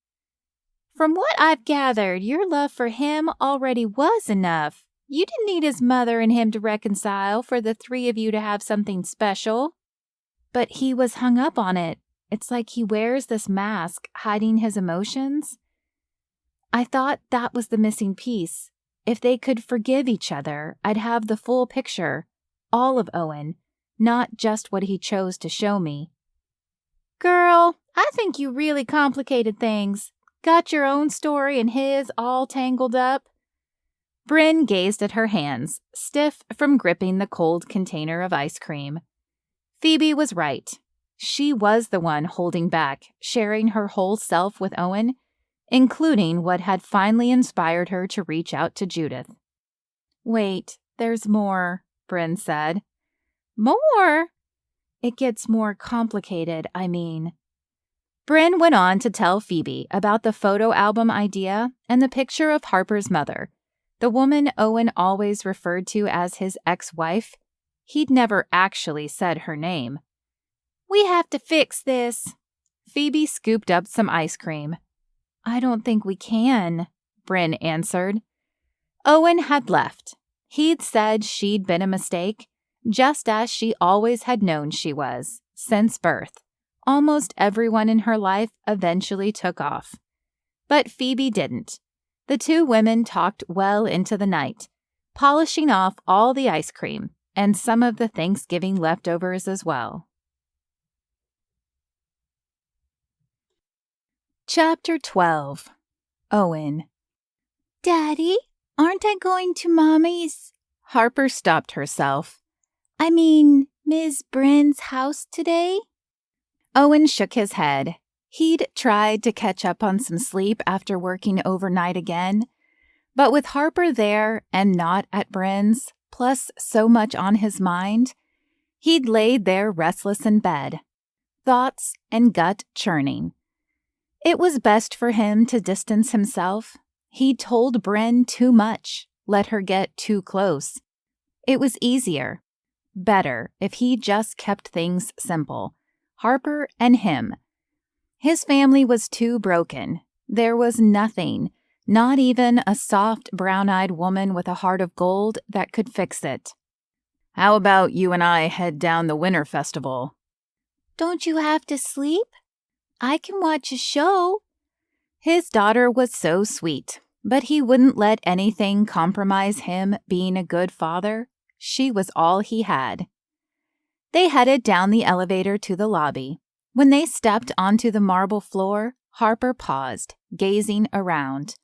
From what I've gathered, your love for him already was enough. You didn't need his mother and him to reconcile for the 3 of you to have something special. But he was hung up on it. It's like he wears this mask, hiding his emotions. I thought that was the missing piece. If they could forgive each other, I'd have the full picture, all of Owen, not just what he chose to show me. Girl, I think you really complicated things. Got your own story and his all tangled up. Bryn gazed at her hands, stiff from gripping the cold container of ice cream. Phoebe was right. She was the one holding back, sharing her whole self with Owen, including what had finally inspired her to reach out to Judith. Wait, there's more, Bryn said. More? It gets more complicated, I mean. Bryn went on to tell Phoebe about the photo album idea and the picture of Harper's mother, the woman Owen always referred to as his ex-wife. He'd never actually said her name. We have to fix this. Phoebe scooped up some ice cream. I don't think we can, Bryn answered. Owen had left. He'd said she'd been a mistake, just as she always had known she was, since birth. Almost everyone in her life eventually took off. But Phoebe didn't. The 2 women talked well into the night, polishing off all the ice cream and some of the Thanksgiving leftovers as well. Chapter 12. Owen. Daddy, aren't I going to Mommy's? Harper stopped herself. I mean, Ms. Bryn's house today? Owen shook his head. He'd tried to catch up on some sleep after working overnight again, but with Harper there and not at Bryn's, plus so much on his mind, he'd laid there restless in bed, thoughts and gut churning. It was best for him to distance himself. He'd told Bryn too much, let her get too close. It was easier, better, if he just kept things simple. Harper and him. His family was too broken. There was nothing, not even a soft, brown-eyed woman with a heart of gold that could fix it. How about you and I head down the winter festival? Don't you have to sleep? I can watch a show. His daughter was so sweet, but he wouldn't let anything compromise him being a good father. She was all he had. They headed down the elevator to the lobby. When they stepped onto the marble floor, Harper paused, gazing around.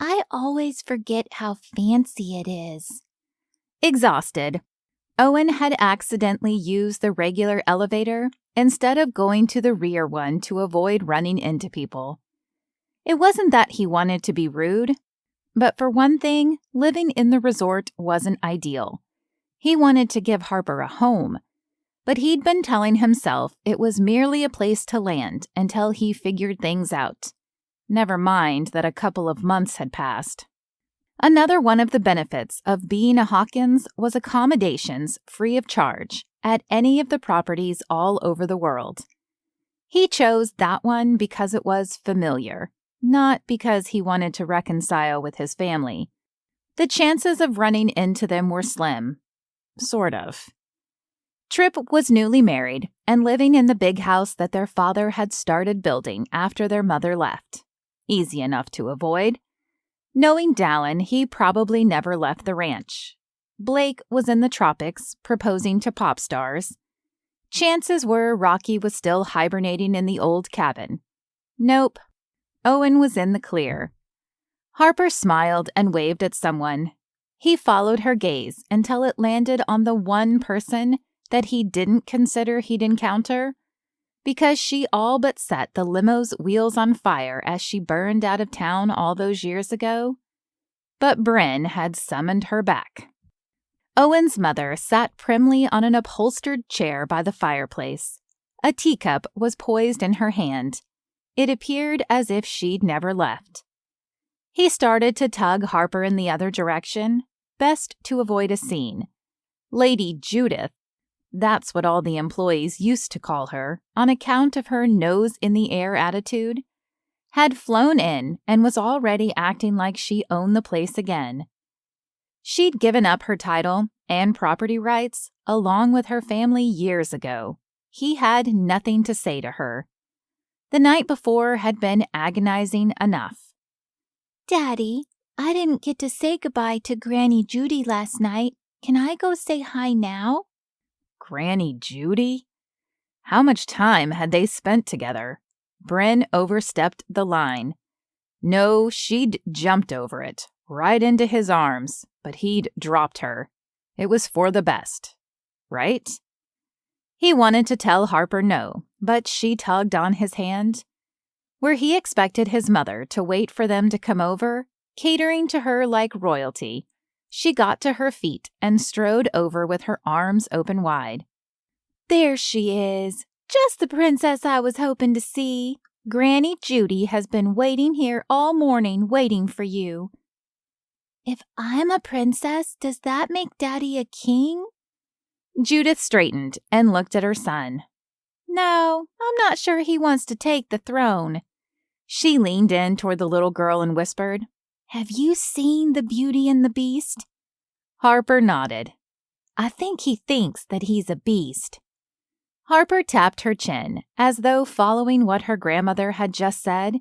I always forget how fancy it is. Exhausted, Owen had accidentally used the regular elevator instead of going to the rear one to avoid running into people. It wasn't that he wanted to be rude, but for one thing, living in the resort wasn't ideal. He wanted to give Harper a home, but he'd been telling himself it was merely a place to land until he figured things out. Never mind that a couple of months had passed. Another one of the benefits of being a Hawkins was accommodations free of charge at any of the properties all over the world. He chose that one because it was familiar, not because he wanted to reconcile with his family. The chances of running into them were slim. Sort of. Tripp was newly married and living in the big house that their father had started building after their mother left. Easy enough to avoid. Knowing Dallin, he probably never left the ranch. Blake was in the tropics, proposing to pop stars. Chances were Rocky was still hibernating in the old cabin. Nope. Owen was in the clear. Harper smiled and waved at someone. He followed her gaze until it landed on the one person that he didn't consider he'd encounter, because she all but set the limo's wheels on fire as she burned out of town all those years ago. But Bryn had summoned her back. Owen's mother sat primly on an upholstered chair by the fireplace. A teacup was poised in her hand. It appeared as if she'd never left. He started to tug Harper in the other direction, best to avoid a scene. Lady Judith, that's what all the employees used to call her, on account of her nose-in-the-air attitude, had flown in and was already acting like she owned the place again. She'd given up her title and property rights along with her family years ago. He had nothing to say to her. The night before had been agonizing enough. Daddy, I didn't get to say goodbye to Granny Judy last night. Can I go say hi now? Granny Judy? How much time had they spent together? Bryn overstepped the line. No, she'd jumped over it, right into his arms, but he'd dropped her. It was for the best, right? He wanted to tell Harper no, but she tugged on his hand. Where he expected his mother to wait for them to come over, catering to her like royalty, she got to her feet and strode over with her arms open wide. There she is, just the princess I was hoping to see. Granny Judy has been waiting here all morning, waiting for you. If I'm a princess, does that make Daddy a king? Judith straightened and looked at her son. No, I'm not sure he wants to take the throne. She leaned in toward the little girl and whispered, Have you seen the Beauty and the Beast? Harper nodded. I think he thinks that he's a beast. Harper tapped her chin, as though following what her grandmother had just said,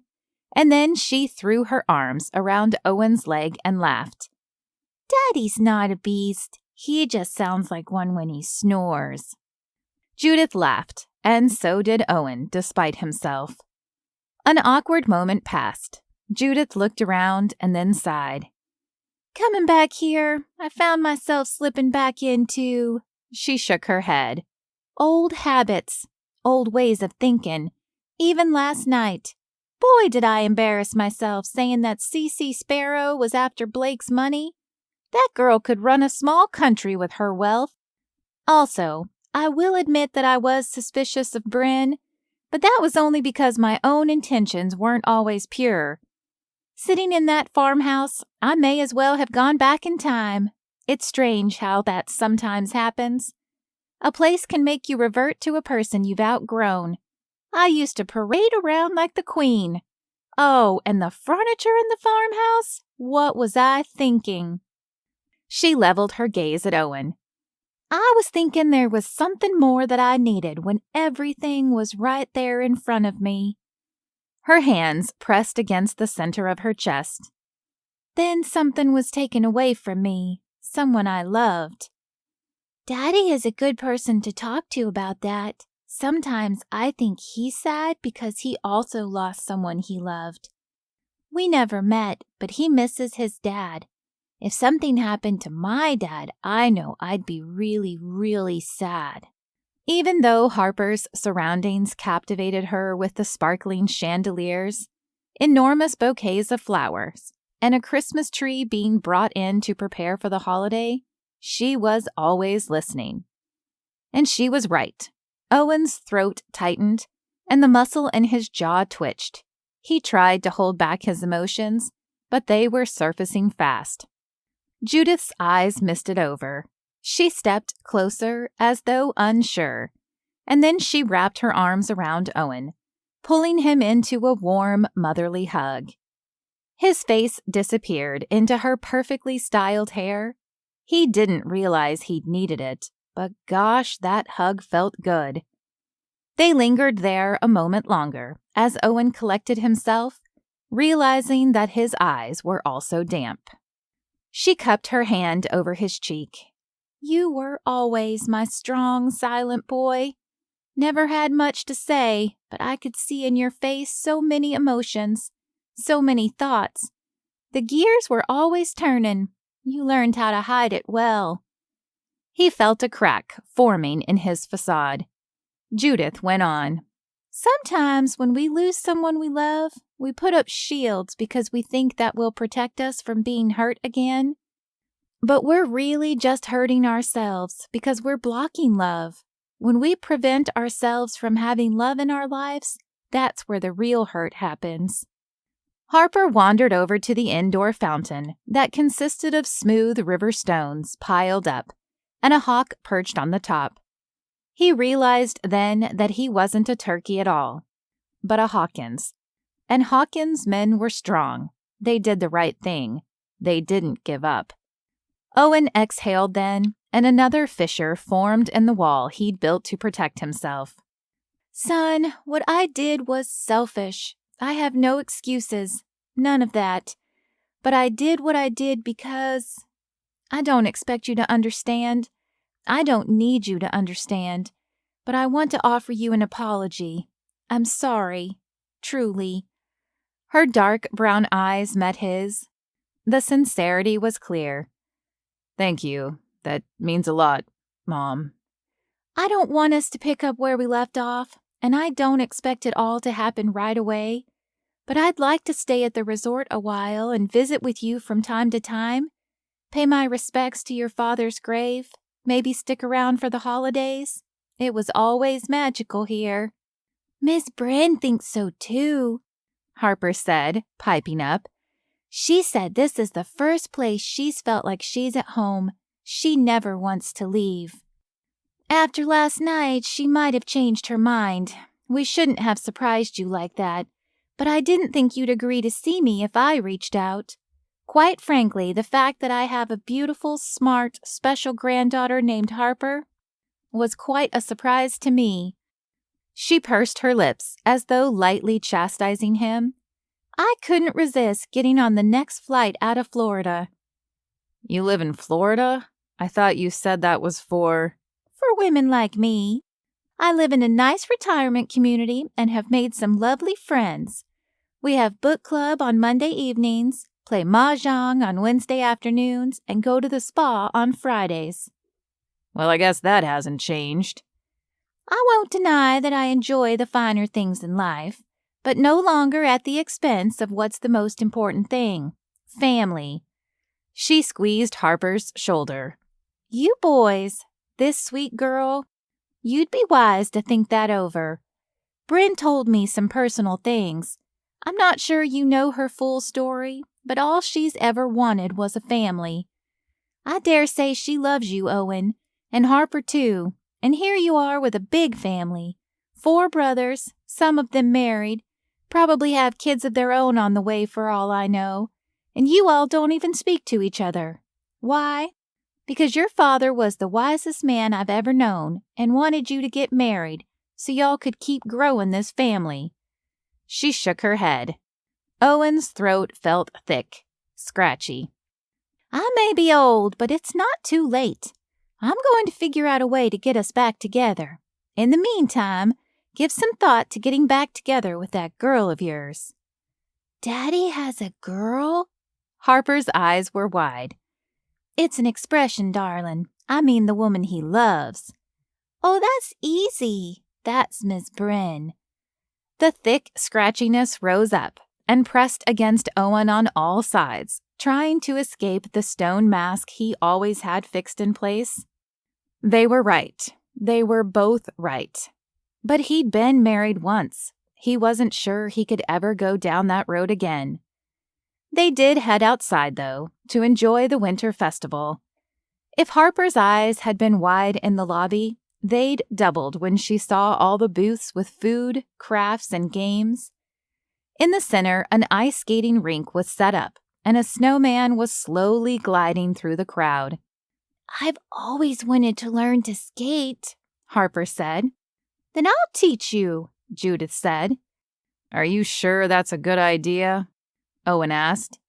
and then she threw her arms around Owen's leg and laughed. Daddy's not a beast. He just sounds like one when he snores. Judith laughed, and so did Owen, despite himself. An awkward moment passed. Judith looked around and then sighed. Coming back here, I found myself slipping back into, she shook her head, old habits, old ways of thinking. Even last night. Boy, did I embarrass myself saying that C.C. Sparrow was after Blake's money. That girl could run a small country with her wealth. Also, I will admit that I was suspicious of Bryn, but that was only because my own intentions weren't always pure. Sitting in that farmhouse, I may as well have gone back in time. It's strange how that sometimes happens. A place can make you revert to a person you've outgrown. I used to parade around like the queen. Oh, and the furniture in the farmhouse? What was I thinking? She leveled her gaze at Owen. I was thinking there was something more that I needed when everything was right there in front of me. Her hands pressed against the center of her chest. Then something was taken away from me, someone I loved. Daddy is a good person to talk to about that. Sometimes I think he's sad because he also lost someone he loved. We never met, but he misses his dad. If something happened to my dad, I know I'd be really, really sad. Even though Harper's surroundings captivated her with the sparkling chandeliers, enormous bouquets of flowers, and a Christmas tree being brought in to prepare for the holiday, she was always listening. And she was right. Owen's throat tightened, and the muscle in his jaw twitched. He tried to hold back his emotions, but they were surfacing fast. Judith's eyes misted over. She stepped closer as though unsure, and then she wrapped her arms around Owen, pulling him into a warm, motherly hug. His face disappeared into her perfectly styled hair. He didn't realize he'd needed it, but gosh, that hug felt good. They lingered there a moment longer as Owen collected himself, realizing that his eyes were also damp. She cupped her hand over his cheek. You were always my strong, silent boy. Never had much to say, but I could see in your face so many emotions, so many thoughts. The gears were always turning. You learned how to hide it well. He felt a crack forming in his facade. Judith went on. Sometimes when we lose someone we love, we put up shields because we think that will protect us from being hurt again. But we're really just hurting ourselves because we're blocking love. When we prevent ourselves from having love in our lives, that's where the real hurt happens. Harper wandered over to the indoor fountain that consisted of smooth river stones piled up and a hawk perched on the top. He realized then that he wasn't a turkey at all, but a Hawkins. And Hawkins' men were strong. They did the right thing. They didn't give up. Owen exhaled then, and another fissure formed in the wall he'd built to protect himself. Son, what I did was selfish. I have no excuses. None of that. But I did what I did because I don't expect you to understand. I don't need you to understand. But I want to offer you an apology. I'm sorry. Truly. Her dark brown eyes met his. The sincerity was clear. Thank you. That means a lot, Mom. I don't want us to pick up where we left off, and I don't expect it all to happen right away. But I'd like to stay at the resort a while and visit with you from time to time, pay my respects to your father's grave, maybe stick around for the holidays. It was always magical here. Miss Bryn thinks so too, Harper said, piping up. She said this is the first place she's felt like she's at home. She never wants to leave. After last night, she might have changed her mind. We shouldn't have surprised you like that, but I didn't think you'd agree to see me if I reached out. Quite frankly, the fact that I have a beautiful, smart, special granddaughter named Harper was quite a surprise to me. She pursed her lips as though lightly chastising him. I couldn't resist getting on the next flight out of Florida. You live in Florida? I thought you said that was for women like me. I live in a nice retirement community and have made some lovely friends. We have book club on Monday evenings, play mahjong on Wednesday afternoons, and go to the spa on Fridays. Well, I guess that hasn't changed. I won't deny that I enjoy the finer things in life, but no longer at the expense of what's the most important thing, family. She squeezed Harper's shoulder. You boys, this sweet girl, you'd be wise to think that over. Bryn told me some personal things. I'm not sure you know her full story, but all she's ever wanted was a family. I dare say she loves you, Owen, and Harper too, and here you are with a big family. 4 brothers, some of them married, probably have kids of their own on the way for all I know, and you all don't even speak to each other. Why? Because your father was the wisest man I've ever known and wanted you to get married so y'all could keep growing this family. She shook her head. Owen's throat felt thick, scratchy. I may be old, but it's not too late. I'm going to figure out a way to get us back together. In the meantime, give some thought to getting back together with that girl of yours. Daddy has a girl? Harper's eyes were wide. It's an expression, darling. I mean the woman he loves. Oh, that's easy. That's Miss Bryn. The thick scratchiness rose up and pressed against Owen on all sides, trying to escape the stone mask he always had fixed in place. They were right. They were both right. But he'd been married once. He wasn't sure he could ever go down that road again. They did head outside, though, to enjoy the winter festival. If Harper's eyes had been wide in the lobby, they'd doubled when she saw all the booths with food, crafts, and games. In the center, an ice skating rink was set up, and a snowman was slowly gliding through the crowd. I've always wanted to learn to skate, Harper said. Then I'll teach you, Judith said. Are you sure that's a good idea? Owen asked.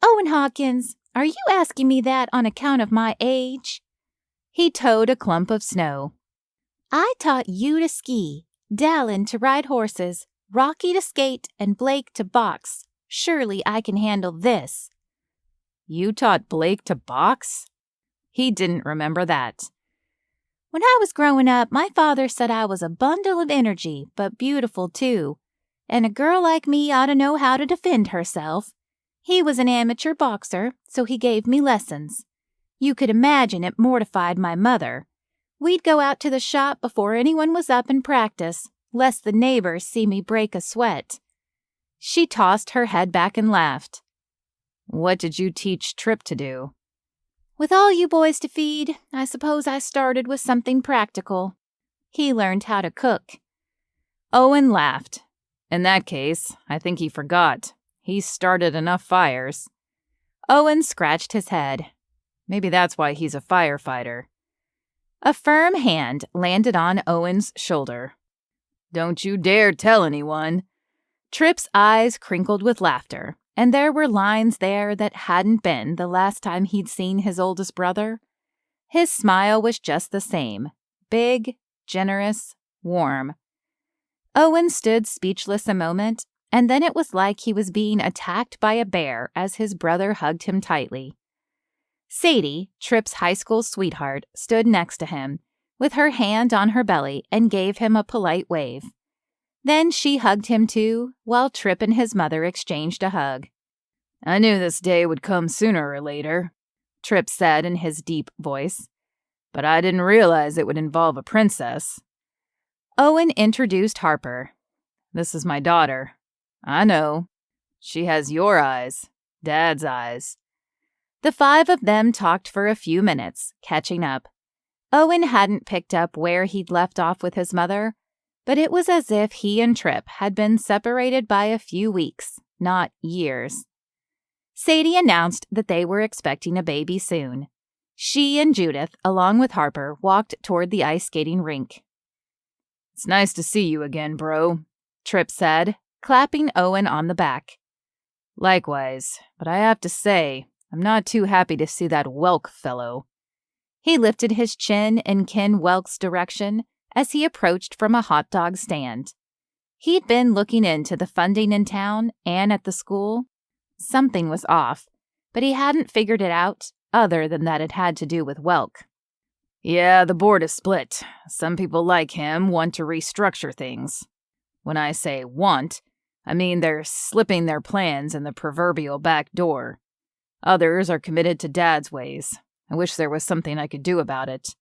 Owen Hawkins, are you asking me that on account of my age? He toed a clump of snow. I taught you to ski, Dallin to ride horses, Rocky to skate, and Blake to box. Surely I can handle this. You taught Blake to box? He didn't remember that. When I was growing up, my father said I was a bundle of energy, but beautiful too. And a girl like me ought to know how to defend herself. He was an amateur boxer, so he gave me lessons. You could imagine it mortified my mother. We'd go out to the shop before anyone was up and practice, lest the neighbors see me break a sweat. She tossed her head back and laughed. What did you teach Trip to do? With all you boys to feed, I suppose I started with something practical. He learned how to cook. Owen laughed. In that case, I think he forgot. He started enough fires. Owen scratched his head. Maybe that's why he's a firefighter. A firm hand landed on Owen's shoulder. Don't you dare tell anyone. Trip's eyes crinkled with laughter, and there were lines there that hadn't been the last time he'd seen his oldest brother. His smile was just the same, big, generous, warm. Owen stood speechless a moment, and then it was like he was being attacked by a bear as his brother hugged him tightly. Sadie, Trip's high school sweetheart, stood next to him, with her hand on her belly, and gave him a polite wave. Then she hugged him too, while Trip and his mother exchanged a hug. I knew this day would come sooner or later, Trip said in his deep voice, but I didn't realize it would involve a princess. Owen introduced Harper. This is my daughter. I know. She has your eyes, Dad's eyes. The 5 of them talked for a few minutes, catching up. Owen hadn't picked up where he'd left off with his mother, but it was as if he and Trip had been separated by a few weeks, not years. Sadie announced that they were expecting a baby soon. She and Judith, along with Harper, walked toward the ice skating rink. It's nice to see you again, bro, Trip said, clapping Owen on the back. Likewise, but I have to say, I'm not too happy to see that Welk fellow. He lifted his chin in Ken Welk's direction as he approached from a hot dog stand. He'd been looking into the funding in town and at the school. Something was off, but he hadn't figured it out other than that it had to do with Welk. Yeah, the board is split. Some people like him want to restructure things. When I say want, I mean they're slipping their plans in the proverbial back door. Others are committed to Dad's ways. I wish there was something I could do about it.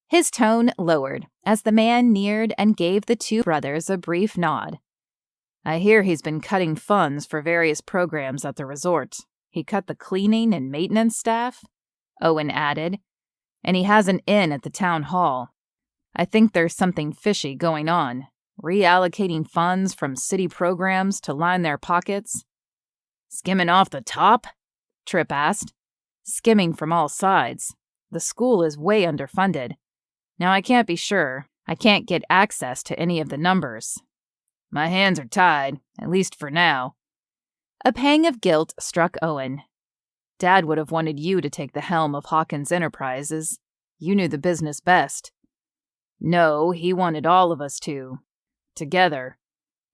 His tone lowered as the man neared and gave the two brothers a brief nod. I hear he's been cutting funds for various programs at the resort. He cut the cleaning and maintenance staff, Owen added, and he has an inn at the town hall. I think there's something fishy going on, reallocating funds from city programs to line their pockets. Skimming off the top? Tripp asked. Skimming from all sides. The school is way underfunded. Now I can't be sure. I can't get access to any of the numbers. My hands are tied, at least for now. A pang of guilt struck Owen. Dad would have wanted you to take the helm of Hawkins Enterprises. You knew the business best. No, he wanted all of us to. Together.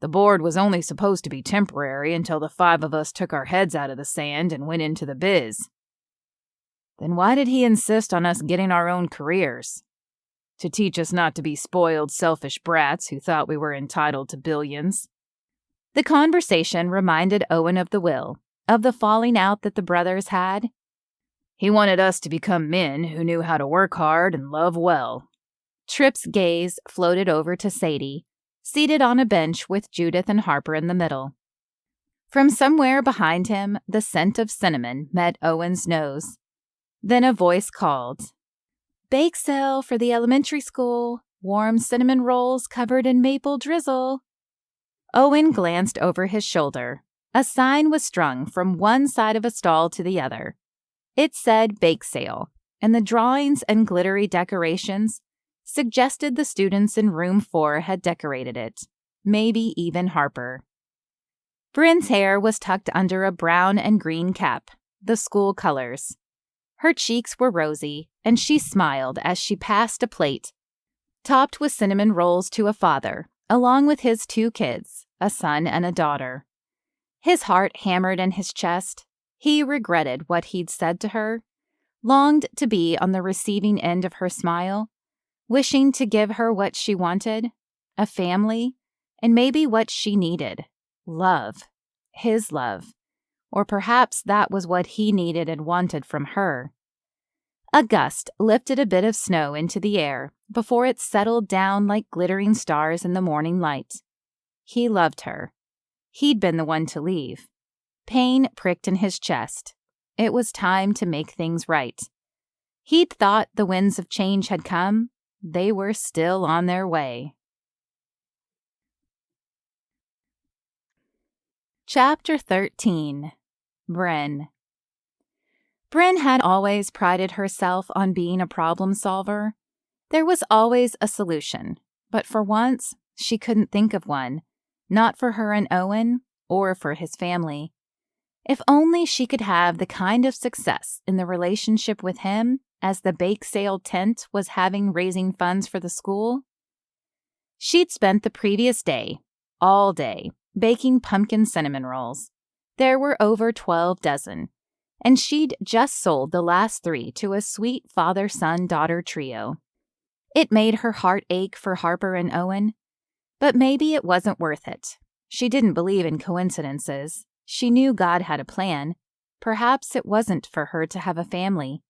The board was only supposed to be temporary until the 5 of us took our heads out of the sand and went into the biz. Then why did he insist on us getting our own careers? To teach us not to be spoiled, selfish brats who thought we were entitled to billions. The conversation reminded Owen of the will, of the falling out that the brothers had. He wanted us to become men who knew how to work hard and love well. Tripp's gaze floated over to Sadie, seated on a bench with Judith and Harper in the middle. From somewhere behind him, the scent of cinnamon met Owen's nose. Then a voice called, "Bake sale for the elementary school. Warm cinnamon rolls covered in maple drizzle." Owen glanced over his shoulder. A sign was strung from one side of a stall to the other. It said bake sale, and the drawings and glittery decorations suggested the students in room 4 had decorated it, maybe even Harper. Bryn's hair was tucked under a brown and green cap, the school colors. Her cheeks were rosy, and she smiled as she passed a plate, topped with cinnamon rolls to a father, along with his 2 kids, a son and a daughter. His heart hammered in his chest. He regretted what he'd said to her, longed to be on the receiving end of her smile, wishing to give her what she wanted, a family, and maybe what she needed, love, his love, or perhaps that was what he needed and wanted from her. A gust lifted a bit of snow into the air before it settled down like glittering stars in the morning light. He loved her. He'd been the one to leave. Pain pricked in his chest. It was time to make things right. He'd thought the winds of change had come. They were still on their way. Chapter 13. Bryn. Bryn had always prided herself on being a problem solver. There was always a solution, but for once, she couldn't think of one, not for her and Owen, or for his family. If only she could have the kind of success in the relationship with him as the bake sale tent was having raising funds for the school. She'd spent the previous day, all day, baking pumpkin cinnamon rolls. There were over 12 dozen, and she'd just sold the last 3 to a sweet father-son-daughter trio. It made her heart ache for Harper and Owen, but maybe it wasn't worth it. She didn't believe in coincidences. She knew God had a plan. Perhaps it wasn't for her to have a family.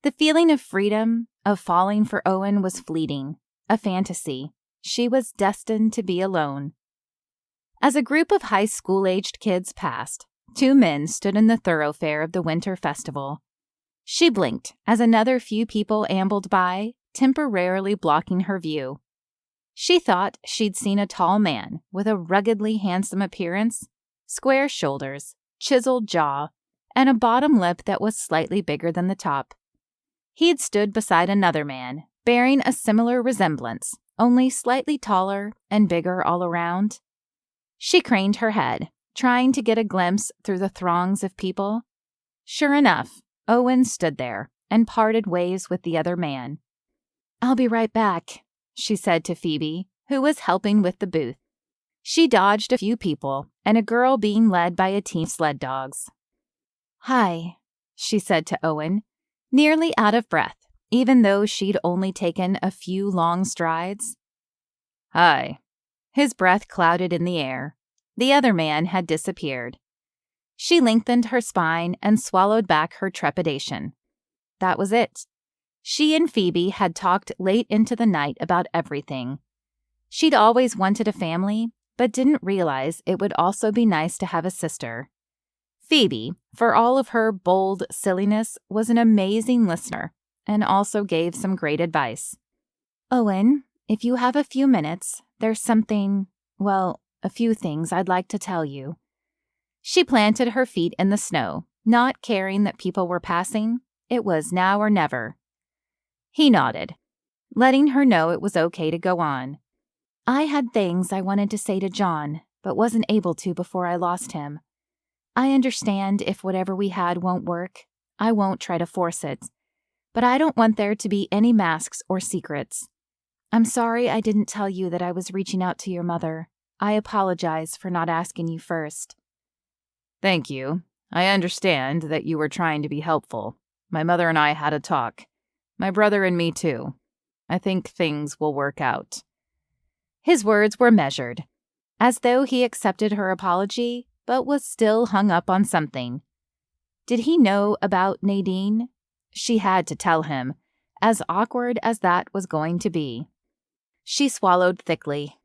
The feeling of freedom, of falling for Owen was fleeting, a fantasy. She was destined to be alone. As a group of high school-aged kids passed, 2 men stood in the thoroughfare of the winter festival. She blinked as another few people ambled by, temporarily blocking her view. She thought she'd seen a tall man with a ruggedly handsome appearance, square shoulders, chiseled jaw, and a bottom lip that was slightly bigger than the top. He'd stood beside another man, bearing a similar resemblance, only slightly taller and bigger all around. She craned her head, trying to get a glimpse through the throngs of people. Sure enough, Owen stood there and parted ways with the other man. "I'll be right back," she said to Phoebe, who was helping with the booth. She dodged a few people and a girl being led by a team of sled dogs. "Hi," she said to Owen, nearly out of breath, even though she'd only taken a few long strides. "Hi." His breath clouded in the air. The other man had disappeared. She lengthened her spine and swallowed back her trepidation. That was it. She and Phoebe had talked late into the night about everything. She'd always wanted a family, but didn't realize it would also be nice to have a sister. Phoebe, for all of her bold silliness, was an amazing listener and also gave some great advice. "Owen, if you have a few minutes, there's a few things I'd like to tell you." She planted her feet in the snow, not caring that people were passing. It was now or never. He nodded, letting her know it was okay to go on. "I had things I wanted to say to John, but wasn't able to before I lost him. I understand if whatever we had won't work. I won't try to force it. But I don't want there to be any masks or secrets. I'm sorry I didn't tell you that I was reaching out to your mother. I apologize for not asking you first." "Thank you. I understand that you were trying to be helpful. My mother and I had a talk. My brother and me too. I think things will work out." His words were measured, as though he accepted her apology, but was still hung up on something. Did he know about Nadine? She had to tell him, as awkward as that was going to be. She swallowed thickly.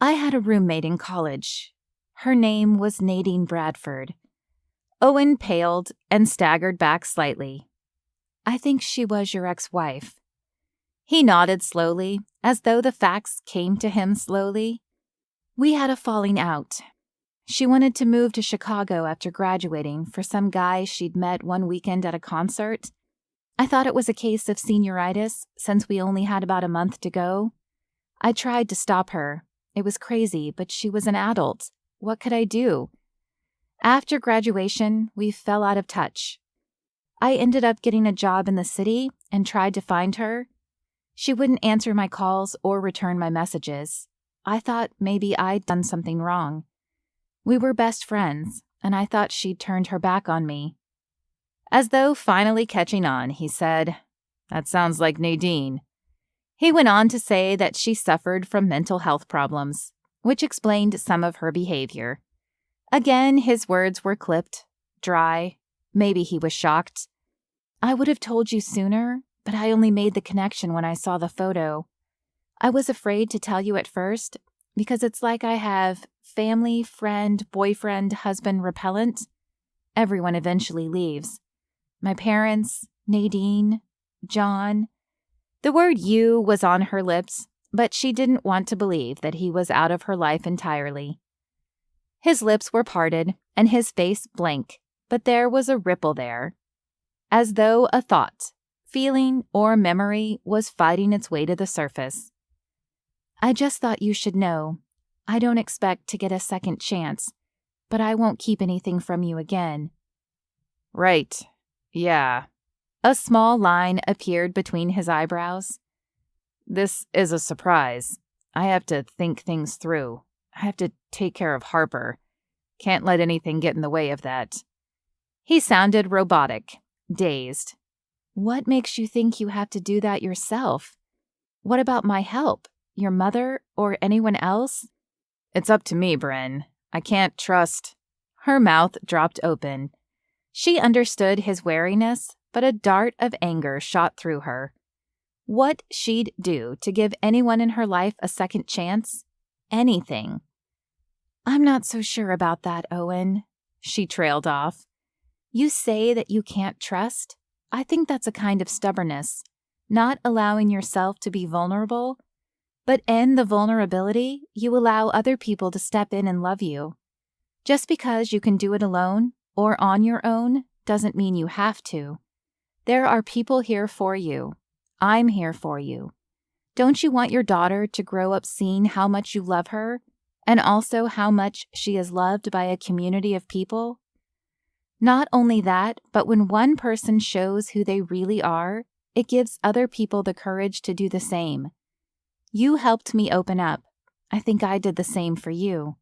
"I had a roommate in college. Her name was Nadine Bradford." Owen paled and staggered back slightly. "I think she was your ex-wife." He nodded slowly, as though the facts came to him slowly. "We had a falling out. She wanted to move to Chicago after graduating for some guy she'd met one weekend at a concert. I thought it was a case of senioritis since we only had about a month to go. I tried to stop her. It was crazy, but she was an adult. What could I do? After graduation, we fell out of touch. I ended up getting a job in the city and tried to find her. She wouldn't answer my calls or return my messages. I thought maybe I'd done something wrong. We were best friends, and I thought she'd turned her back on me." As though finally catching on, he said, "That sounds like Nadine." He went on to say that she suffered from mental health problems, which explained some of her behavior. Again, his words were clipped, dry. Maybe he was shocked. "I would have told you sooner, but I only made the connection when I saw the photo. I was afraid to tell you at first, because it's like I have family, friend, boyfriend, husband repellent. Everyone eventually leaves. My parents, Nadine, John." The word "you" was on her lips, but she didn't want to believe that he was out of her life entirely. His lips were parted and his face blank, but there was a ripple there, as though a thought, feeling, or memory was fighting its way to the surface. "I just thought you should know. I don't expect to get a second chance, but I won't keep anything from you again." "Right. Yeah." A small line appeared between his eyebrows. "This is a surprise. I have to think things through. I have to take care of Harper. Can't let anything get in the way of that." He sounded robotic, dazed. "What makes you think you have to do that yourself? What about my help? Your mother or anyone else?" "It's up to me, Bryn. I can't trust." Her mouth dropped open. She understood his wariness, but a dart of anger shot through her. What she'd do to give anyone in her life a second chance? Anything. "I'm not so sure about that, Owen," she trailed off. "You say that you can't trust? I think that's a kind of stubbornness, not allowing yourself to be vulnerable. But in the vulnerability, you allow other people to step in and love you. Just because you can do it alone or on your own doesn't mean you have to. There are people here for you. I'm here for you. Don't you want your daughter to grow up seeing how much you love her and also how much she is loved by a community of people? Not only that, but when one person shows who they really are, it gives other people the courage to do the same. You helped me open up. I think I did the same for you."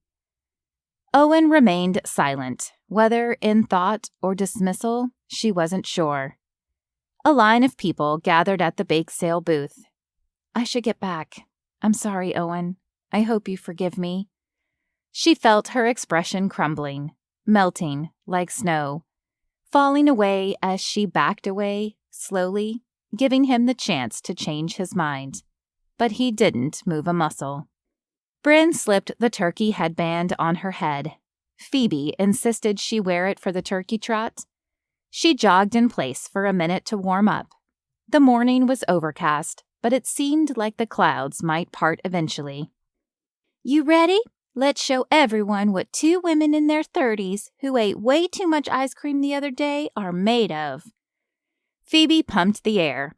Owen remained silent, whether in thought or dismissal, she wasn't sure. A line of people gathered at the bake sale booth. "I should get back. I'm sorry, Owen. I hope you forgive me." She felt her expression crumbling, melting like snow, falling away as she backed away, slowly, giving him the chance to change his mind. But he didn't move a muscle. Bryn slipped the turkey headband on her head. Phoebe insisted she wear it for the turkey trot. She jogged in place for a minute to warm up. The morning was overcast, but it seemed like the clouds might part eventually. "You ready? Let's show everyone what two women in their 30s who ate way too much ice cream the other day are made of." Phoebe pumped the air.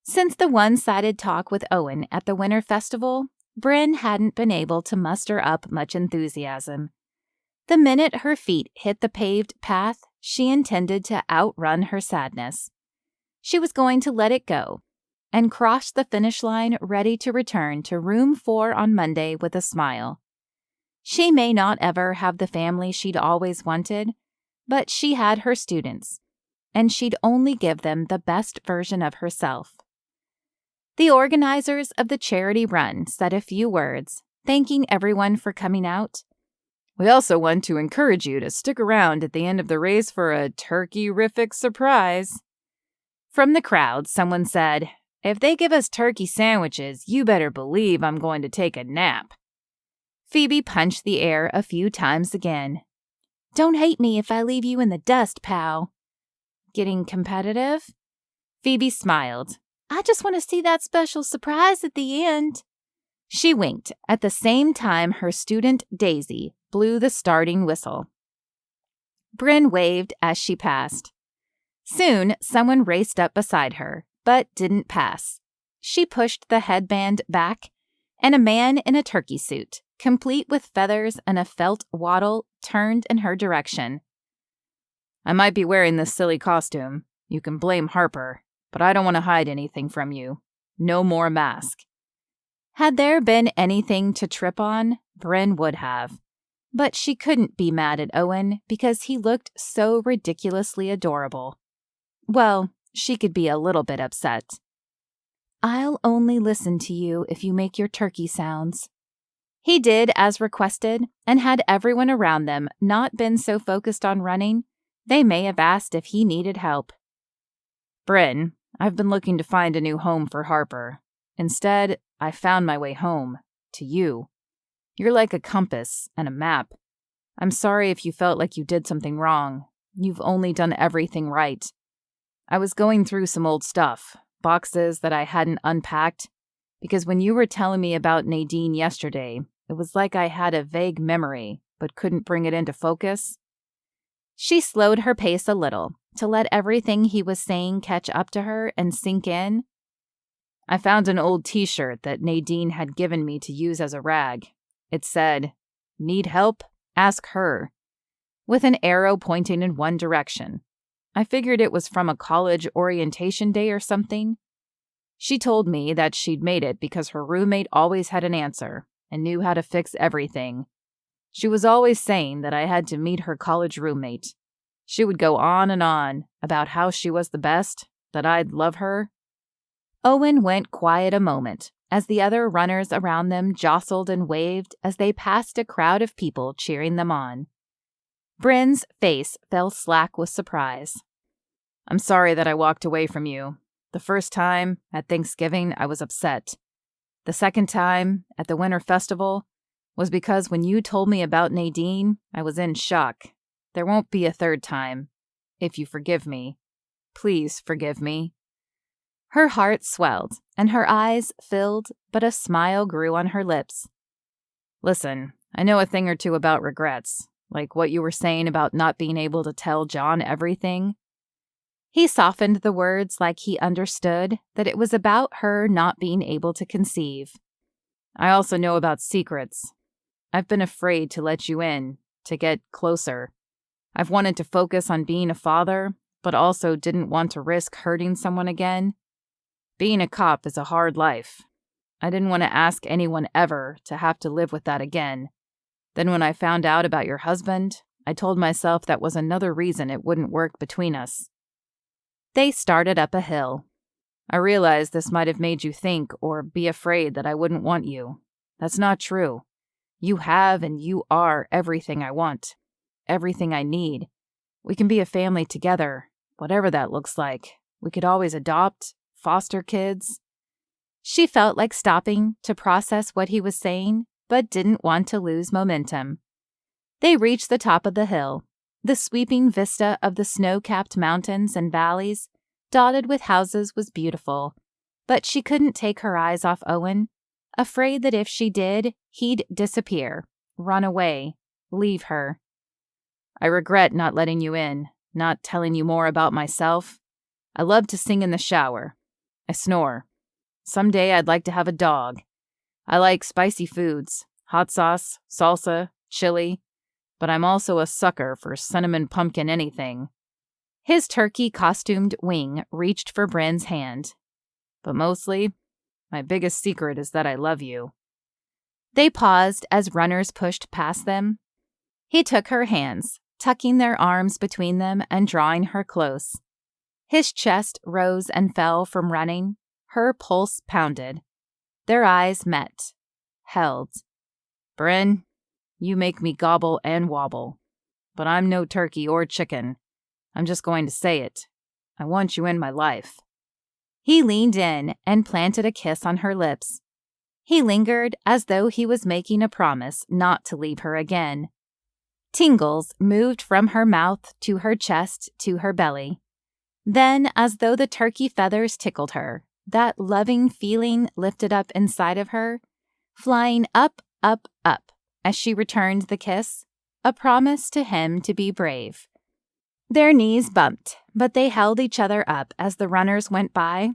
Since the one-sided talk with Owen at the winter festival, Bryn hadn't been able to muster up much enthusiasm. The minute her feet hit the paved path, she intended to outrun her sadness. She was going to let it go and cross the finish line ready to return to room 4 on Monday with a smile. She may not ever have the family she'd always wanted, but she had her students, and she'd only give them the best version of herself. The organizers of the charity run said a few words, thanking everyone for coming out. "We also want to encourage you to stick around at the end of the race for a turkey-rific surprise." From the crowd, someone said, "If they give us turkey sandwiches, you better believe I'm going to take a nap." Phoebe punched the air a few times again. "Don't hate me if I leave you in the dust, pal." Getting competitive? Phoebe smiled. "I just want to see that special surprise at the end." She winked at the same time her student, Daisy, blew the starting whistle. Bryn waved as she passed. Soon, someone raced up beside her, but didn't pass. She pushed the headband back, and a man in a turkey suit, complete with feathers and a felt waddle, turned in her direction. "I might be wearing this silly costume. You can blame Harper, but I don't want to hide anything from you. No more mask." Had there been anything to trip on, Bryn would have. But she couldn't be mad at Owen because he looked so ridiculously adorable. Well, she could be a little bit upset. "I'll only listen to you if you make your turkey sounds." He did as requested, and had everyone around them not been so focused on running, they may have asked if he needed help. "Bryn, I've been looking to find a new home for Harper. Instead, I found my way home, to you. You're like a compass and a map. I'm sorry if you felt like you did something wrong. You've only done everything right. I was going through some old stuff, boxes that I hadn't unpacked, because when you were telling me about Nadine yesterday, it was like I had a vague memory, but couldn't bring it into focus." She slowed her pace a little to let everything he was saying catch up to her and sink in. "I found an old t-shirt that Nadine had given me to use as a rag. It said, 'Need help? Ask her,' with an arrow pointing in one direction. I figured it was from a college orientation day or something. She told me that she'd made it because her roommate always had an answer and knew how to fix everything. She was always saying that I had to meet her college roommate. She would go on and on about how she was the best, that I'd love her." Owen went quiet a moment as the other runners around them jostled and waved as they passed a crowd of people cheering them on. Bryn's face fell slack with surprise. "I'm sorry that I walked away from you. The first time, at Thanksgiving, I was upset. The second time, at the winter festival, was because when you told me about Nadine, I was in shock. There won't be a third time. If you forgive me. Please forgive me." Her heart swelled, and her eyes filled, but a smile grew on her lips. "Listen, I know a thing or two about regrets, like what you were saying about not being able to tell John everything." He softened the words like he understood that it was about her not being able to conceive. "I also know about secrets. I've been afraid to let you in, to get closer. I've wanted to focus on being a father, but also didn't want to risk hurting someone again. Being a cop is a hard life. I didn't want to ask anyone ever to have to live with that again. Then when I found out about your husband, I told myself that was another reason it wouldn't work between us. They started up a hill. I realized this might have made you think or be afraid that I wouldn't want you. That's not true. You have and you are everything I want, everything I need. We can be a family together, whatever that looks like. We could always adopt, foster kids. She felt like stopping to process what he was saying, but didn't want to lose momentum. They reached the top of the hill. The sweeping vista of the snow-capped mountains and valleys, dotted with houses, was beautiful, but she couldn't take her eyes off Owen, afraid that if she did, he'd disappear, run away, leave her. I regret not letting you in, not telling you more about myself. I love to sing in the shower. I snore. Someday I'd like to have a dog. I like spicy foods, hot sauce, salsa, chili, but I'm also a sucker for cinnamon pumpkin anything. His turkey-costumed wing reached for Bryn's hand. But mostly, my biggest secret is that I love you. They paused as runners pushed past them. He took her hands, tucking their arms between them and drawing her close. His chest rose and fell from running. Her pulse pounded. Their eyes met, held. Bryn, you make me gobble and wobble. But I'm no turkey or chicken. I'm just going to say it. I want you in my life. He leaned in and planted a kiss on her lips. He lingered as though he was making a promise not to leave her again. Tingles moved from her mouth to her chest to her belly. Then, as though the turkey feathers tickled her, that loving feeling lifted up inside of her, flying up, up, up, as she returned the kiss, a promise to him to be brave. Their knees bumped, but they held each other up as the runners went by,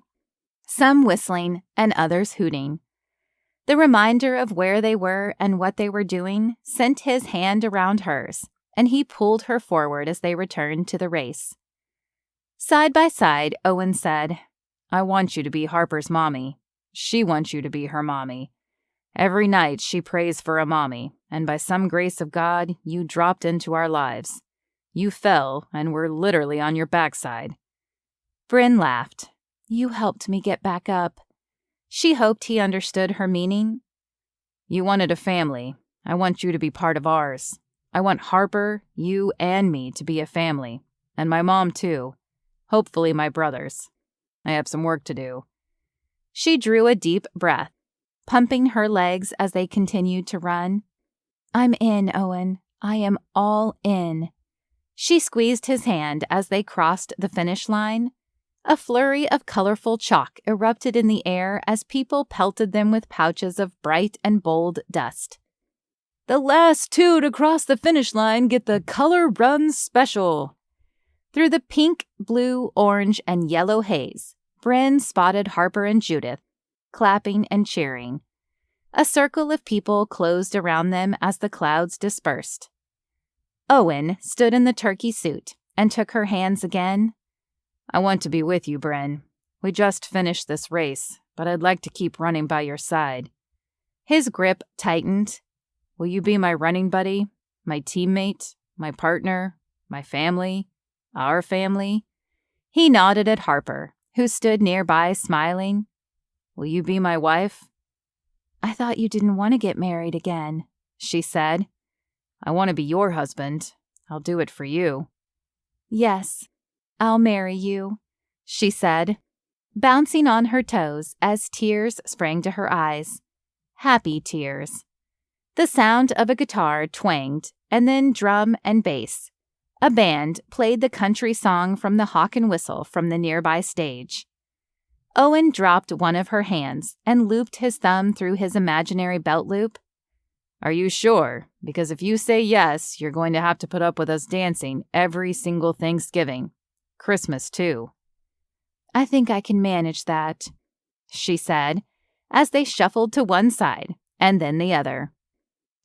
some whistling and others hooting. The reminder of where they were and what they were doing sent his hand around hers, and he pulled her forward as they returned to the race. Side by side, Owen said, I want you to be Harper's mommy. She wants you to be her mommy. Every night she prays for a mommy, and by some grace of God, you dropped into our lives. You fell and were literally on your backside. Bryn laughed. You helped me get back up. She hoped he understood her meaning. You wanted a family. I want you to be part of ours. I want Harper, you, and me to be a family. And my mom, too. Hopefully my brothers. I have some work to do. She drew a deep breath, pumping her legs as they continued to run. I'm in, Owen. I am all in. She squeezed his hand as they crossed the finish line. A flurry of colorful chalk erupted in the air as people pelted them with pouches of bright and bold dust. The last two to cross the finish line get the Color Run Special. Through the pink, blue, orange, and yellow haze, Bryn spotted Harper and Judith, clapping and cheering. A circle of people closed around them as the clouds dispersed. Owen stood in the turkey suit and took her hands again. I want to be with you, Bryn. We just finished this race, but I'd like to keep running by your side. His grip tightened. Will you be my running buddy, my teammate, my partner, my family, our family? He nodded at Harper, who stood nearby smiling. Will you be my wife? I thought you didn't want to get married again, she said. I want to be your husband. I'll do it for you. Yes, I'll marry you, she said, bouncing on her toes as tears sprang to her eyes. Happy tears. The sound of a guitar twanged, and then drum and bass. A band played the country song from the Hawk and Whistle from the nearby stage. Owen dropped one of her hands and looped his thumb through his imaginary belt loop. Are you sure? Because if you say yes, you're going to have to put up with us dancing every single Thanksgiving. Christmas, too. I think I can manage that, she said, as they shuffled to one side and then the other.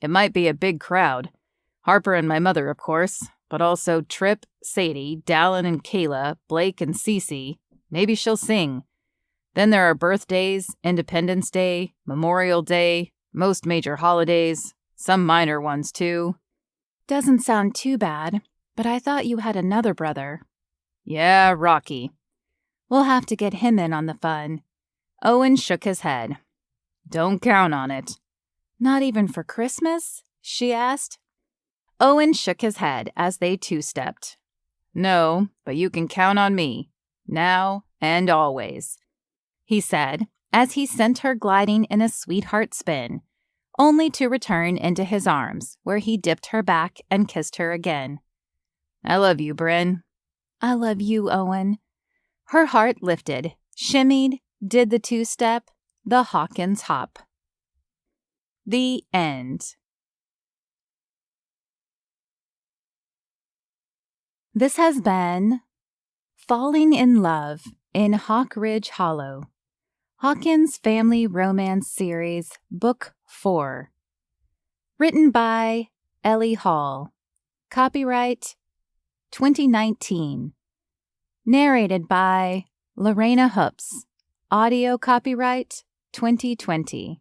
It might be a big crowd. Harper and my mother, of course, but also Trip, Sadie, Dallin and Kayla, Blake and Cece. Maybe she'll sing. Then there are birthdays, Independence Day, Memorial Day, most major holidays, some minor ones too. Doesn't sound too bad, but I thought you had another brother. Yeah, Rocky. We'll have to get him in on the fun. Owen shook his head. Don't count on it. Not even for Christmas? She asked. Owen shook his head as they two-stepped. No, but you can count on me, now and always, he said as he sent her gliding in a sweetheart spin, only to return into his arms, where he dipped her back and kissed her again. I love you, Bryn. I love you, Owen. Her heart lifted, shimmied, did the two-step, the Hawkins hop. The end. This has been Falling in Love in Hawk Ridge Hollow, Hawkins Family Romance Series, Book 4. Written by Ellie Hall. Copyright 2019. Narrated by Lorena Hoops. Audio copyright 2020.